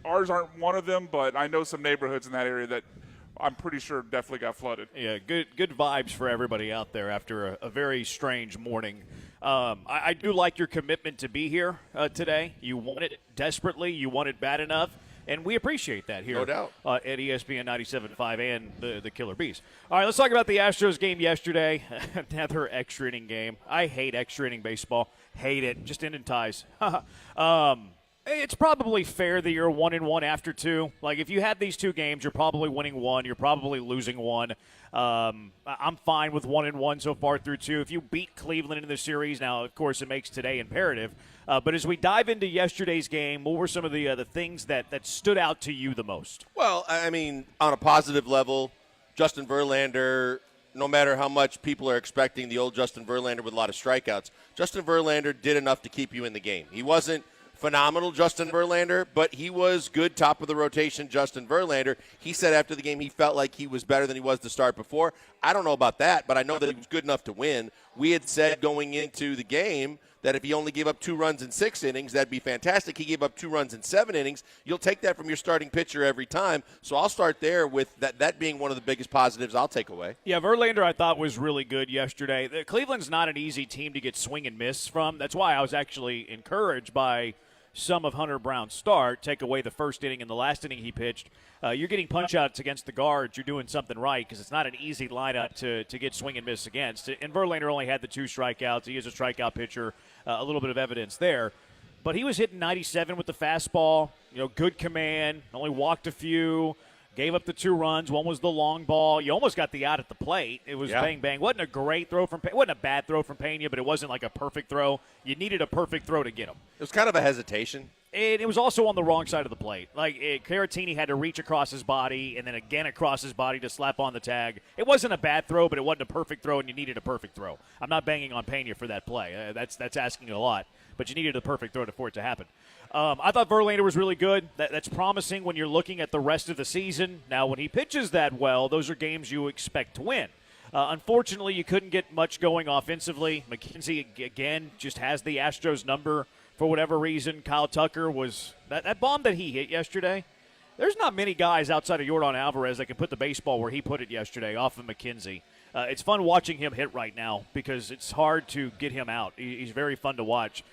ours aren't one of them, but I know some neighborhoods in that area that I'm pretty sure definitely got flooded. Yeah, good vibes for everybody out there after a very strange morning. I do like your commitment to be here today. You want it desperately. You want it bad enough. And we appreciate that here no doubt. At ESPN 97.5 and the Killer Bees. All right, let's talk about the Astros game yesterday. Another extra inning game. I hate extra inning baseball. Hate it. Just ending ties. It's probably fair that you're 1-1 after 2. Like, if you had these 2 games, you're probably winning 1. You're probably losing 1. I'm fine with 1-1 so far through 2. If you beat Cleveland in the series, now, of course, it makes today imperative. But as we dive into yesterday's game, what were some of the things that stood out to you the most? Well, I mean, on a positive level, Justin Verlander, no matter how much people are expecting the old Justin Verlander with a lot of strikeouts, Justin Verlander did enough to keep you in the game. He wasn't phenomenal Justin Verlander, but he was good top of the rotation Justin Verlander. He said after the game he felt like he was better than he was to start before. I don't know about that, but I know that he was good enough to win. We had said going into the game that if he only gave up 2 runs in 6 innings, that'd be fantastic. He gave up 2 runs in 7 innings. You'll take that from your starting pitcher every time. So I'll start there with that being one of the biggest positives I'll take away. Yeah, Verlander I thought was really good yesterday. Cleveland's not an easy team to get swing and miss from. That's why I was actually encouraged by some of Hunter Brown's start, take away the first inning and the last inning he pitched, you're getting punch-outs against the guards. You're doing something right because it's not an easy lineup to get swing and miss against. And Verlander only had the 2 strikeouts. He is a strikeout pitcher, a little bit of evidence there. But he was hitting 97 with the fastball, good command, only walked a few, gave up the 2 runs. One was the long ball. You almost got the out at the plate. It was bang, bang. Wasn't a great throw from Pena. It wasn't a bad throw from Pena, but it wasn't like a perfect throw. You needed a perfect throw to get him. It was kind of a hesitation. And it was also on the wrong side of the plate. Caratini had to reach across his body and then again across his body to slap on the tag. It wasn't a bad throw, but it wasn't a perfect throw, and you needed a perfect throw. I'm not banging on Pena for that play. That's asking a lot, but you needed a perfect throw for it to happen. I thought Verlander was really good. That's promising when you're looking at the rest of the season. Now, when he pitches that well, those are games you expect to win. Unfortunately, you couldn't get much going offensively. McKenzie, again, just has the Astros number for whatever reason. Kyle Tucker was that bomb that he hit yesterday. There's not many guys outside of Yordan Alvarez that can put the baseball where he put it yesterday off of McKenzie. It's fun watching him hit right now because it's hard to get him out. He's very fun to watch.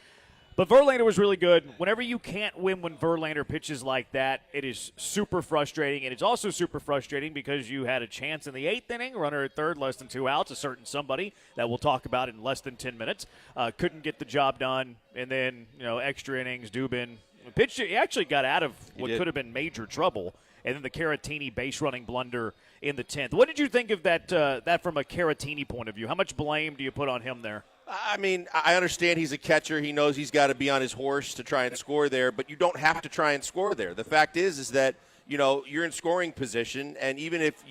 But Verlander was really good. Whenever you can't win when Verlander pitches like that, it is super frustrating. And it's also super frustrating because you had a chance in the 8th inning, runner at third, less than 2 outs, a certain somebody that we'll talk about in less than 10 minutes. Couldn't get the job done. And then, extra innings, Dubin pitched. He actually got out of what could have been major trouble. And then the Caratini base running blunder in the 10th. What did you think of that from a Caratini point of view? How much blame do you put on him there? I mean, I understand he's a catcher. He knows he's got to be on his horse to try and score there, but you don't have to try and score there. The fact is that, you're in scoring position, and even if,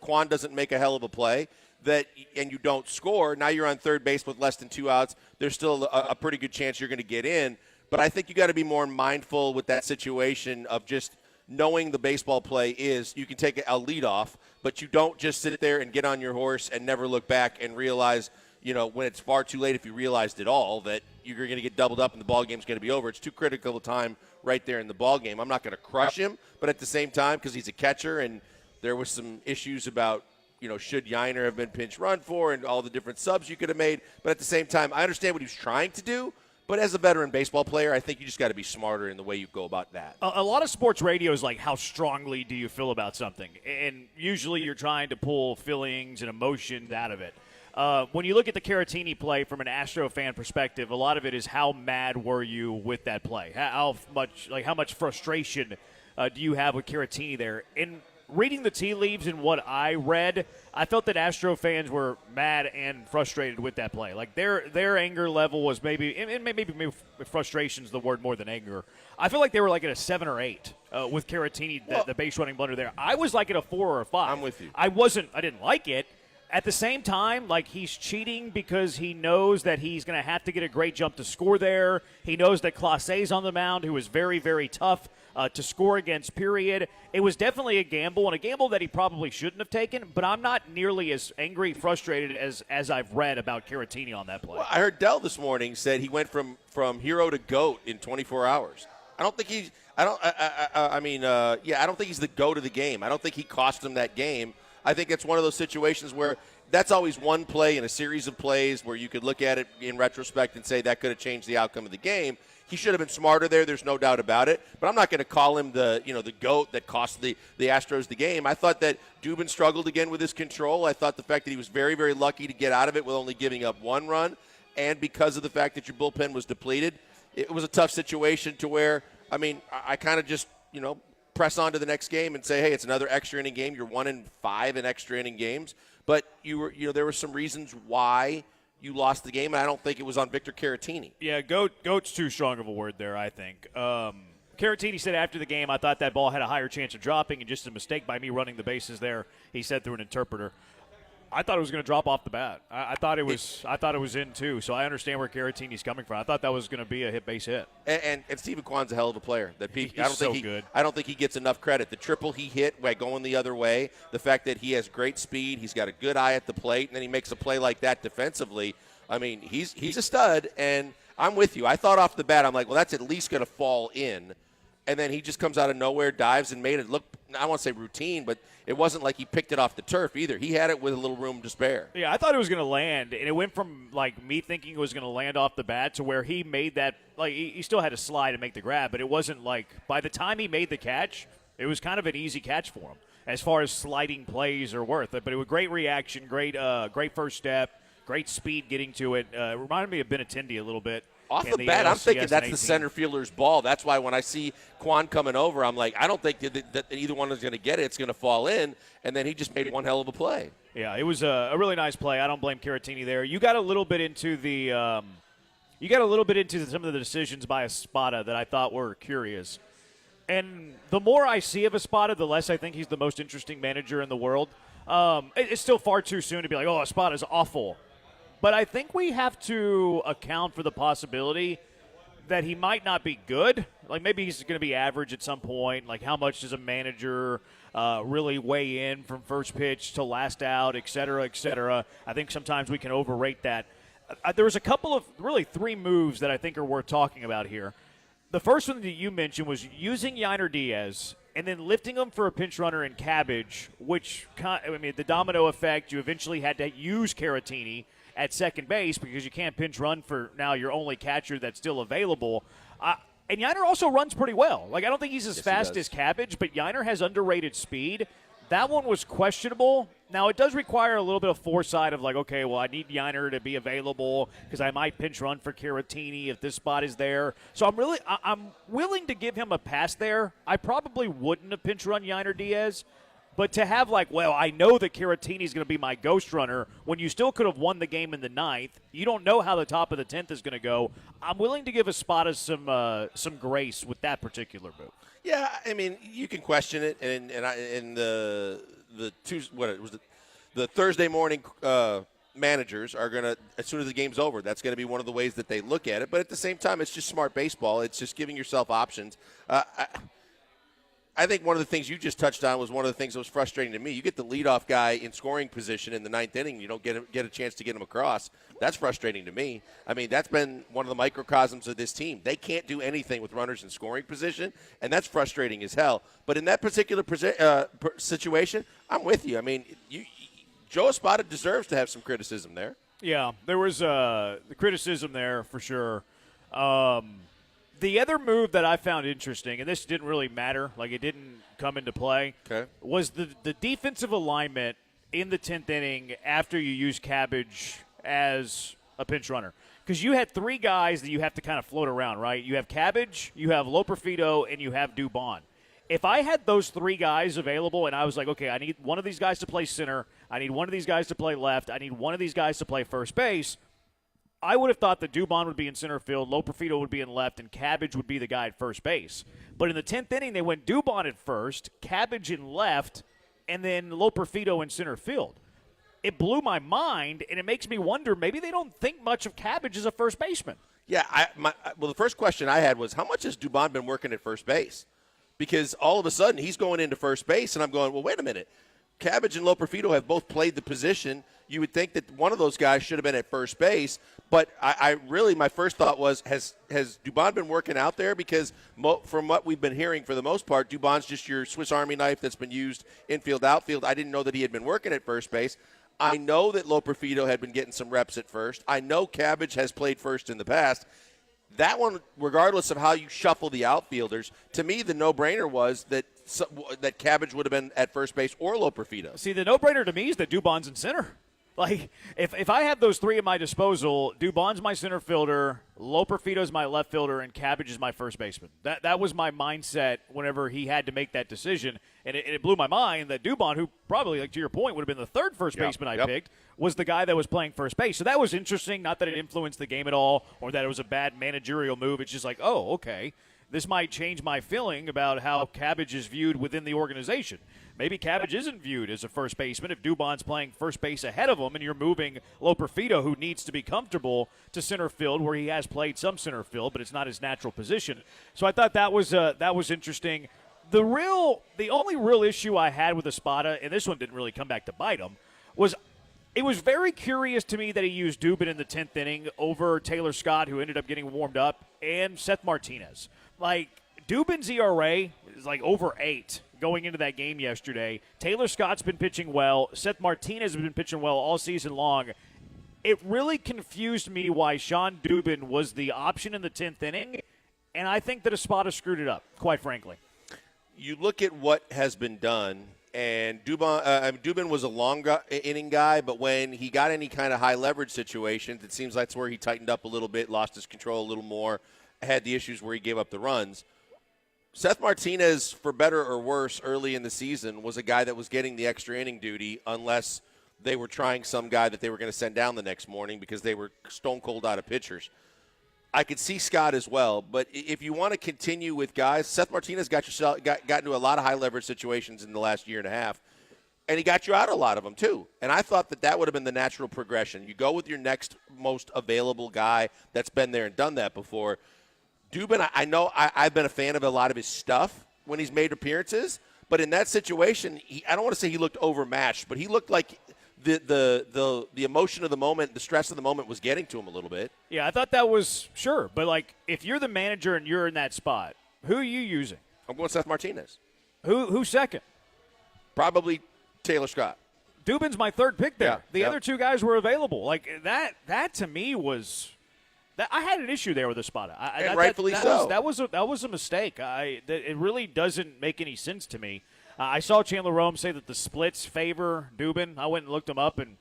Kwan doesn't make a hell of a play and you don't score, now you're on third base with less than 2 outs. There's still a pretty good chance you're going to get in. But I think you got to be more mindful with that situation of just knowing the baseball play is you can take a lead off, but you don't just sit there and get on your horse and never look back and realize – when it's far too late, if you realized it all, that you're going to get doubled up and the ball game's going to be over. It's too critical a time right there in the ball game. I'm not going to crush him, but at the same time, because he's a catcher and there was some issues about, should Yiner have been pinch run for and all the different subs you could have made. But at the same time, I understand what he was trying to do. But as a veteran baseball player, I think you just got to be smarter in the way you go about that. A lot of sports radio is like, how strongly do you feel about something? And usually you're trying to pull feelings and emotions out of it. When you look at the Caratini play from an Astro fan perspective, a lot of it is how mad were you with that play? How much frustration do you have with Caratini there? In reading the tea leaves and what I read, I felt that Astro fans were mad and frustrated with that play. Like their anger level was maybe frustration is the word more than anger. I feel like they were like at a 7 or 8 with Caratini, the base running blunder there. I was like at a 4 or a 5. I'm with you. I didn't like it. At the same time, he's cheating because he knows that he's going to have to get a great jump to score there. He knows that Clase's on the mound, who is very, very tough to score against, period. It was definitely a gamble, and a gamble that he probably shouldn't have taken, but I'm not nearly as angry, frustrated as I've read about Caratini on that play. Well, I heard Dell this morning said he went from hero to GOAT in 24 hours. I don't think he's – I don't think he's the GOAT of the game. I don't think he cost him that game. I think it's one of those situations where that's always one play in a series of plays where you could look at it in retrospect and say that could have changed the outcome of the game. He should have been smarter there. There's no doubt about it. But I'm not going to call him the GOAT that cost the Astros the game. I thought that Dubin struggled again with his control. I thought the fact that he was very, very lucky to get out of it with only giving up 1 run, and because of the fact that your bullpen was depleted, it was a tough situation to where, I kind of just, press on to the next game and say, hey, it's another extra inning game. You're 1-5 in extra inning games. But there were some reasons why you lost the game, and I don't think it was on Victor Caratini. Yeah, GOAT's too strong of a word there, I think. Caratini said after the game, I thought that ball had a higher chance of dropping, and just a mistake by me running the bases there, he said through an interpreter. I thought it was going to drop off the bat. I thought it was in too. So I understand where Caratini's coming from. I thought that was going to be a base hit. And Stephen Kwan's a hell of a player. He's good. I don't think he gets enough credit. The triple he hit by going the other way, the fact that he has great speed, he's got a good eye at the plate, and then he makes a play like that defensively. He's a stud. And I'm with you. I thought off the bat, I'm like, well, that's at least going to fall in. and then he just comes out of nowhere, dives, and made it look, I don't want to say routine, but it wasn't like he picked it off the turf either. He had it with a little room to spare. Yeah, I thought it was going to land, and it went from, like, me thinking it was going to land off the bat to where he made that, like, he still had to slide and make the grab, but it wasn't like, by the time he made the catch, it was kind of an easy catch for him as far as sliding plays are worth it. But it was great reaction, great first step, great speed getting to it. It reminded me of Benintendi a little bit. Off the bat, I'm thinking that's the center fielder's ball. That's why when I see Quan coming over, I'm like, I don't think that either one is going to get it. It's going to fall in, and then he just made one hell of a play. Yeah, it was a really nice play. I don't blame Caratini there. You got a little bit into some of the decisions by Espada that I thought were curious. And the more I see of Espada, the less I think he's the most interesting manager in the world. It's still far too soon to be like, oh, Espada's awful. But I think we have to account for the possibility that he might not be good. Like, maybe he's going to be average at some point. Like, how much does a manager really weigh in from first pitch to last out, et cetera, et cetera. I think sometimes we can overrate that. There was a couple of, really 3 moves that I think are worth talking about here. The first one that you mentioned was using Yainer Diaz and then lifting him for a pinch runner in Cabbage, which, the domino effect, you eventually had to use Caratini at second base because you can't pinch run for now your only catcher that's still available. And Yainer also runs pretty well. Like, I don't think he's as fast as Cabbage, but Yainer has underrated speed. That one was questionable. Now, it does require a little bit of foresight of like, okay, well, I need Yainer to be available because I might pinch run for Caratini if this spot is there. So I'm willing to give him a pass there. I probably wouldn't have pinch run Yainer Diaz. But to have like, well, I know that Caratini is going to be my ghost runner when you still could have won the game in the 9th. You don't know how the top of the 10th is going to go. I'm willing to give Espada some grace with that particular move. Yeah, I mean, you can question it, and the Thursday morning managers are going to, as soon as the game's over, that's going to be one of the ways that they look at it. But at the same time, it's just smart baseball. It's just giving yourself options. I think one of the things you just touched on was one of the things that was frustrating to me. You get the leadoff guy in scoring position in the 9th inning, you don't get a chance to get him across. That's frustrating to me. I mean, that's been one of the microcosms of this team. They can't do anything with runners in scoring position, and that's frustrating as hell. But in that particular situation, I'm with you. I mean, Joe Espada deserves to have some criticism there. Yeah, there was the criticism there for sure. The other move that I found interesting, and this didn't really matter, like it didn't come into play, was the defensive alignment in the 10th inning after you use Cabbage as a pinch runner. Because you had 3 guys that you have to kind of float around, right? You have Cabbage, you have Loperfido, and you have Dubon. If I had those 3 guys available and I was like, okay, I need one of these guys to play center, I need one of these guys to play left, I need one of these guys to play first base, I would have thought that Dubon would be in center field, Loperfido would be in left, and Cabbage would be the guy at first base. But in the 10th inning, they went Dubon at first, Cabbage in left, and then Loperfido in center field. It blew my mind, and it makes me wonder, maybe they don't think much of Cabbage as a first baseman. Yeah, the first question I had was, how much has Dubon been working at first base? Because all of a sudden, he's going into first base, and I'm going, well, wait a minute. Cabbage and Loperfido have both played the position. You would think that one of those guys should have been at first base, but my first thought was, has Dubon been working out there? Because from what we've been hearing, for the most part, Dubon's just your Swiss Army knife that's been used infield, outfield. I didn't know that he had been working at first base. I know that Loperfido had been getting some reps at first. I know Cabbage has played first in the past. That one, regardless of how you shuffle the outfielders, to me the no-brainer was that Cabbage would have been at first base or Loperfido. See, the no-brainer to me is that Dubon's in center. Like, if I had those 3 at my disposal, Dubon's my center fielder, Loperfido's my left fielder, and Cabbage is my first baseman. That was my mindset whenever he had to make that decision. And it blew my mind that Dubon, who probably, like to your point, would have been the 3rd first baseman I picked, was the guy that was playing first base. So that was interesting. Not that it influenced the game at all or that it was a bad managerial move. It's just like, oh, okay. This might change my feeling about how Cabbage is viewed within the organization. Maybe Cabbage isn't viewed as a first baseman if Dubon's playing first base ahead of him and you're moving Loperfido, who needs to be comfortable, to center field where he has played some center field, but it's not his natural position. So I thought that was interesting. The only real issue I had with Espada, and this one didn't really come back to bite him, was it was very curious to me that he used Dubin in the 10th inning over Taylor Scott, who ended up getting warmed up, and Seth Martinez. Like, Dubin's ERA is like over 8 going into that game yesterday. Taylor Scott's been pitching well. Seth Martinez has been pitching well all season long. It really confused me why Sean Dubin was the option in the 10th inning, and I think that Espada screwed it up, quite frankly. You look at what has been done, and Dubin was a long inning guy, but when he got any kind of high leverage situations, it seems that's where he tightened up a little bit, lost his control a little more, had the issues where he gave up the runs. Seth Martinez, for better or worse, early in the season, was a guy that was getting the extra inning duty unless they were trying some guy that they were going to send down the next morning because they were stone cold out of pitchers. I could see Scott as well, but if you want to continue with guys, Seth Martinez got into a lot of high leverage situations in the last year and a half, and he got you out of a lot of them too. And I thought that would have been the natural progression. You go with your next most available guy that's been there and done that before. Dubin, I know I've been a fan of a lot of his stuff when he's made appearances, but in that situation, I don't want to say he looked overmatched, but he looked like the emotion of the moment, the stress of the moment was getting to him a little bit. Yeah, I thought that was sure, but like if you're the manager and you're in that spot, who are you using? I'm going Seth Martinez. Who's second? Probably Taylor Scott. Dubin's my third pick there. Yeah, the other two guys were available. Like that to me was. I had an issue there with Espada. Rightfully so. That was a mistake. It really doesn't make any sense to me. I saw Chandler Rome say that the splits favor Dubin. I went and looked him up, and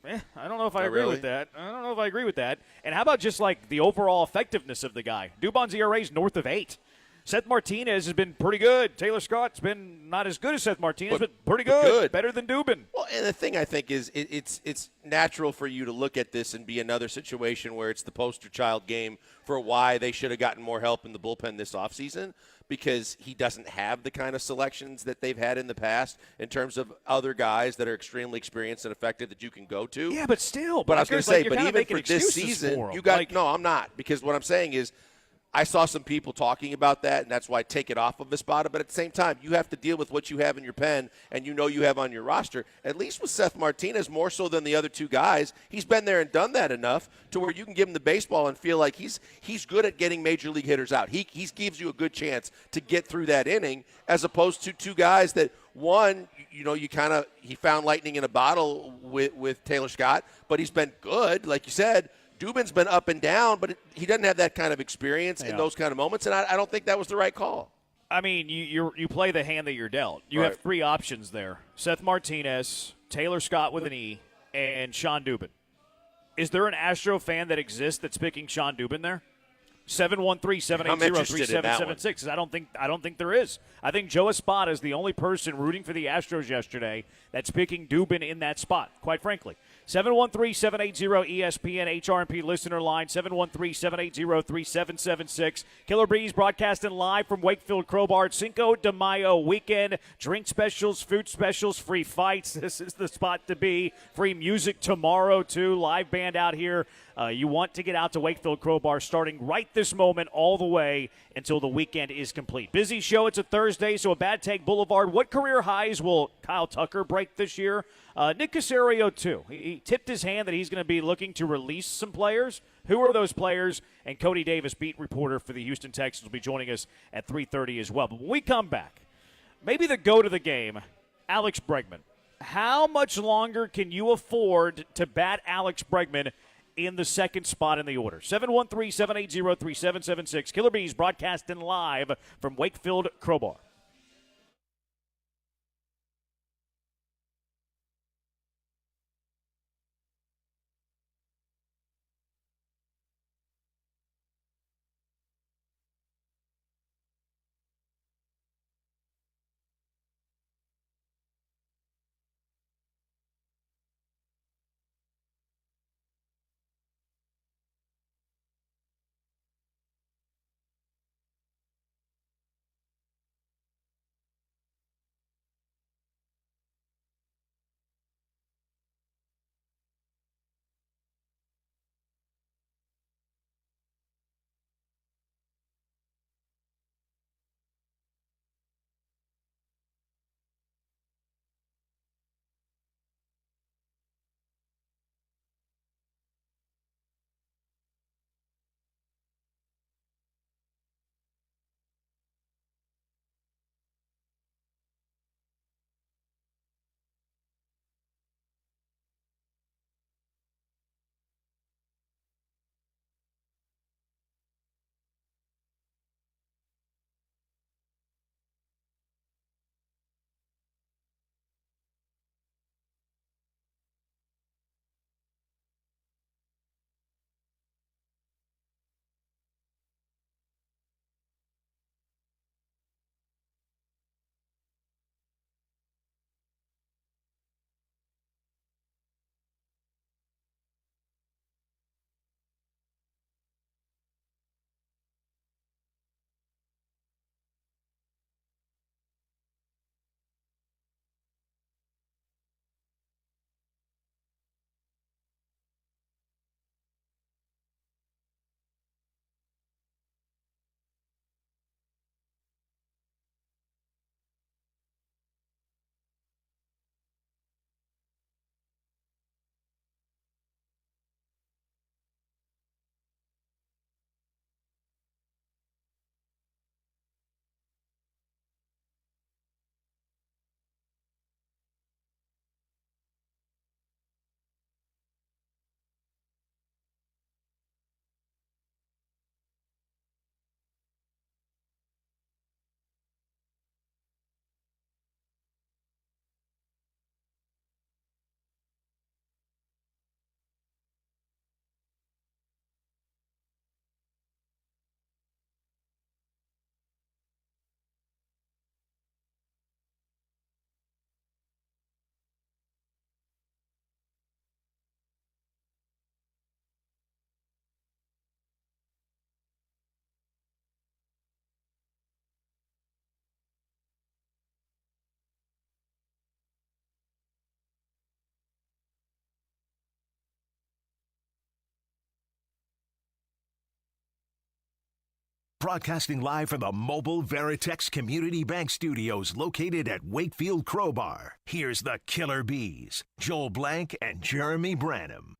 I don't know if I agree with that. I don't know if I agree with that. And how about just like the overall effectiveness of the guy? Dubon's ERA is north of 8. Seth Martinez has been pretty good. Taylor Scott's been not as good as Seth Martinez, but pretty good. Better than Dubin. Well, and the thing I think is it's natural for you to look at this and be another situation where it's the poster child game for why they should have gotten more help in the bullpen this offseason, because he doesn't have the kind of selections that they've had in the past in terms of other guys that are extremely experienced and effective that you can go to. Yeah, but still. But I was going to say, like but even for this season, you got – no, I'm not, because what I'm saying is I saw some people talking about that, and that's why I take it off of Espada. But at the same time, you have to deal with what you have in your pen and you have on your roster. At least with Seth Martinez, more so than the other two guys, he's been there and done that enough to where you can give him the baseball and feel like he's good at getting major league hitters out. He gives you a good chance to get through that inning, as opposed to two guys that, one, he found lightning in a bottle with Taylor Scott, but he's been good, like you said. Dubin's been up and down, but he doesn't have that kind of experience in those kind of moments, and I don't think that was the right call. I mean, you play the hand that you're dealt. You have three options there: Seth Martinez, Taylor Scott with an E, and Sean Dubin. Is there an Astro fan that exists that's picking Sean Dubin there? 713-780-3776. I don't think there is. I think Joe Espada is the only person rooting for the Astros yesterday that's picking Dubin in that spot, quite frankly. 713-780-ESPN HRMP listener line, 713-780-3776. Killer Bees broadcasting live from Wakefield Crowbar, Cinco de Mayo weekend. Drink specials, food specials, free fights. This is the spot to be. Free music tomorrow, too. Live band out here. You want to get out to Wakefield Crowbar starting right this moment all the way until the weekend is complete. Busy show. It's a Thursday, so a Bad Take Boulevard. What career highs will Kyle Tucker break this year? Nick Caserio, too. He tipped his hand that he's going to be looking to release some players. Who are those players? And Cody Davis, beat reporter for the Houston Texans, will be joining us at 3:30 as well. But when we come back, maybe the GOAT of the game, Alex Bregman. How much longer can you afford to bat Alex Bregman in the second spot in the order? 713-780-3776. Killer Bees broadcasting live from Wakefield Crowbar. Broadcasting live from the mobile Veritex Community Bank Studios located at Wakefield Crowbar. Here's the Killer Bees, Joel Blank and Jeremy Branham.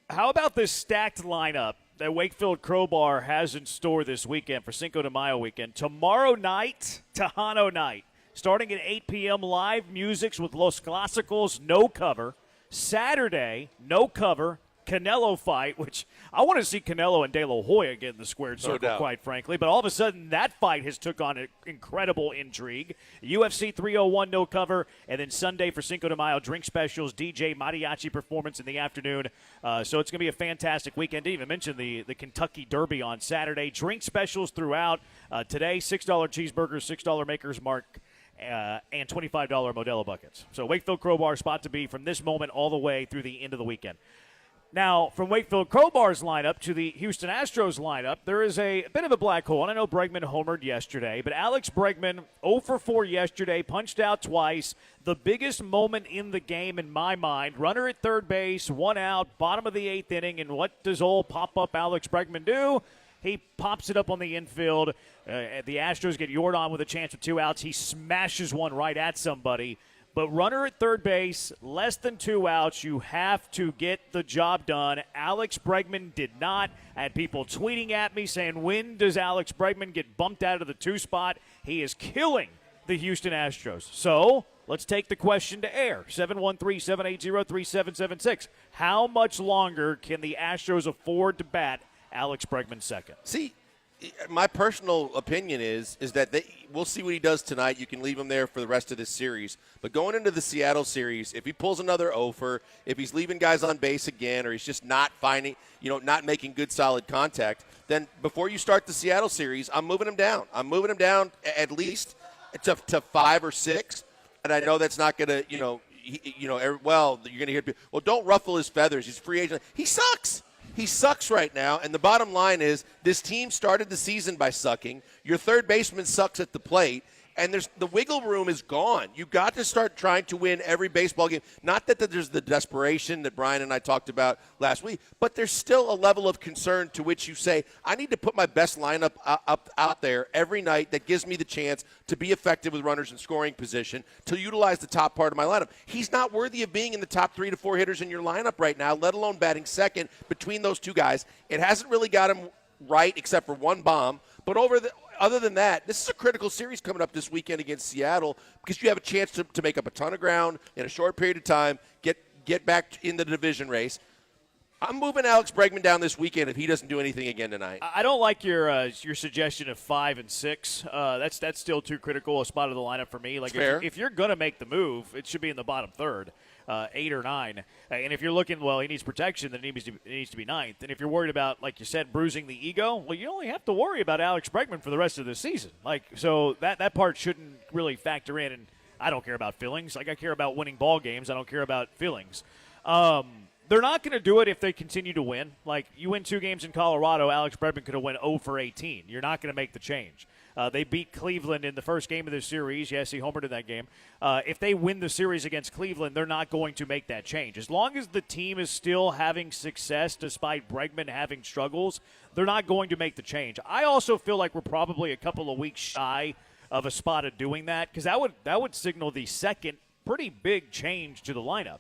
How about this stacked lineup that Wakefield Crowbar has in store this weekend for Cinco de Mayo weekend? Tomorrow night, Tejano night. Starting at 8 p.m., live musics with Los Clásicos, no cover. Saturday, no cover, Canelo fight, which I want to see Canelo and De La Hoya get in the squared circle, quite frankly. But all of a sudden, that fight has took on an incredible intrigue. UFC 301, no cover. And then Sunday for Cinco de Mayo, drink specials, DJ mariachi performance in the afternoon. So it's going to be a fantastic weekend. Didn't even mention the Kentucky Derby on Saturday. Drink specials throughout. Today, $6 cheeseburgers, $6 Maker's Mark, and $25 Modelo buckets. So Wakefield Crowbar spot to be from this moment all the way through the end of the weekend. Now, from Wakefield Crowbar's lineup to the Houston Astros lineup, there is a bit of a black hole. And I know Bregman homered yesterday, but Alex Bregman, 0 for 4 yesterday, punched out twice. The biggest moment in the game in my mind, runner at third base, 1 out, bottom of the 8th inning, and what does old pop-up Alex Bregman do? He pops it up on the infield. The Astros get Yordan with a chance with 2 outs. He smashes one right at somebody. But runner at third base, less than 2 outs, you have to get the job done. Alex Bregman did not. I had people tweeting at me saying, when does Alex Bregman get bumped out of the 2 spot? He is killing the Houston Astros. So let's take the question to air. 713-780-3776. How much longer can the Astros afford to bat Alex Bregman second? See, my personal opinion is that we'll see what he does tonight. You can leave him there for the rest of this series. But going into the Seattle series, if he pulls another offer, if he's leaving guys on base again, or he's just not finding, not making good solid contact, then before you start the Seattle series, I'm moving him down. I'm moving him down at least to 5 or 6. And I know that's not going to, you're going to hear people, well, don't ruffle his feathers. He's a free agent. He sucks. He sucks right now, and the bottom line is this team started the season by sucking. Your third baseman sucks at the plate, and the wiggle room is gone. You got to start trying to win every baseball game. Not that there's the desperation that Brian and I talked about last week, but there's still a level of concern to which you say, I need to put my best lineup out there every night that gives me the chance to be effective with runners in scoring position, to utilize the top part of my lineup. He's not worthy of being in the top 3 to 4 hitters in your lineup right now, let alone batting second between those 2 guys. It hasn't really got him right except for one bomb, but other than that, this is a critical series coming up this weekend against Seattle because you have a chance to make up a ton of ground in a short period of time, get back in the division race. I'm moving Alex Bregman down this weekend if he doesn't do anything again tonight. I don't like your suggestion of 5 and 6. That's still too critical a spot of the lineup for me. Like if you're going to make the move, it should be in the bottom third. 8 or 9. And if you're looking, he needs protection, then it needs to be 9th. And if you're worried about, like you said, bruising the ego, well, you only have to worry about Alex Bregman for the rest of the season. So that part shouldn't really factor in. And I don't care about feelings. I care about winning ball games. I don't care about feelings. They're not going to do it if they continue to win. Like, you win 2 games in Colorado, Alex Bregman could have went 0 for 18. You're not going to make the change. They beat Cleveland in the first game of the series. Yes, he homered in that game. If they win the series against Cleveland, they're not going to make that change. As long as the team is still having success despite Bregman having struggles, they're not going to make the change. I also feel like we're probably a couple of weeks shy of a spot of doing that because that would signal the second pretty big change to the lineup.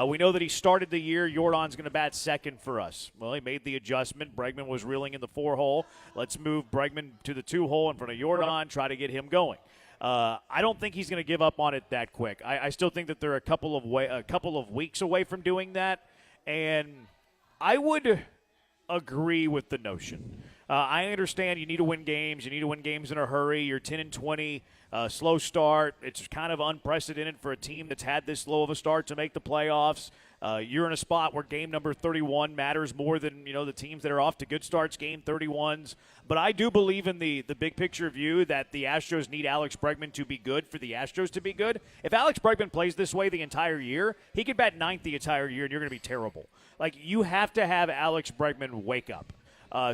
We know that he started the year. Yordan's going to bat second for us. Well, he made the adjustment. Bregman was reeling in the 4-hole. Let's move Bregman to the 2-hole in front of Yordan, try to get him going. I don't think he's going to give up on it that quick. I still think that they're a couple of weeks away from doing that, and I would agree with the notion. I understand you need to win games. You need to win games in a hurry. You're 10-20. Slow start. It's kind of unprecedented for a team that's had this slow of a start to make the playoffs. You're in a spot where game number 31 matters more than the teams that are off to good starts, game 31s. But I do believe in the big picture view that the Astros need Alex Bregman to be good for the Astros to be good. If Alex Bregman plays this way the entire year, he could bat 9th the entire year, and you're going to be terrible. Like, you have to have Alex Bregman wake up.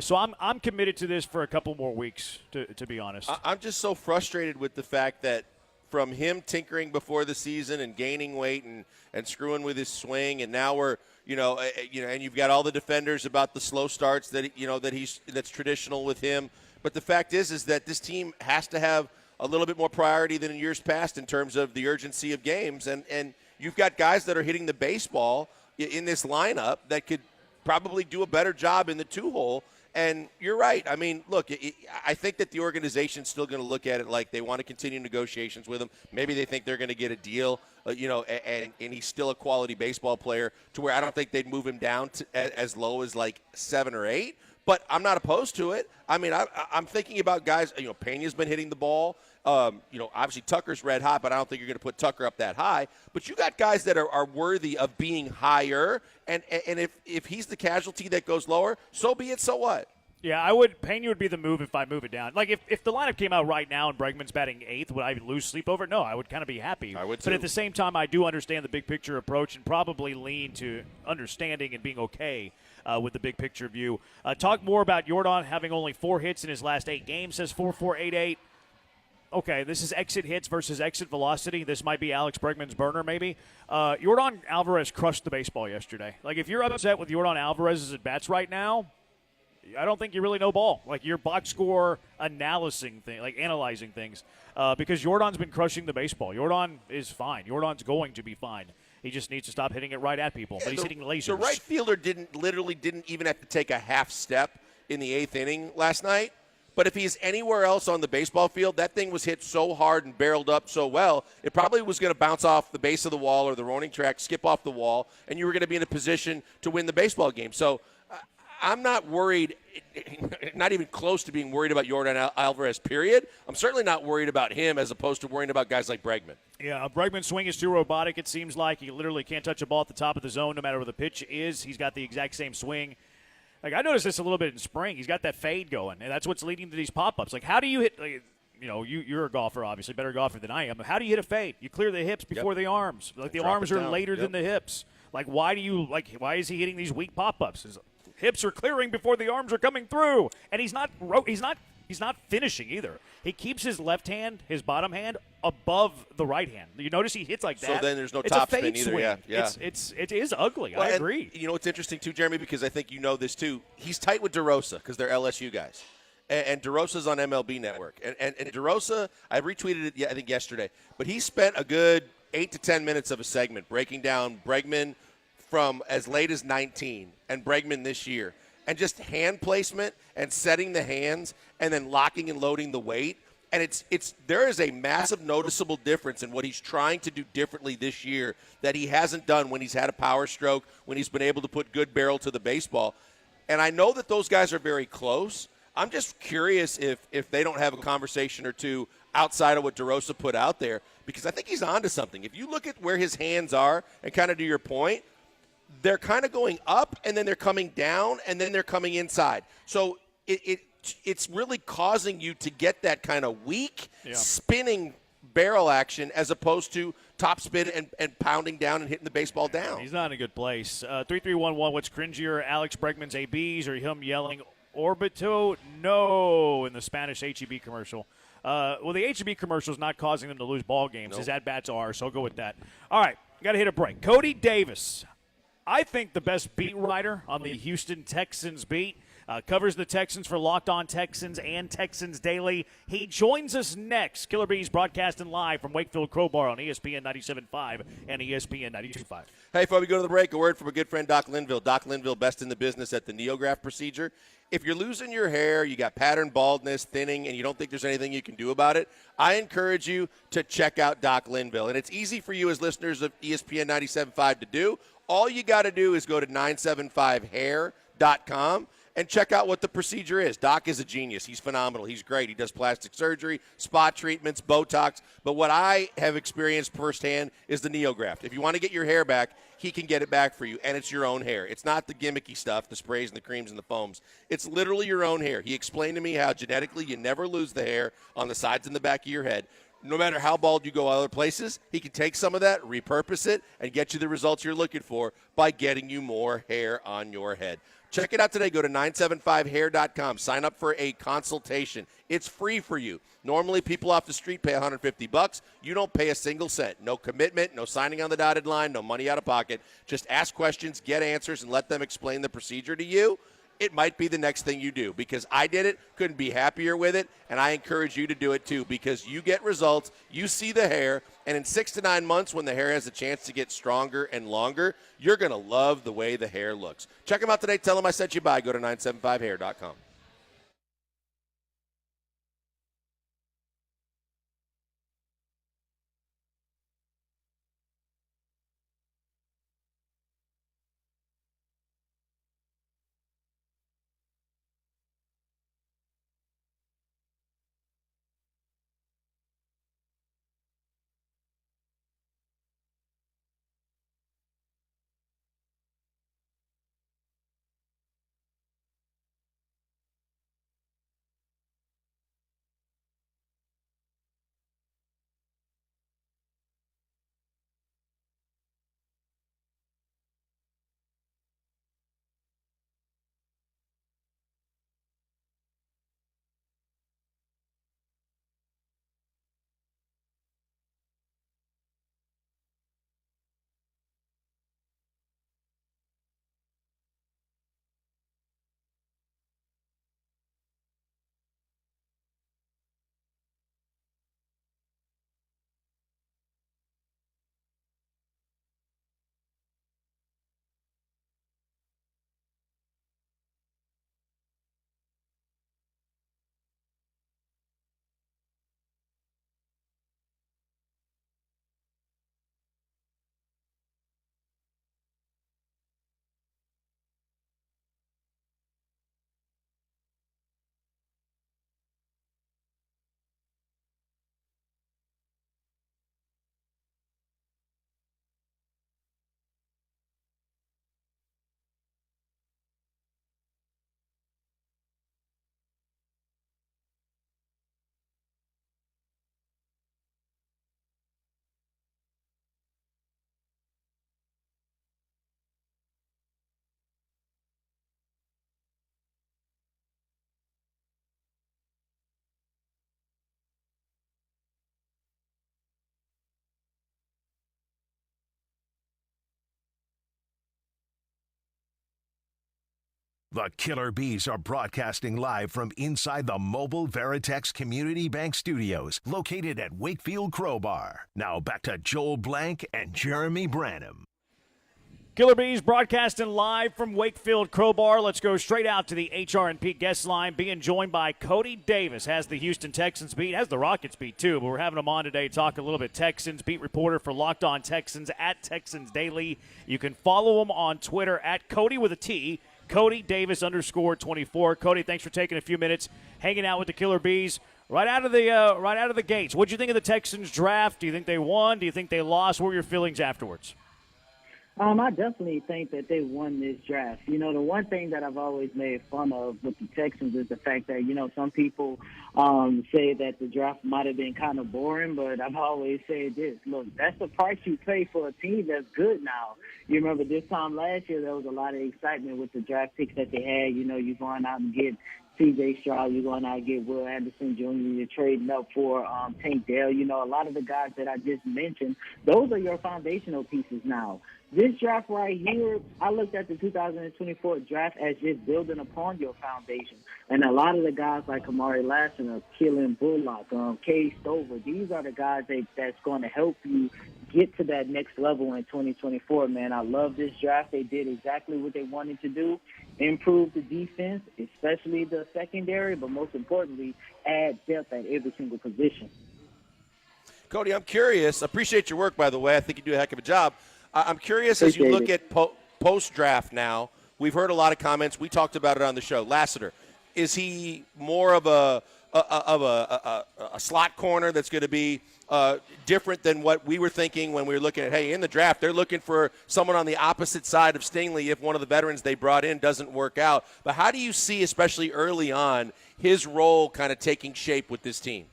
So I'm committed to this for a couple more weeks, to be honest. I'm just so frustrated with the fact that from him tinkering before the season and gaining weight and screwing with his swing, and now we're and you've got all the defenders about the slow starts that's traditional with him. But the fact is that this team has to have a little bit more priority than in years past in terms of the urgency of games. And you've got guys that are hitting the baseball in this lineup that could probably do a better job in the 2-hole. And you're right. I mean, look, I think that the organization's still going to look at it like they want to continue negotiations with him. Maybe they think they're going to get a deal, and he's still a quality baseball player to where I don't think they'd move him down to as low as like 7 or 8. But I'm not opposed to it. I mean, I'm thinking about guys. Pena's been hitting the ball. Obviously Tucker's red hot, but I don't think you're going to put Tucker up that high. But you got guys that are worthy of being higher. And if he's the casualty that goes lower, so be it. So what? Yeah, Pena would be the move if I move it down. Like, if the lineup came out right now and Bregman's batting 8th, would I lose sleep over it? No, I would kind of be happy. I would too. But at the same time, I do understand the big picture approach and probably lean to understanding and being okay with the big picture view. Talk more about Jordan having only 4 hits in his last 8 games, says 4488. Okay, this is exit hits versus exit velocity. This might be Alex Bregman's burner, maybe. Jordan Alvarez crushed the baseball yesterday. Like, if you're upset with Jordan Alvarez's at-bats right now, I don't think you really know ball. Like, your box score analyzing things, because Jordan's been crushing the baseball. Jordan is fine. Jordan's going to be fine. He just needs to stop hitting it right at people. But he's hitting lasers. The right fielder didn't even have to take a half step in the 8th inning last night. But if he's anywhere else on the baseball field, that thing was hit so hard and barreled up so well, it probably was going to bounce off the base of the wall or the running track, skip off the wall, and you were going to be in a position to win the baseball game. So I'm not worried, not even close to being worried about Jordan Alvarez, period. I'm certainly not worried about him as opposed to worrying about guys like Bregman. Yeah, Bregman's swing is too robotic, it seems like. He literally can't touch a ball at the top of the zone no matter where the pitch is. He's got the exact same swing. Like, I noticed this a little bit in spring. He's got that fade going, and that's what's leading to these pop-ups. Like, how do you hit you're a golfer, obviously, better golfer than I am. How do you hit a fade? You clear the hips before the arms. Like, the arms are later than the hips. Like, why is he hitting these weak pop-ups? His hips are clearing before the arms are coming through. And he's not finishing either. He keeps his left hand, his bottom hand, above the right hand. You notice he hits like that. So then there's no it's top a fade spin either. swing. Yeah. It is ugly. Well, I agree. It's interesting too, Jeremy, because I think you know this too. He's tight with DeRosa because they're LSU guys. And DeRosa's on MLB Network. And DeRosa, I retweeted it, I think, yesterday. But he spent a good 8 to 10 minutes of a segment breaking down Bregman from as late as 19 and Bregman this year. And just hand placement and setting the hands and then locking and loading the weight. And there is a massive noticeable difference in what he's trying to do differently this year that he hasn't done when he's had a power stroke, when he's been able to put good barrel to the baseball. And I know that those guys are very close. I'm just curious if they don't have a conversation or two outside of what DeRosa put out there, because I think he's onto something. If you look at where his hands are and kind of to your point, they're kind of going up and then they're coming down and then they're coming inside. So it's really causing you to get that kind of weak spinning barrel action as opposed to top spin and pounding down and hitting the baseball down. He's not in a good place. 3311, what's cringier, Alex Bregman's ABs or him yelling Orbito? No, in the Spanish HEB commercial. Well, the HEB commercial is not causing them to lose ball games. Nope. His at-bats are, so I'll go with that. All right, got to hit a break. Cody Davis, I think the best beat writer on the Houston Texans beat. Covers the Texans for Locked On Texans and Texans Daily. He joins us next. Killer Bees broadcasting live from Wakefield Crowbar on ESPN 97.5 and ESPN 92.5. Hey, before we go to the break, a word from a good friend, Doc Linville. Doc Linville, best in the business at the NeoGraft procedure. If you're losing your hair, you got pattern baldness, thinning, and you don't think there's anything you can do about it, I encourage you to check out Doc Linville. And it's easy for you as listeners of ESPN 97.5 to do. All you got to do is go to 975hair.com. and check out what the procedure is. Doc is a genius. He's phenomenal. He's great. He does plastic surgery, spot treatments, Botox. But what I have experienced firsthand is the NeoGraft. If you want to get your hair back, he can get it back for you, and it's your own hair. It's not the gimmicky stuff, the sprays and the creams and the foams. It's literally your own hair. He explained to me how genetically you never lose the hair on the sides and the back of your head. No matter how bald you go other places, he can take some of that, repurpose it, and get you the results you're looking for by getting you more hair on your head. Check it out today. Go to 975hair.com. Sign up for a consultation. It's free for you. Normally, people off the street pay $150. You don't pay a single cent. No commitment, no signing on the dotted line, no money out of pocket. Just ask questions, get answers, and let them explain the procedure to you. it might be the next thing you do, because I did it, couldn't be happier with it, and I encourage you to do it too, because you get results, you see the hair, and in 6 to 9 months when the hair has a chance to get stronger and longer, you're going to love the way the hair looks. Check them out today. Tell them I sent you by. Go to 975hair.com. The Killer Bees are broadcasting live from inside the mobile Veritex Community Bank Studios, located at Wakefield Crowbar. Now back to Joel Blank and Jeremy Branham. Killer Bees broadcasting live from Wakefield Crowbar. Let's go straight out to the HR&P guest line, being joined by Cody Davis. Has the Houston Texans beat, has the Rockets beat too, but we're having him on today to talk a little bit Texans. Beat reporter for Locked On Texans at Texans Daily. You can follow him on Twitter at Cody with a T, Cody Davis _24. Cody, thanks for taking a few minutes, hanging out with the Killer Bees. Right out of the gates, what'd you think of the Texans draft? Do you think they won? Do you think they lost? What were your feelings afterwards? I definitely think that they won this draft. You know, the one thing that I've always made fun of with the Texans is the fact that, you know, some people say that the draft might have been kind of boring, but I've always said this. Look, that's the price you pay for a team that's good now. You remember this time last year, there was a lot of excitement with the draft picks that they had. You know, you're going out and get C.J. Stroud, you're going out and get Will Anderson Jr., you're trading up for Tank Dell. You know, a lot of the guys that I just mentioned, those are your foundational pieces now. This draft right here, I looked at the 2024 draft as just building upon your foundation. And a lot of the guys like Kamari Lassiter, Keelan Bullock, Kay Stover, these are the guys that's going to help you get to that next level in 2024, man. I love this draft. They did exactly what they wanted to do, improve the defense, especially the secondary, but most importantly, add depth at every single position. Cody, I'm curious. Appreciate your work, by the way. I think you do a heck of a job. I'm curious, as you look at post-draft now, we've heard a lot of comments. We talked about it on the show. Lassiter, is he more of a slot corner that's going to be different than what we were thinking when we were looking at, hey, in the draft, they're looking for someone on the opposite side of Stingley if one of the veterans they brought in doesn't work out. But how do you see, especially early on, his role kind of taking shape with this team?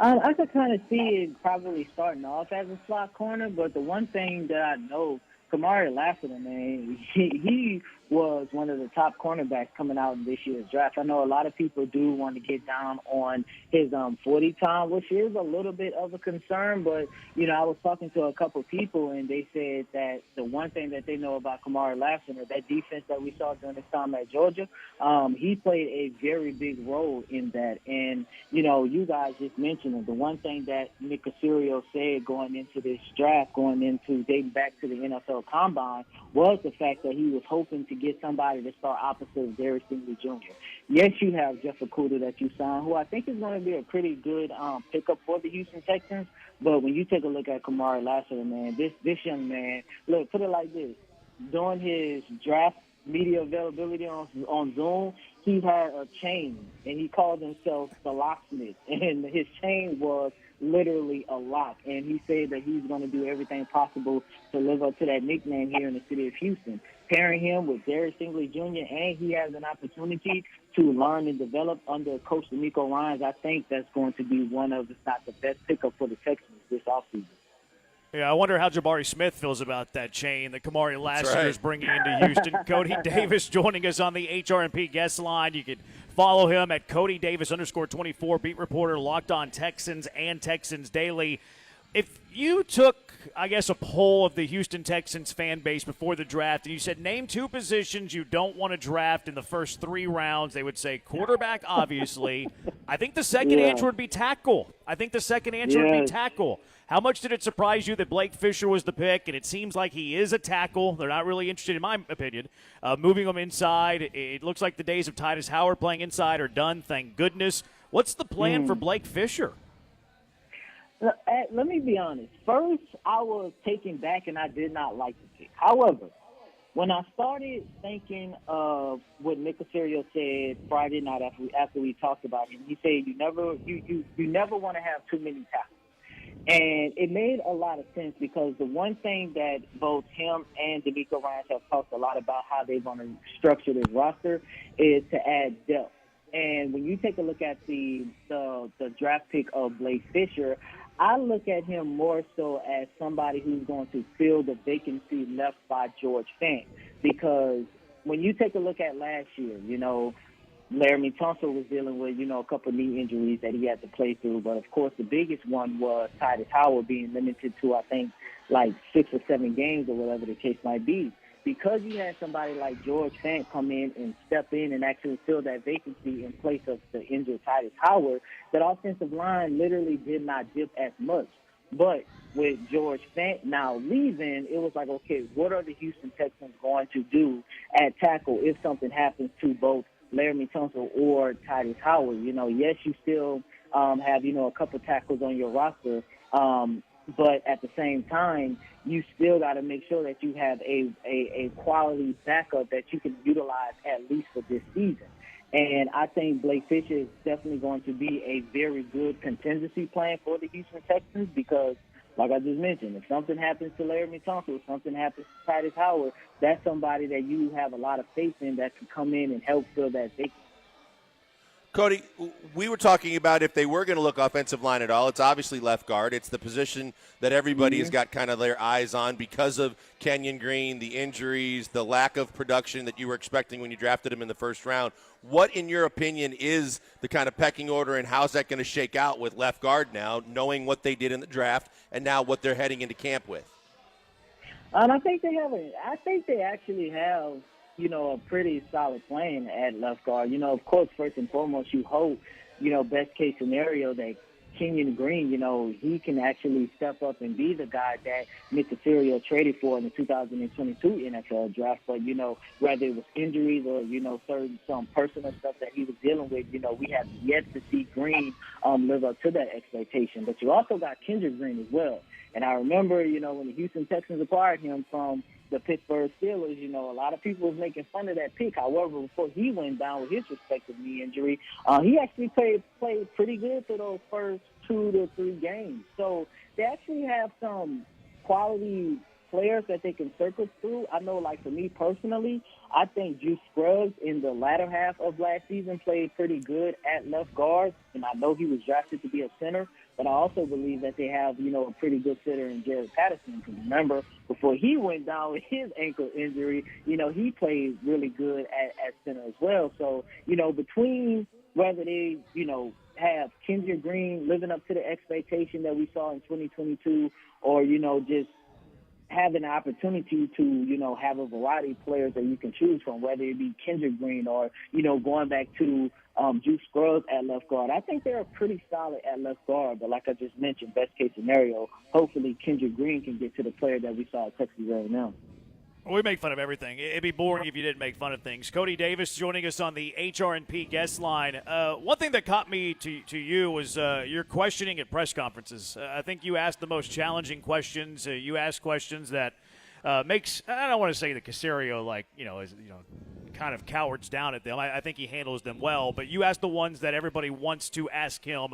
I could kind of see it probably starting off as a slot corner, but the one thing that I know, Kamari Lassiter, man, he was one of the top cornerbacks coming out in this year's draft. I know a lot of people do want to get down on his 40 time, which is a little bit of a concern. But, I was talking to a couple people, and they said that the one thing that they know about Kamari Lassiter, that defense that we saw during his time at Georgia, he played a very big role in that. And, you guys just mentioned it. The one thing that Nick Caserio said going into this draft, dating back to the NFL Combine, was the fact that he was hoping to get somebody to start opposite of Derek Stingley Jr. Yes, you have Jeff Okudah that you signed, who I think is going to be a pretty good pickup for the Houston Texans. But when you take a look at Kamari Lassiter, man, this young man, look, put it like this. During his draft media availability on Zoom, he had a chain, and he called himself the locksmith. And his chain was literally a lock. And he said that he's going to do everything possible to live up to that nickname here in the city of Houston. Pairing him with Derek Stingley Jr., and he has an opportunity to learn and develop under Coach D'Amico Ryans, I think that's going to be one of, if not the best pickup for the Texans this offseason. Yeah, I wonder how Jabari Smith feels about that chain that Kamari Lassiter is bringing into Houston. Cody Davis joining us on the HRMP guest line. You can follow him at Cody Davis_24, beat reporter, Locked On Texans and Texans Daily. If you took, I guess, a poll of the Houston Texans fan base before the draft and you said, name two positions you don't want to draft in the first 3 rounds, they would say quarterback, obviously. I think the second answer would be tackle. Would be tackle. How much did it surprise you that Blake Fisher was the pick? And it seems like he is a tackle. They're not really interested, in my opinion, moving him inside. It looks like the days of Titus Howard playing inside are done, thank goodness. What's the plan for Blake Fisher? Let me be honest. First, I was taken back, and I did not like the pick. However, when I started thinking of what Nick Caserio said Friday night after we talked about him, he said you never want to have too many tackles. And it made a lot of sense because the one thing that both him and D'Amico Ryans have talked a lot about how they want to structure this roster is to add depth. And when you take a look at the draft pick of Blake Fisher, I look at him more so as somebody who's going to fill the vacancy left by George Fant. Because when you take a look at last year, Laramie Tunsil was dealing with, a couple of knee injuries that he had to play through. But, of course, the biggest one was Titus Howard being limited to, I think, like 6 or 7 games or whatever the case might be. Because you had somebody like George Fant come in and step in and actually fill that vacancy in place of the injured Titus Howard, that offensive line literally did not dip as much. But with George Fant now leaving, it was like, okay, what are the Houston Texans going to do at tackle if something happens to both Laramie Tunsil or Titus Howard? Yes, you still have, a couple tackles on your roster, but at the same time, you still got to make sure that you have a quality backup that you can utilize at least for this season. And I think Blake Fisher is definitely going to be a very good contingency plan for the Houston Texans because, like I just mentioned, if something happens to Laramie Tunsil, if something happens to Titus Howard, that's somebody that you have a lot of faith in that can come in and help fill that vacancy. Cody, we were talking about if they were going to look offensive line at all, it's obviously left guard. It's the position that everybody has got kind of their eyes on because of Kenyon Green, the injuries, the lack of production that you were expecting when you drafted him in the first round. What, in your opinion, is the kind of pecking order, and how's that going to shake out with left guard now, knowing what they did in the draft and now what they're heading into camp with? And I think they actually have a pretty solid plan at left guard. Of course, first and foremost, you hope, best case scenario that Kenyon Green, he can actually step up and be the guy that Nick Caserio traded for in the 2022 NFL draft. But, whether it was injuries or, some personal stuff that he was dealing with, we have yet to see Green live up to that expectation. But you also got Kendrick Green as well. And I remember, when the Houston Texans acquired him from the Pittsburgh Steelers, a lot of people was making fun of that pick. However, before he went down with his respective knee injury, he actually played pretty good for those first 2 to 3 games. So they actually have some quality players that they can circle through, I know, like, for me personally, I think Juice Scruggs in the latter half of last season played pretty good at left guard, and I know he was drafted to be a center, but I also believe that they have, a pretty good center in Jared Patterson. Because remember, before he went down with his ankle injury, he played really good at center as well. So, between whether they, have Kendrick Green living up to the expectation that we saw in 2022 or, just having an opportunity to, have a variety of players that you can choose from, whether it be Kendrick Green or, going back to Juice Scruggs at left guard. I think they're pretty solid at left guard, but like I just mentioned, best case scenario, hopefully Kendrick Green can get to the player that we saw at Texas A&M. We make fun of everything. It'd be boring if you didn't make fun of things. Cody Davis joining us on the HR&P guest line. One thing that caught me to you was your questioning at press conferences. I think you asked the most challenging questions. You asked questions that makes, I don't want to say the Caserio kind of cowards down at them. I think he handles them well, but you asked the ones that everybody wants to ask him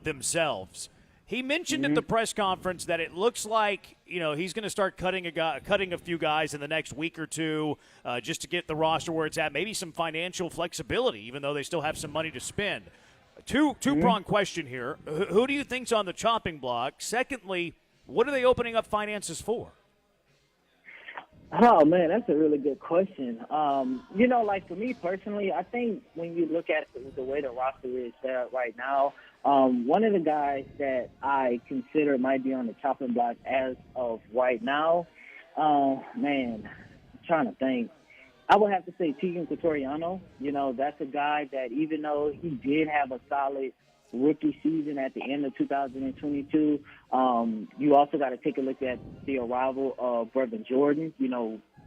themselves. He mentioned at the press conference that it looks like he's going to start cutting a few guys in the next week or two just to get the roster where it's at. Maybe some financial flexibility, even though they still have some money to spend. Two-pronged question here. Who do you think's on the chopping block? Secondly, what are they opening up finances for? Oh, man, that's a really good question. Like for me personally, I think when you look at the way the roster is set up right now, one of the guys that I consider might be on the chopping block as of right now, I'm trying to think. I would have to say Tegan Cotoriano. That's a guy that even though he did have a solid rookie season at the end of 2022. You also got to take a look at the arrival of Brevin Jordan.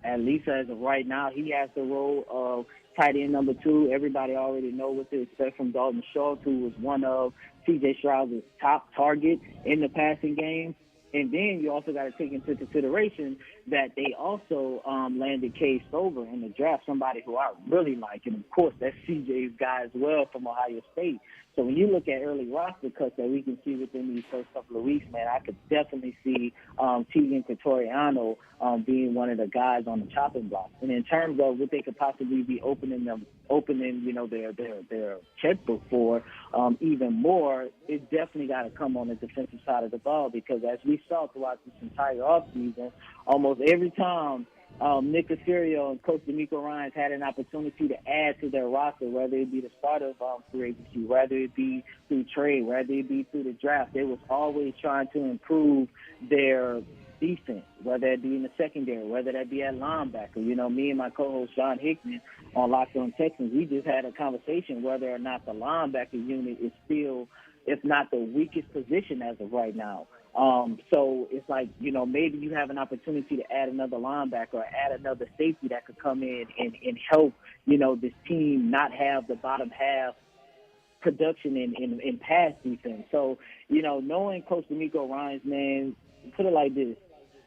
At least as of right now, he has the role of tight end number 2. Everybody already know what to expect from Dalton Schultz, who was one of C.J. Stroud's top targets in the passing game. And then you also got to take into consideration that they also landed Cade Stover in the draft, somebody who I really like. And, of course, that's CJ's guy as well from Ohio State. So when you look at early roster cuts that we can see within these first couple of weeks, man, I could definitely see Tegan Cotoriano being one of the guys on the chopping block. And in terms of what they could possibly be opening their checkbook for even more, it definitely got to come on the defensive side of the ball, because as we saw throughout this entire offseason, almost every time Nick Caserio and Coach D'Amico Ryans had an opportunity to add to their roster, whether it be the start of free agency, whether it be through trade, whether it be through the draft, they was always trying to improve their defense, whether it be in the secondary, whether that be at linebacker. Me and my co-host Sean Hickman on Locked On Texans, we just had a conversation whether or not the linebacker unit is still, if not the weakest position as of right now. So it's like, maybe you have an opportunity to add another linebacker or add another safety that could come in and help, this team not have the bottom half production in pass defense. So, knowing Coach D'Amico Ryans, man, put it like this.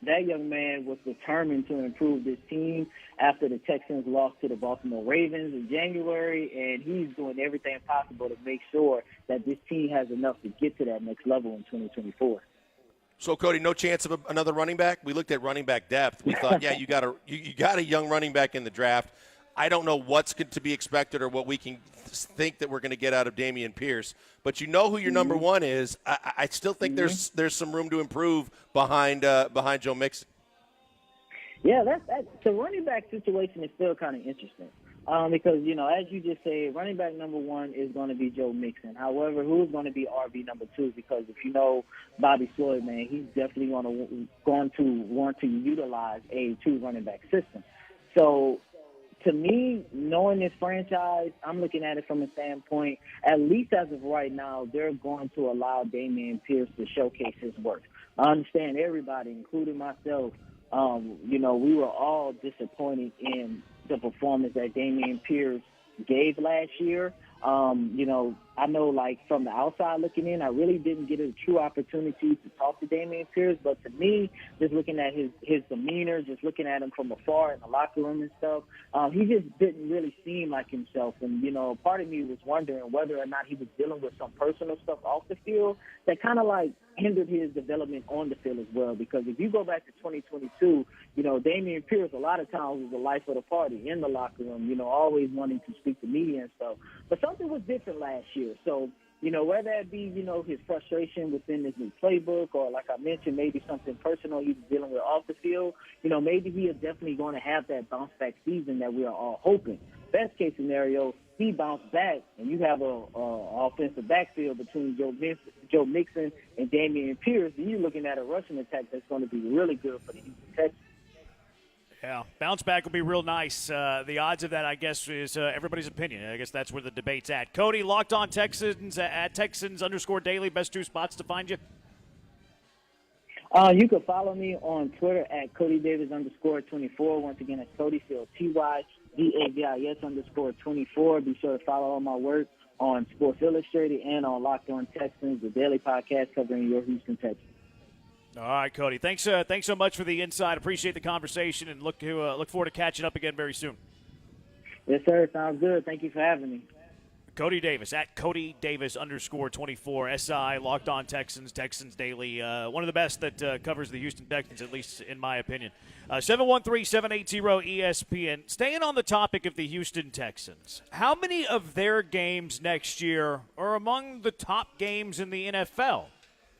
That young man was determined to improve this team after the Texans lost to the Baltimore Ravens in January, and he's doing everything possible to make sure that this team has enough to get to that next level in 2024. So, Cody, no chance of another running back? We looked at running back depth. We thought, you got a young running back in the draft. I don't know what's to be expected or what we can think that we're going to get out of Dameon Pierce, but who your number one is. I still think there's some room to improve behind Joe Mixon. Yeah, the running back situation is still kind of interesting. Because, as you just said, running back number 1 is going to be Joe Mixon. However, who's going to be RB number 2? Because if you know Bobby Floyd, man, he's definitely going to want to utilize a 2 running back system. So, to me, knowing this franchise, I'm looking at it from a standpoint, at least as of right now, they're going to allow Dameon Pierce to showcase his work. I understand everybody, including myself, we were all disappointed in the performance that Dameon Pierce gave last year. I I know, like, from the outside looking in, I really didn't get a true opportunity to talk to Dameon Pierce. But to me, just looking at his demeanor, just looking at him from afar in the locker room and stuff, he just didn't really seem like himself. And, you know, part of me was wondering whether or not he was dealing with some personal stuff off the field that kind of, like, hindered his development on the field as well. Because if you go back to 2022, you know, Dameon Pierce a lot of times was the life of the party in the locker room, you know, always wanting to speak to media and stuff. But something was different last year. So, you know, whether that be, you know, his frustration within his new playbook or, like I mentioned, maybe something personal he was dealing with off the field, you know, maybe he is definitely going to have that bounce-back season that we are all hoping. Best case scenario, he bounced back, and you have a offensive backfield between Joe Mixon and Dameon Pierce, and you're looking at a rushing attack that's going to be really good for the Houston Texans. Yeah, bounce back will be real nice. The odds of that, I guess, is everybody's opinion. I guess that's where the debate's at. Cody, Locked On Texans at Texans_daily. Best two spots to find you. You can follow me on Twitter at CodyDavis_24. Once again, it's Cody, spelled TYDAVIS_24. Be sure to follow all my work on Sports Illustrated and on Locked On Texans, the daily podcast covering your Houston Texans. All right, Cody. Thanks so much for the insight. Appreciate the conversation, and look forward to catching up again very soon. Yes, sir. Sounds good. Thank you for having me. Cody Davis at CodyDavis_24 SI, Locked On Texans, Texans Daily. One of the best that covers the Houston Texans, at least in my opinion. 713-780-ESPN. Staying on the topic of the Houston Texans, how many of their games next year are among the top games in the NFL?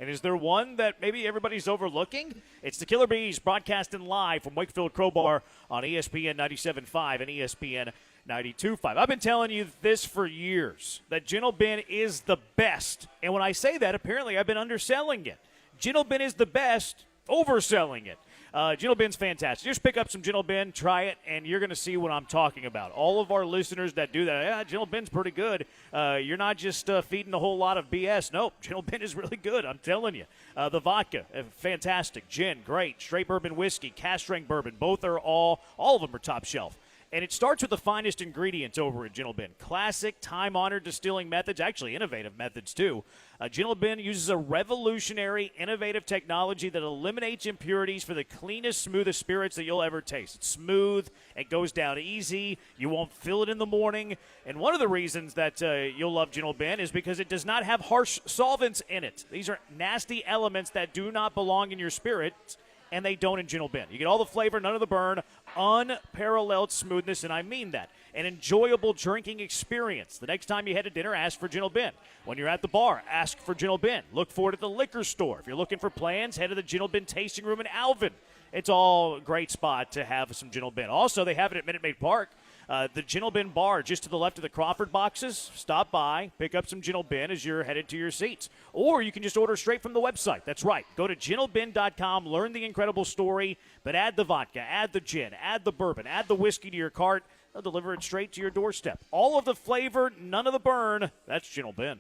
And is there one that maybe everybody's overlooking? It's the Killer Bees broadcasting live from Wakefield Crowbar on ESPN 97.5 and ESPN 92.5. I've been telling you this for years, that Gentle Ben is the best. And when I say that, apparently I've been underselling it. Gentle Ben is the best, overselling it. Gentle Ben's fantastic. Just pick up some Gentle Ben, try it, and you're going to see what I'm talking about. All of our listeners that do that, yeah, Gentle Ben's pretty good. You're not just feeding a whole lot of BS. Nope, Gentle Ben is really good, I'm telling you. The vodka, fantastic. Gin, great. Straight bourbon whiskey, cask strength bourbon, both are all of them are top shelf. And it starts with the finest ingredients over at Gentle Ben. Classic, time-honored distilling methods, actually innovative methods too. Gentle Ben uses a revolutionary, innovative technology that eliminates impurities for the cleanest, smoothest spirits that you'll ever taste. It's smooth, it goes down easy, you won't feel it in the morning. And one of the reasons that you'll love Gentle Ben is because it does not have harsh solvents in it. These are nasty elements that do not belong in your spirits, and they don't in Gentle Ben. You get all the flavor, none of the burn, unparalleled smoothness, and I mean that. An enjoyable drinking experience. The next time you head to dinner, ask for Gentle Ben. When you're at the bar, ask for Gentle Ben. Look for it at the liquor store. If you're looking for plans, head to the Gentle Ben tasting room in Alvin. It's all a great spot to have some Gentle Ben. Also, they have it at Minute Maid Park. The Gentle Ben bar just to the left of the Crawford boxes. Stop by, pick up some Gentle Ben as you're headed to your seats. Or you can just order straight from the website. That's right. Go to gentleben.com, learn the incredible story, but add the vodka, add the gin, add the bourbon, add the whiskey to your cart. They'll deliver it straight to your doorstep. All of the flavor, none of the burn. That's Gentle Ben.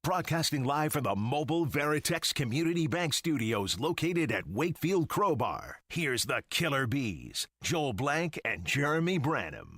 Broadcasting live from the mobile Veritex Community Bank Studios located at Wakefield Crowbar. Here's the Killer Bees, Joel Blank and Jeremy Branham.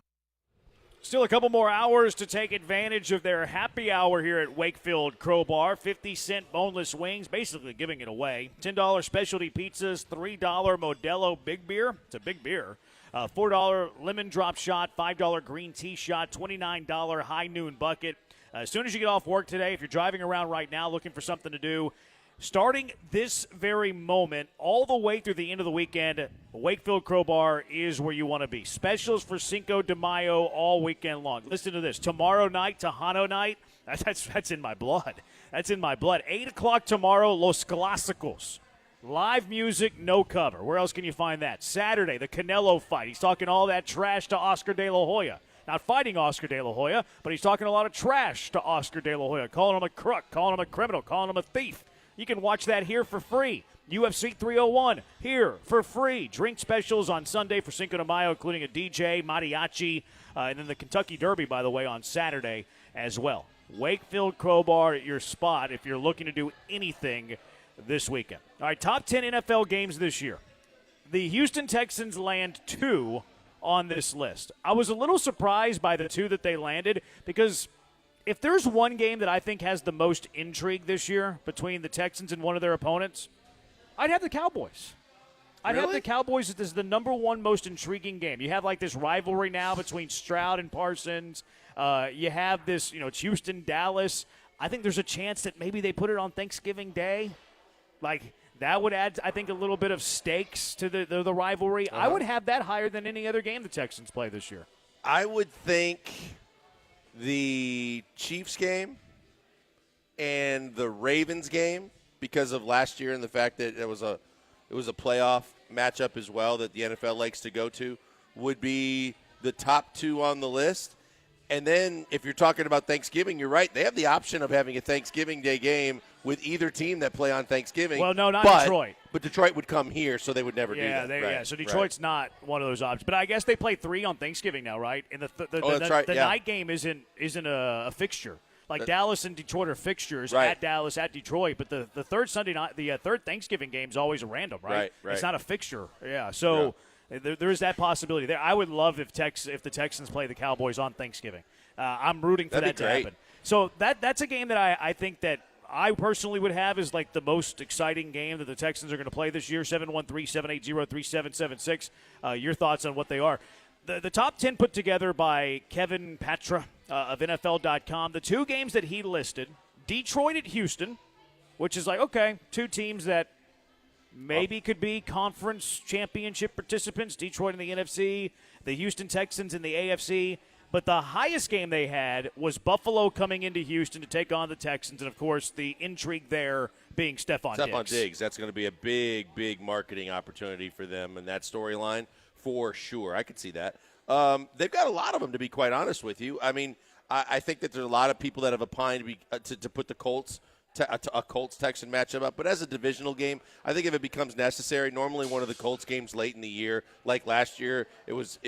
Still a couple more hours to take advantage of their happy hour here at Wakefield Crowbar. 50-cent boneless wings, basically giving it away. $10 specialty pizzas, $3 Modelo big beer. It's a big beer. $4 lemon drop shot, $5 green tea shot, $29 high noon bucket. As soon as you get off work today, if you're driving around right now looking for something to do, starting this very moment all the way through the end of the weekend, Wakefield Crowbar is where you want to be. Specials for Cinco de Mayo all weekend long. Listen to this. Tomorrow night, Tejano night, that's in my blood. That's in my blood. 8 o'clock tomorrow, Los Clásicos. Live music, no cover. Where else can you find that? Saturday, the Canelo fight. He's talking all that trash to Oscar De La Hoya. Not fighting Oscar De La Hoya, but he's talking a lot of trash to Oscar De La Hoya, calling him a crook, calling him a criminal, calling him a thief. You can watch that here for free. UFC 301 here for free. Drink specials on Sunday for Cinco de Mayo, including a DJ, mariachi, and then the Kentucky Derby, by the way, on Saturday as well. Wakefield Crowbar at your spot if you're looking to do anything this weekend. All right, top 10 NFL games this year. The Houston Texans land 2 on this list. I was a little surprised by the 2 that they landed because if there's one game that I think has the most intrigue this year between the Texans and one of their opponents, I'd have the Cowboys. I'd have the Cowboys as the number one most intriguing game. You have like this rivalry now between Stroud and Parsons. You have this, it's Houston, Dallas. I think there's a chance that maybe they put it on Thanksgiving Day. Like, that would add, I think, a little bit of stakes to the rivalry. I would have that higher than any other game the Texans play this year. I would think the Chiefs game and the Ravens game, because of last year and the fact that it was a playoff matchup as well that the NFL likes to go to, would be the top 2 on the list. And then if you're talking about Thanksgiving, you're right. They have the option of having a Thanksgiving Day game with either team that play on Thanksgiving. Well, no, not Detroit. But Detroit would come here, so they would never do that. Yeah, so Detroit's not one of those options. But I guess they play 3 on Thanksgiving now, right? And the night game isn't a fixture. Like Dallas and Detroit are fixtures at Dallas, at Detroit. But the third Sunday night, the third Thanksgiving game is always random, right? Right. It's not a fixture. Yeah, so. Yeah. There is that possibility there. I would love if the Texans play the Cowboys on Thanksgiving. I'm rooting for that to happen. So that's a game that I think that I personally would have is like the most exciting game that the Texans are going to play this year. 713-780-3776. Your thoughts on what they are. The top 10 put together by Kevin Patra of NFL.com. The 2 games that he listed, Detroit at Houston, which is like, okay, 2 teams that maybe could be conference championship participants, Detroit in the NFC, the Houston Texans in the AFC. But the highest game they had was Buffalo coming into Houston to take on the Texans. And, of course, the intrigue there being Stephon Diggs. That's going to be a big, big marketing opportunity for them in that storyline for sure. I could see that. They've got a lot of them, to be quite honest with you. I mean, I think that there's a lot of people that have opined to put the Colts – a Colts-Texan matchup up. But as a divisional game, I think if it becomes necessary, normally one of the Colts games late in the year, like last year, it was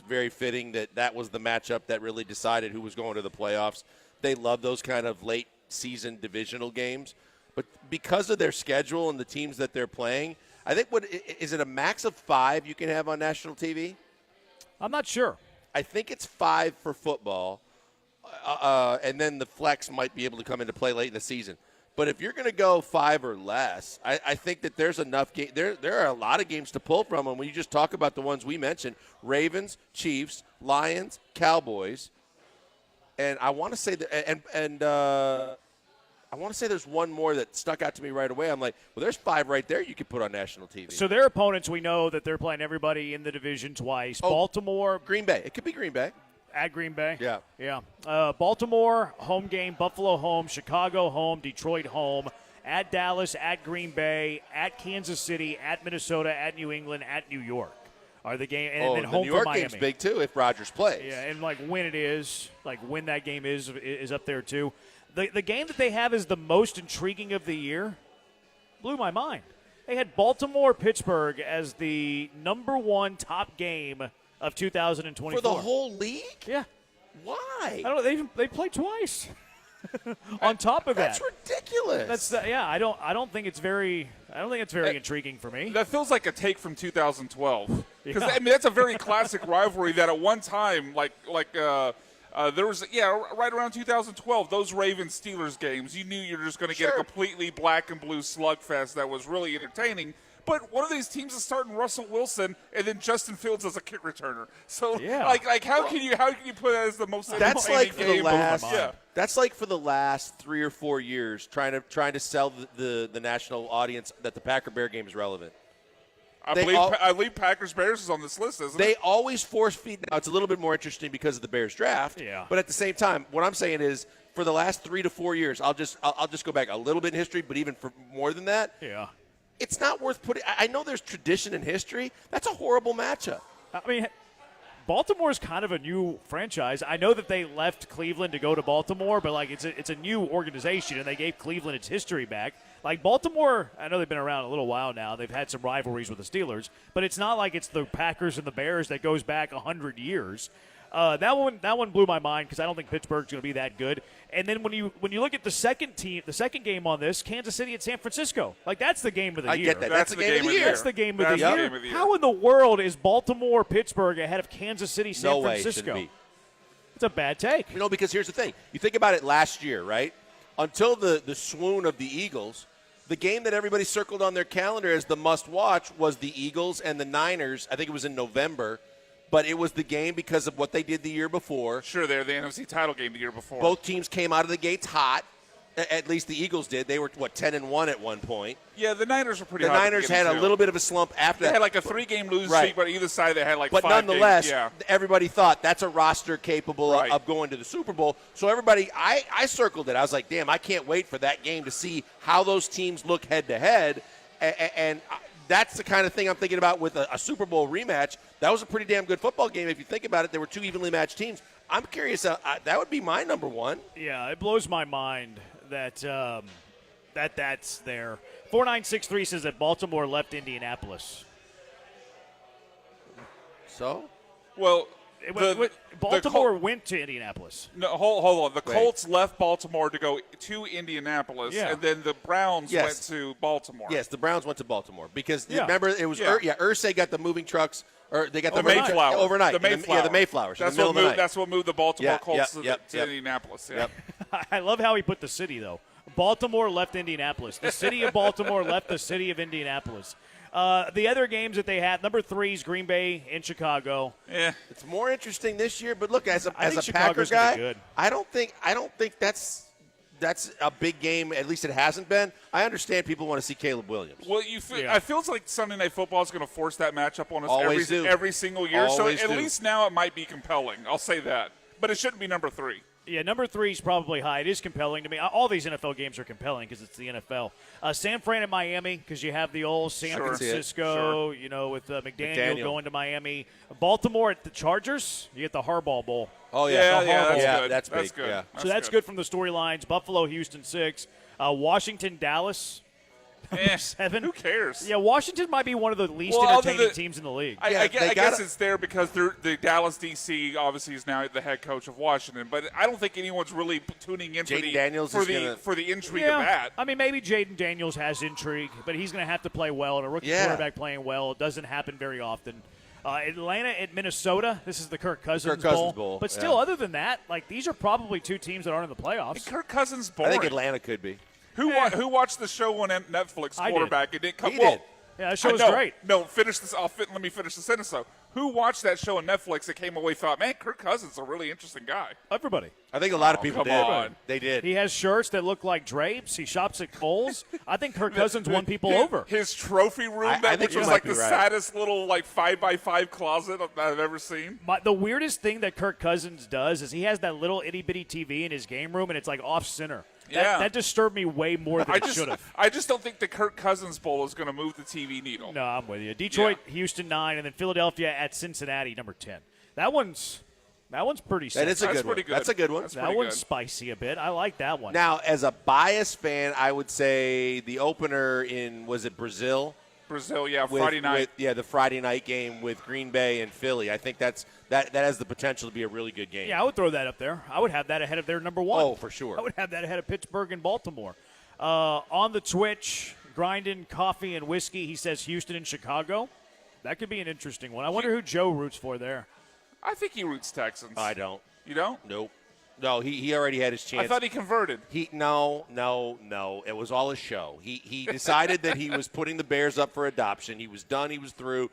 very fitting that was the matchup that really decided who was going to the playoffs. They love those kind of late-season divisional games. But because of their schedule and the teams that they're playing, I think is it a max of 5 you can have on national TV? I'm not sure. I think it's 5 for football, and then the flex might be able to come into play late in the season. But if you're going to go 5 or less, I think that there's enough game. There are a lot of games to pull from. And when you just talk about the ones we mentioned, Ravens, Chiefs, Lions, Cowboys, and I want to say that, I want to say there's one more that stuck out to me right away. I'm like, well, there's 5 right there you could put on national TV. So their opponents, we know that they're playing everybody in the division twice. Baltimore. Green Bay. It could be Green Bay. At Green Bay? Yeah. Baltimore, home game. Buffalo, home. Chicago, home. Detroit, home. At Dallas, at Green Bay, at Kansas City, at Minnesota, at New England, at New York are the game. And then home New York for Miami. game's big, too, if Rodgers plays. Yeah, and, when it is, when that game is up there, too. The game that they have is the most intriguing of the year. Blew my mind. They had Baltimore-Pittsburgh as the number 1 top game of 2024. For the whole league? Yeah. Why? I don't know. They played twice. On top of that's that, ridiculous. I don't think it's very intriguing for me. That feels like a take from 2012. Because Yeah. I mean, that's a very classic rivalry that at one time, there was right around 2012, those Ravens Steelers games. You knew you were just going to get a completely black and blue slugfest that was really entertaining. But one of these teams is starting Russell Wilson and then Justin Fields as a kick returner. So how can you put that as the most That's like for the game? That's like for the last 3 or 4 years trying to sell the national audience that the Packer Bear game is relevant. I believe Packers Bears is on this list, isn't it? They always force feed. Now it's a little bit more interesting because of the Bears draft. Yeah. But at the same time, what I'm saying is for the last 3 to 4 years, I'll just go back a little bit in history, but even for more than that. Yeah. It's not worth putting. I know there's tradition in history. That's a horrible matchup. I mean, Baltimore's kind of a new franchise. I know that they left Cleveland to go to Baltimore, but it's a new organization, and they gave Cleveland its history back. Like Baltimore, I know they've been around a little while now. They've had some rivalries with the Steelers, but it's not like it's the Packers and the Bears that goes back 100 years. That one blew my mind because I don't think Pittsburgh's going to be that good. And then when you look at the second game on this, Kansas City at San Francisco, that's the game of the year. I get that. That's the game of the year. That's the game of the year. How in the world is Baltimore, Pittsburgh ahead of Kansas City, San Francisco? Way, it's a bad take. Because here's the thing. You think about it last year, right? Until the swoon of the Eagles, the game that everybody circled on their calendar as the must-watch was the Eagles and the Niners. I think it was in November. But it was the game because of what they did the year before. Sure, they're the NFC title game the year before. Both teams came out of the gates hot. At least the Eagles did. They were, 10-1 at one point. Yeah, the Niners were pretty hot. The Niners had a little bit of a slump after that. They had like a 3-game losing streak, but either side they had like 5 games. But nonetheless, everybody thought that's a roster capable of going to the Super Bowl. So everybody, I circled it. I was like, damn, I can't wait for that game to see how those teams look head-to-head. And that's the kind of thing I'm thinking about with a Super Bowl rematch. That was a pretty damn good football game. If you think about it, there were 2 evenly matched teams. I'm curious. That would be my number one. Yeah, it blows my mind that's there. 4963 says that Baltimore left Indianapolis. So? Well, Baltimore went to Indianapolis. No, hold on. The Colts left Baltimore to go to Indianapolis, and then the Browns went to Baltimore. Yes, the Browns went to Baltimore because remember it was Irsay got the moving trucks, or they got the Mayflower overnight. The Mayflower. The Mayflowers. That's what moved the Baltimore Colts to Indianapolis. Yep. I love how he put the city though. Baltimore left Indianapolis. The city of Baltimore left the city of Indianapolis. The other games that they had, number 3 is Green Bay in Chicago. Yeah, it's more interesting this year. But look, as a Packer guy, I don't think that's a big game. At least it hasn't been. I understand people want to see Caleb Williams. Well, I feel like Sunday Night Football is going to force that matchup on us every single year. Always so at least now it might be compelling. I'll say that, but it shouldn't be number 3. Yeah, number 3 is probably high. It is compelling to me. All these NFL games are compelling because it's the NFL. San Fran and Miami because you have the old San Francisco, with McDaniel going to Miami. Baltimore at the Chargers. You get the Harbaugh Bowl. Oh, that's big. That's good. Yeah. So that's good from the storylines. Buffalo, Houston, 6. Washington, Dallas. 7. Who cares? Yeah, Washington might be one of the least entertaining teams in the league. I guess it's there because the Dallas DC obviously is now the head coach of Washington, but I don't think anyone's really tuning in for the intrigue of that. I mean, maybe Jaden Daniels has intrigue, but he's going to have to play well, and a rookie quarterback playing well doesn't happen very often. Atlanta at Minnesota. This is the Kirk Cousins Bowl. But still, other than that, these are probably 2 teams that aren't in the playoffs. And Kirk Cousins boring. I think Atlanta could be. Who watched the show on Netflix, quarterback? It didn't come. He did. Yeah, that show was great. No, finish this. Let me finish the sentence though. Who watched that show on Netflix that came away thought, man, Kirk Cousins is a really interesting guy? Everybody. I think a lot of people did. On. They did. He has shirts that look like drapes. He shops at Kohl's. I think Kirk Cousins won people over. His trophy room, which was like the saddest little 5x5 closet I've ever seen. The weirdest thing that Kirk Cousins does is he has that little itty-bitty TV in his game room, and it's off-center. That disturbed me way more than it should have. I just don't think the Kirk Cousins Bowl is going to move the TV needle. No, I'm with you. Detroit, Houston 9, and then Philadelphia at Cincinnati number 10. That one's pretty sick. That is a good one. That's a good one. That one's spicy a bit. I like that one. Now, as a biased fan, I would say the opener was it Brazil? Brazil, Friday night. The Friday night game with Green Bay and Philly. I think that has the potential to be a really good game. Yeah, I would throw that up there. I would have that ahead of their number one. Oh, for sure. I would have that ahead of Pittsburgh and Baltimore. On the Twitch, grinding coffee and whiskey, he says Houston and Chicago. That could be an interesting one. I wonder who Joe roots for there. I think he roots Texans. I don't. You don't? Nope. No, he already had his chance. I thought he converted. No. It was all a show. He decided that he was putting the Bears up for adoption. He was done. He was through.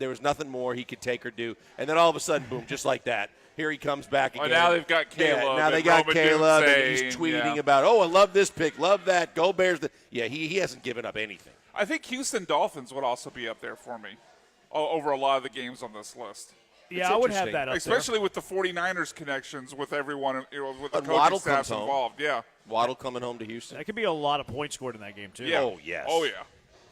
There was nothing more he could take or do. And then all of a sudden, boom, just like that, here he comes back again. Now they've got Caleb. Yeah, now they got Roman Caleb, Doomsday, and he's tweeting about, I love this pick, love that, go Bears. He hasn't given up anything. I think Houston Dolphins would also be up there for me over a lot of the games on this list. Yeah, I would have that up especially there. with the 49ers connections with everyone, with the And coaching Waddle staffs comes home. involved. Yeah. Waddle coming home to Houston. That could be a lot of points scored in that game, too. Yeah. Oh, yes. Oh, yeah.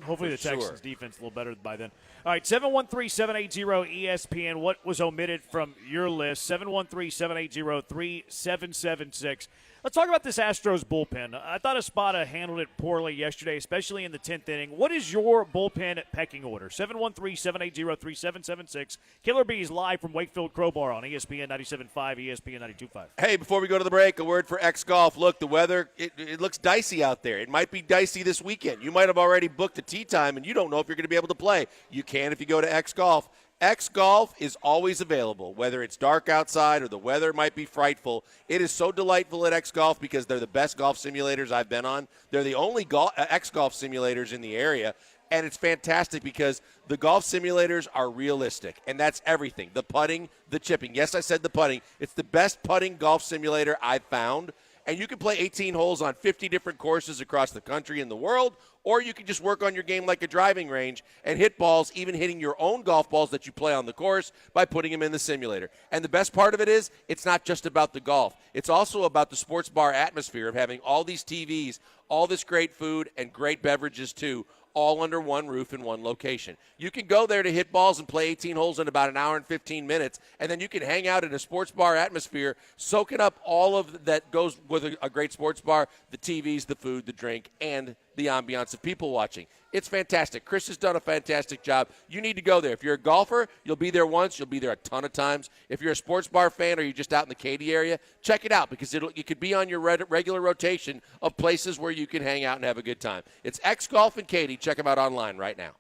Hopefully For the Texans' sure. defense a little better by then. All right, 713-780-ESPN. What was omitted from your list? 713-780-3776. Let's talk about this Astros bullpen. I thought Espada handled it poorly yesterday, especially in the 10th inning. What is your bullpen pecking order? 713-780-3776. Killer Bees live from Wakefield Crowbar on ESPN 97.5, ESPN 92.5. Hey, before we go to the break, a word for X Golf. Look, the weather, it looks dicey out there. It might be dicey this weekend. You might have already booked a tee time, and you don't know if you're going to be able to play. You can if you go to X Golf. X Golf is always available, whether it's dark outside or the weather might be frightful. It is so delightful at X Golf because they're the best golf simulators I've been on. They're the only X Golf simulators in the area, and it's fantastic because the golf simulators are realistic, and that's everything. The putting, the chipping. Yes, I said the putting. It's the best putting golf simulator I've found. And you can play 18 holes on 50 different courses across the country and the world, or you can just work on your game like a driving range and hit balls, even hitting your own golf balls that you play on the course by putting them in the simulator. And the best part of it is it's not just about the golf. It's also about the sports bar atmosphere of having all these TVs, all this great food, and great beverages too, all under one roof in one location. You can go there to hit balls and play 18 holes in about an hour and 15 minutes, and then you can hang out in a sports bar atmosphere, soaking up all of that goes with a great sports bar, the TVs, the food, the drink, and the ambiance of people watching. It's fantastic. Chris has done a fantastic job. You need to go there. If you're a golfer, you'll be there once. You'll be there a ton of times. If you're a sports bar fan or you're just out in the Katy area, check it out because it could be on your regular rotation of places where you can hang out and have a good time. It's X Golf in Katy. Check them out online right now.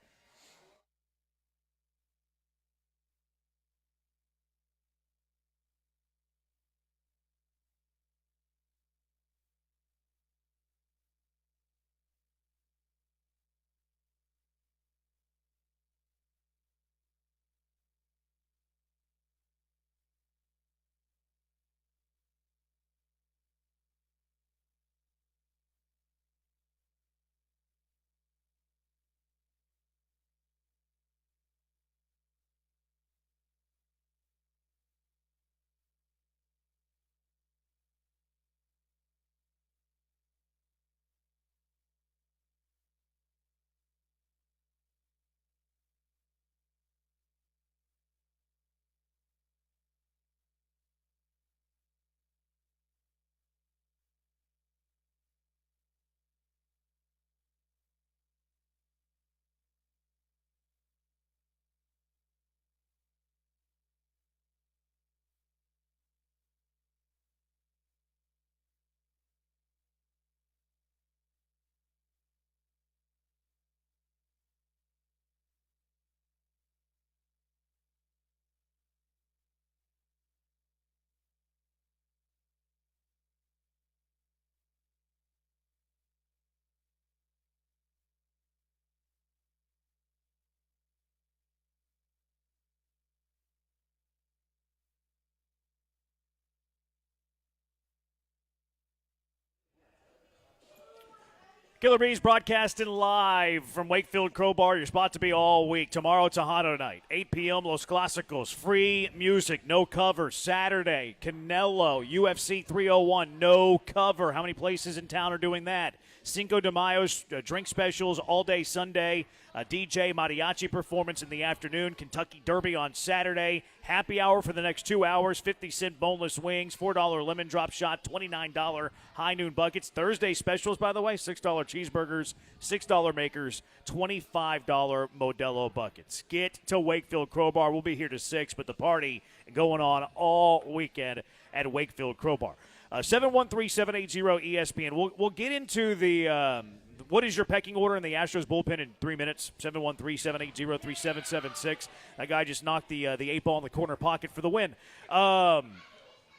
Killer Bees broadcasting live from Wakefield Crowbar. Your spot to be all week. Tomorrow, Tejano night, 8 p.m., Los Clásicos. Free music, no cover. Saturday, Canelo, UFC 301, no cover. How many places in town are doing that? Cinco de Mayo's drink specials all day Sunday. DJ mariachi performance in the afternoon. Kentucky Derby on Saturday. Happy hour for the next 2 hours. 50-cent boneless wings. $4 lemon drop shot. $29 high noon buckets. Thursday specials, by the way, $6 cheeseburgers, $6 makers, $25 Modelo buckets. Get to Wakefield Crowbar. We'll be here to 6, but the party going on all weekend at Wakefield Crowbar. 713-780-ESPN. We'll get into the what is your pecking order in the Astros bullpen in 3 minutes. 713-780-3776. That guy just knocked the 8-ball in the corner pocket for the win.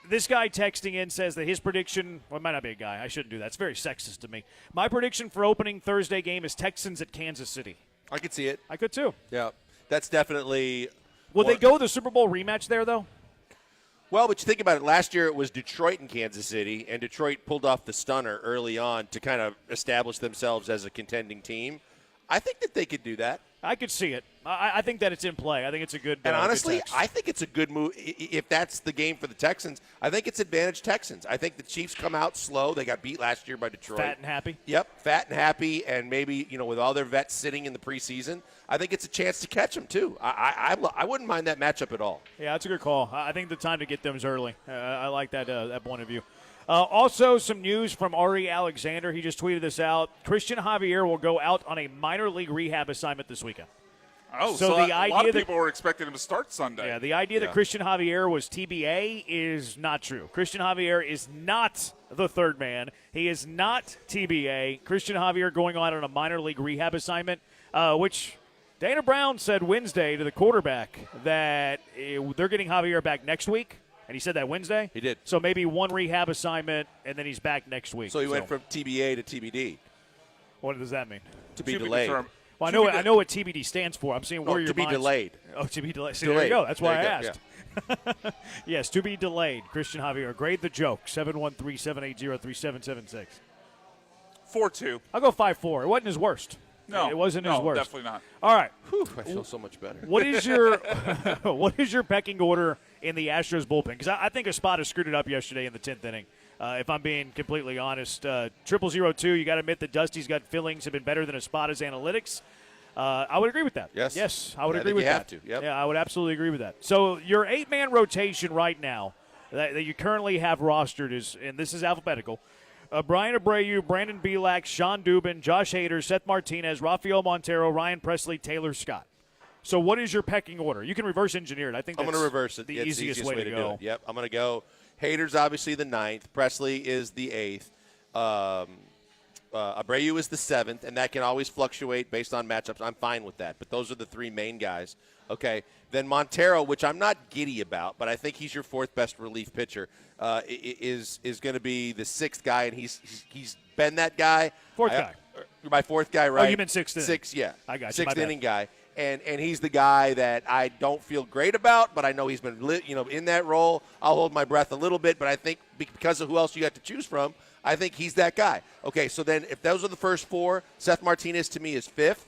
This guy texting in says that his prediction, well, it might not be a guy. I shouldn't do that. It's very sexist to me. My prediction for opening Thursday game is Texans at Kansas City. I could see it. I could too. Yeah, that's definitely. Will they go the Super Bowl rematch there, though? Well, but you think about it. Last year it was Detroit and Kansas City, and Detroit pulled off the stunner early on to kind of establish themselves as a contending team. I think that they could do that. I could see it. I think that it's in play. I think it's a good. And honestly, good I think it's a good move. If that's the game for the Texans, I think it's advantage Texans. I think the Chiefs come out slow. They got beat last year by Detroit. Fat and happy. Yep, fat and happy, and maybe with all their vets sitting in the preseason, I think it's a chance to catch them too. I wouldn't mind that matchup at all. Yeah, that's a good call. I think the time to get them is early. I like that point of view. Also, some news from Ari Alexander. He just tweeted this out. Christian Javier will go out on a minor league rehab assignment this weekend. Oh, so the a lot of people were expecting him to start Sunday. Yeah, the idea that Christian Javier was TBA is not true. Christian Javier is not the third man. He is not TBA. Christian Javier going on a minor league rehab assignment, which Dana Brown said Wednesday to the quarterback that they're getting Javier back next week. And he said that Wednesday? He did. So maybe one rehab assignment, and then he's back next week. So he went from TBA to TBD. What does that mean? To be delayed. Well, I know what TBD stands for. I'm seeing where your to be delayed. Oh, to be delayed. See, delayed. there you go. That's why I asked. Yeah. Yes, to be delayed. Christian Javier. Grade the joke. 713-780-3776. 4-2. I'll go 5-4. It wasn't his worst. No, it wasn't his worst. Definitely not. All right. Whew, I feel so much better. What is your pecking order in the Astros bullpen? Because I think Espada screwed it up yesterday in the 10th inning. If I'm being completely honest, 0002. You got to admit that Dusty's gut feelings have been better than Espada's analytics. I would agree with that. Yes. I would agree with you that. have to. Yep. Yeah, I would absolutely agree with that. So your 8-man rotation right now that you currently have rostered is, and this is alphabetical. Brian Abreu, Brandon Bielak, Sean Dubin, Josh Hader, Seth Martinez, Rafael Montero, Ryan Presley, Taylor Scott. So what is your pecking order? You can reverse engineer it. I think I'm going to reverse it. The It's easiest way to go. do it. Yep, I'm going to go. Hader's obviously the 9th. Presley is the 8th. Abreu is the 7th, and that can always fluctuate based on matchups. I'm fine with that. But those are the 3 main guys. Okay. Then Montero, which I'm not giddy about, but I think he's your 4th best relief pitcher, is going to be the 6th guy, and he's been that guy. 4th guy. My 4th guy, right? Oh, you meant 6th inning. 6, yeah. I got you. 6th inning guy. And he's the guy that I don't feel great about, but I know he's been in that role. I'll hold my breath a little bit, but I think because of who else you got to choose from, I think he's that guy. Okay, so then if those are the first 4, Seth Martinez to me is 5th.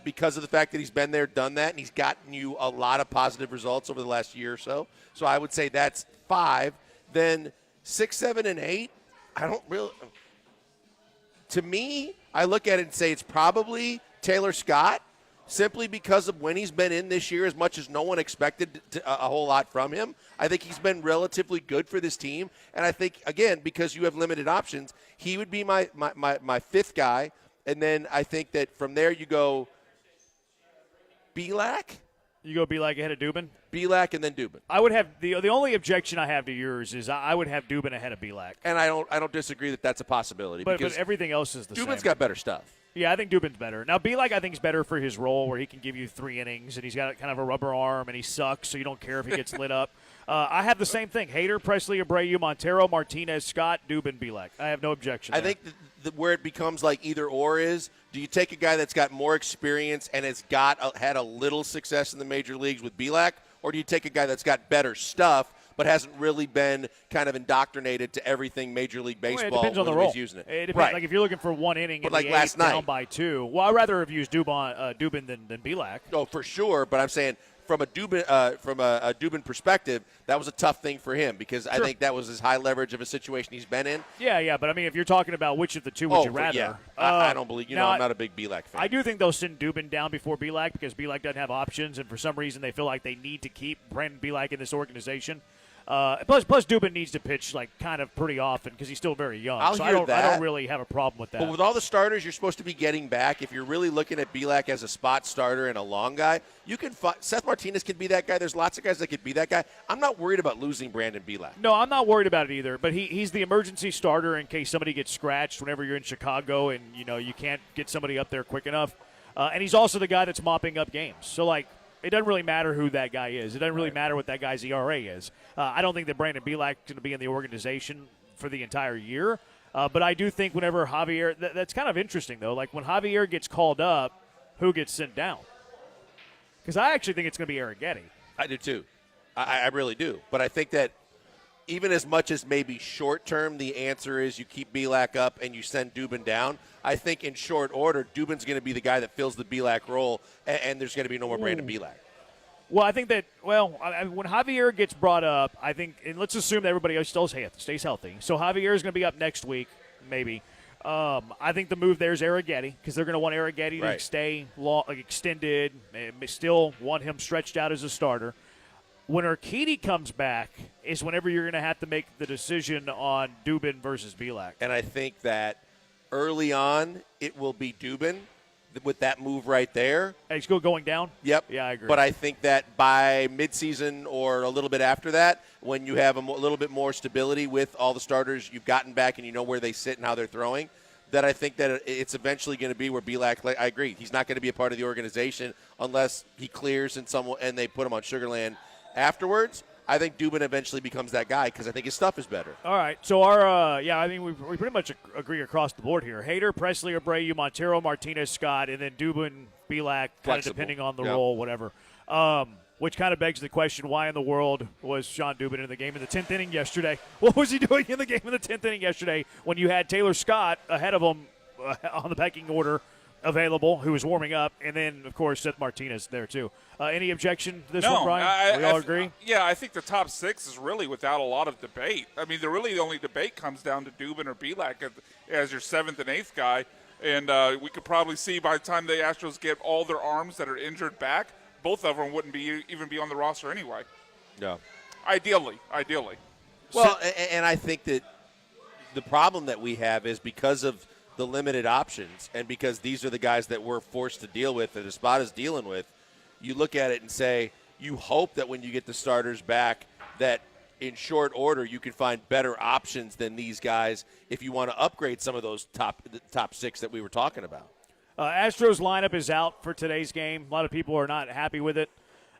Because of the fact that he's been there, done that, and he's gotten you a lot of positive results over the last year or so. So I would say that's 5. Then 6, 7, and 8, I don't really – to me, I look at it and say it's probably Taylor Scott simply because of when he's been in this year, as much as no one expected a whole lot from him. I think he's been relatively good for this team. And I think, again, because you have limited options, he would be my 5th guy. And then I think that from there you go Bielak. You go Bielak ahead of Dubin? Bielak and then Dubin. I would have the only objection I have to yours is I would have Dubin ahead of Bielak. And I don't disagree that that's a possibility. But everything else is the same. Dubin's got better stuff. Yeah, I think Dubin's better. Now, Bielak, I think, is better for his role where he can give you 3 innings, and he's got kind of a rubber arm, and he sucks, so you don't care if he gets lit up. I have the same thing. Hader, Presley, Abreu, Montero, Martinez, Scott, Dubin, Bielak. I have no objection I think where it becomes like either or is, do you take a guy that's got more experience and has had a little success in the major leagues with Bielak, or do you take a guy that's got better stuff but hasn't really been kind of indoctrinated to everything Major League Baseball? It depends on the when role. He's using it. It depends. Right. Like if you're looking for 1 inning But in like the last 8th night. down by 2, well, I'd rather have used Dubin than Bielak. Oh, for sure. But I'm saying from a Dubin perspective, that was a tough thing for him because I think that was as high leverage of a situation he's been in. Yeah. But I mean, if you're talking about which of the 2 would you rather? Yeah. I don't believe. I'm not a big Bielak fan. I do think they'll send Dubin down before Bielak because Bielak doesn't have options, and for some reason they feel like they need to keep Brandon Bielak in this organization. Plus Dubin needs to pitch like kind of pretty often because he's still very young. I'll so hear I don't that. really have a problem with that. But with all the starters you're supposed to be getting back, if you're really looking at Bielak as a spot starter and a long guy, you can Seth Martinez could be that guy. There's lots of guys that could be that guy. I'm not worried about losing Brandon Bielak. No, I'm not worried about it either. But he's the emergency starter in case somebody gets scratched whenever you're in Chicago and you can't get somebody up there quick enough. And he's also the guy that's mopping up games. So like. It doesn't really matter who that guy is. It doesn't really matter what that guy's ERA is. I don't think that Brandon Bielak is going to be in the organization for the entire year. But I do think whenever Javier – that's kind of interesting, though. Like when Javier gets called up, who gets sent down? Because I actually think it's going to be Arrighetti. I do too. I really do. But I think that even as much as maybe short term the answer is you keep Bielak up and you send Dubin down, I think in short order Dubin's going to be the guy that fills the Bielak role, and there's going to be no more Brandon Bielak. Well, I think that, when Javier gets brought up, I think, and let's assume that everybody else still stays healthy. So Javier is going to be up next week, maybe. I think the move there is Arrighetti because they're going to want Arrighetti to stay extended, and still want him stretched out as a starter. When Urquidy comes back is whenever you're going to have to make the decision on Dubin versus Bielak. And I think that early on it will be Dubin with that move right there. He's still going down? Yep. Yeah, I agree. But I think that by midseason or a little bit after that, when you have a little bit more stability with all the starters you've gotten back and you know where they sit and how they're throwing, that I think that it's eventually going to be where Bielak, I agree, he's not going to be a part of the organization unless he clears and they put him on Sugarland afterwards. I think Dubin eventually becomes that guy because I think his stuff is better. All right. So I mean, we pretty much agree across the board here. Hader, Presley, Abreu, Montero, Martinez, Scott, and then Dubin, Bielak, kind of depending on the role, whatever. Which kind of begs the question, why in the world was Sean Dubin in the game in the 10th inning yesterday? What was he doing in the game in the 10th inning yesterday when you had Taylor Scott ahead of him on the pecking order available, who was warming up, and then, of course, Seth Martinez there, too. Any objection to this one, Brian? We all agree? Yeah, I think the top six is really without a lot of debate. I mean, the only debate comes down to Dubin or Bielak as your seventh and eighth guy, and we could probably see by the time the Astros get all their arms that are injured back, both of them wouldn't even be on the roster anyway. Yeah. Ideally. Well, and I think that the problem that we have is because of the limited options and because these are the guys that we're forced to deal with and Espada's dealing with, you look at it and say you hope that when you get the starters back that in short order you can find better options than these guys if you want to upgrade some of those top six that we were talking about. Astros lineup is out for today's game. A lot of people are not happy with it.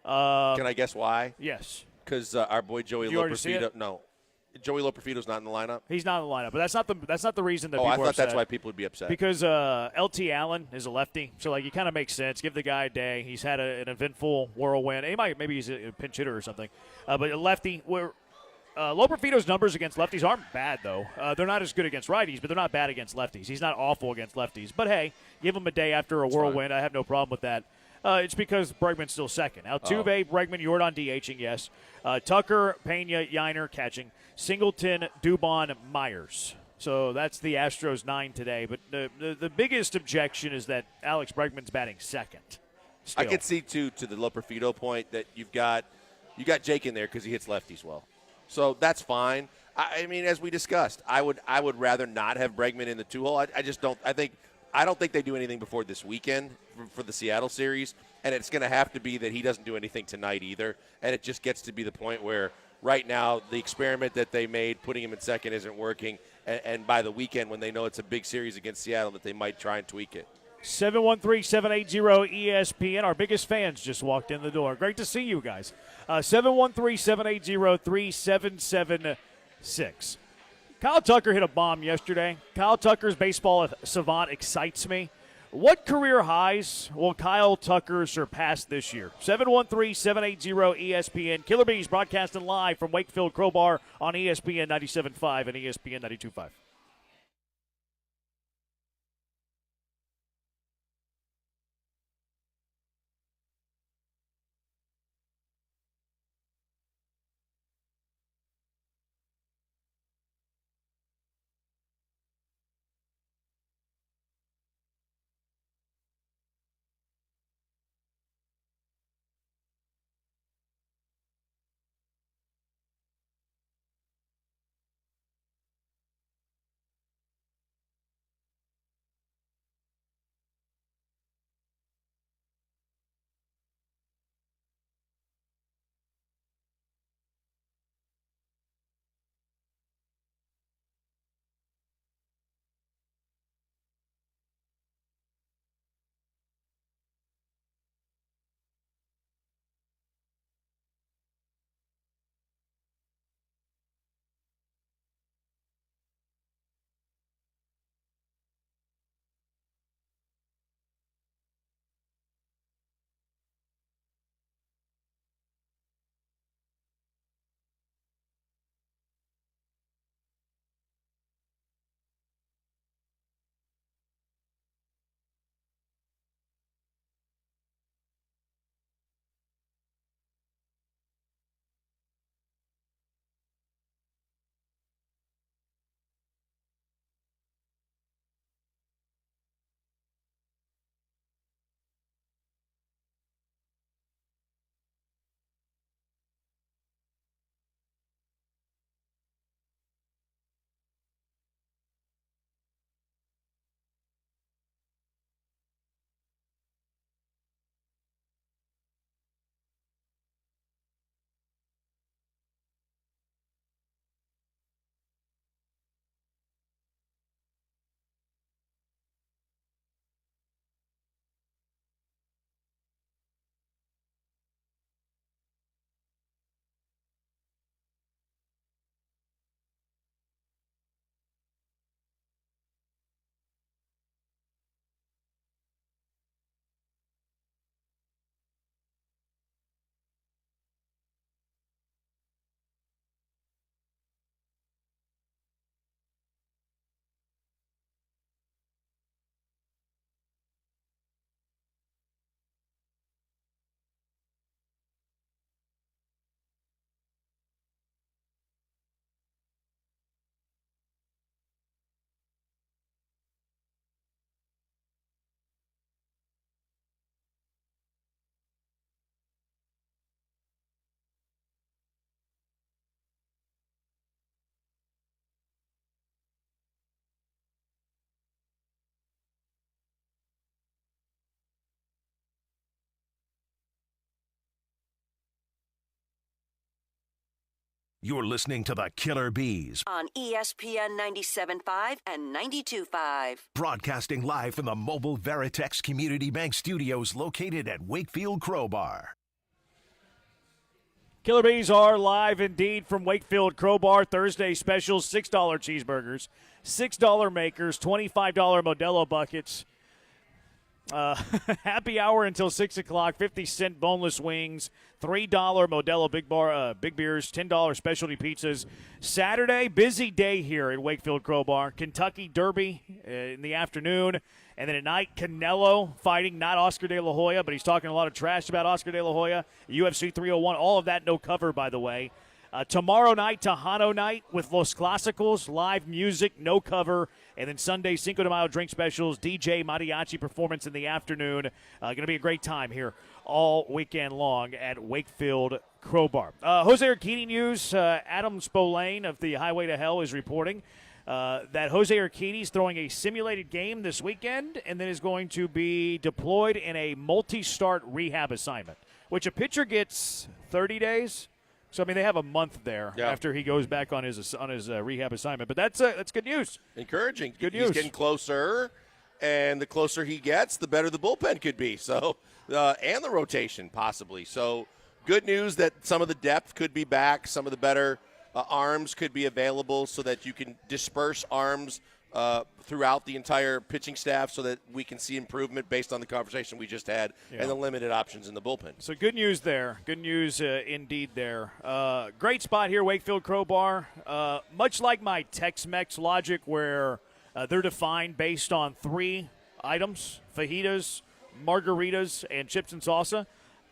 Can I guess why? Yes. Because our boy Joey Loperfido. No. Joey Loperfido's not in the lineup? He's not in the lineup, but that's not the reason that people are upset. I thought that's upset. why people would be upset. Because LT Allen is a lefty, so like it kind of makes sense. Give the guy a day. He's had an eventful whirlwind. Maybe he's a pinch hitter or something. But a lefty, Loperfido's numbers against lefties aren't bad, though. They're not as good against righties, but they're not bad against lefties. He's not awful against lefties. But, hey, give him a day after a whirlwind. I have no problem with that. It's because Bregman's still second. Altuve, Bregman, Jordan DHing, yes. Tucker, Pena, Yiner catching. Singleton, Dubon, Myers. So that's the Astros 9 today. But the biggest objection is that Alex Bregman's batting second. Still. I could see, too, to the Loperfido point, that you got Jake in there because he hits lefties well. So that's fine. I mean, as we discussed, I would rather not have Bregman in the 2-hole. I don't think they do anything before this weekend for the Seattle series, and it's going to have to be that he doesn't do anything tonight either. And it just gets to be the point where right now the experiment that they made, putting him in second, isn't working. And by the weekend, when they know it's a big series against Seattle, that they might try and tweak it. 713-780-ESPN. Our biggest fans just walked in the door. Great to see you guys. 713-780-3776. Kyle Tucker hit a bomb yesterday. Kyle Tucker's baseball savant excites me. What career highs will Kyle Tucker surpass this year? 713-780-ESPN. Killer Bees broadcasting live from Wakefield Crowbar on ESPN 97.5 and ESPN 92.5. You're listening to the Killer Bees, on ESPN 97.5 and 92.5. broadcasting live from the Mobile Veritex Community Bank Studios located at Wakefield Crowbar. Killer Bees are live indeed from Wakefield Crowbar. Thursday specials, $6 cheeseburgers, $6 makers, $25 Modelo buckets. Happy hour until 6 o'clock, 50-cent boneless wings, $3 Modelo big beers, $10 specialty pizzas. Saturday, busy day here at Wakefield Crowbar. Kentucky Derby in the afternoon. And then at night, Canelo fighting, not Oscar De La Hoya, but he's talking a lot of trash about Oscar De La Hoya. UFC 301, all of that no cover, by the way. Tomorrow night, Tejano night with Los Clásicos, live music, no cover. And then Sunday, Cinco de Mayo drink specials, DJ mariachi performance in the afternoon. Going to be a great time here all weekend long at Wakefield Crowbar. Jose Urquidy news. Adam Spolane of the Highway to Hell is reporting that Jose Urquidy is throwing a simulated game this weekend and then is going to be deployed in a multi-start rehab assignment, which a pitcher gets 30 days. So, I mean, they have a month there after he goes back on his rehab assignment. But that's good news. Encouraging. Good He's news. getting closer, and the closer he gets, the better the bullpen could be. So, and the rotation possibly. So, good news that some of the depth could be back. Some of the better arms could be available so that you can disperse arms throughout the entire pitching staff so that we can see improvement based on the conversation we just had and the limited options in the bullpen. So good news there. Good news indeed there. Great spot here, Wakefield Crowbar. Much like my Tex-Mex logic where they're defined based on 3 items, fajitas, margaritas, and chips and salsa,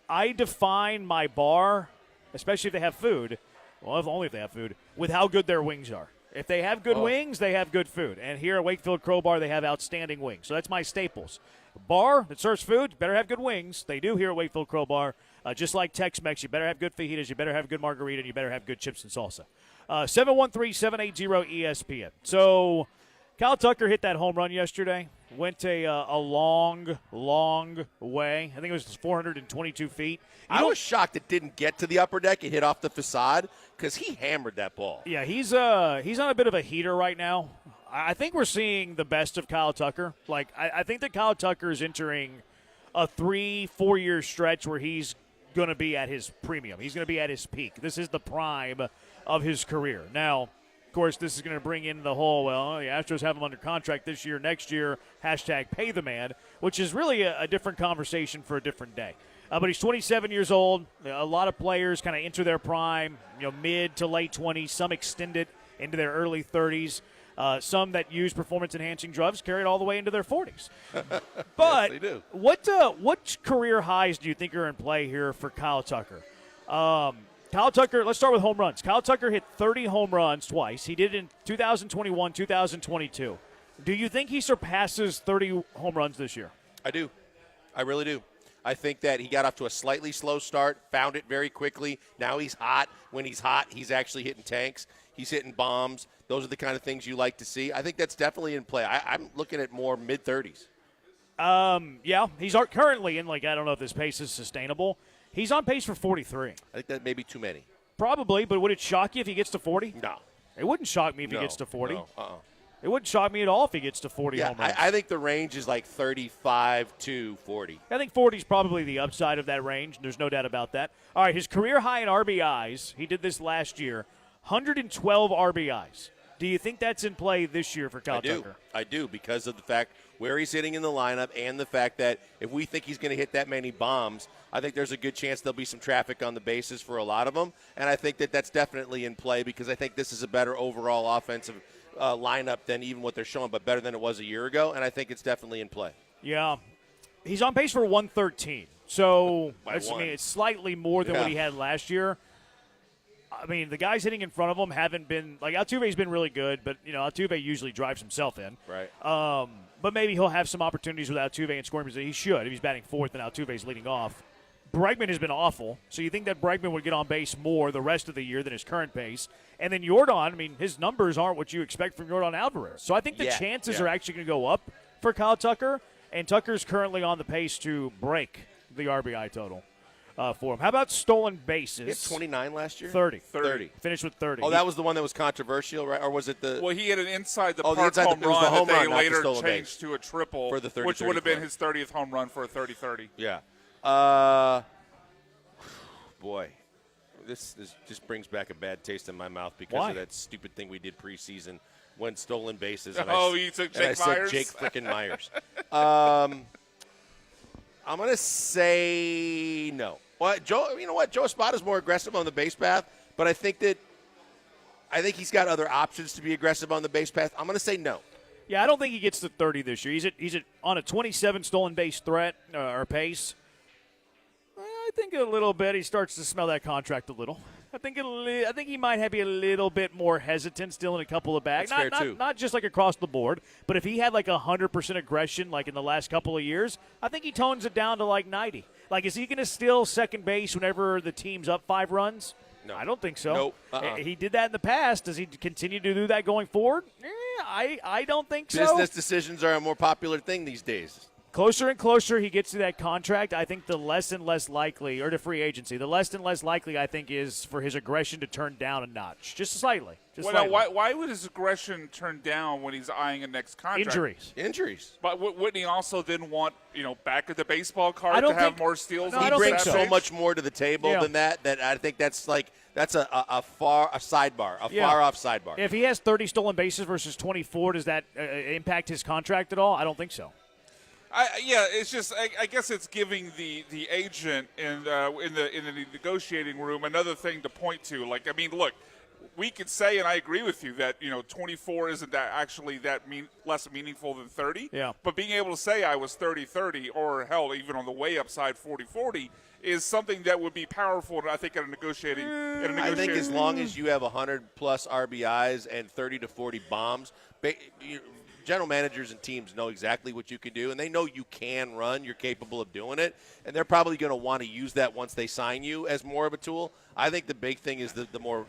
I define my bar, especially if they have food, well, only if they have food, with how good their wings are. If they have good wings, they have good food. And here at Wakefield Crowbar, they have outstanding wings. So that's my staples. Bar that serves food, better have good wings. They do here at Wakefield Crowbar. Just like Tex-Mex, you better have good fajitas, you better have good margarita, and you better have good chips and salsa. 713-780-ESPN. So Kyle Tucker hit that home run yesterday. Went a long, long way. I think it was 422 feet. I was shocked it didn't get to the upper deck. It hit off the facade because he hammered that ball. Yeah, he's on a bit of a heater right now. I think we're seeing the best of Kyle Tucker. Like, I think that Kyle Tucker is entering a 3-4 year stretch where he's going to be at his premium. He's going to be at his peak. This is the prime of his career. Now, of course, this is going to bring in the whole, well, the Astros have him under contract this year, next year, #pay the man, which is really a different conversation for a different day. But he's 27 years old. A lot of players kind of enter their prime, mid to late 20s. Some extend it into their early 30s. Some that use performance-enhancing drugs carry it all the way into their 40s. But yes, they do. What career highs do you think are in play here for Kyle Tucker? Kyle Tucker, let's start with home runs. Kyle Tucker hit 30 home runs twice. He did it in 2021, 2022. Do you think he surpasses 30 home runs this year? I do. I really do. I think that he got off to a slightly slow start, found it very quickly. Now he's hot. When he's hot, he's actually hitting tanks. He's hitting bombs. Those are the kind of things you like to see. I think that's definitely in play. I'm looking at more mid-30s. Yeah, he's currently in, I don't know if this pace is sustainable. He's on pace for 43. I think that may be too many. Probably, but would it shock you if he gets to 40? No. It wouldn't shock me if he gets to 40. No, It wouldn't shock me at all if he gets to 40 home runs. I think the range is like 35 to 40. I think 40 is probably the upside of that range. There's no doubt about that. All right, his career high in RBIs, he did this last year, 112 RBIs. Do you think that's in play this year for Kyle Tucker? I do, because of the fact where he's hitting in the lineup and the fact that if we think he's going to hit that many bombs, I think there's a good chance there'll be some traffic on the bases for a lot of them. And I think that that's definitely in play because I think this is a better overall offensive lineup than even what they're showing, but better than it was a year ago. And I think it's definitely in play. Yeah. He's on pace for 113. So, it's slightly more than what he had last year. I mean, the guys hitting in front of him haven't been – Altuve's been really good, but, Altuve usually drives himself in. Right. But maybe he'll have some opportunities with Altuve in scoring position. He should if he's batting fourth and Altuve's leading off. Bregman has been awful, so you think that Bregman would get on base more the rest of the year than his current pace. And then Yordan, his numbers aren't what you expect from Yordan Alvarez. So I think the chances are actually going to go up for Kyle Tucker, and Tucker's currently on the pace to break the RBI total. for him. How about stolen bases? He had 29 last year? 30. 30. Finished with 30. Oh, that was the one that was controversial, right? Or was it the? Well, he had an inside the Oh, the park inside home the- it was run the home that they run, not the later stolen changed base. to a triple, For the 30, which would have been 30 his 30th home run for a 30-30. Yeah. Boy, this just brings back a bad taste in my mouth because Why? of that stupid thing we did preseason when stolen bases. And You took and I Jake said Myers? Jake frickin' Myers. I'm going to say no. Well, Joe, you know what? Joe Espada's more aggressive on the base path, but I think he's got other options to be aggressive on the base path. I'm going to say no. Yeah, I don't think he gets to 30 this year. He's on a 27 stolen base threat or pace. I think a little bit he starts to smell that contract a little. I think he might be a little bit more hesitant still in a couple of bags. That's fair, too. Not just like across the board, but if he had like 100% aggression like in the last couple of years, I think he tones it down to like 90. Like, is he going to steal second base whenever the team's up 5 runs? No. I don't think so. Nope. He did that in the past. Does he continue to do that going forward? I don't think so. Business decisions are a more popular thing these days. Closer and closer he gets to that contract, I think the less and less likely, or to free agency, the less and less likely I think is for his aggression to turn down a notch. Just slightly. Now, why would his aggression turn down when he's eyeing a next contract? Injuries. But wouldn't he also then want, back at the baseball card I don't to have think- more steals? No, on I He don't the brings think stat so page? much more to the table Yeah. than that I think that's a sidebar, far off sidebar. If he has 30 stolen bases versus 24, does that impact his contract at all? I don't think so. It's just I guess it's giving the agent in the negotiating room another thing to point to. Like, I mean, look, we could say, and I agree with you, that 24 isn't actually less meaningful than 30. Yeah. But being able to say I was 30-30, or hell, even on the way upside 40-40, is something that would be powerful. I think at a negotiating. I think as long as you have 100-plus RBIs and 30 to 40 bombs, general managers and teams know exactly what you can do, and they know you can run. You're capable of doing it, and they're probably going to want to use that once they sign you as more of a tool. I think the big thing is the more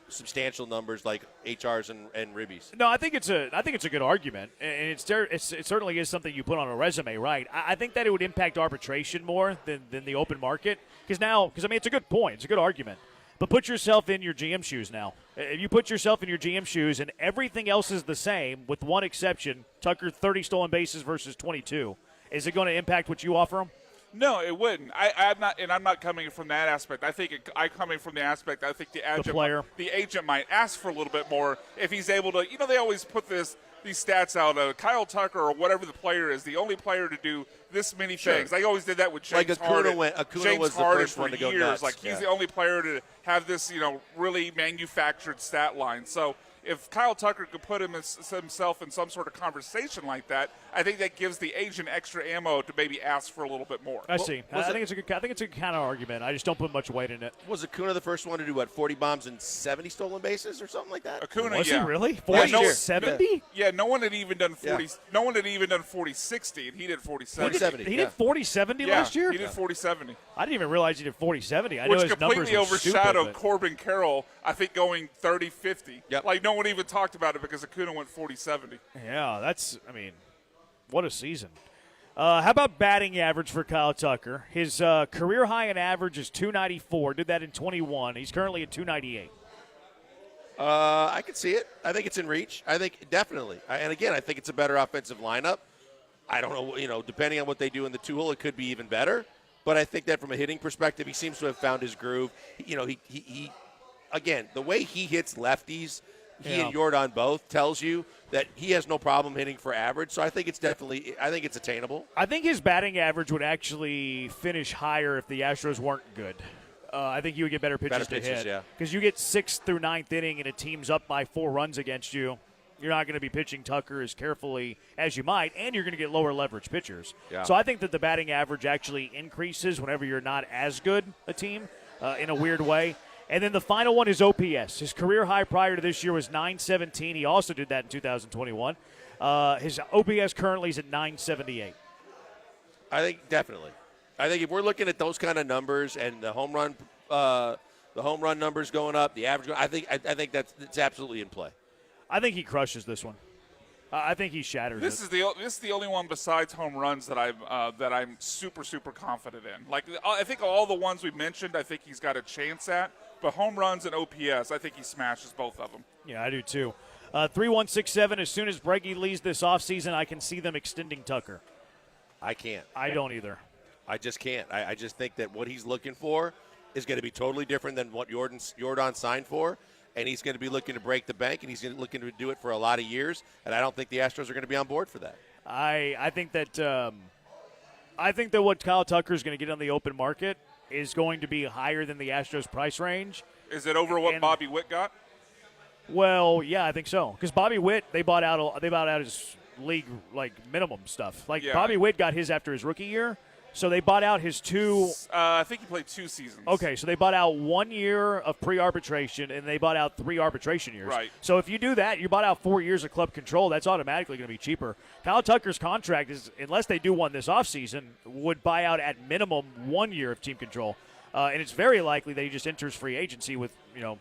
substantial numbers like HRs and ribbies. No, I think it's a good argument, and it certainly is something you put on a resume, right? I think that it would impact arbitration more than the open market because I mean it's a good point, it's a good argument. But put yourself in your GM shoes now. If you put yourself in your GM shoes and everything else is the same, with one exception, Tucker 30 stolen bases versus 22, is it going to impact what you offer him? No, it wouldn't. I'm not coming from that aspect. I'm coming from the aspect. I think the agent might ask for a little bit more if he's able to. They always put these stats out. Kyle Tucker or whatever the player is, the only player to do this many things. I always did that with James Harden. Acuna was the first one to go nuts. Like he's the only player to have this, really manufactured stat line. So if Kyle Tucker could put himself in some sort of conversation like that, I think that gives the agent extra ammo to maybe ask for a little bit more. I see. I think it's a good counter argument. I just don't put much weight in it. Was Acuna the first one to do 40 bombs and 70 stolen bases or something like that? Acuna, was yeah. he really 40-70? Yeah, no one had even done 40. No one had even done 40-60, and he did 40-70. He did 40-70 last year. He did 40-70. I didn't even realize he did 40-70. I know Which his numbers completely were overshadowed stupid, Corbin Carroll, I think, going 30-50. Yep. Like, no one even talked about it because Acuna went 40-70. Yeah, what a season. How about batting average for Kyle Tucker? His career high in average is 294. Did that in 21. He's currently at 298. I could see it. I think it's in reach. I think definitely. And again, I think it's a better offensive lineup. I don't know, depending on what they do in the 2-hole, it could be even better. But I think that from a hitting perspective, he seems to have found his groove. He again, the way he hits lefties, he and Yordan both tells you that he has no problem hitting for average. So I think it's attainable. I think his batting average would actually finish higher if the Astros weren't good. I think you would get better pitches to hit. Because you get 6th through 9th inning and a team's up by 4 runs against you. You're not going to be pitching Tucker as carefully as you might, and you're going to get lower leverage pitchers. Yeah. So I think that the batting average actually increases whenever you're not as good a team in a weird way. And then the final one is OPS. His career high prior to this year was 917. He also did that in 2021. His OPS currently is at 978. I think definitely. I think if we're looking at those kind of numbers and the home run numbers going up, the average, I think that's absolutely in play. I think he crushes this one. I think he shatters This it. is the only one besides home runs that I'm super confident in. Like I think all the ones we mentioned, I think he's got a chance at. But home runs and OPS, I think he smashes both of them. Yeah, I do too. 3167. As soon as Breggy leaves this offseason, I can see them extending Tucker. I can't. I don't either. I just can't. I just think that what he's looking for is going to be totally different than what Jordan signed for. And he's going to be looking to break the bank, and he's looking to do it for a lot of years. And I don't think the Astros are going to be on board for that. I think that what Kyle Tucker is going to get on the open market is going to be higher than the Astros price range. Is it over what Bobby Witt got? Well, yeah, I think so. Because Bobby Witt, they bought out his league minimum stuff. Bobby Witt got his after his rookie year. So they bought out his two. I think he played 2 seasons. Okay, so they bought out 1 year of pre-arbitration, and they bought out 3 arbitration years. Right. So if you do that, you bought out 4 years of club control. That's automatically going to be cheaper. Kyle Tucker's contract is, unless they do one this offseason, would buy out at minimum 1 year of team control, and it's very likely that he just enters free agency with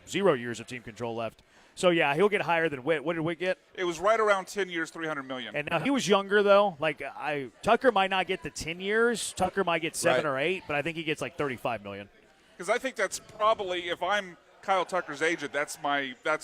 0 years of team control left. So, yeah, he'll get higher than Witt. What did Witt get? It was right around 10 years, $300 million. And now he was younger, though. Tucker might not get the 10 years. Tucker might get 7 or 8, but I think he gets $35 million. Because I think that's probably, if I'm Kyle Tucker's agent, that's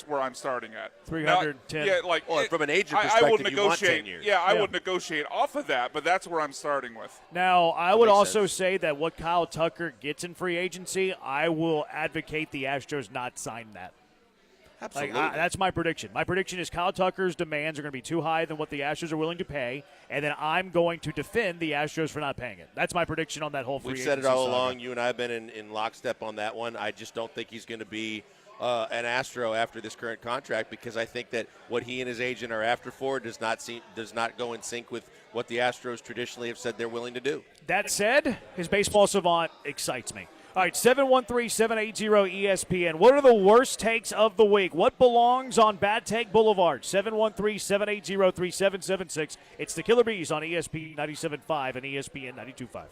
where I'm starting at. 310. Yeah, from an agent perspective, I would negotiate. You want 10 years. Yeah, I would negotiate off of that, but that's where I'm starting with. Now, I would also say that what Kyle Tucker gets in free agency, I will advocate the Astros not sign that. Absolutely. That's my prediction. My prediction is Kyle Tucker's demands are going to be too high than what the Astros are willing to pay, and then I'm going to defend the Astros for not paying it. That's my prediction on that whole free agency. We've said it all saga. along. You and I have been in lockstep on that one. I just don't think he's going to be an Astro after this current contract, because I think that what he and his agent are after for does not go in sync with what the Astros traditionally have said they're willing to do. That said, his baseball savant excites me. All right, 713-780-ESPN. What are the worst takes of the week? What belongs on Bad Take Boulevard? 713-780-3776. It's the Killer Bees on ESPN 97.5 and ESPN 92.5.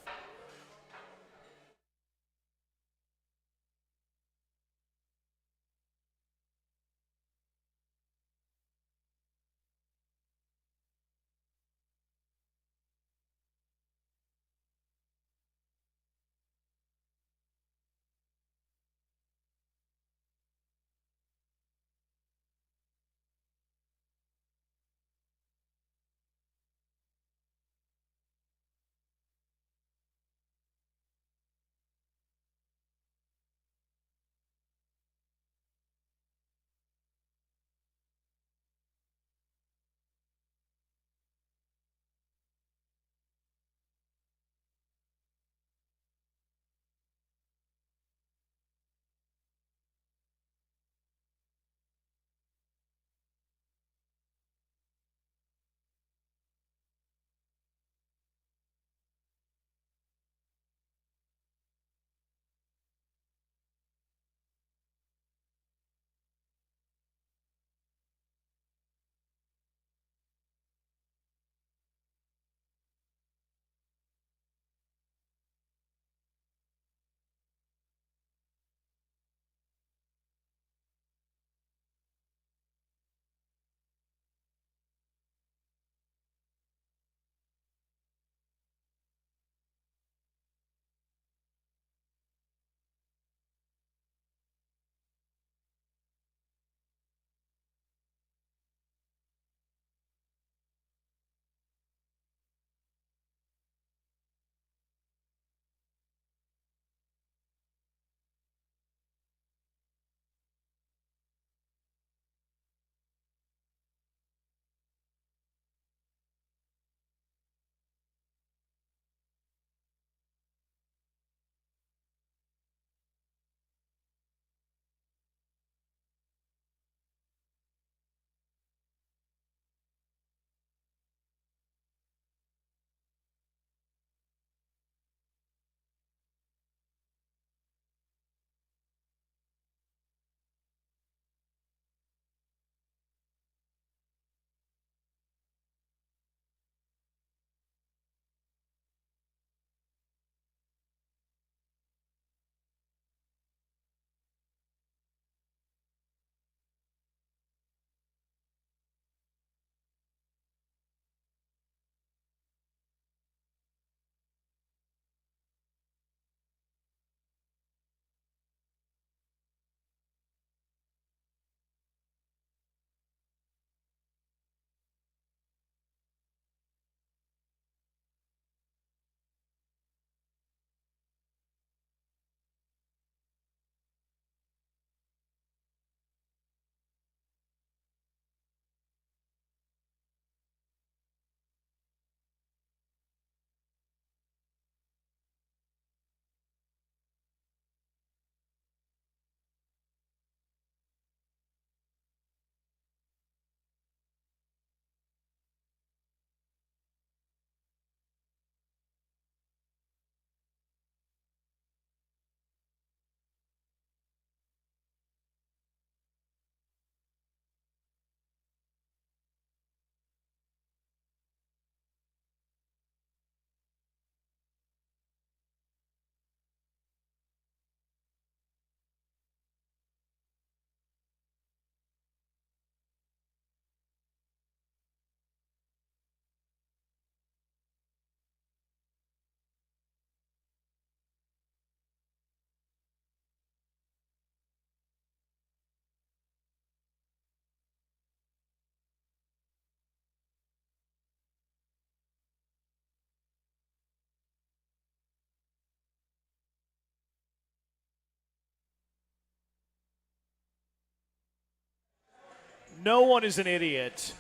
no one is an idiot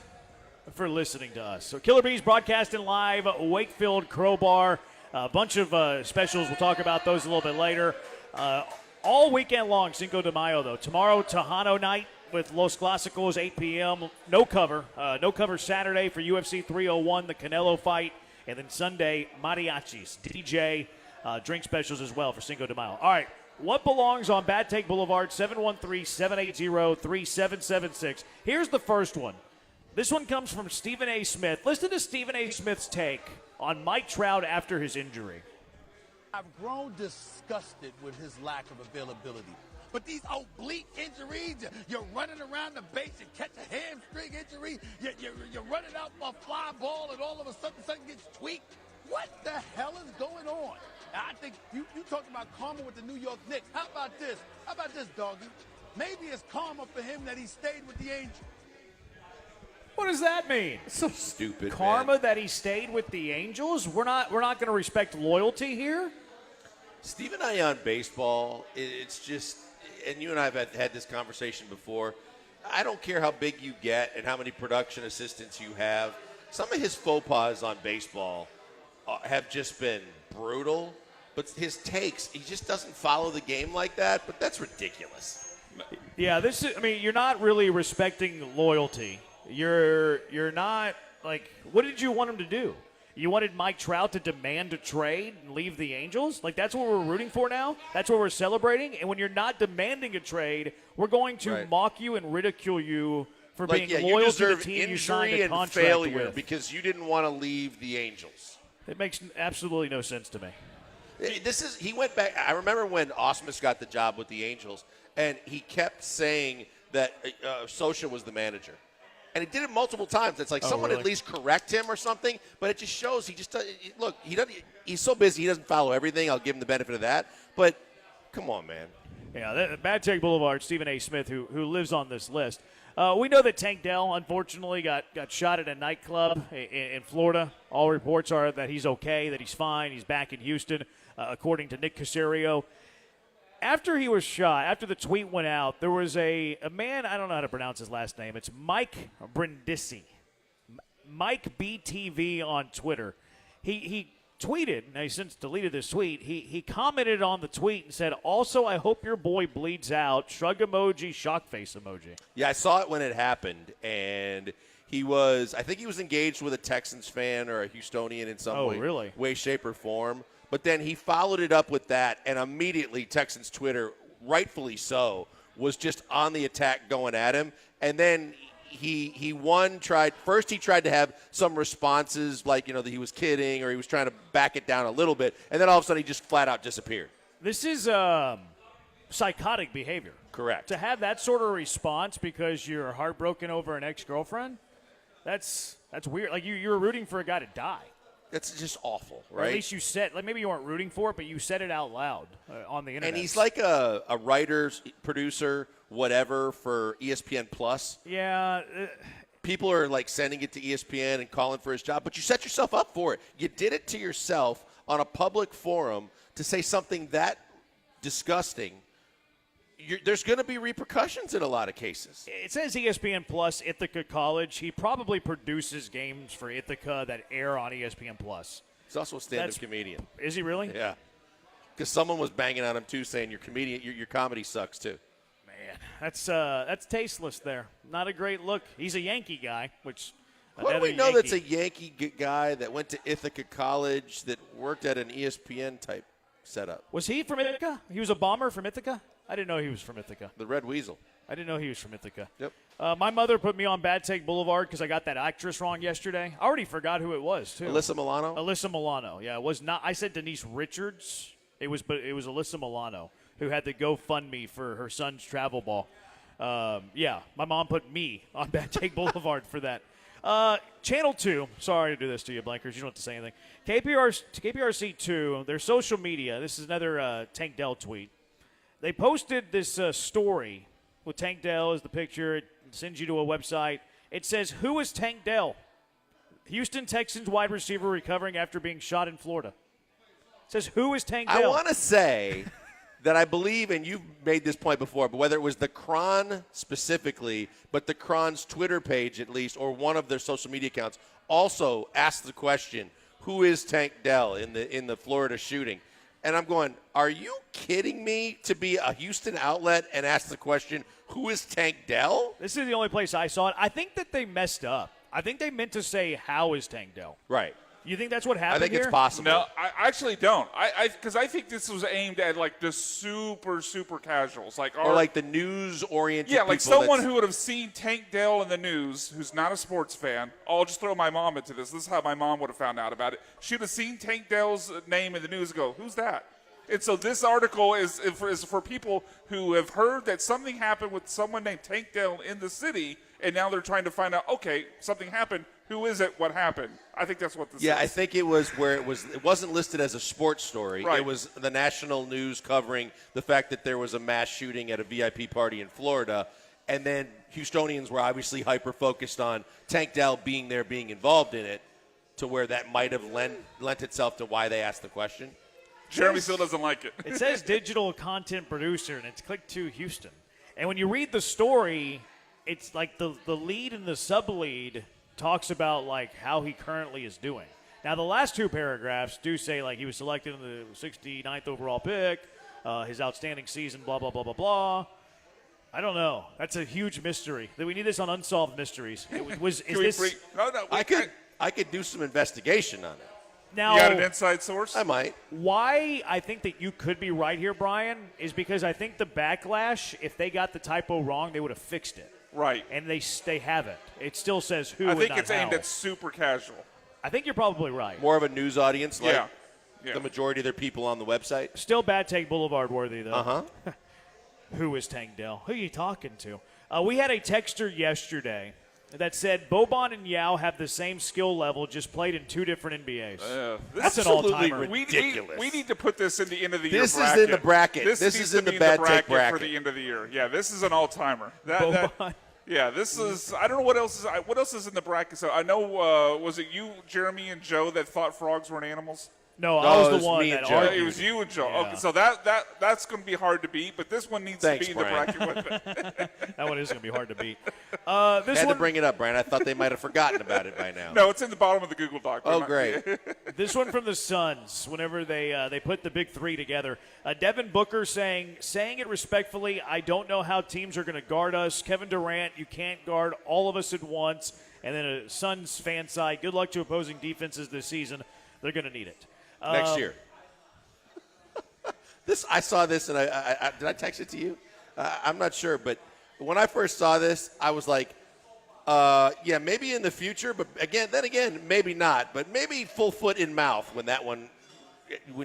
for listening to us. So Killer Bees broadcasting live, Wakefield Crowbar. A bunch of specials. We'll talk about those a little bit later. All weekend long, Cinco de Mayo, though. Tomorrow, Tejano night with Los Clásicos, 8 p.m. No cover. No cover Saturday for UFC 301, the Canelo fight. And then Sunday, mariachis, DJ, drink specials as well for Cinco de Mayo. All right, what belongs on Bad Take Boulevard? 713-780-3776. Here's the first one. This one comes from Stephen A. Smith. Listen to Stephen A. Smith's take on Mike Trout after his injury. I've grown disgusted with his lack of availability. But these oblique injuries, you're running around the base, you catch a hamstring injury, you're running out for a fly ball, and all of a sudden something gets tweaked. What the hell is going on? I think you talked about karma with the New York Knicks. How about this? How about this, doggy? Maybe it's karma for him that he stayed with the Angels. What does that mean? So stupid. Karma man. that he stayed with the Angels? We're not going to respect loyalty here? Steve and I on baseball, it's just, and you and I have had this conversation before. I don't care how big you get and how many production assistants you have. Some of his faux pas on baseball have just been brutal. But his takes, he just doesn't follow the game like that. But that's ridiculous. Yeah, you're not really respecting loyalty. You're not, like, what did you want him to do? You wanted Mike Trout to demand a trade and leave the Angels? Like, that's what we're rooting for now? That's what we're celebrating? And when you're not demanding a trade, we're going to mock you and ridicule you for being loyal to the team you signed a contract failure with. Because you didn't want to leave the Angels. It makes absolutely no sense to me. He went back. I remember when Osmus got the job with the Angels, and he kept saying that Socha was the manager. And he did it multiple times. It's like someone really? at least correct him or something. But it just shows he just look. He's so busy he doesn't follow everything. I'll give him the benefit of that. But come on, man. Yeah, Bad Take Boulevard. Stephen A. Smith, who lives on this list. We know that Tank Dell unfortunately got shot at a nightclub in Florida. All reports are that he's okay, that he's fine, he's back in Houston, according to Nick Caserio. After he was shot, after the tweet went out, there was a man, I don't know how to pronounce his last name. It's Mike Brindisi. Mike BTV on Twitter. He tweeted, and he since deleted this tweet, he commented on the tweet and said, also, I hope your boy bleeds out. Shrug emoji, shock face emoji. Yeah, I saw it when it happened, and I think he was engaged with a Texans fan or a Houstonian in some way, shape, or form. But then he followed it up with that, and immediately Texans Twitter, rightfully so, was just on the attack going at him. And then he tried to have some responses like, that he was kidding or he was trying to back it down a little bit. And then all of a sudden he just flat out disappeared. This is psychotic behavior. Correct. To have that sort of response because you're heartbroken over an ex-girlfriend, that's weird. Like you were rooting for a guy to die. That's just awful, right? Or at least you said, like maybe you weren't rooting for it, but you said it out loud on the internet. And he's like a writer, producer, whatever for ESPN Plus. Yeah. People are like sending it to ESPN and calling for his job, but you set yourself up for it. You did it to yourself on a public forum to say something that disgusting. There's going to be repercussions in a lot of cases. It says ESPN Plus, Ithaca College. He probably produces games for Ithaca that air on ESPN Plus. He's also a stand-up comedian. Is he really? Yeah. Because someone was banging on him, too, saying your comedy sucks, too. Man, that's tasteless there. Not a great look. He's a Yankee guy, which What do we know that's a Yankee guy that went to Ithaca College that worked at an ESPN-type setup? Was he from Ithaca? He was a bomber from Ithaca? I didn't know he was from Ithaca. The Red Weasel. I didn't know he was from Ithaca. Yep. My mother put me on Bad Take Boulevard because I got that actress wrong yesterday. I already forgot who it was, too. Alyssa Milano? Alyssa Milano. Yeah, it was not. I said Denise Richards. It was Alyssa Milano who had the GoFundMe for her son's travel ball. Yeah, my mom put me on Bad Take Boulevard for that. Channel 2, sorry to do this to you, Blankers. You don't have to say anything. KPRC2, their social media. This is another Tank Dell tweet. They posted this story with Tank Dell as the picture. It sends you to a website. It says, who is Tank Dell? Houston Texans wide receiver recovering after being shot in Florida. It says, who is Tank Dell? I want to say that I believe, and you've made this point before, but whether it was the Cron specifically, but the Cron's Twitter page at least, or one of their social media accounts, also asked the question, who is Tank Dell in the Florida shooting? And I'm going, are you kidding me, to be a Houston outlet and ask the question, who is Tank Dell? This is the only place I saw it. I think that they messed up. I think they meant to say, how is Tank Dell? Right. You think that's what happened I think here? it's possible. No, I actually don't. Because I think this was aimed at like the super casuals, or like the news-oriented. Yeah, like people someone who would have seen Tank Dell in the news, who's not a sports fan. I'll just throw my mom into this. This is how my mom would have found out about it. She'd have seen Tank Dell's name in the news and go, "Who's that?" And so this article is for people who have heard that something happened with someone named Tank Dell in the city, and now they're trying to find out, okay, something happened. Who is it? What happened? I think that's what this is. Yeah, I think it was where it wasn't listed as a sports story. Right. It was the national news covering the fact that there was a mass shooting at a VIP party in Florida. And then Houstonians were obviously hyper-focused on Tank Dell being there, being involved in it, to where that might have lent itself to why they asked the question. Jeremy still doesn't like it. It says digital content producer, and it's click to Houston. And when you read the story, it's like the lead and the sub-lead talks about like how he currently is doing. Now, the last two paragraphs do say like he was selected in the 69th overall pick, his outstanding season, blah, blah, blah, blah, blah. I don't know. That's a huge mystery. We need this on Unsolved Mysteries. I could do some investigation on it. Now, you got an inside source? I might. Why I think that you could be right here, Brian, is because I think the backlash, if they got the typo wrong, they would have fixed it. Right. And they haven't. It still says who. I think and it's not aimed how. at super casual. I think you're probably right. More of a news audience, like Yeah. the majority of their people on the website. Still Bad Take Boulevard worthy, though. Uh-huh. Who is Tank Dell? Who are you talking to? We had a texter yesterday that said Boban and Yao have the same skill level, just played in two different NBAs. That's an all-timer. Ridiculous. We need to put this in the end of the year This bracket. is in the bracket. This needs is to in the be Bad bracket Take bracket. for the end of the year. Yeah, this is an all-timer. Boban. Yeah, this is. I don't know what else is. What else is in the bracket? So I know. Was it you, Jeremy, and Joe that thought frogs weren't animals? No, I was the one that argued. It was you and Joe. Yeah. Okay, so that's going to be hard to beat, but this one needs Thanks, to be in Brian. the bracket with it. That one is going to be hard to beat. Had to bring it up, Brian. I thought they might have forgotten about it by now. No, it's in the bottom of the Google Doc. Oh, great. This one from the Suns, whenever they put the big three together. Devin Booker saying it respectfully, I don't know how teams are going to guard us. Kevin Durant, you can't guard all of us at once. And then a Suns fan side, good luck to opposing defenses this season. They're going to need it. Next year. I saw this, and I did I text it to you? I'm not sure, but when I first saw this, I was like, yeah, maybe in the future, but again, maybe not, but maybe full foot in mouth when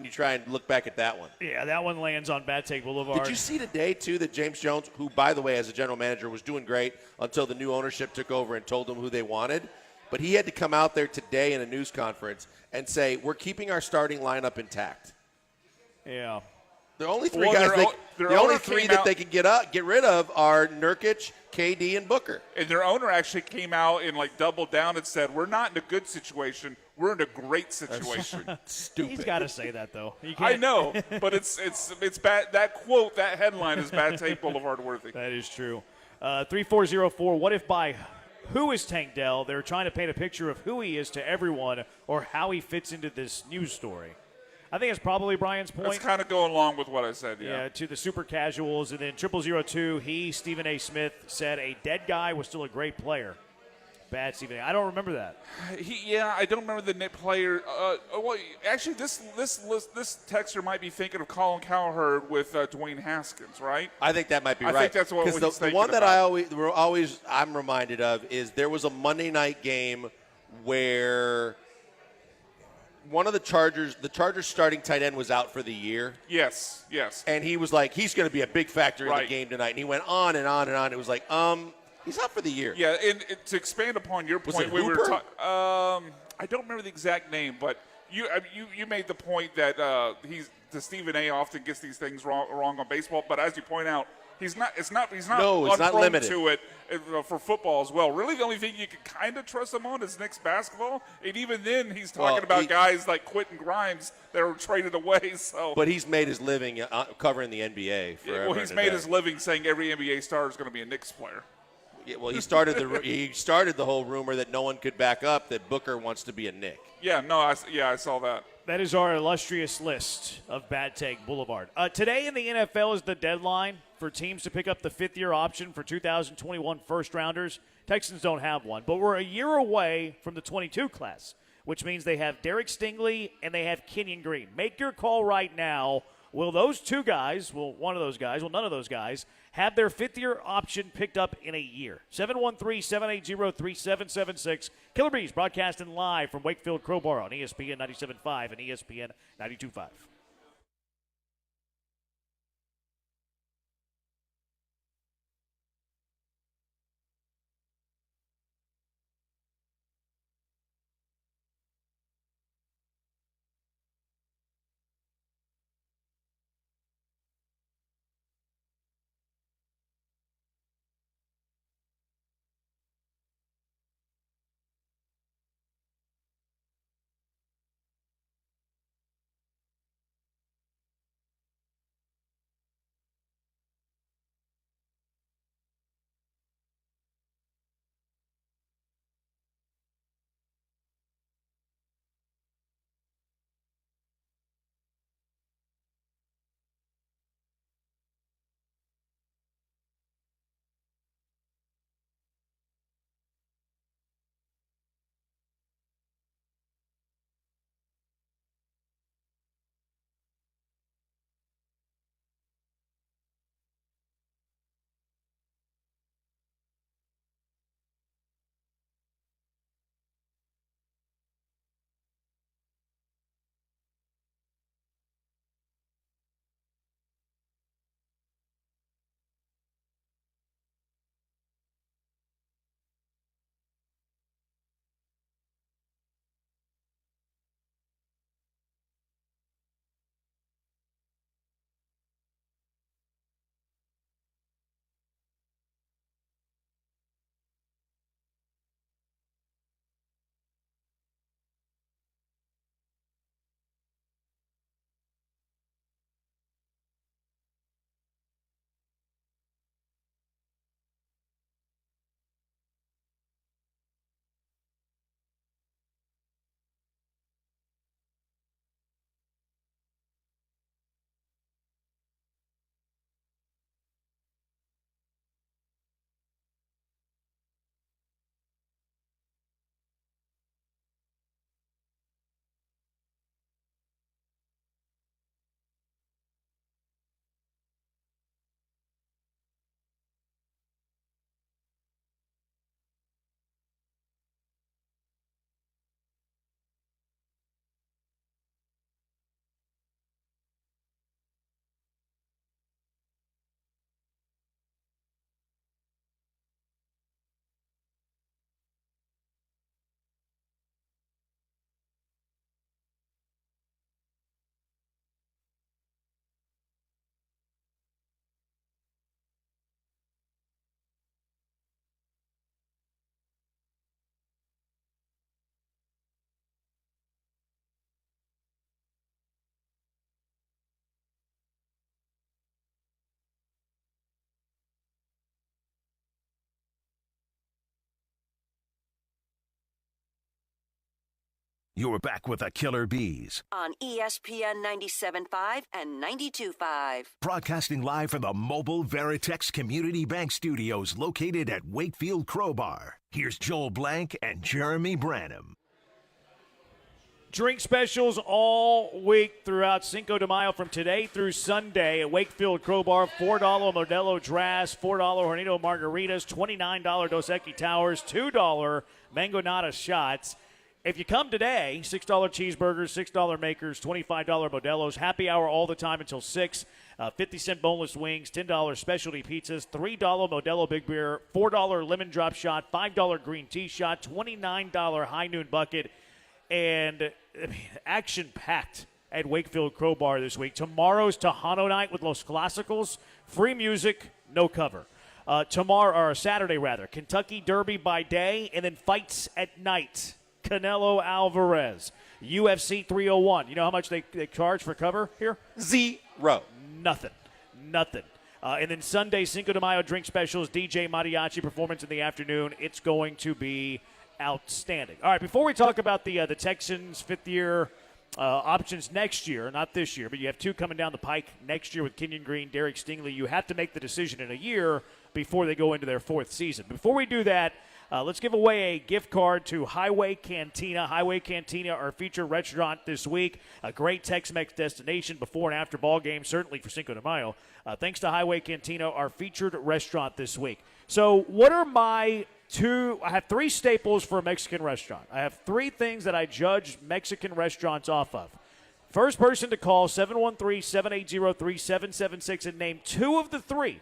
you try and look back at that one. Yeah, that one lands on Bad Take Boulevard. Did you see today, too, that James Jones, who, by the way, as a general manager, was doing great until the new ownership took over and told them who they wanted, but he had to come out there today in a news conference and say, we're keeping our starting lineup intact. Yeah. The only three that they can get rid of are Nurkic, KD, and Booker. And their owner actually came out and doubled down and said, "We're not in a good situation. We're in a great situation." Stupid. He's got to say that though. I know, but it's bad. That quote, that headline is Bad Take Boulevard worthy. That is true. 3404. What if by who is Tank Dell? They're trying to paint a picture of who he is to everyone or how he fits into this news story. I think it's probably Brian's point. That's kind of going along with what I said, yeah. To the super casuals. And then 0002, Stephen A. Smith, said a dead guy was still a great player. Bad Stephen A. I don't remember that. I don't remember the net player. Well, actually, this texter might be thinking of Colin Cowherd with Dwayne Haskins, right? I think that might be right. I think that's what he's the thinking one that about. I'm reminded of is there was a Monday night game where one of the Chargers starting tight end was out for the year. Yes. And he was like, he's going to be a big factor in Right. the game tonight. And he went on and on and on. It was like, he's out for the year. Yeah, and to expand upon your Was point, it we were Hooper? I don't remember the exact name, but you made the point that Stephen A. often gets these things wrong on baseball. But as you point out, He's not. It's not. He's not. No, it's not unprone limited to it for football as well. Really, the only thing you can kind of trust him on is Knicks basketball, and even then, he's talking about guys like Quentin Grimes that were traded away. So, but he's made his living covering the NBA forever. Well, he's made his living saying every NBA star is going to be a Knicks player. Yeah, well, he started the whole rumor that no one could back up that Booker wants to be a Knick. Yeah, no, I saw that. That is our illustrious list of Bad Take Boulevard. Today in the NFL is the deadline for teams to pick up the fifth-year option for 2021 first-rounders. Texans don't have one, but we're a year away from the 22 class, which means they have Derek Stingley and they have Kenyon Green. Make your call right now. Will those two guys, none of those guys, have their fifth-year option picked up in a year? 713-780-3776. Killer Bees broadcasting live from Wakefield Crowbar on ESPN 97.5 and ESPN 92.5. You're back with the Killer Bees. On ESPN 97.5 and 92.5. Broadcasting live from the Mobile Veritex Community Bank Studios located at Wakefield Crowbar. Here's Joel Blank and Jeremy Branham. Drink specials all week throughout Cinco de Mayo from today through Sunday at Wakefield Crowbar. $4 Modelo Drass, $4 Hornito Margaritas, $29 Dos Equis Towers, $2 Mango Nata Shots. If you come today, $6 cheeseburgers, $6 makers, $25 Modelos, happy hour all the time until 6, 50-cent boneless wings, $10 specialty pizzas, $3 Modelo Big Beer, $4 lemon drop shot, $5 green tea shot, $29 high noon bucket, and action-packed at Wakefield Crowbar this week. Tomorrow's Tejano night with Los Clásicos, free music, no cover. Saturday, Kentucky Derby by day, and then fights at night. Canelo Alvarez, UFC 301. You know how much they charge for cover here? Zero. Nothing. And then Sunday, Cinco de Mayo drink specials, DJ Mariachi performance in the afternoon. It's going to be outstanding. All right, before we talk about the Texans' fifth-year options next year, not this year, but you have two coming down the pike next year with Kenyon Green, Derek Stingley. You have to make the decision in a year before they go into their fourth season. Before we do that, let's give away a gift card to Highway Cantina. Highway Cantina, our featured restaurant this week. A great Tex-Mex destination before and after ball games, certainly for Cinco de Mayo. Thanks to Highway Cantina, our featured restaurant this week. So what are my I have three staples for a Mexican restaurant. I have three things that I judge Mexican restaurants off of. First person to call, 713-780-3776, and name two of the three,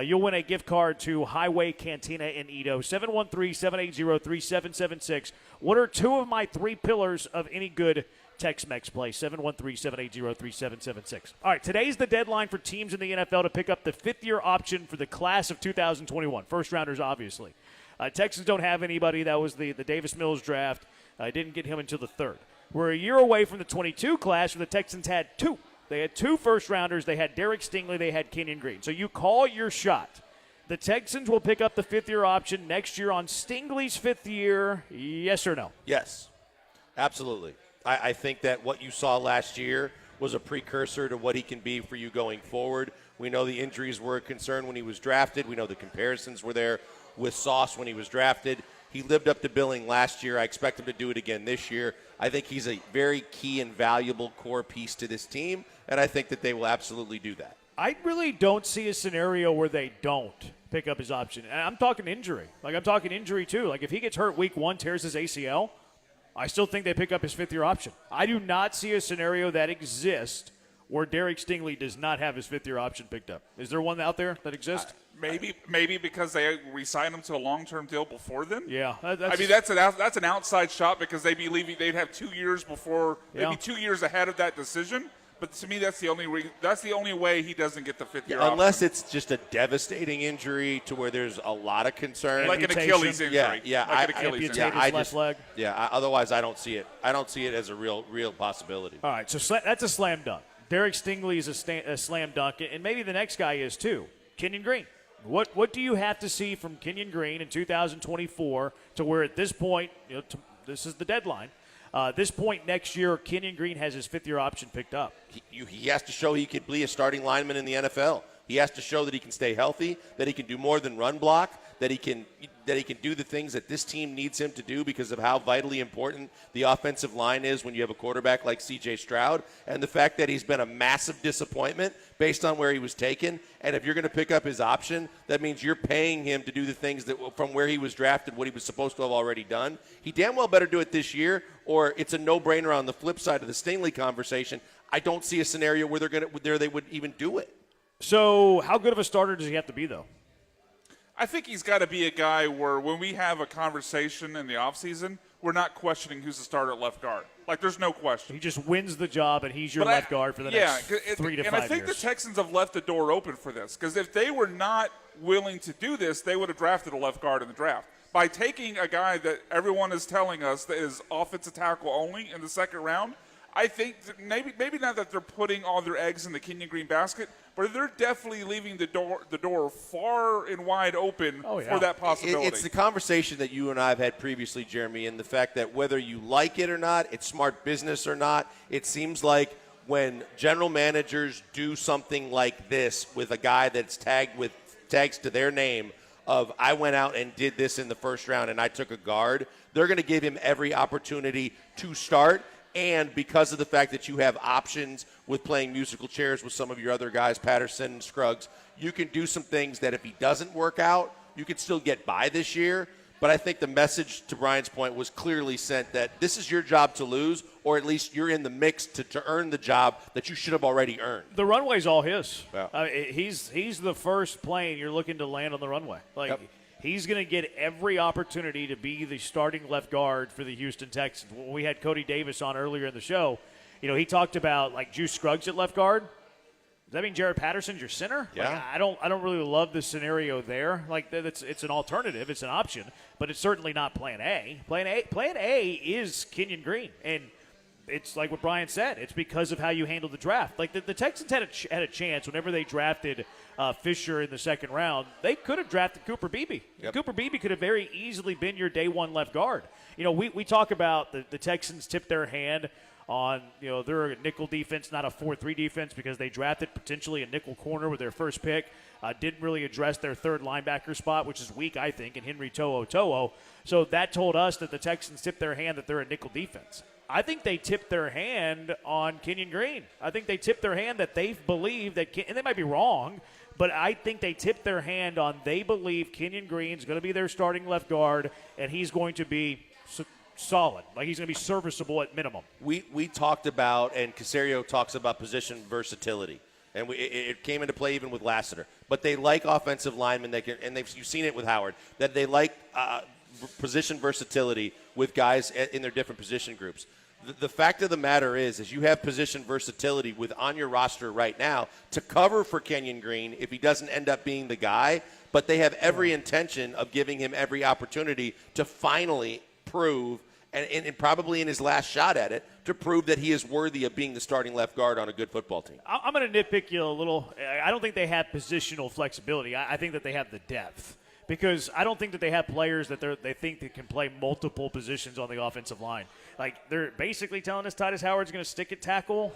you'll win a gift card to Highway Cantina in Edo. 713-780-3776. What are two of my three pillars of any good Tex-Mex play? 713-780-3776. All right, today's the deadline for teams in the NFL to pick up the fifth-year option for the class of 2021. First-rounders, obviously. Texans don't have anybody. That was the Davis Mills draft. Didn't get him until the third. We're a year away from the 22 class where the Texans had two. They had two first-rounders. They had Derek Stingley. They had Kenyon Green. So you call your shot. The Texans will pick up the fifth-year option next year on Stingley's fifth year. Yes or no? Yes, absolutely. I think that what you saw last year was a precursor to what he can be for you going forward. We know the injuries were a concern when he was drafted. We know the comparisons were there with Sauce when he was drafted. He lived up to billing last year. I expect him to do it again this year. I think he's a very key and valuable core piece to this team, and I think that they will absolutely do that. I really don't see a scenario where they don't pick up his option. And I'm talking injury. I'm talking injury, too. Like, if he gets hurt week one, tears his ACL, I still think they pick up his fifth-year option. I do not see a scenario that exists where Derek Stingley does not have his fifth-year option picked up. Is there one out there that exists? Maybe because they re-signed him to a long-term deal before then. Yeah, that's an outside shot because they believe they'd have 2 years before, maybe 2 years ahead of that decision. But to me, that's the only way he doesn't get the fifth-year option. Unless it's just a devastating injury to where there's a lot of concern, like an Achilles injury. Left leg. Otherwise, I don't see it. I don't see it as a real possibility. All right, so that's a slam dunk. Derek Stingley is a slam dunk, and maybe the next guy is too. Kenyon Green. What do you have to see from Kenyon Green in 2024 to where at this point, this is the deadline. This point next year, Kenyon Green has his fifth-year option picked up. He has to show he could be a starting lineman in the NFL. He has to show that he can stay healthy, that he can do more than run block, that he can do the things that this team needs him to do because of how vitally important the offensive line is when you have a quarterback like C.J. Stroud, and the fact that he's been a massive disappointment based on where he was taken. And if you're going to pick up his option, that means you're paying him to do the things that from where he was drafted, what he was supposed to have already done. He damn well better do it this year, or it's a no-brainer on the flip side of the Stingley conversation. I don't see a scenario where they would even do it. So how good of a starter does he have to be, though? I think he's got to be a guy where when we have a conversation in the offseason, we're not questioning who's the starter at left guard. Like, there's no question. He just wins the job, and he's your left guard for the next 3 to 5 years. And I think the Texans have left the door open for this because if they were not willing to do this, they would have drafted a left guard in the draft. By taking a guy that everyone is telling us that is offensive tackle only in the second round, I think that maybe not that they're putting all their eggs in the Kenyon Green basket, but they're definitely leaving the door far and wide open for that possibility. It's the conversation that you and I have had previously, Jeremy, and the fact that whether you like it or not, it's smart business or not, it seems like when general managers do something like this with a guy that's tags to their name of I went out and did this in the first round and I took a guard, they're going to give him every opportunity to start. And because of the fact that you have options with playing musical chairs with some of your other guys, Patterson and Scruggs, you can do some things that if he doesn't work out, you can still get by this year. But I think the message, to Brian's point, was clearly sent that this is your job to lose, or at least you're in the mix to earn the job that you should have already earned. The runway's all his. Yeah. He's the first plane you're looking to land on the runway. He's going to get every opportunity to be the starting left guard for the Houston Texans. When we had Cody Davis on earlier in the show, he talked about like Juice Scruggs at left guard. Does that mean Jared Patterson's your center? Yeah. Like, I don't really love the scenario there. Like it's an alternative, it's an option, but it's certainly not Plan A. Plan A is Kenyon Green, and it's like what Brian said. It's because of how you handled the draft. Like the Texans had a chance whenever they drafted Fisher in the second round. They could have drafted Cooper Beebe. Yep. Cooper Beebe could have very easily been your day one left guard. You know, we talk about the Texans tipped their hand on, they're a nickel defense, not a 4-3 defense, because they drafted potentially a nickel corner with their first pick. Didn't really address their third linebacker spot, which is weak, I think, in Henry To'o. So that told us that the Texans tipped their hand that they're a nickel defense. I think they tipped their hand on Kenyon Green. I think they tipped their hand that they believe that, and they might be wrong, but I think they tipped their hand on they believe Kenyon Green's going to be their starting left guard, and he's going to be solid. Like, he's going to be serviceable at minimum. We talked about, and Caserio talks about position versatility. And it came into play even with Lassiter. But they like offensive linemen, you've seen it with Howard, that they like position versatility with guys in their different position groups. The fact of the matter is you have position versatility on your roster right now to cover for Kenyon Green if he doesn't end up being the guy, but they have every intention of giving him every opportunity to finally prove, and probably in his last shot at it, to prove that he is worthy of being the starting left guard on a good football team. I'm going to nitpick you a little. I don't think they have positional flexibility. I think that they have the depth. Because I don't think that they have players that they think that can play multiple positions on the offensive line. Like, they're basically telling us Titus Howard's going to stick at tackle.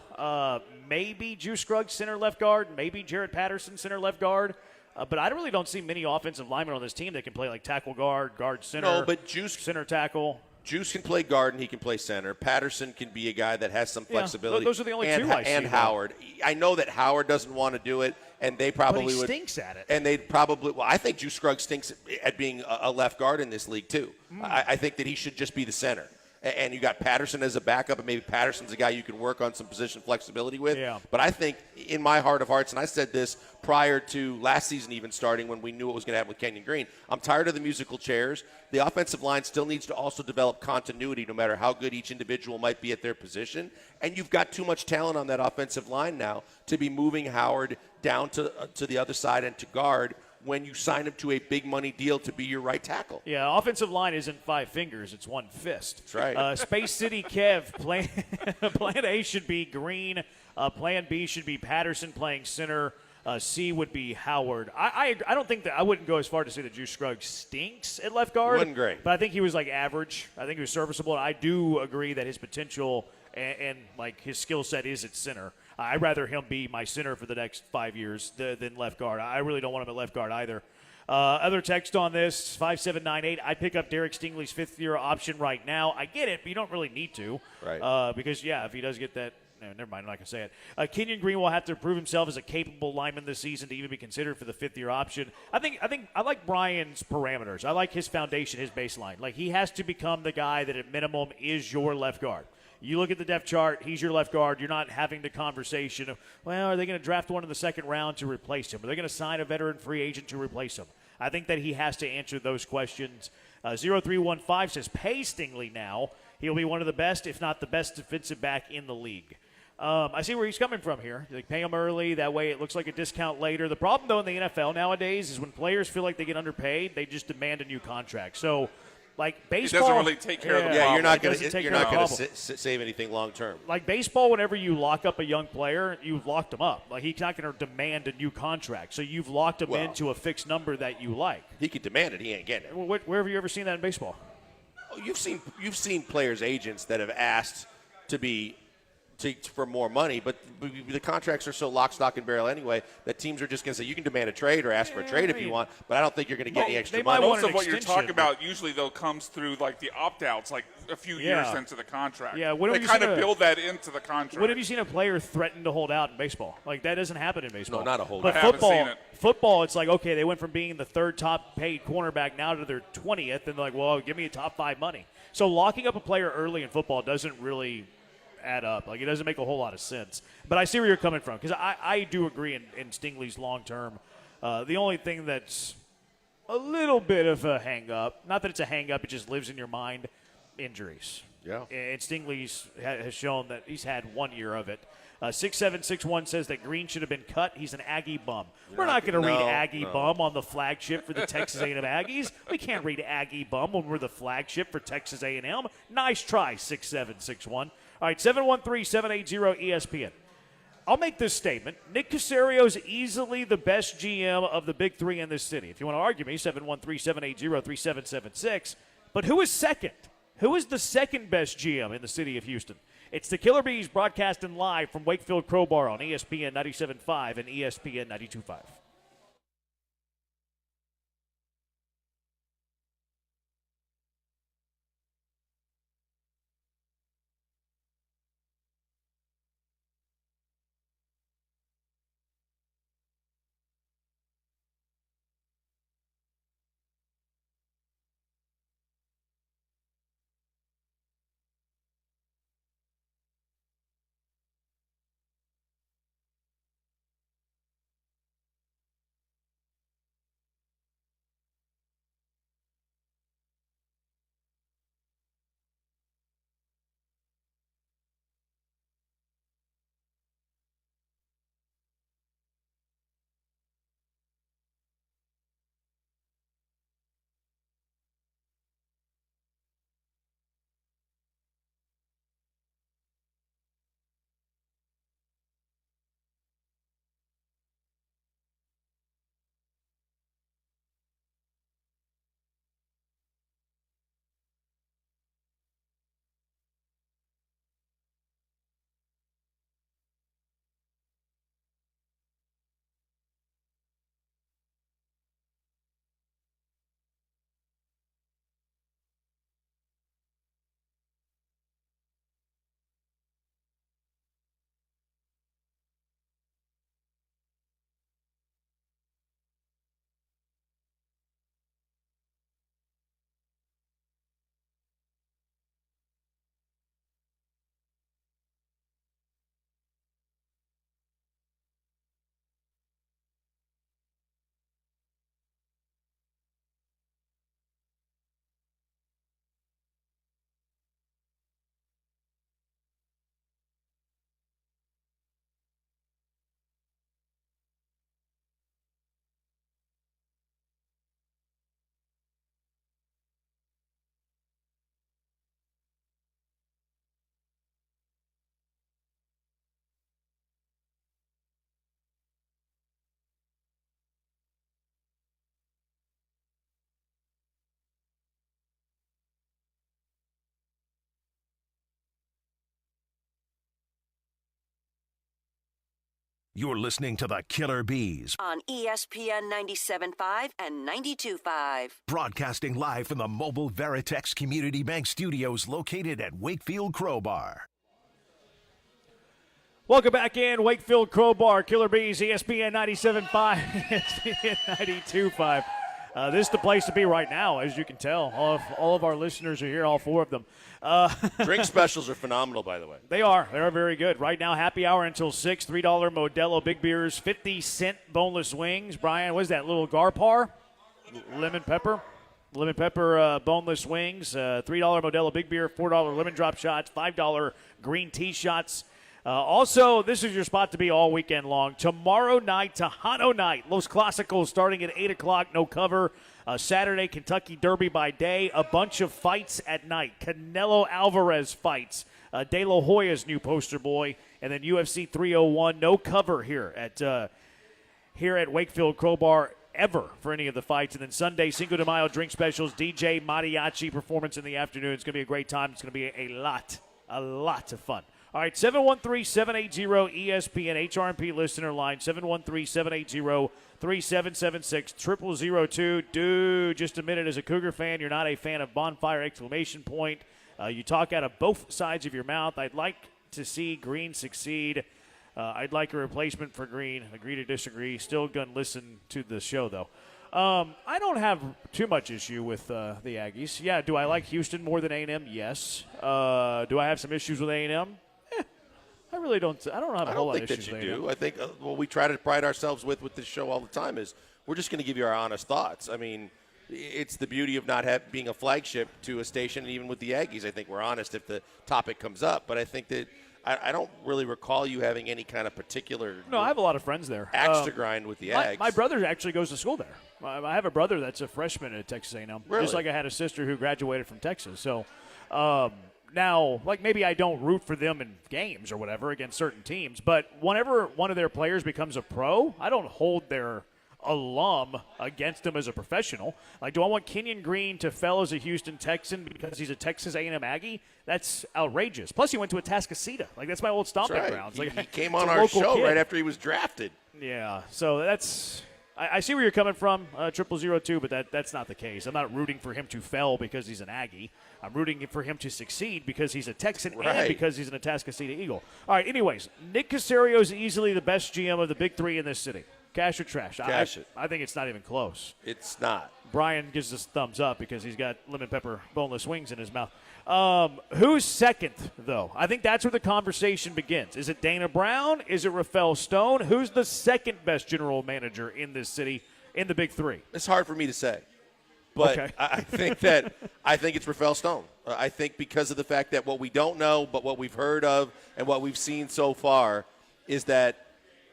Maybe Juice Scruggs center left guard. Maybe Jared Patterson center left guard. But I really don't see many offensive linemen on this team that can play like tackle guard center. No, but Juice center tackle. Juice can play guard and he can play center. Patterson can be a guy that has some flexibility. Yeah, those are the only two I see. And Howard. I know that Howard doesn't want to do it, and they probably but he would. Stinks at it. And they'd probably. Well, I think Juice Scruggs stinks at being a left guard in this league too. I think that he should just be the center. And you got Patterson as a backup, and maybe Patterson's a guy you can work on some position flexibility with. Yeah. But I think in my heart of hearts, and I said this prior to last season even starting when we knew what was going to happen with Kenyon Green, I'm tired of the musical chairs. The offensive line still needs to also develop continuity no matter how good each individual might be at their position. And you've got too much talent on that offensive line now to be moving Howard down to the other side and to guard when you sign him to a big money deal to be your right tackle. Yeah, offensive line isn't 5 fingers, it's 1 fist. That's right. Space City Kev, plan A should be Green. Plan B should be Patterson playing center. C would be Howard. I don't think that I wouldn't go as far to say that Juice Scruggs stinks at left guard. Wasn't great. But I think he was like average. I think he was serviceable. I do agree that his potential and like his skill set is at center. I'd rather him be my center for the next 5 years than left guard. I really don't want him at left guard either. Other text on this, 5798. I pick up Derek Stingley's 5th-year option right now. I get it, but you don't really need to. Right. Because, if he does get that, never mind, I'm not going to say it. Kenyon Green will have to prove himself as a capable lineman this season to even be considered for the 5th-year option. I like Brian's parameters. I like his foundation, his baseline. Like, he has to become the guy that at minimum is your left guard. You look at the depth chart, he's your left guard. You're not having the conversation of, well, are they going to draft one in the second round to replace him? Are they going to sign a veteran free agent to replace him? I think that he has to answer those questions. 0315 says, pay Stingley now. He'll be one of the best, if not the best defensive back in the league. I see where he's coming from here. They pay him early. That way it looks like a discount later. The problem, though, in the NFL nowadays is when players feel like they get underpaid, they just demand a new contract. So, like baseball, it doesn't really take care of the problem. Yeah, you're not going to save anything long term. Like baseball, whenever you lock up a young player, you've locked him up. Like he's not going to demand a new contract, so you've locked him into a fixed number that you like. He could demand it. He ain't getting it. Where have you ever seen that in baseball? Oh, you've seen players' agents that have asked for more money, but the contracts are so lock, stock, and barrel anyway that teams are just going to say you can demand a trade or ask for a trade if you want, but I don't think you're going to get any extra money. Most of what you're talking about usually, though, comes through like the opt-outs, like a few years into the contract. Yeah, they kind of build that into the contract. When have you seen a player threaten to hold out in baseball? Like that doesn't happen in baseball. No, not a hold but out. Football, it's like, okay, they went from being the 3rd top paid cornerback now to their 20th, and they're like, well, give me a top 5 money. So locking up a player early in football doesn't really add up. Like, it doesn't make a whole lot of sense. But I see where you're coming from, because I do agree in Stingley's long term. The only thing that's a little bit of a hang-up, not that it's a hang-up, it just lives in your mind, injuries. Yeah. And Stingley's has shown that he's had 1 year of it. 6761 says that Green should have been cut. He's an Aggie bum. We're not going to read Aggie bum on the flagship for the Texas A&M Aggies. We can't read Aggie bum when we're the flagship for Texas A&M. Nice try, 6761. All right, 713-780-ESPN. I'll make this statement. Nick Caserio is easily the best GM of the big three in this city. If you want to argue me, 713-780-3776. But who is second? Who is the second best GM in the city of Houston? It's the Killer Bees broadcasting live from Wakefield Crowbar on ESPN 97.5 and ESPN 92.5. You're listening to the Killer Bees, on ESPN 97.5 and 92.5. broadcasting live from the Mobile Veritex Community Bank Studios located at Wakefield Crowbar. Welcome back in, Wakefield Crowbar, Killer Bees, ESPN 97.5, ESPN 92.5. This is the place to be right now, as you can tell. All of our listeners are here, all four of them. Drink specials are phenomenal, by the way. They are. They are very good. Right now, happy hour until 6, $3 Modelo Big Beers, 50-cent boneless wings. Brian, what is that, little Garpar? Lemon pepper? Lemon pepper boneless wings, $3 Modelo Big Beer, $4 lemon drop shots, $5 green tea shots. Also, this is your spot to be all weekend long. Tomorrow night, Tejano night. Los Clásicos starting at 8 o'clock, no cover. Saturday, Kentucky Derby by day. A bunch of fights at night. Canelo Alvarez fights. De La Hoya's new poster boy. And then UFC 301, no cover here at Wakefield Crowbar ever for any of the fights. And then Sunday, Cinco de Mayo drink specials, DJ Mariachi performance in the afternoon. It's going to be a great time. It's going to be a lot of fun. All right, 713-780-ESPN, HRMP listener line, 713-780-3776, 0002. Dude, just a minute, as a Cougar fan, you're not a fan of Bonfire, exclamation point. You talk out of both sides of your mouth. I'd like to see Green succeed. I'd like a replacement for Green. Agree to disagree. Still going to listen to the show, though. I don't have too much issue with the Aggies. Yeah, do I like Houston more than A&M? Yes. Do I have some issues with A&M? I really don't. I don't have a whole lot of issues with A&M. I don't think that you do. I think what we try to pride ourselves with this show all the time is we're just going to give you our honest thoughts. I mean, it's the beauty of not being a flagship to a station, and even with the Aggies, I think we're honest if the topic comes up. But I think that I don't really recall you having any kind of particular. No, I have a lot of friends there. Axe to grind with the Ags. My brother actually goes to school there. I have a brother that's a freshman at Texas A&M, really? Just like I had a sister who graduated from Texas. So now, like maybe I don't root for them in games or whatever against certain teams, but whenever one of their players becomes a pro, I don't hold their alum against him as a professional. Like, do I want Kenyon Green to fell as a Houston Texan because he's a Texas A&M Aggie? That's outrageous. Plus, he went to Atascocita. Like, that's my old stomping grounds. Like, he came on our show right after he was drafted. Yeah, so that's I see where you're coming from, 0002, but that's not the case. I'm not rooting for him to fail because he's an Aggie. I'm rooting for him to succeed because he's a Texan and because he's an Atascocita Eagle. All right, anyways, Nick Caserio is easily the best GM of the big three in this city. Cash or trash? Cash it. I think it's not even close. It's not. Brian gives us thumbs up because he's got lemon pepper boneless wings in his mouth. Who's second, though? I think that's where the conversation begins. Is it Dana Brown? Is it Rafael Stone? Who's the second best general manager in this city in the big three? It's hard for me to say. But okay. I think it's Rafael Stone. I think because of the fact that what we don't know, but what we've heard of and what we've seen so far is that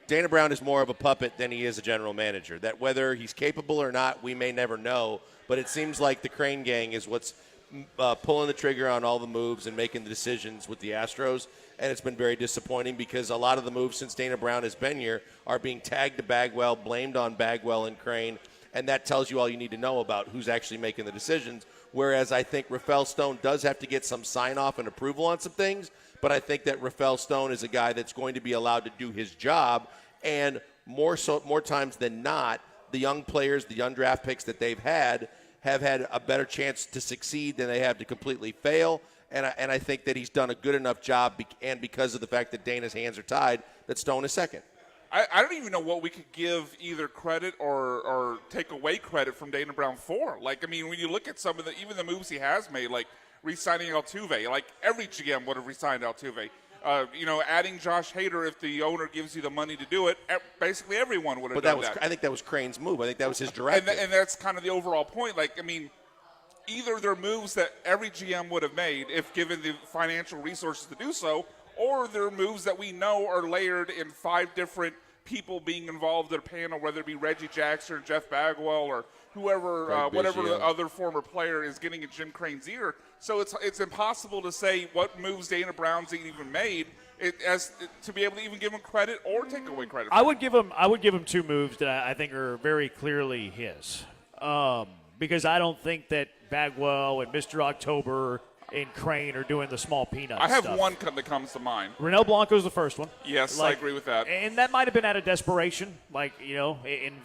Dana Brown is more of a puppet than he is a general manager. That whether he's capable or not, we may never know. But it seems like the Crane gang is what's pulling the trigger on all the moves and making the decisions with the Astros. And it's been very disappointing because a lot of the moves since Dana Brown has been here are being tagged to Bagwell, blamed on Bagwell and Crane. And that tells you all you need to know about who's actually making the decisions. Whereas I think Rafael Stone does have to get some sign-off and approval on some things. But I think that Rafael Stone is a guy that's going to be allowed to do his job. And more times than not, the young players, the young draft picks that they've had have had a better chance to succeed than they have to completely fail. And I think that he's done a good enough job, and because of the fact that Dana's hands are tied, that Stone is second. I don't even know what we could give either credit or take away credit from Dana Brown for. Like, I mean, when you look at some of even the moves he has made, like re-signing Altuve, like every GM would have re-signed Altuve. Adding Josh Hader, if the owner gives you the money to do it, basically everyone would have done that. I think that was Crane's move. I think that was his directive. And that's kind of the overall point. Like, I mean, either they're moves that every GM would have made if given the financial resources to do so, or they're moves that we know are layered in 5 different people being involved in a panel, whether it be Reggie Jackson or Jeff Bagwell or whoever, whatever the other former player is getting in Jim Crane's ear. So it's impossible to say what moves Dana Brown's even made to be able to even give him credit or take away credit. I would give him 2 moves that I think are very clearly his, because I don't think that Bagwell and Mr. October and Crane are doing the small peanuts I have stuff. one that comes to mind. Renell Blanco's the first one. Yes, I agree with that. And that might have been out of desperation. Like,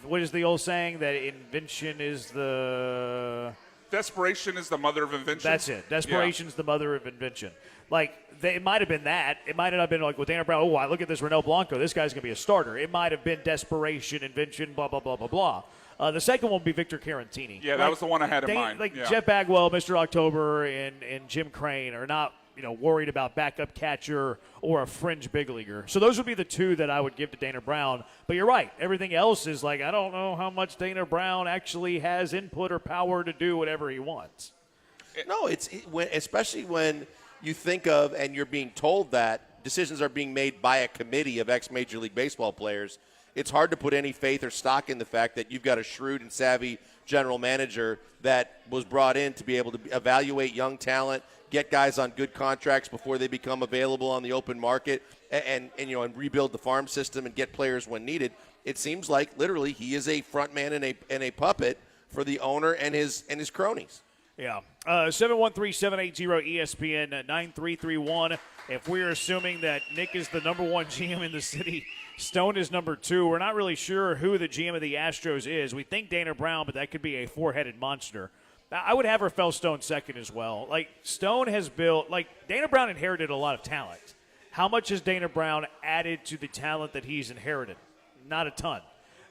what is the old saying? That invention is the... Desperation is the mother of invention. That's it. Desperation is the mother of invention. Like, it might have been that. It might not have been like with Dana Brown, look at this Renell Blanco. This guy's going to be a starter. It might have been desperation, invention, blah, blah, blah, blah, blah. The second one would be Victor Carantini. Yeah, that was the one I had in mind. Jeff Bagwell, Mr. October, and Jim Crane are not worried about backup catcher or a fringe big leaguer. So those would be the 2 that I would give to Dana Brown. But you're right. Everything else is like, I don't know how much Dana Brown actually has input or power to do whatever he wants. No, especially when you think of and you're being told that decisions are being made by a committee of ex-Major League Baseball players. It's hard to put any faith or stock in the fact that you've got a shrewd and savvy general manager that was brought in to be able to evaluate young talent, get guys on good contracts before they become available on the open market, and rebuild the farm system and get players when needed. It seems like literally he is a front man and a puppet for the owner and his cronies. Yeah. 713-780-ESPN 9331. If we're assuming that Nick is the number 1 GM in the city, Stone is number 2. We're not really sure who the GM of the Astros is. We think Dana Brown, but that could be a 4-headed monster. I would have Rafael Stone second as well. Like, Stone has built, Dana Brown inherited a lot of talent. How much has Dana Brown added to the talent that he's inherited? Not a ton.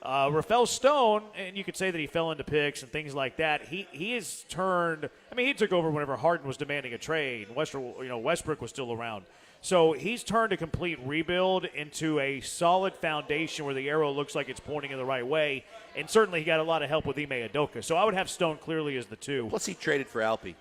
Rafael Stone, and you could say that he fell into picks and things like that. He has turned. I mean, he took over whenever Harden was demanding a trade. Westbrook was still around. So he's turned a complete rebuild into a solid foundation where the arrow looks like it's pointing in the right way. And certainly he got a lot of help with Ime Udoka. So I would have Stone clearly as the 2. Plus he traded for Alpi.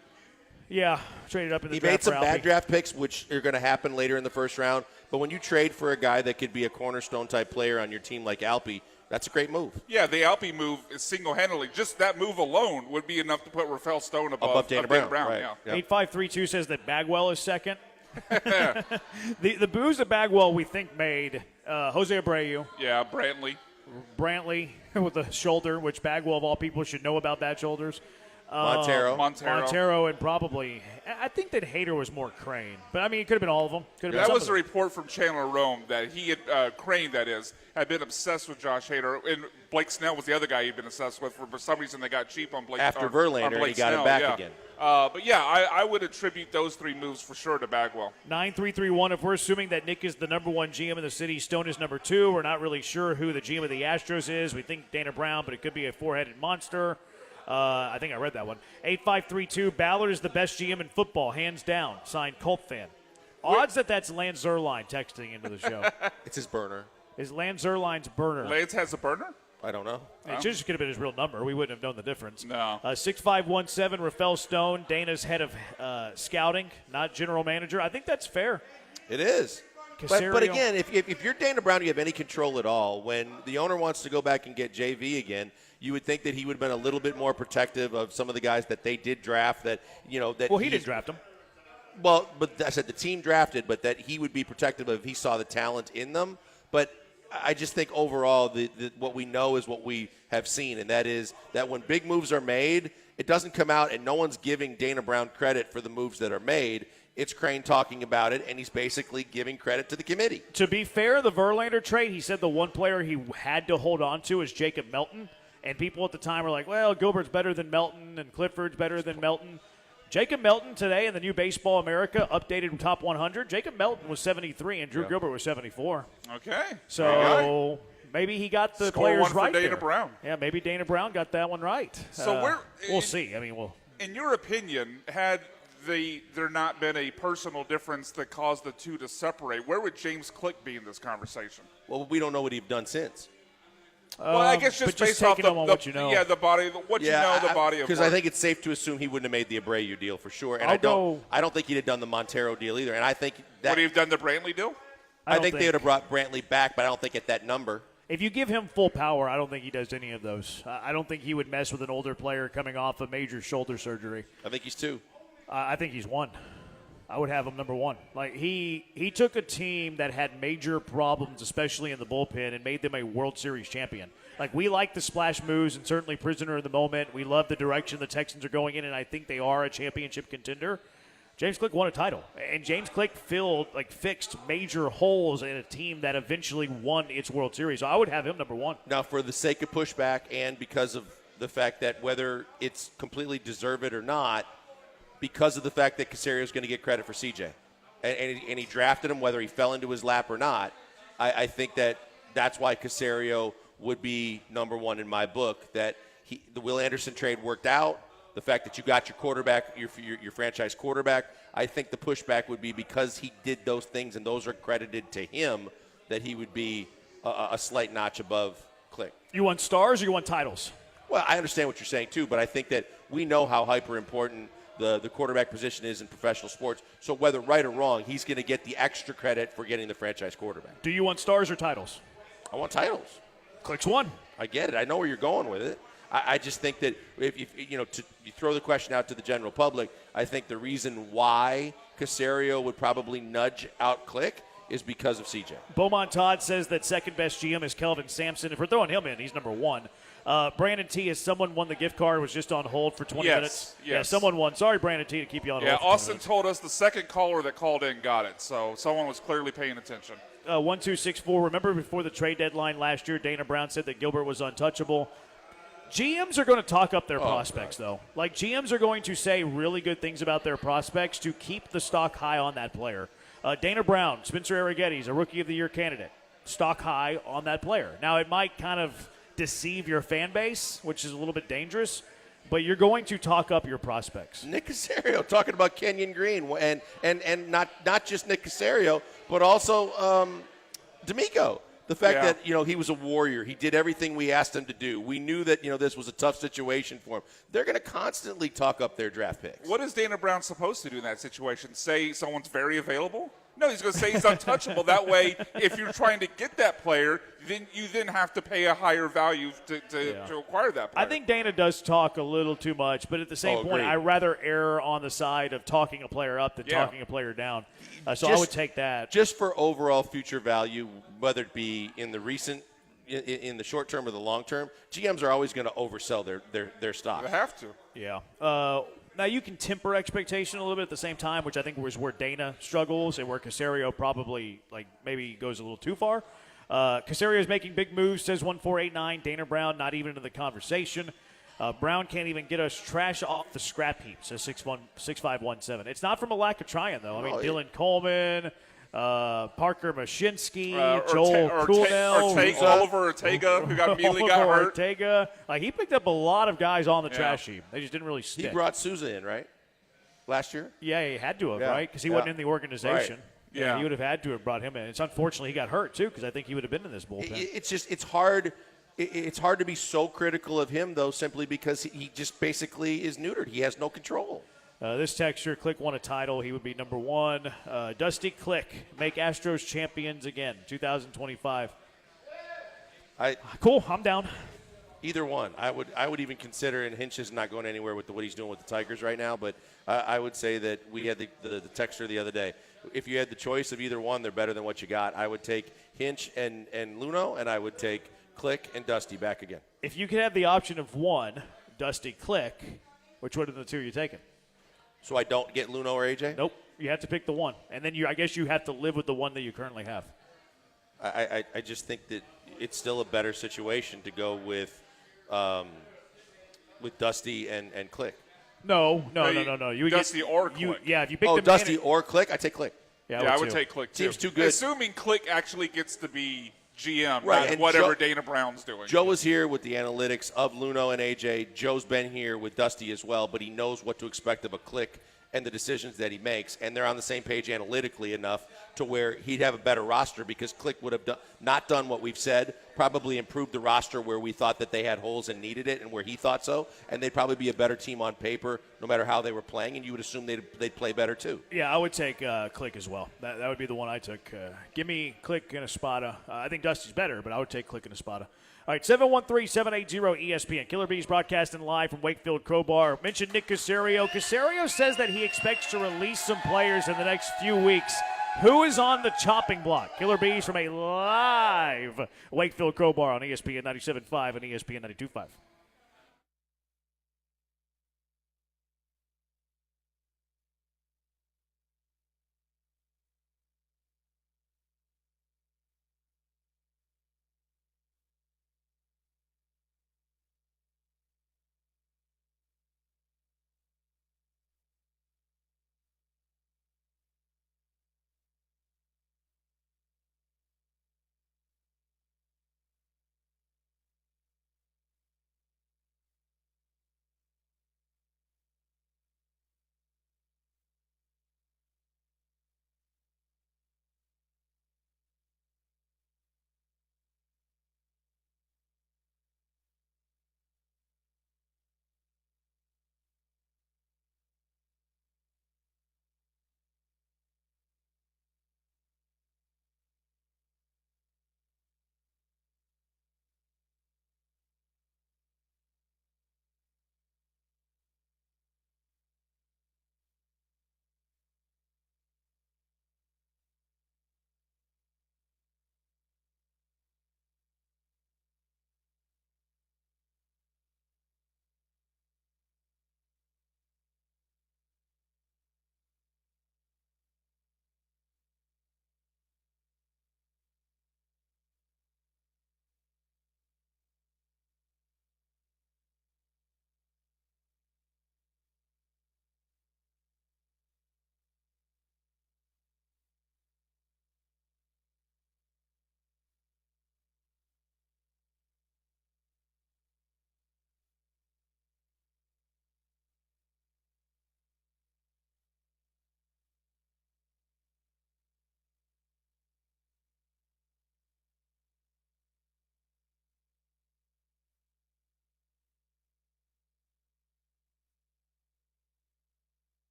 Yeah, traded up in the He draft. made some for bad Alfie. draft picks, which are going to happen later in the first round. But when you trade for a guy that could be a cornerstone type player on your team like Alfie, that's a great move. Yeah, the Alpe move is single-handedly. Just that move alone would be enough to put Rafael Stone above Dana Brown. Right. Yeah. 8532 says that Bagwell is second. the moves that Bagwell we think made Jose Abreu. Yeah, Brantley with the shoulder, which Bagwell of all people should know about that shoulders. Montero, and probably I think that Hader was more Crane, but I mean it could have been all of them. That was a report from Chandler Rome that he had Crane, that is, had been obsessed with Josh Hader, and Blake Snell was the other guy he'd been obsessed with. For some reason, they got cheap on Blake after Verlander, and he got him back again. But yeah, I would attribute those three moves for sure to Bagwell. 9331. If we're assuming that Nick is the number one GM in the city, Stone is number two. We're not really sure who the GM of the Astros is. We think Dana Brown, but it could be a four-headed monster. I think I read that one. 8532. Ballard is the best GM in football, hands down. Signed Colt fan. Odds that that's Lance Zerline texting into the show. It's his burner. Is Lance Zerline's burner? Lance has a burner? I don't know. It just could have been his real number. We wouldn't have known the difference. No. 6517. Rafael Stone, Dana's head of scouting, not general manager. I think that's fair. It is. But again, if you're Dana Brown, you have any control at all. When the owner wants to go back and get JV again, you would think that he would have been a little bit more protective of some of the guys that they did draft. That he didn't draft them. Well, but I said the team drafted, but that he would be protective of if he saw the talent in them. But I just think overall, what we know is what we have seen, and that is that when big moves are made, it doesn't come out and no one's giving Dana Brown credit for the moves that are made. It's Crane talking about it, and he's basically giving credit to the committee. To be fair, the Verlander trade, he said the one player he had to hold on to is Jacob Melton. And people at the time were like, well, Gilbert's better than Melton and Clifford's better than Melton. Jacob Melton today in the new Baseball America updated top 100. Jacob Melton was 73 and Drew Gilbert was 74. Okay. So maybe he got the Score players one for right Dana there. Brown. Yeah, maybe Dana Brown got that one right. So we'll see. I mean, in your opinion, had there not been a personal difference that caused the two to separate, where would James Click be in this conversation? Well, we don't know what he's done since. Well, I guess just based off what you know. Yeah, the body, what you know, the body of because I think it's safe to assume he wouldn't have made the Abreu deal for sure, and I don't think he'd have done the Montero deal either. And I think that would he have done the Brantley deal? I think they would have brought Brantley back, but I don't think at that number. If you give him full power, I don't think he does any of those. I don't think he would mess with an older player coming off a major shoulder surgery. I think he's two. I think he's one. I would have him number one. Like he took a team that had major problems, especially in the bullpen, and made them a World Series champion. Like we like the splash moves and certainly prisoner in the moment. We love the direction the Texans are going in, and I think they are a championship contender. James Click won a title, and James Click fixed major holes in a team that eventually won its World Series. So I would have him number one. Now, for the sake of pushback and because of the fact that whether it's completely deserved or not, because of the fact that Caserio is going to get credit for CJ, and he drafted him whether he fell into his lap or not, I think that's why Caserio would be number one in my book. That the Will Anderson trade worked out. The fact that you got your quarterback, your franchise quarterback, I think the pushback would be because he did those things and those are credited to him, that he would be a slight notch above Click. You want stars or you want titles? Well, I understand what you're saying too, but I think that we know how hyper important the quarterback position is in professional sports. So whether right or wrong, he's going to get the extra credit for getting the franchise quarterback. Do you want stars or titles? I want titles. Click's one. I get it. I know where you're going with it. I just think that if you throw the question out to the general public, I think the reason why Caserio would probably nudge out Click is because of CJ. Beaumont Todd says that second best GM is Kelvin Sampson. If we're throwing him in, he's number one. Brandon T, has someone won the gift card, was just on hold for 20 minutes? Yes. Yeah, someone won. Sorry, Brandon T, to keep you on hold. Yeah, Austin told us the second caller that called in got it, so someone was clearly paying attention. 1264, remember before the trade deadline last year, Dana Brown said that Gilbert was untouchable. GMs are going to talk up their prospects, though. Like, GMs are going to say really good things about their prospects to keep the stock high on that player. Dana Brown, Spencer Arrigetti's a Rookie of the Year candidate. Stock high on that player. Now, it might kind of deceive your fan base, which is a little bit dangerous, but you're going to talk up your prospects. Nick Caserio talking about Kenyon Green, and not just Nick Caserio, but also D'Amico The fact that, he was a warrior. He did everything we asked him to do. We knew that, this was a tough situation for him. They're going to constantly talk up their draft picks. What is Dana Brown supposed to do in that situation? Say someone's very available? No, he's going to say he's untouchable. That way, if you're trying to get that player, then you have to pay a higher value to acquire that player. I think Dana does talk a little too much, but at the same point, I'd rather err on the side of talking a player up than talking a player down. So I would take that. Just for overall future value, whether it be in the short term or the long term, GMs are always going to oversell their stock. They have to. Yeah. Now, you can temper expectation a little bit at the same time, which I think was where Dana struggles and where Caserio probably maybe goes a little too far. Caserio is making big moves, says 1489. Dana Brown not even into the conversation. Brown can't even get us trash off the scrap heap, says 6517. It's not from a lack of trying, though. I mean, Dylan Coleman, Parker Mashinsky, Joel Coolnell, Oliver Ortega, who got immediately got hurt. Ortega. He picked up a lot of guys on the trash heap. They just didn't really stick. He brought Souza in, right? Last year? Yeah, he had to have, right? Because he wasn't in the organization. Right. Yeah, he would have had to have brought him in. It's unfortunately he got hurt, too, because I think he would have been in this bullpen. It's hard. It's hard to be so critical of him, though, simply because he just basically is neutered. He has no control. This texture, Click won a title. He would be number one. Dusty Click, make Astros champions again, 2025. Cool, I'm down. Either one. I would even consider, and Hinch is not going anywhere with what he's doing with the Tigers right now, but I would say that we had the texture the other day. If you had the choice of either one, they're better than what you got. I would take Hinch and Luno, and I would take Click and Dusty back again. If you could have the option of one, Dusty, Click, which one of the two are you taking? So I don't get Luno or AJ? Nope. You have to pick the one. And then I guess you have to live with the one that you currently have. I just think that it's still a better situation to go with Dusty and Click. No. You Dusty or Click. If you pick Dusty or Click, I take Click. Yeah, I would take Click, too. Seems too good. Assuming Click actually gets to be GM, right, not whatever Dana Brown's doing. Joe was here with the analytics of Luno and AJ. Joe's been here with Dusty as well, but he knows what to expect of a Click and the decisions that he makes, and they're on the same page analytically enough to where he'd have a better roster because Click would have not done what we've said, probably improved the roster where we thought that they had holes and needed it and where he thought so, and they'd probably be a better team on paper no matter how they were playing, and you would assume they'd play better too. Yeah, I would take Click as well. That would be the one I took. Give me Click and Espada. I think Dusty's better, but I would take Click and Espada. All right, 713-780-ESPN. Killer Bees broadcasting live from Wakefield Crowbar. Mentioned Nick Caserio. Caserio says that he expects to release some players in the next few weeks. Who is on the chopping block? Killer Bees from a live Wakefield Crowbar on ESPN 97.5 and ESPN 92.5.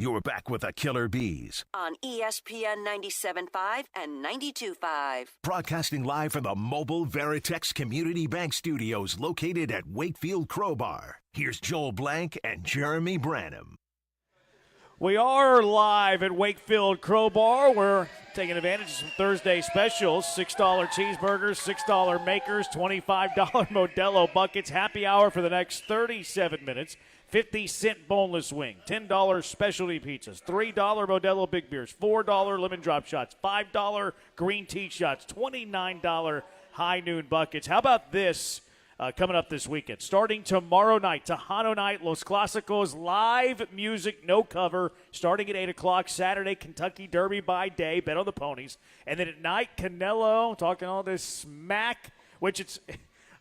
You're back with the Killer Bees. On ESPN 97.5 and 92.5. Broadcasting live from the mobile Veritex Community Bank Studios located at Wakefield Crowbar. Here's Joel Blank and Jeremy Branham. We are live at Wakefield Crowbar. We're taking advantage of some Thursday specials. $6 cheeseburgers, $6 makers, $25 Modelo buckets. Happy hour for the next 37 minutes. 50-cent boneless wing, $10 specialty pizzas, $3 Modelo big beers, $4 lemon drop shots, $5 green tea shots, $29 high noon buckets. How about this coming up this weekend? Starting tomorrow night, Tejano Night, Los Clásicos, live music, no cover, starting at 8 o'clock. Saturday, Kentucky Derby by day, bet on the ponies. And then at night, Canelo, talking all this smack, which it's...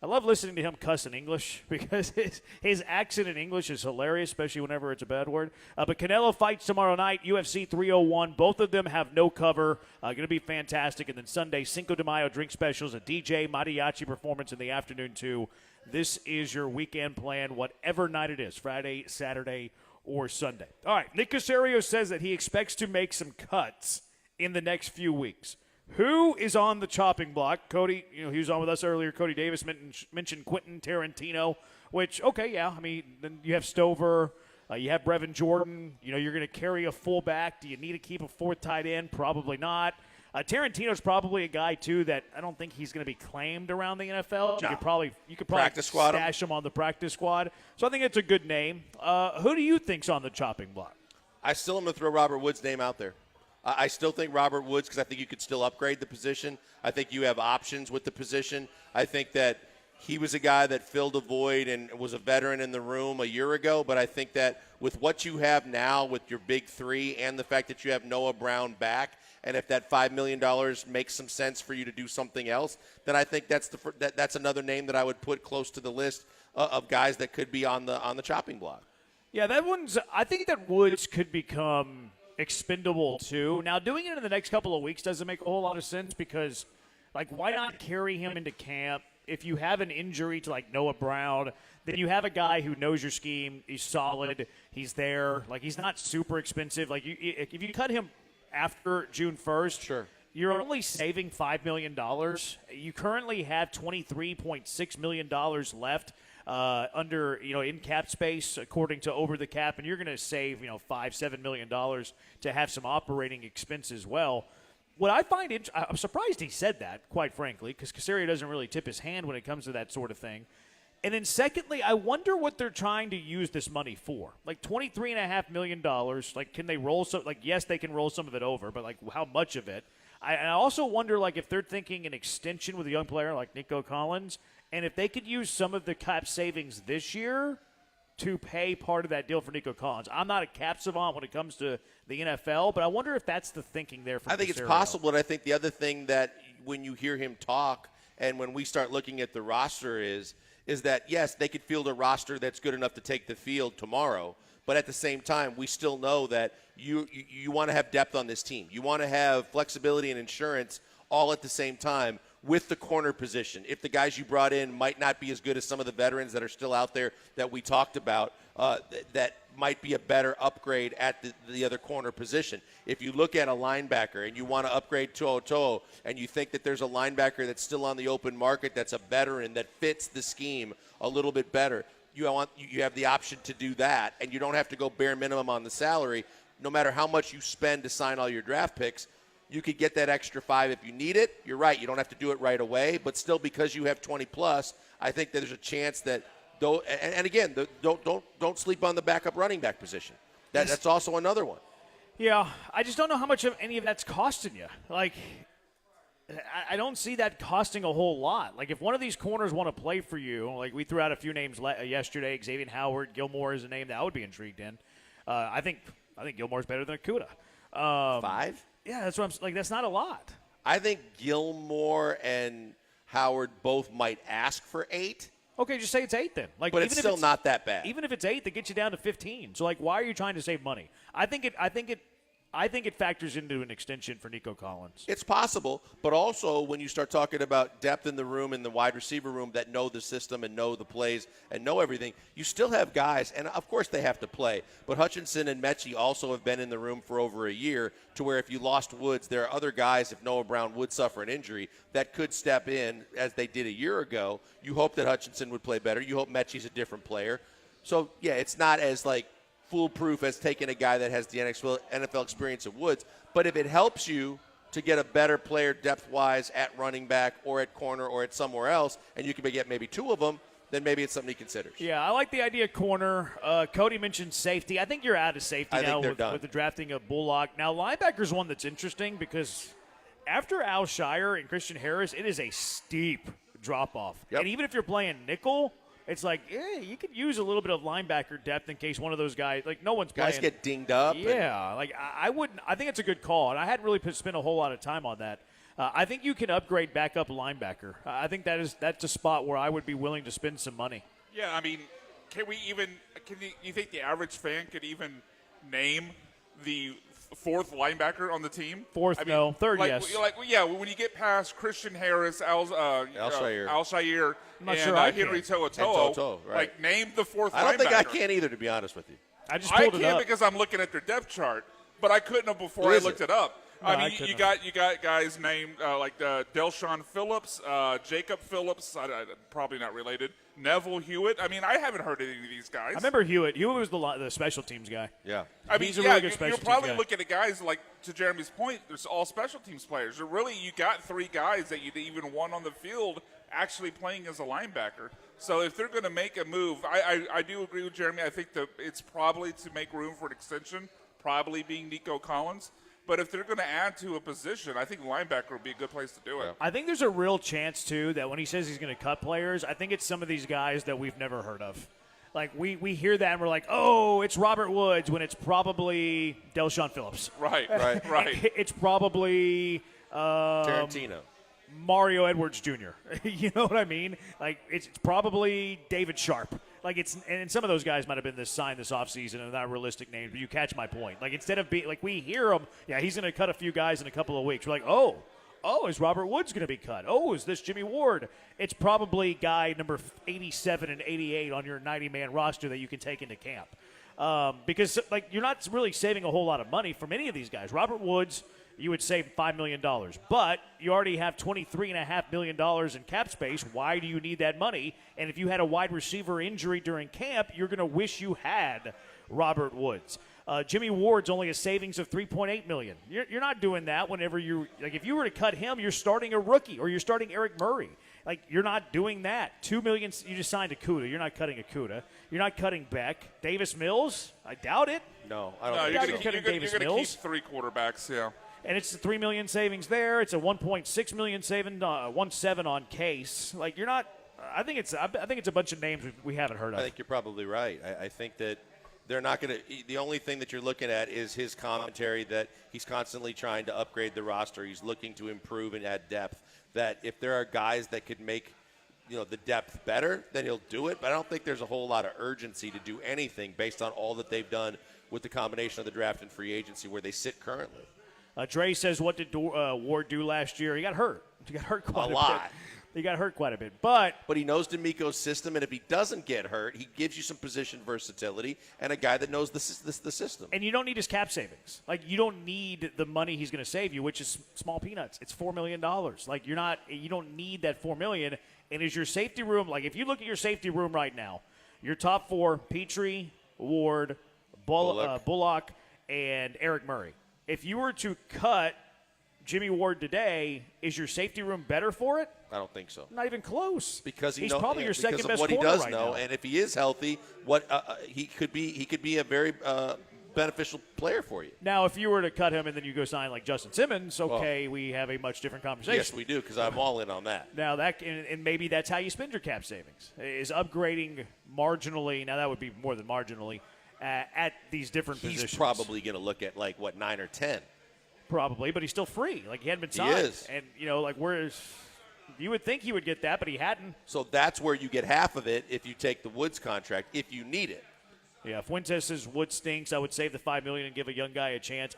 I love listening to him cuss in English because his accent in English is hilarious, especially whenever it's a bad word. But Canelo fights tomorrow night, UFC 301. Both of them have no cover. Going to be fantastic. And then Sunday, Cinco de Mayo drink specials, a DJ mariachi performance in the afternoon, too. This is your weekend plan, whatever night it is, Friday, Saturday, or Sunday. All right, Nick Caserio says that he expects to make some cuts in the next few weeks. Who is on the chopping block? Cody, he was on with us earlier. Cody Davis mentioned Quentin Tarantino, which, okay, yeah. I mean, then you have Stover. You have Brevin Jordan. You're going to carry a fullback. Do you need to keep a fourth tight end? Probably not. Tarantino's probably a guy, too, that I don't think he's going to be claimed around the NFL. No. You could probably stash him on the practice squad. So I think it's a good name. Who do you think's on the chopping block? I still am going to throw Robert Woods' name out there. I still think Robert Woods, because I think you could still upgrade the position. I think you have options with the position. I think that he was a guy that filled a void and was a veteran in the room a year ago. But I think that with what you have now with your big three and the fact that you have Noah Brown back, and if that $5 million makes some sense for you to do something else, then I think that's another name that I would put close to the list of guys that could be on the chopping block. Yeah, I think that Woods could become expendable too. Now, doing it in the next couple of weeks doesn't make a whole lot of sense because, why not carry him into camp? If you have an injury to, Noah Brown, then you have a guy who knows your scheme. He's solid. He's there. He's not super expensive. If you cut him after June 1st, sure, you're only saving $5 million. You currently have $23.6 million left under in cap space according to Over the Cap, and you're going to save $5-7 million to have some operating expense as well. What I find I'm surprised he said that, quite frankly, because Caserio doesn't really tip his hand when it comes to that sort of thing. And then secondly, I wonder what they're trying to use this money for. $23.5 million. Can they roll some? Yes, they can roll some of it over, but how much of it? I also wonder if they're thinking an extension with a young player like Nico Collins. And if they could use some of the cap savings this year to pay part of that deal for Nico Collins. I'm not a cap savant when it comes to the NFL, but I wonder if that's the thinking there for I think Caserio. It's possible, and I think the other thing that when you hear him talk and when we start looking at the roster is that, yes, they could field a roster that's good enough to take the field tomorrow, but at the same time, we still know that you want to have depth on this team. You want to have flexibility and insurance all at the same time with the corner position. If the guys you brought in might not be as good as some of the veterans that are still out there that we talked about, that might be a better upgrade at the other corner position. If you look at a linebacker and you want to upgrade To'o and you think that there's a linebacker that's still on the open market that's a veteran that fits the scheme a little bit better, you have the option to do that, and you don't have to go bare minimum on the salary. No matter how much you spend to sign all your draft picks, you could get that extra $5 if you need it. You're right. You don't have to do it right away. But still, because you have 20+, I think that there's a chance that, though, and again, don't sleep on the backup running back position. That's also another one. Yeah, I just don't know how much of any of that's costing you. I don't see that costing a whole lot. If one of these corners want to play for you, we threw out a few names yesterday, Xavier Howard, Gilmore is a name that I would be intrigued in. I think Gilmore's better than Okudah. 5? Yeah, that's what I'm that's not a lot. I think Gilmore and Howard both might ask for 8. Okay, just say it's 8 then. But it's still not that bad. Even if it's 8, that gets you down to 15. So why are you trying to save money? I think it I think it factors into an extension for Nico Collins. It's possible, but also when you start talking about depth in the room, in the wide receiver room that know the system and know the plays and know everything, you still have guys, and of course they have to play, but Hutchinson and Mechie also have been in the room for over a year to where if you lost Woods, there are other guys, if Noah Brown would suffer an injury, that could step in as they did a year ago. You hope that Hutchinson would play better. You hope Mechie's a different player. So, yeah, it's not as, foolproof as taking a guy that has the NFL experience of Woods. But if it helps you to get a better player depth-wise at running back or at corner or at somewhere else, and you can get maybe two of them, then maybe it's something he considers. Yeah, I like the idea of corner. Cody mentioned safety. I think you're out of safety now with the drafting of Bullock. Now, linebacker's one that's interesting because after Al Shire and Christian Harris, it is a steep drop-off. Yep. And even if you're playing nickel, it's you could use a little bit of linebacker depth in case one of those guys, no one's playing. Guys get dinged up. Yeah, I wouldn't. I think it's a good call, and I hadn't really spent a whole lot of time on that. I think you can upgrade backup linebacker. I think that's a spot where I would be willing to spend some money. Yeah, I mean, can you think the average fan could even name the fourth linebacker on the team? No. Third, yes. When you get past Christian Harris, Al Shire, and Henry To'oTo'o, right. Name the fourth linebacker. I don't think I can either, to be honest with you. I can because I'm looking at their depth chart, but I couldn't have before I looked it up. No, you got guys named Delshon Phillips, Jacob Phillips, probably not related, Neville Hewitt. I mean, I haven't heard of any of these guys. I remember Hewitt. Hewitt was the special teams guy. Yeah. He's a really good special teams guy. You're probably looking at guys to Jeremy's point, there's all special teams players. You got three guys that you even one on the field actually playing as a linebacker. So if they're going to make a move, I do agree with Jeremy. I think that it's probably to make room for an extension, probably being Nico Collins. But if they're going to add to a position, I think linebacker would be a good place to do it. I think there's a real chance, too, that when he says he's going to cut players, I think it's some of these guys that we've never heard of. We hear that and we're like, oh, it's Robert Woods, when it's probably Delshon Phillips. Right. It's probably Tarantino. Mario Edwards Jr. You know what I mean? It's probably David Sharp. And some of those guys might have been signed this offseason and not realistic names, but you catch my point. Instead of being we hear him, he's going to cut a few guys in a couple of weeks. We're like, oh, is Robert Woods going to be cut? Oh, is this Jimmy Ward? It's probably guy number 87 and 88 on your 90-man roster that you can take into camp. Because you're not really saving a whole lot of money from any of these guys. Robert Woods, you would save $5 million. But you already have $23.5 million in cap space. Why do you need that money? And if you had a wide receiver injury during camp, you're going to wish you had Robert Woods. Jimmy Ward's only a savings of $3.8 million. You're not doing that whenever if you were to cut him, you're starting a rookie or you're starting Eric Murray. You're not doing that. $2 million, you just signed Okudah. You're not cutting Okudah. You're not cutting Beck. Davis Mills, I doubt it. No, I don't think so. You're going to keep three quarterbacks, yeah. And it's the $3 million savings there. It's a $1.6 million saving, 1.7 on Case. You're not. I think it's a bunch of names we haven't heard of. I think you're probably right. I think that they're not going to. The only thing that you're looking at is his commentary that he's constantly trying to upgrade the roster. He's looking to improve and add depth. That if there are guys that could make the depth better, then he'll do it. But I don't think there's a whole lot of urgency to do anything based on all that they've done with the combination of the draft and free agency where they sit currently. Dre says, what did Ward do last year? He got hurt. He got hurt quite a lot. Bit. He got hurt quite a bit. But he knows DeMeco's system, and if he doesn't get hurt, he gives you some position versatility and a guy that knows the system. And you don't need his cap savings. You don't need the money he's going to save you, which is small peanuts. It's $4 million. You don't need that $4 million. And is your safety room, if you look at your safety room right now, your top four, Petrie, Ward, Bullock, and Eric Murray. If you were to cut Jimmy Ward today, is your safety room better for it? I don't think so. Not even close. Because he's probably your second best corner right now. Because of what he does know, and if he is healthy, he could be a very beneficial player for you. Now, if you were to cut him and then you go sign Justin Simmons, we have a much different conversation. Yes, we do, because I'm all in on that. Now and maybe that's how you spend your cap savings is upgrading marginally. Now that would be more than marginally. At these different positions. He's probably going to look at 9 or 10. Probably, but he's still free. He hadn't been signed. He is. And, whereas you would think he would get that, but he hadn't. So that's where you get half of it if you take the Woods contract, if you need it. Yeah, if Fuentes says Woods stinks, I would save the $5 million and give a young guy a chance.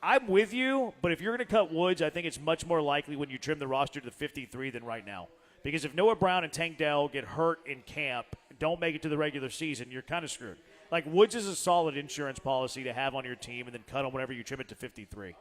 I'm with you, but if you're going to cut Woods, I think it's much more likely when you trim the roster to 53 than right now. Because if Noah Brown and Tank Dell get hurt in camp, don't make it to the regular season, you're kind of screwed. Like, Woods is a solid insurance policy to have on your team and then cut him whenever you trim it to 53.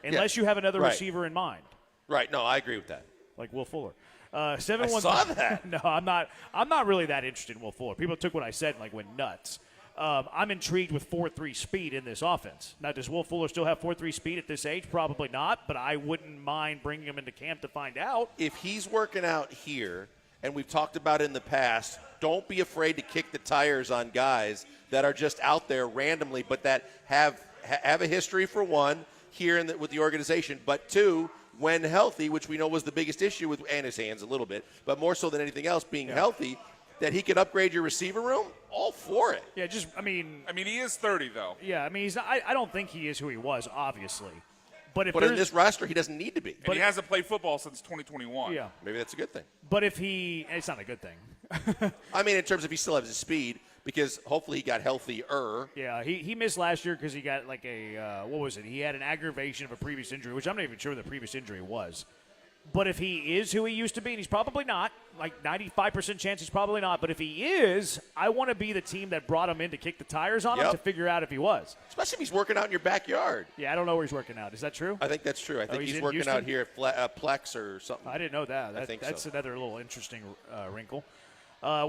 Unless you have another receiver in mind. Right. No, I agree with that. Like Will Fuller. I saw that. No, I'm not really that interested in Will Fuller. People took what I said and, like, went nuts. I'm intrigued with 4.3 speed in this offense. Now, does Will Fuller still have 4.3 speed at this age? Probably not, but I wouldn't mind bringing him into camp to find out. If he's working out here, and we've talked about in the past, don't be afraid to kick the tires on guys that are just out there randomly, but that have a history, for one, here with the organization, but two, when healthy, which we know was the biggest issue with, and his hands a little bit, but more so than anything else, being healthy, that he can upgrade your receiver room, all for it. Yeah, I mean, he is 30, though. Yeah, I mean, I don't think he is who he was, obviously. But in this roster, he doesn't need to be. But he hasn't played football since 2021. Yeah. Maybe that's a good thing. But it's not a good thing. I mean, in terms of he still has his speed, because hopefully he got healthier. Yeah, he missed last year because he got like what was it? He had an aggravation of a previous injury, which I'm not even sure what the previous injury was. But if he is who he used to be, and he's probably not, like 95% chance he's probably not, but if he is, I want to be the team that brought him in to kick the tires on him to figure out if he was. Especially if he's working out in your backyard. Yeah, I don't know where he's working out. Is that true? I think that's true. I think he's working Houston? out here at Plex or something. I didn't know that. I think that's so. another little interesting wrinkle.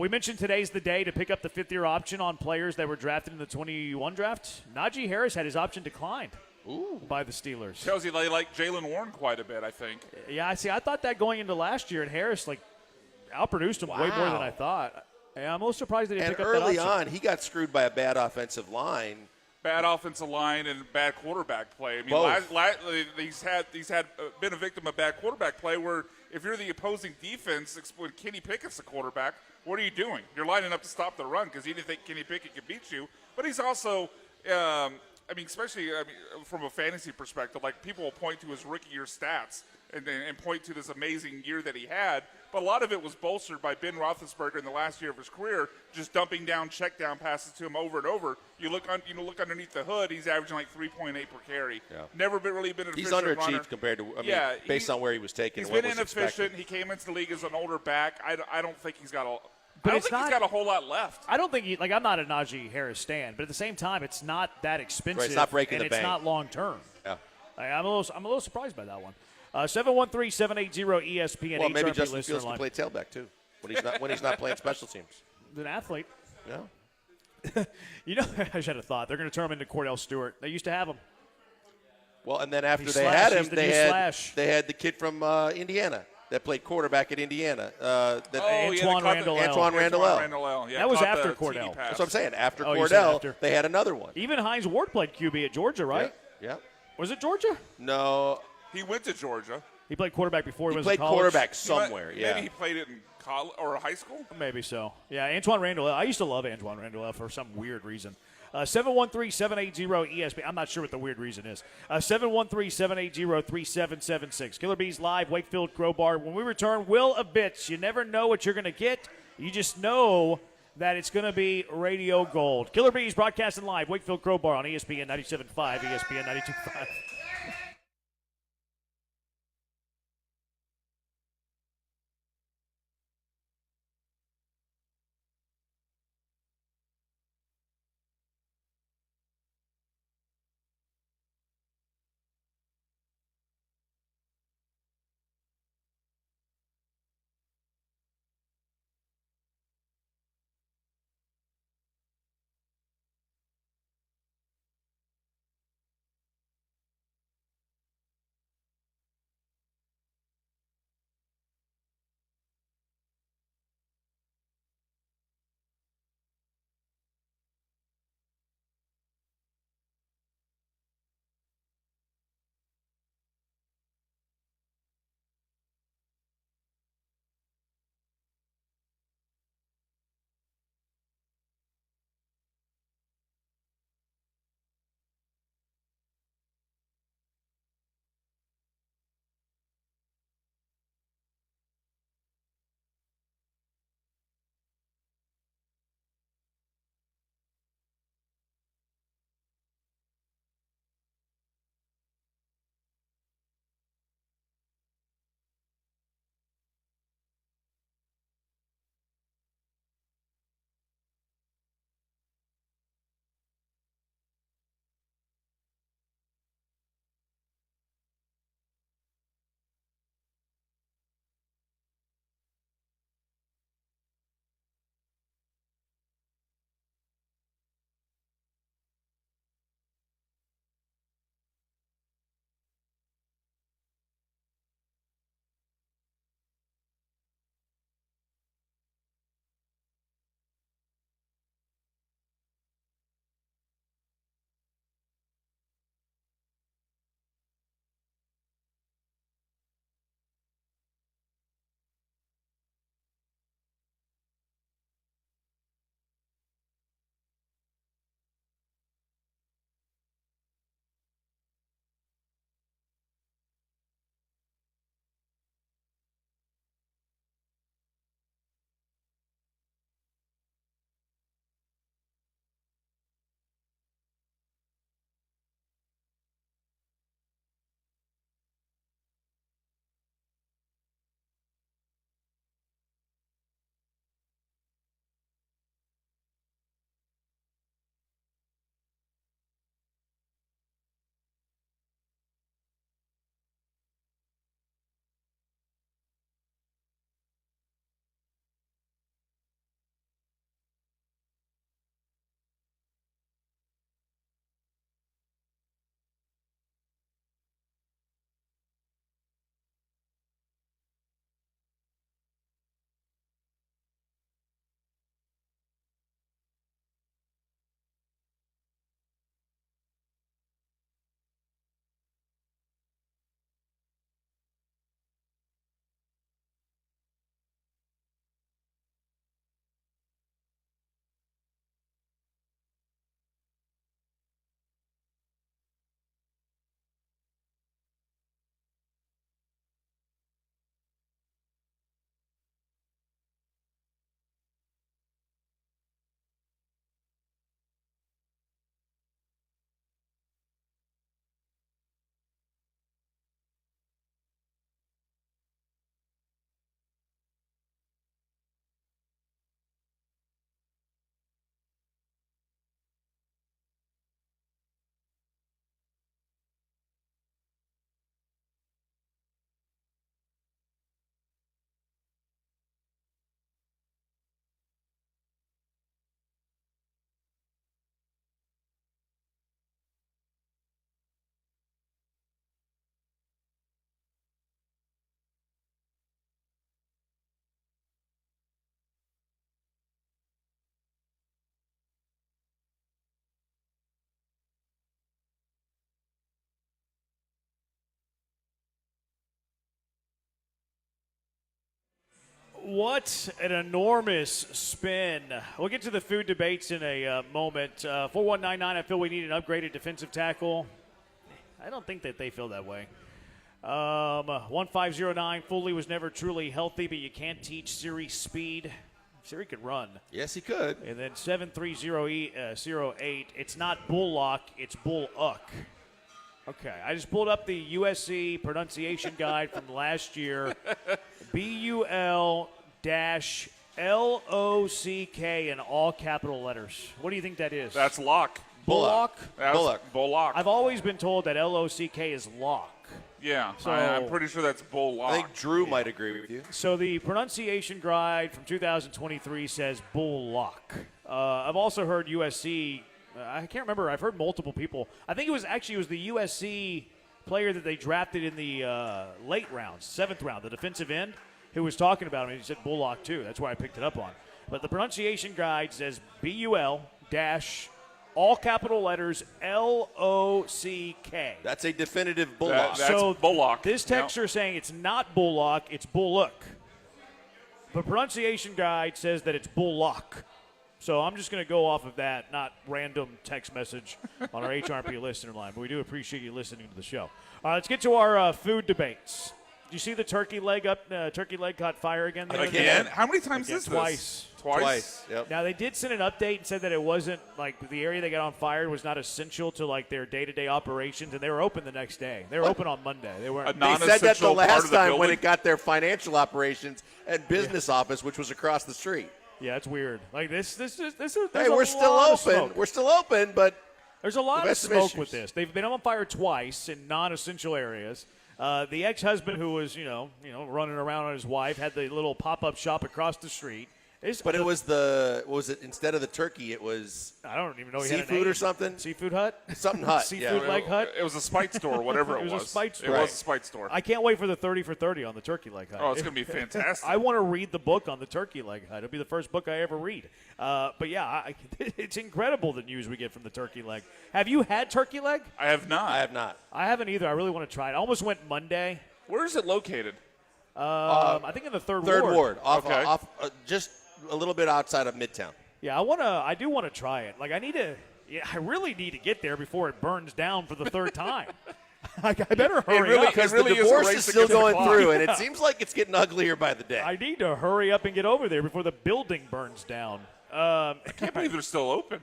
We mentioned today's the day to pick up the fifth-year option on players that were drafted in the 21 draft. Najee Harris had his option declined by the Steelers. Tells you they like Jalen Warren quite a bit, I think. Yeah, I see. I thought that going into last year, and Harris outproduced him way more than I thought. Yeah, I'm a little surprised they didn't pick up that option. And early on, he got screwed by a bad offensive line. Bad offensive line and bad quarterback play. I mean, he's been a victim of bad quarterback play where if you're the opposing defense, when Kenny Pickett's the quarterback, what are you doing? You're lining up to stop the run because you didn't think Kenny Pickett could beat you. But he's also, especially from a fantasy perspective, like people will point to his rookie year stats and point to this amazing year that he had. But a lot of it was bolstered by Ben Roethlisberger in the last year of his career, just dumping down check down passes to him over and over. You look underneath the hood, he's averaging like 3.8 per carry. Yeah. Never really been an He's efficient underachieved runner. compared to, based on where he was taken. He's and what been was inefficient. expected. He came into the league as an older back. I don't think he's got But he's got a whole lot left. I don't think I'm not a Najee Harris stan, but at the same time, it's not that expensive. Right, it's not breaking the and bank. It's not long term. Yeah. I'm a little surprised by that one. 713-780-ESPN. Well, maybe HRP Justin listener Fields line. can play tailback too when he's not playing special teams. An athlete. Yeah. I just had a thought. They're going to turn him into Cordell Stewart. They used to have him. Well, and then after He's they Slash. had him, He's the new Slash. they had the kid from Indiana that played quarterback at Indiana. Antoine Randall. Antoine Randall. Yeah, that was caught after the Cordell. TD pass. That's what I'm saying. After Oh, you said Cordell, after. they had another one. Even Hines Ward played QB at Georgia, right? Yeah. Was it Georgia? No. He went to Georgia. He played quarterback before he He was played in college. quarterback somewhere. Maybe he played it in college or high school. Maybe so. Yeah, Antoine Randall. I used to love Antoine Randall for some weird reason. 713-780-ESPN. I'm not sure what the weird reason is. 713-780-3776. Killer Bees live, Wakefield Crowbar. When we return, Will of Bits. You never know what you're going to get. You just know that it's going to be radio gold. Killer Bees broadcasting live, Wakefield Crowbar on ESPN 97.5, ESPN 92.5. What an enormous spin. We'll get to the food debates in a moment. 4199, I feel we need an upgraded defensive tackle. I don't think that they feel that way. 1509, Foley was never truly healthy, but you can't teach Siri speed. Siri could run. Yes, he could. And then 73008, it's not Bullock, it's Bull-uck. Okay, I just pulled up the USC pronunciation guide from last year. B-U-L-L-O-C-K in all capital letters. What do you think that is? That's lock. Bullock? Bullock. I've always been told that L-O-C-K is lock. Yeah, So- I'm pretty sure that's Bullock. I think Drew might agree with you. So the pronunciation guide from 2023 says Bullock. I've also heard USC. I can't remember. I've heard multiple people. I think it was the USC player that they drafted in the late rounds, 7th round, the defensive end, who was talking about him. And he said Bullock too. That's why I picked it up on. But the pronunciation guide says B-U-L dash all capital letters L-O-C-K. That's a definitive Bullock. That's Bullock. This texter is saying it's not Bullock, it's Bullock. The pronunciation guide says that it's Bullock. So I'm just going to go off of that, not random text message on our HRP listener line. But we do appreciate you listening to the show. All right, let's get to our food debates. Did you see the turkey leg up? Turkey leg caught fire again. Again? How many times is this? Twice. Twice. Yep. Now, they did send an update and said that it wasn't, like, the area they got on fire was not essential to, like, their day-to-day operations, and they were open the next day. They were open on Monday. They weren't. They said that the last time when it got their financial operations and business office, which was across the street. Yeah, it's weird. Like, this is Hey, we're still open. We're still open, but there's a lot we of have some smoke issues. with this. They've been on fire twice in non-essential areas. The ex-husband who was, running around on his wife had the little pop-up shop across the street. But it was instead of the turkey, it was I don't even know he had a seafood name. or something. Seafood Hut? Something Hut. Seafood leg hut? It was a spite store, whatever it was. It was a spite store. It was a spite store. I can't wait for the 30 for 30 on the turkey leg hut. Oh, it's going to be fantastic. I want to read the book on the turkey leg hut. It'll be the first book I ever read. But yeah, it's incredible the news we get from the turkey leg. Have you had turkey leg? I have not. I have not. I haven't either. I really want to try it. I almost went Monday. Where is it located? I think in the third ward. Okay. Off just a little bit outside of Midtown. Yeah, I do want to try it. Like, I really need to get there before it burns down for the third time. I better hurry up. Because the divorce is still going through, and it seems like it's getting uglier by the day. I need to hurry up and get over there before the building burns down. I can't believe they're still open.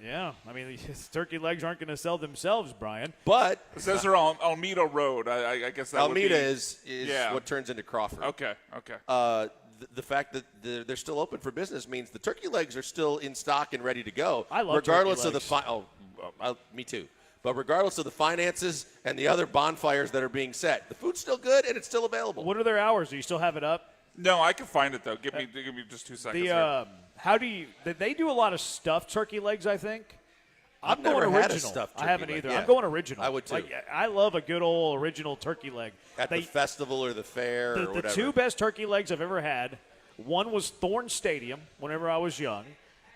Yeah, I mean, these turkey legs aren't going to sell themselves, Brian. But it says they're on Almeida Road. I guess that would be. Almeida is what turns into Crawford. Okay. The fact that they're still open for business means the turkey legs are still in stock and ready to go. I love regardless turkey of the me too. But regardless of the finances and the other bonfires that are being set, the food's still good and it's still available. What are their hours? Do you still have it up? No, I can find it though. Give me just 2 seconds. They do a lot of stuffed turkey legs, I think. I've never going had a original. stuffed I turkey haven't leg. either. Yeah. I'm going original. I would too. Like, I love a good old original turkey leg. At the festival or the fair or whatever. The two best turkey legs I've ever had, one was Thorne Stadium whenever I was young,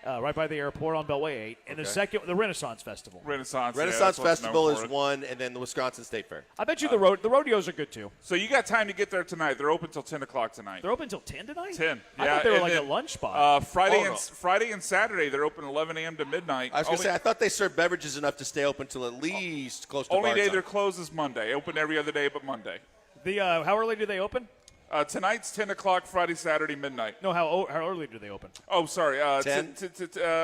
right by the airport on Beltway 8, and the second, the Renaissance Festival. Renaissance Festival is one, and then the Wisconsin State Fair. I bet you the rodeos are good too. So you got time to get there tonight. They're open till 10 o'clock tonight. They're open till 10 tonight? 10. I thought they were like a lunch spot. Friday and Saturday they're open 11 a.m. to midnight. I was going to say, I thought they served beverages enough to stay open till at least close to Only bar day time. they're closed is Monday. Open every other day but Monday. How early do they open? Tonight's 10 o'clock, Friday, Saturday, midnight. No, how early do they open? Oh, sorry. 10?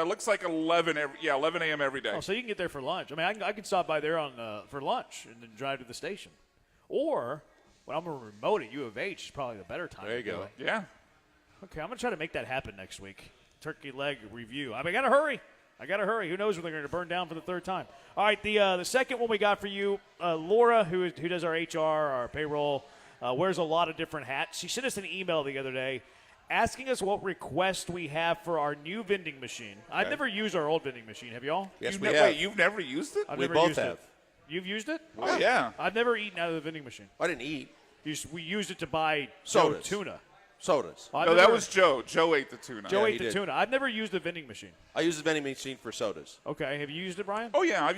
Looks like 11 11 a.m. every day. Oh, so you can get there for lunch. I mean, I could stop by there for lunch and then drive to the station. Or, when I'm remote at U of H, is probably the better time. There you go. Yeah. Okay, I'm going to try to make that happen next week. Turkey leg review. I mean, I got to hurry. Who knows when they're going to burn down for the third time. All right, the second one we got for you, Laura, who does our HR, our payroll, wears a lot of different hats. She sent us an email the other day asking us what request we have for our new vending machine. Okay. I've never used our old vending machine. Have y'all? Yes, we have. Wait, you've never used it? We both have. You've used it? Oh, yeah. I've never eaten out of the vending machine. I didn't eat. We used it to buy sodas. Tuna. Sodas. That was Joe. Joe ate the tuna. Joe ate the tuna. I've never used the vending machine. I use the vending machine for sodas. Okay. Have you used it, Brian? Oh, yeah.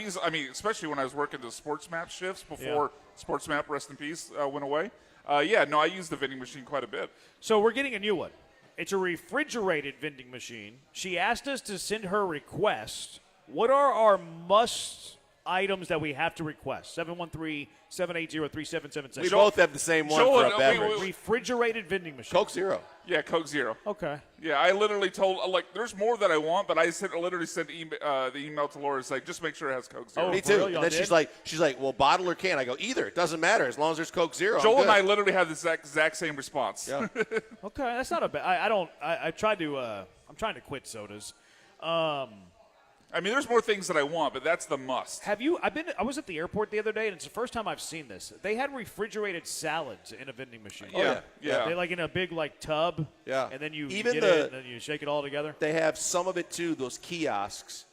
Especially when I was working the sports map shifts before sports map, rest in peace, went away. I use the vending machine quite a bit. So we're getting a new one. It's a refrigerated vending machine. She asked us to send her request. What are our must items that we have to request? 713-780-3776. We both have the same one for a beverage. Refrigerated vending machine. Coke Zero. Yeah, Coke Zero. Okay. Yeah, I literally told, there's more that I want, but I literally sent the email to Laura saying, just make sure it has Coke Zero. Me too. And then she's like, well, bottle or can? I go, either. It doesn't matter as long as there's Coke Zero. Joel and I literally have the exact same response. Yeah. Okay, that's not a bad. I'm trying to quit sodas. I mean, there's more things that I want, but that's the must. Have you? I was at the airport the other day, and it's the first time I've seen this. They had refrigerated salads in a vending machine. Yeah. They in a big tub. Yeah. And then you Even get it, and then you shake it all together. They have some of it too. Those kiosks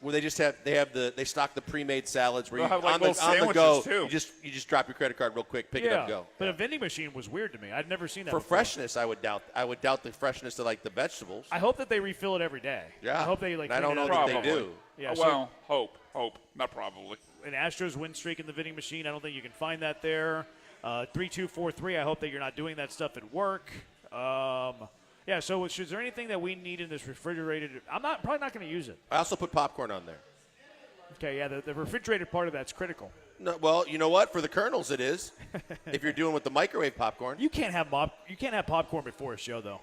where they stock the pre-made salads where They'll have, on the go. Too. You just drop your credit card real quick, pick it up, and go. But a vending machine was weird to me. I'd never seen that For before. freshness, I would doubt the freshness of the vegetables. I hope that they refill it every day. Yeah. I hope they I don't know that they do. Yeah. Well, hope, not probably. An Astros win streak in the vending machine. I don't think you can find that there. 3243. I hope that you're not doing that stuff at work. Yeah. So is there anything that we need in this refrigerated? I'm probably not going to use it. I also put popcorn on there. Okay. Yeah. The refrigerated part of that's critical. No, well, you know what? For the kernels, it is. If you're doing with the microwave popcorn, you can't have popcorn before a show though.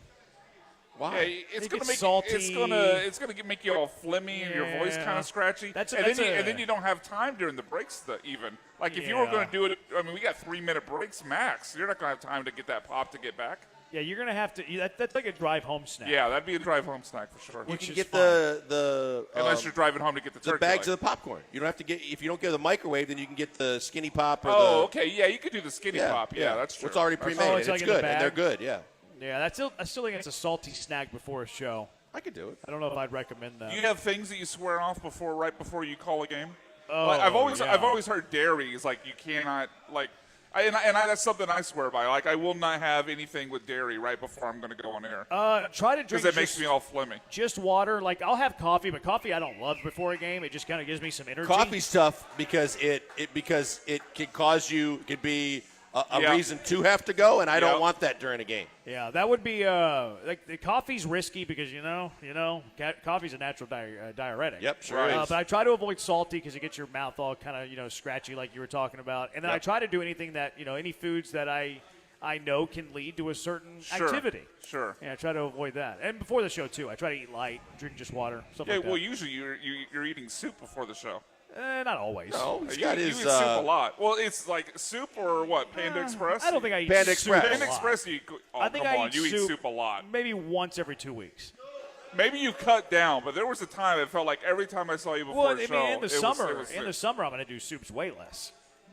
Why? Yeah, it's going to make salty. It's going to make you all phlegmy and your voice kind of scratchy. And then you don't have time during the breaks even. If you were going to do it, I mean, we got 3-minute breaks max. You're not going to have time to get that pop to get back. Yeah, you're going to have to. That's like a drive home snack. Yeah, that'd be a drive home snack for sure. You can get the unless you're driving home to get the turkey bags of the popcorn. You don't have to get if you don't get the microwave, then you can get the skinny pop. Or okay, yeah, you could do the skinny pop. Yeah, that's true. It's already pre-made. It's good, and they're good. Yeah. Yeah, I still think it's a salty snack before a show. I could do it. I don't know if I'd recommend that. Do you have things that you swear off right before you call a game? Oh, I've always heard dairy is you cannot that's something I swear by. I will not have anything with dairy right before I'm going to go on air. Try to drink because it makes me all phlegmy. Just water. I'll have coffee, but coffee I don't love before a game. It just kind of gives me some energy. Coffee's tough because it can cause you could be a reason to have to go, and I don't want that during a game. Yeah, that would be the coffee's risky because coffee's a natural diuretic. Yep, sure is. But I try to avoid salty because it gets your mouth all kind of scratchy like you were talking about, and then I try to do anything that any foods that I know can lead to a certain activity. Sure. Yeah, I try to avoid that, and before the show too, I try to eat light, drink just water. Stuff like that. Well, usually you're eating soup before the show. Not always. No, you eat soup a lot. Well, it's soup or what? Panda Express? I don't think I eat Panda soup Express. Panda Express, I think I eat you eat soup a lot. Maybe once every 2 weeks. Maybe you cut down, but there was a time it felt like every time I saw you before the show. In the summer, I'm going to do soups way less.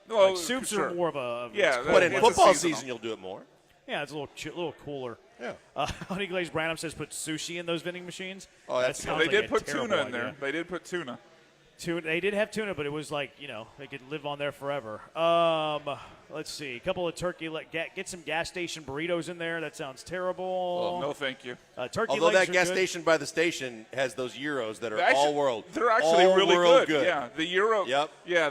Well, soups are more of a but in football season, you'll do it more. Yeah, it's a little cooler. Yeah. Honey Glazed Branham says put sushi in those vending machines. Oh, that's they did put tuna in there. They did put tuna. They did have tuna, but it was they could live on there forever. Let's see. A couple of turkey. Get some gas station burritos in there. That sounds terrible. Oh, no, thank you. Turkey Although legs that gas good. station by the station has those gyros that are all world. They're actually really good. Yeah, the gyro. Yep. Yeah,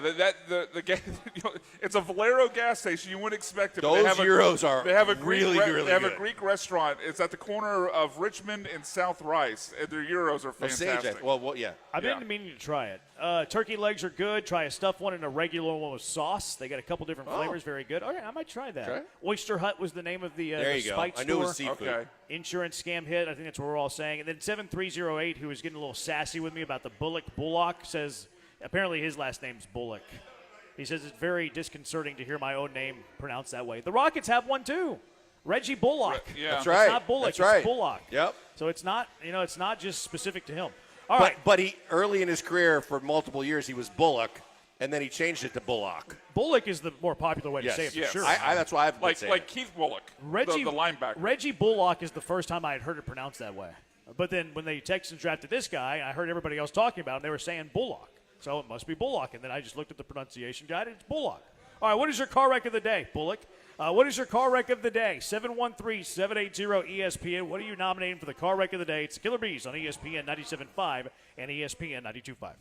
it's a Valero gas station. You wouldn't expect it. Those gyros are They have a really good. They have a Greek restaurant. It's at the corner of Richmond and South Rice. And their gyros are fantastic. Well, yeah. I've been meaning to try it. Turkey legs are good. Try a stuffed one and a regular one with sauce. They got a couple different flavors. Very good. Okay, I might try that. Okay. Oyster Hut was the name of the there you Spike go. I store. knew it was seafood. Okay. Insurance scam hit. I think that's what we're all saying. And then 7308, who was getting a little sassy with me about the Bullock, says apparently his last name's Bullock. He says it's very disconcerting to hear my own name pronounced that way. The Rockets have one too. Reggie Bullock. Yeah. That's right. It's not Bullock. That's right. It's Bullock. Yep. So it's not just specific to him. But he early in his career for multiple years he was Bullock, and then he changed it to Bullock. Bullock is the more popular way to say it for sure. That's why I've been saying like Keith Bullock, Reggie, the linebacker. Reggie Bullock is the first time I had heard it pronounced that way. But then when they Texans drafted this guy, I heard everybody else talking about him. They were saying Bullock. So it must be Bullock. And then I just looked at the pronunciation guide, and it's Bullock. All right, what is your car wreck of the day, Bullock? What is your car wreck of the day? 713-780-ESPN. What are you nominating for the car wreck of the day? It's the Killer Bees on ESPN 97.5 and ESPN 92.5.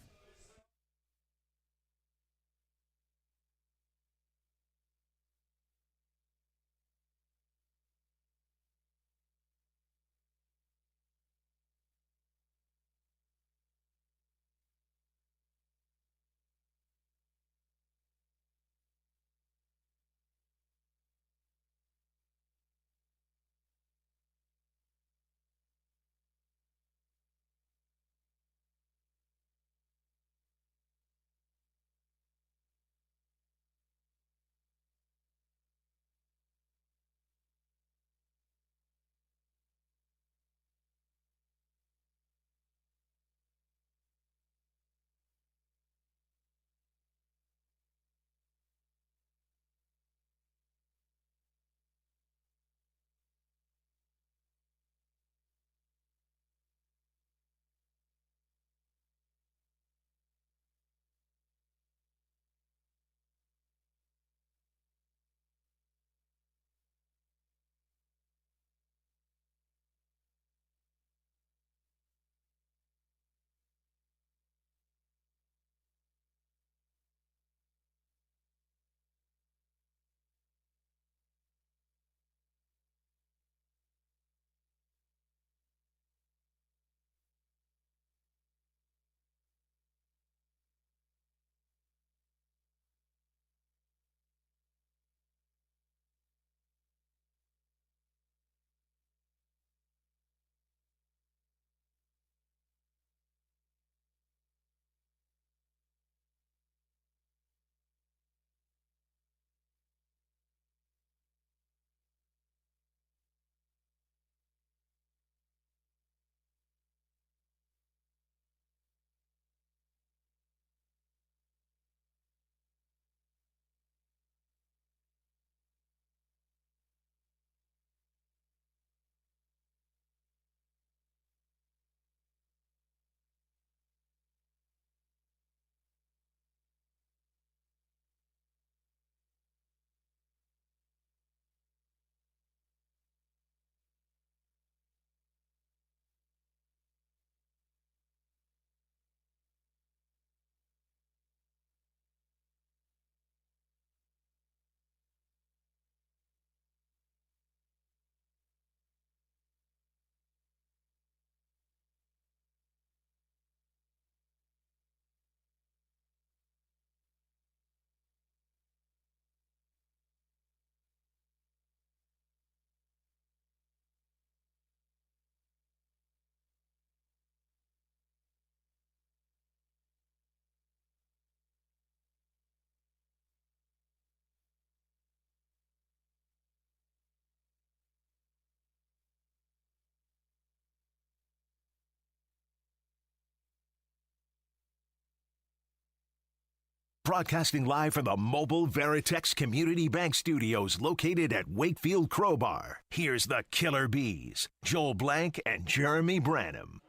Broadcasting live from the Mobile Veritex Community Bank Studios located at Wakefield Crowbar. Here's the Killer Bees, Joel Blank and Jeremy Branham.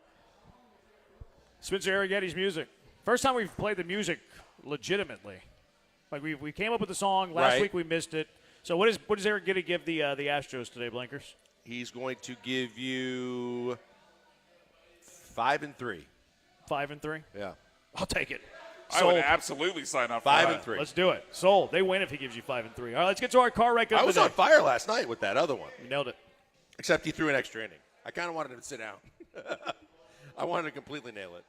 Spencer Arrighetti's music. First time we've played the music legitimately. Like we came up with the song last week, we missed it. So what is Arrighetti give the Astros today, Blankers? He's going to give you 5-3. 5-3? Yeah. I'll take it. I would absolutely sign up for 5-3. Let's do it. Sold. They win if he gives you 5-3. All right, let's get to our car wreck of I was the day. on fire last night with that other one. You nailed it. Except he threw an extra inning. I kind of wanted him to sit down. I wanted to completely nail it.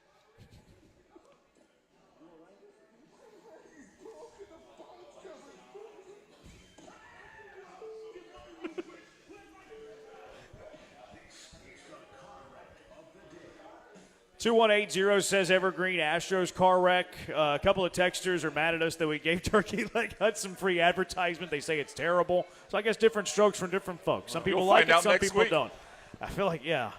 $2180 says Evergreen Astros car wreck. A couple of texters are mad at us that we gave Turkey Leg Hut some free advertisement. They say it's terrible. So I guess different strokes from different folks. Some people like it, some people don't. I feel like, yeah.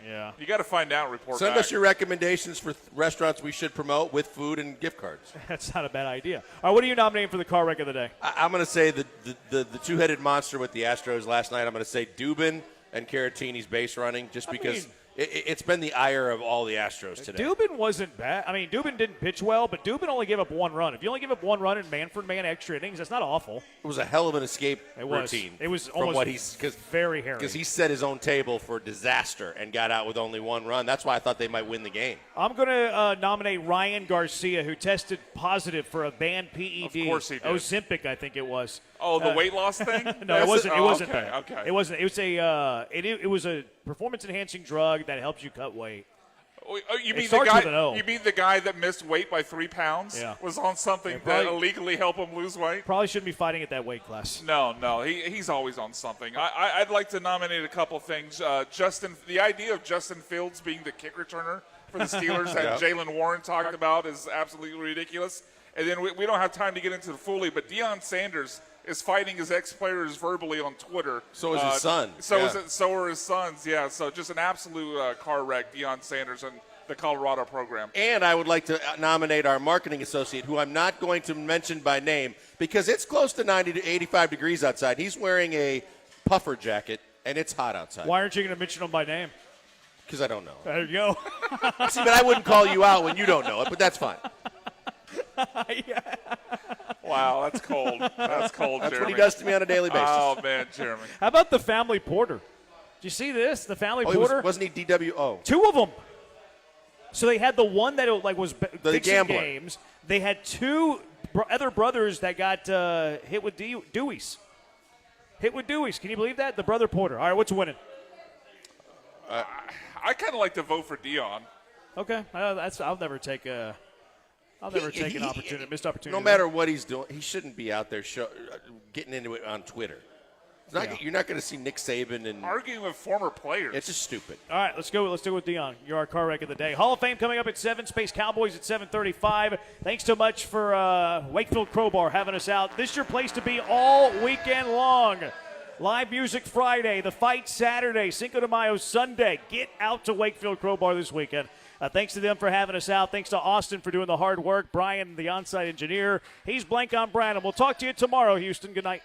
You got to find out, report Send back. us your recommendations for restaurants we should promote with food and gift cards. That's not a bad idea. All right, what are you nominating for the car wreck of the day? I'm going to say the two-headed monster with the Astros last night. I'm going to say Dubin and Caratini's base running just because it's been the ire of all the Astros today. Dubin wasn't bad. I mean, Dubin didn't pitch well, but Dubin only gave up one run. If you only give up one run in man-for-man extra innings, that's not awful. It was a hell of an escape routine. It was from almost what he's very hairy. Because he set his own table for disaster and got out with only one run. That's why I thought they might win the game. I'm going to nominate Ryan Garcia, who tested positive for a banned PED. Of course he did. Ozempic, I think it was. Oh, the weight loss thing? No, it wasn't. It wasn't. Okay, that. okay. It wasn't. It was it was a performance-enhancing drug that helps you cut weight. Oh, you mean starts with an O. You mean the guy that missed weight by 3 pounds? Yeah. Was on something probably, that illegally helped him lose weight? Probably shouldn't be fighting at that weight class. No, he's always on something. I'd like to nominate a couple things. The idea of Justin Fields being the kick returner for the Steelers that Jalen Warren talked about is absolutely ridiculous. And then we don't have time to get into the fully, but Deion Sanders is fighting his ex-players verbally on Twitter. So is his son. So are his sons, yeah. So just an absolute car wreck, Deion Sanders and the Colorado program. And I would like to nominate our marketing associate, who I'm not going to mention by name because it's close to 90 to 85 degrees outside. He's wearing a puffer jacket, and it's hot outside. Why aren't you going to mention him by name? Because I don't know. There you go. See, but I wouldn't call you out when you don't know it, but that's fine. Wow, that's cold. That's cold, That's Jeremy. what he does to me on a daily basis. Oh, man, Jeremy. How about the family porter? Did you see this? The family porter? Wasn't he DWO? 2 of them. So they had the one that was fixing gambler. games. They had 2 other brothers that got hit with Deweys. Hit with Deweys. Can you believe that? The brother porter. All right, what's winning? I kind of like to vote for Deion. Okay, I'll never take an opportunity, missed opportunity. No matter what he's doing, he shouldn't be out there getting into it on Twitter. You're not going to see Nick Saban and arguing with former players. It's just stupid. All right, let's go. Let's do it with Deion. You're our car wreck of the day. Hall of Fame coming up at 7. Space Cowboys at 7:35. Thanks so much for Wakefield Crowbar having us out. This is your place to be all weekend long. Live music Friday, the fight Saturday, Cinco de Mayo Sunday. Get out to Wakefield Crowbar this weekend. Thanks to them for having us out. Thanks to Austin for doing the hard work. Brian, the on-site engineer. He's Blank on Brandon. We'll talk to you tomorrow, Houston. Good night.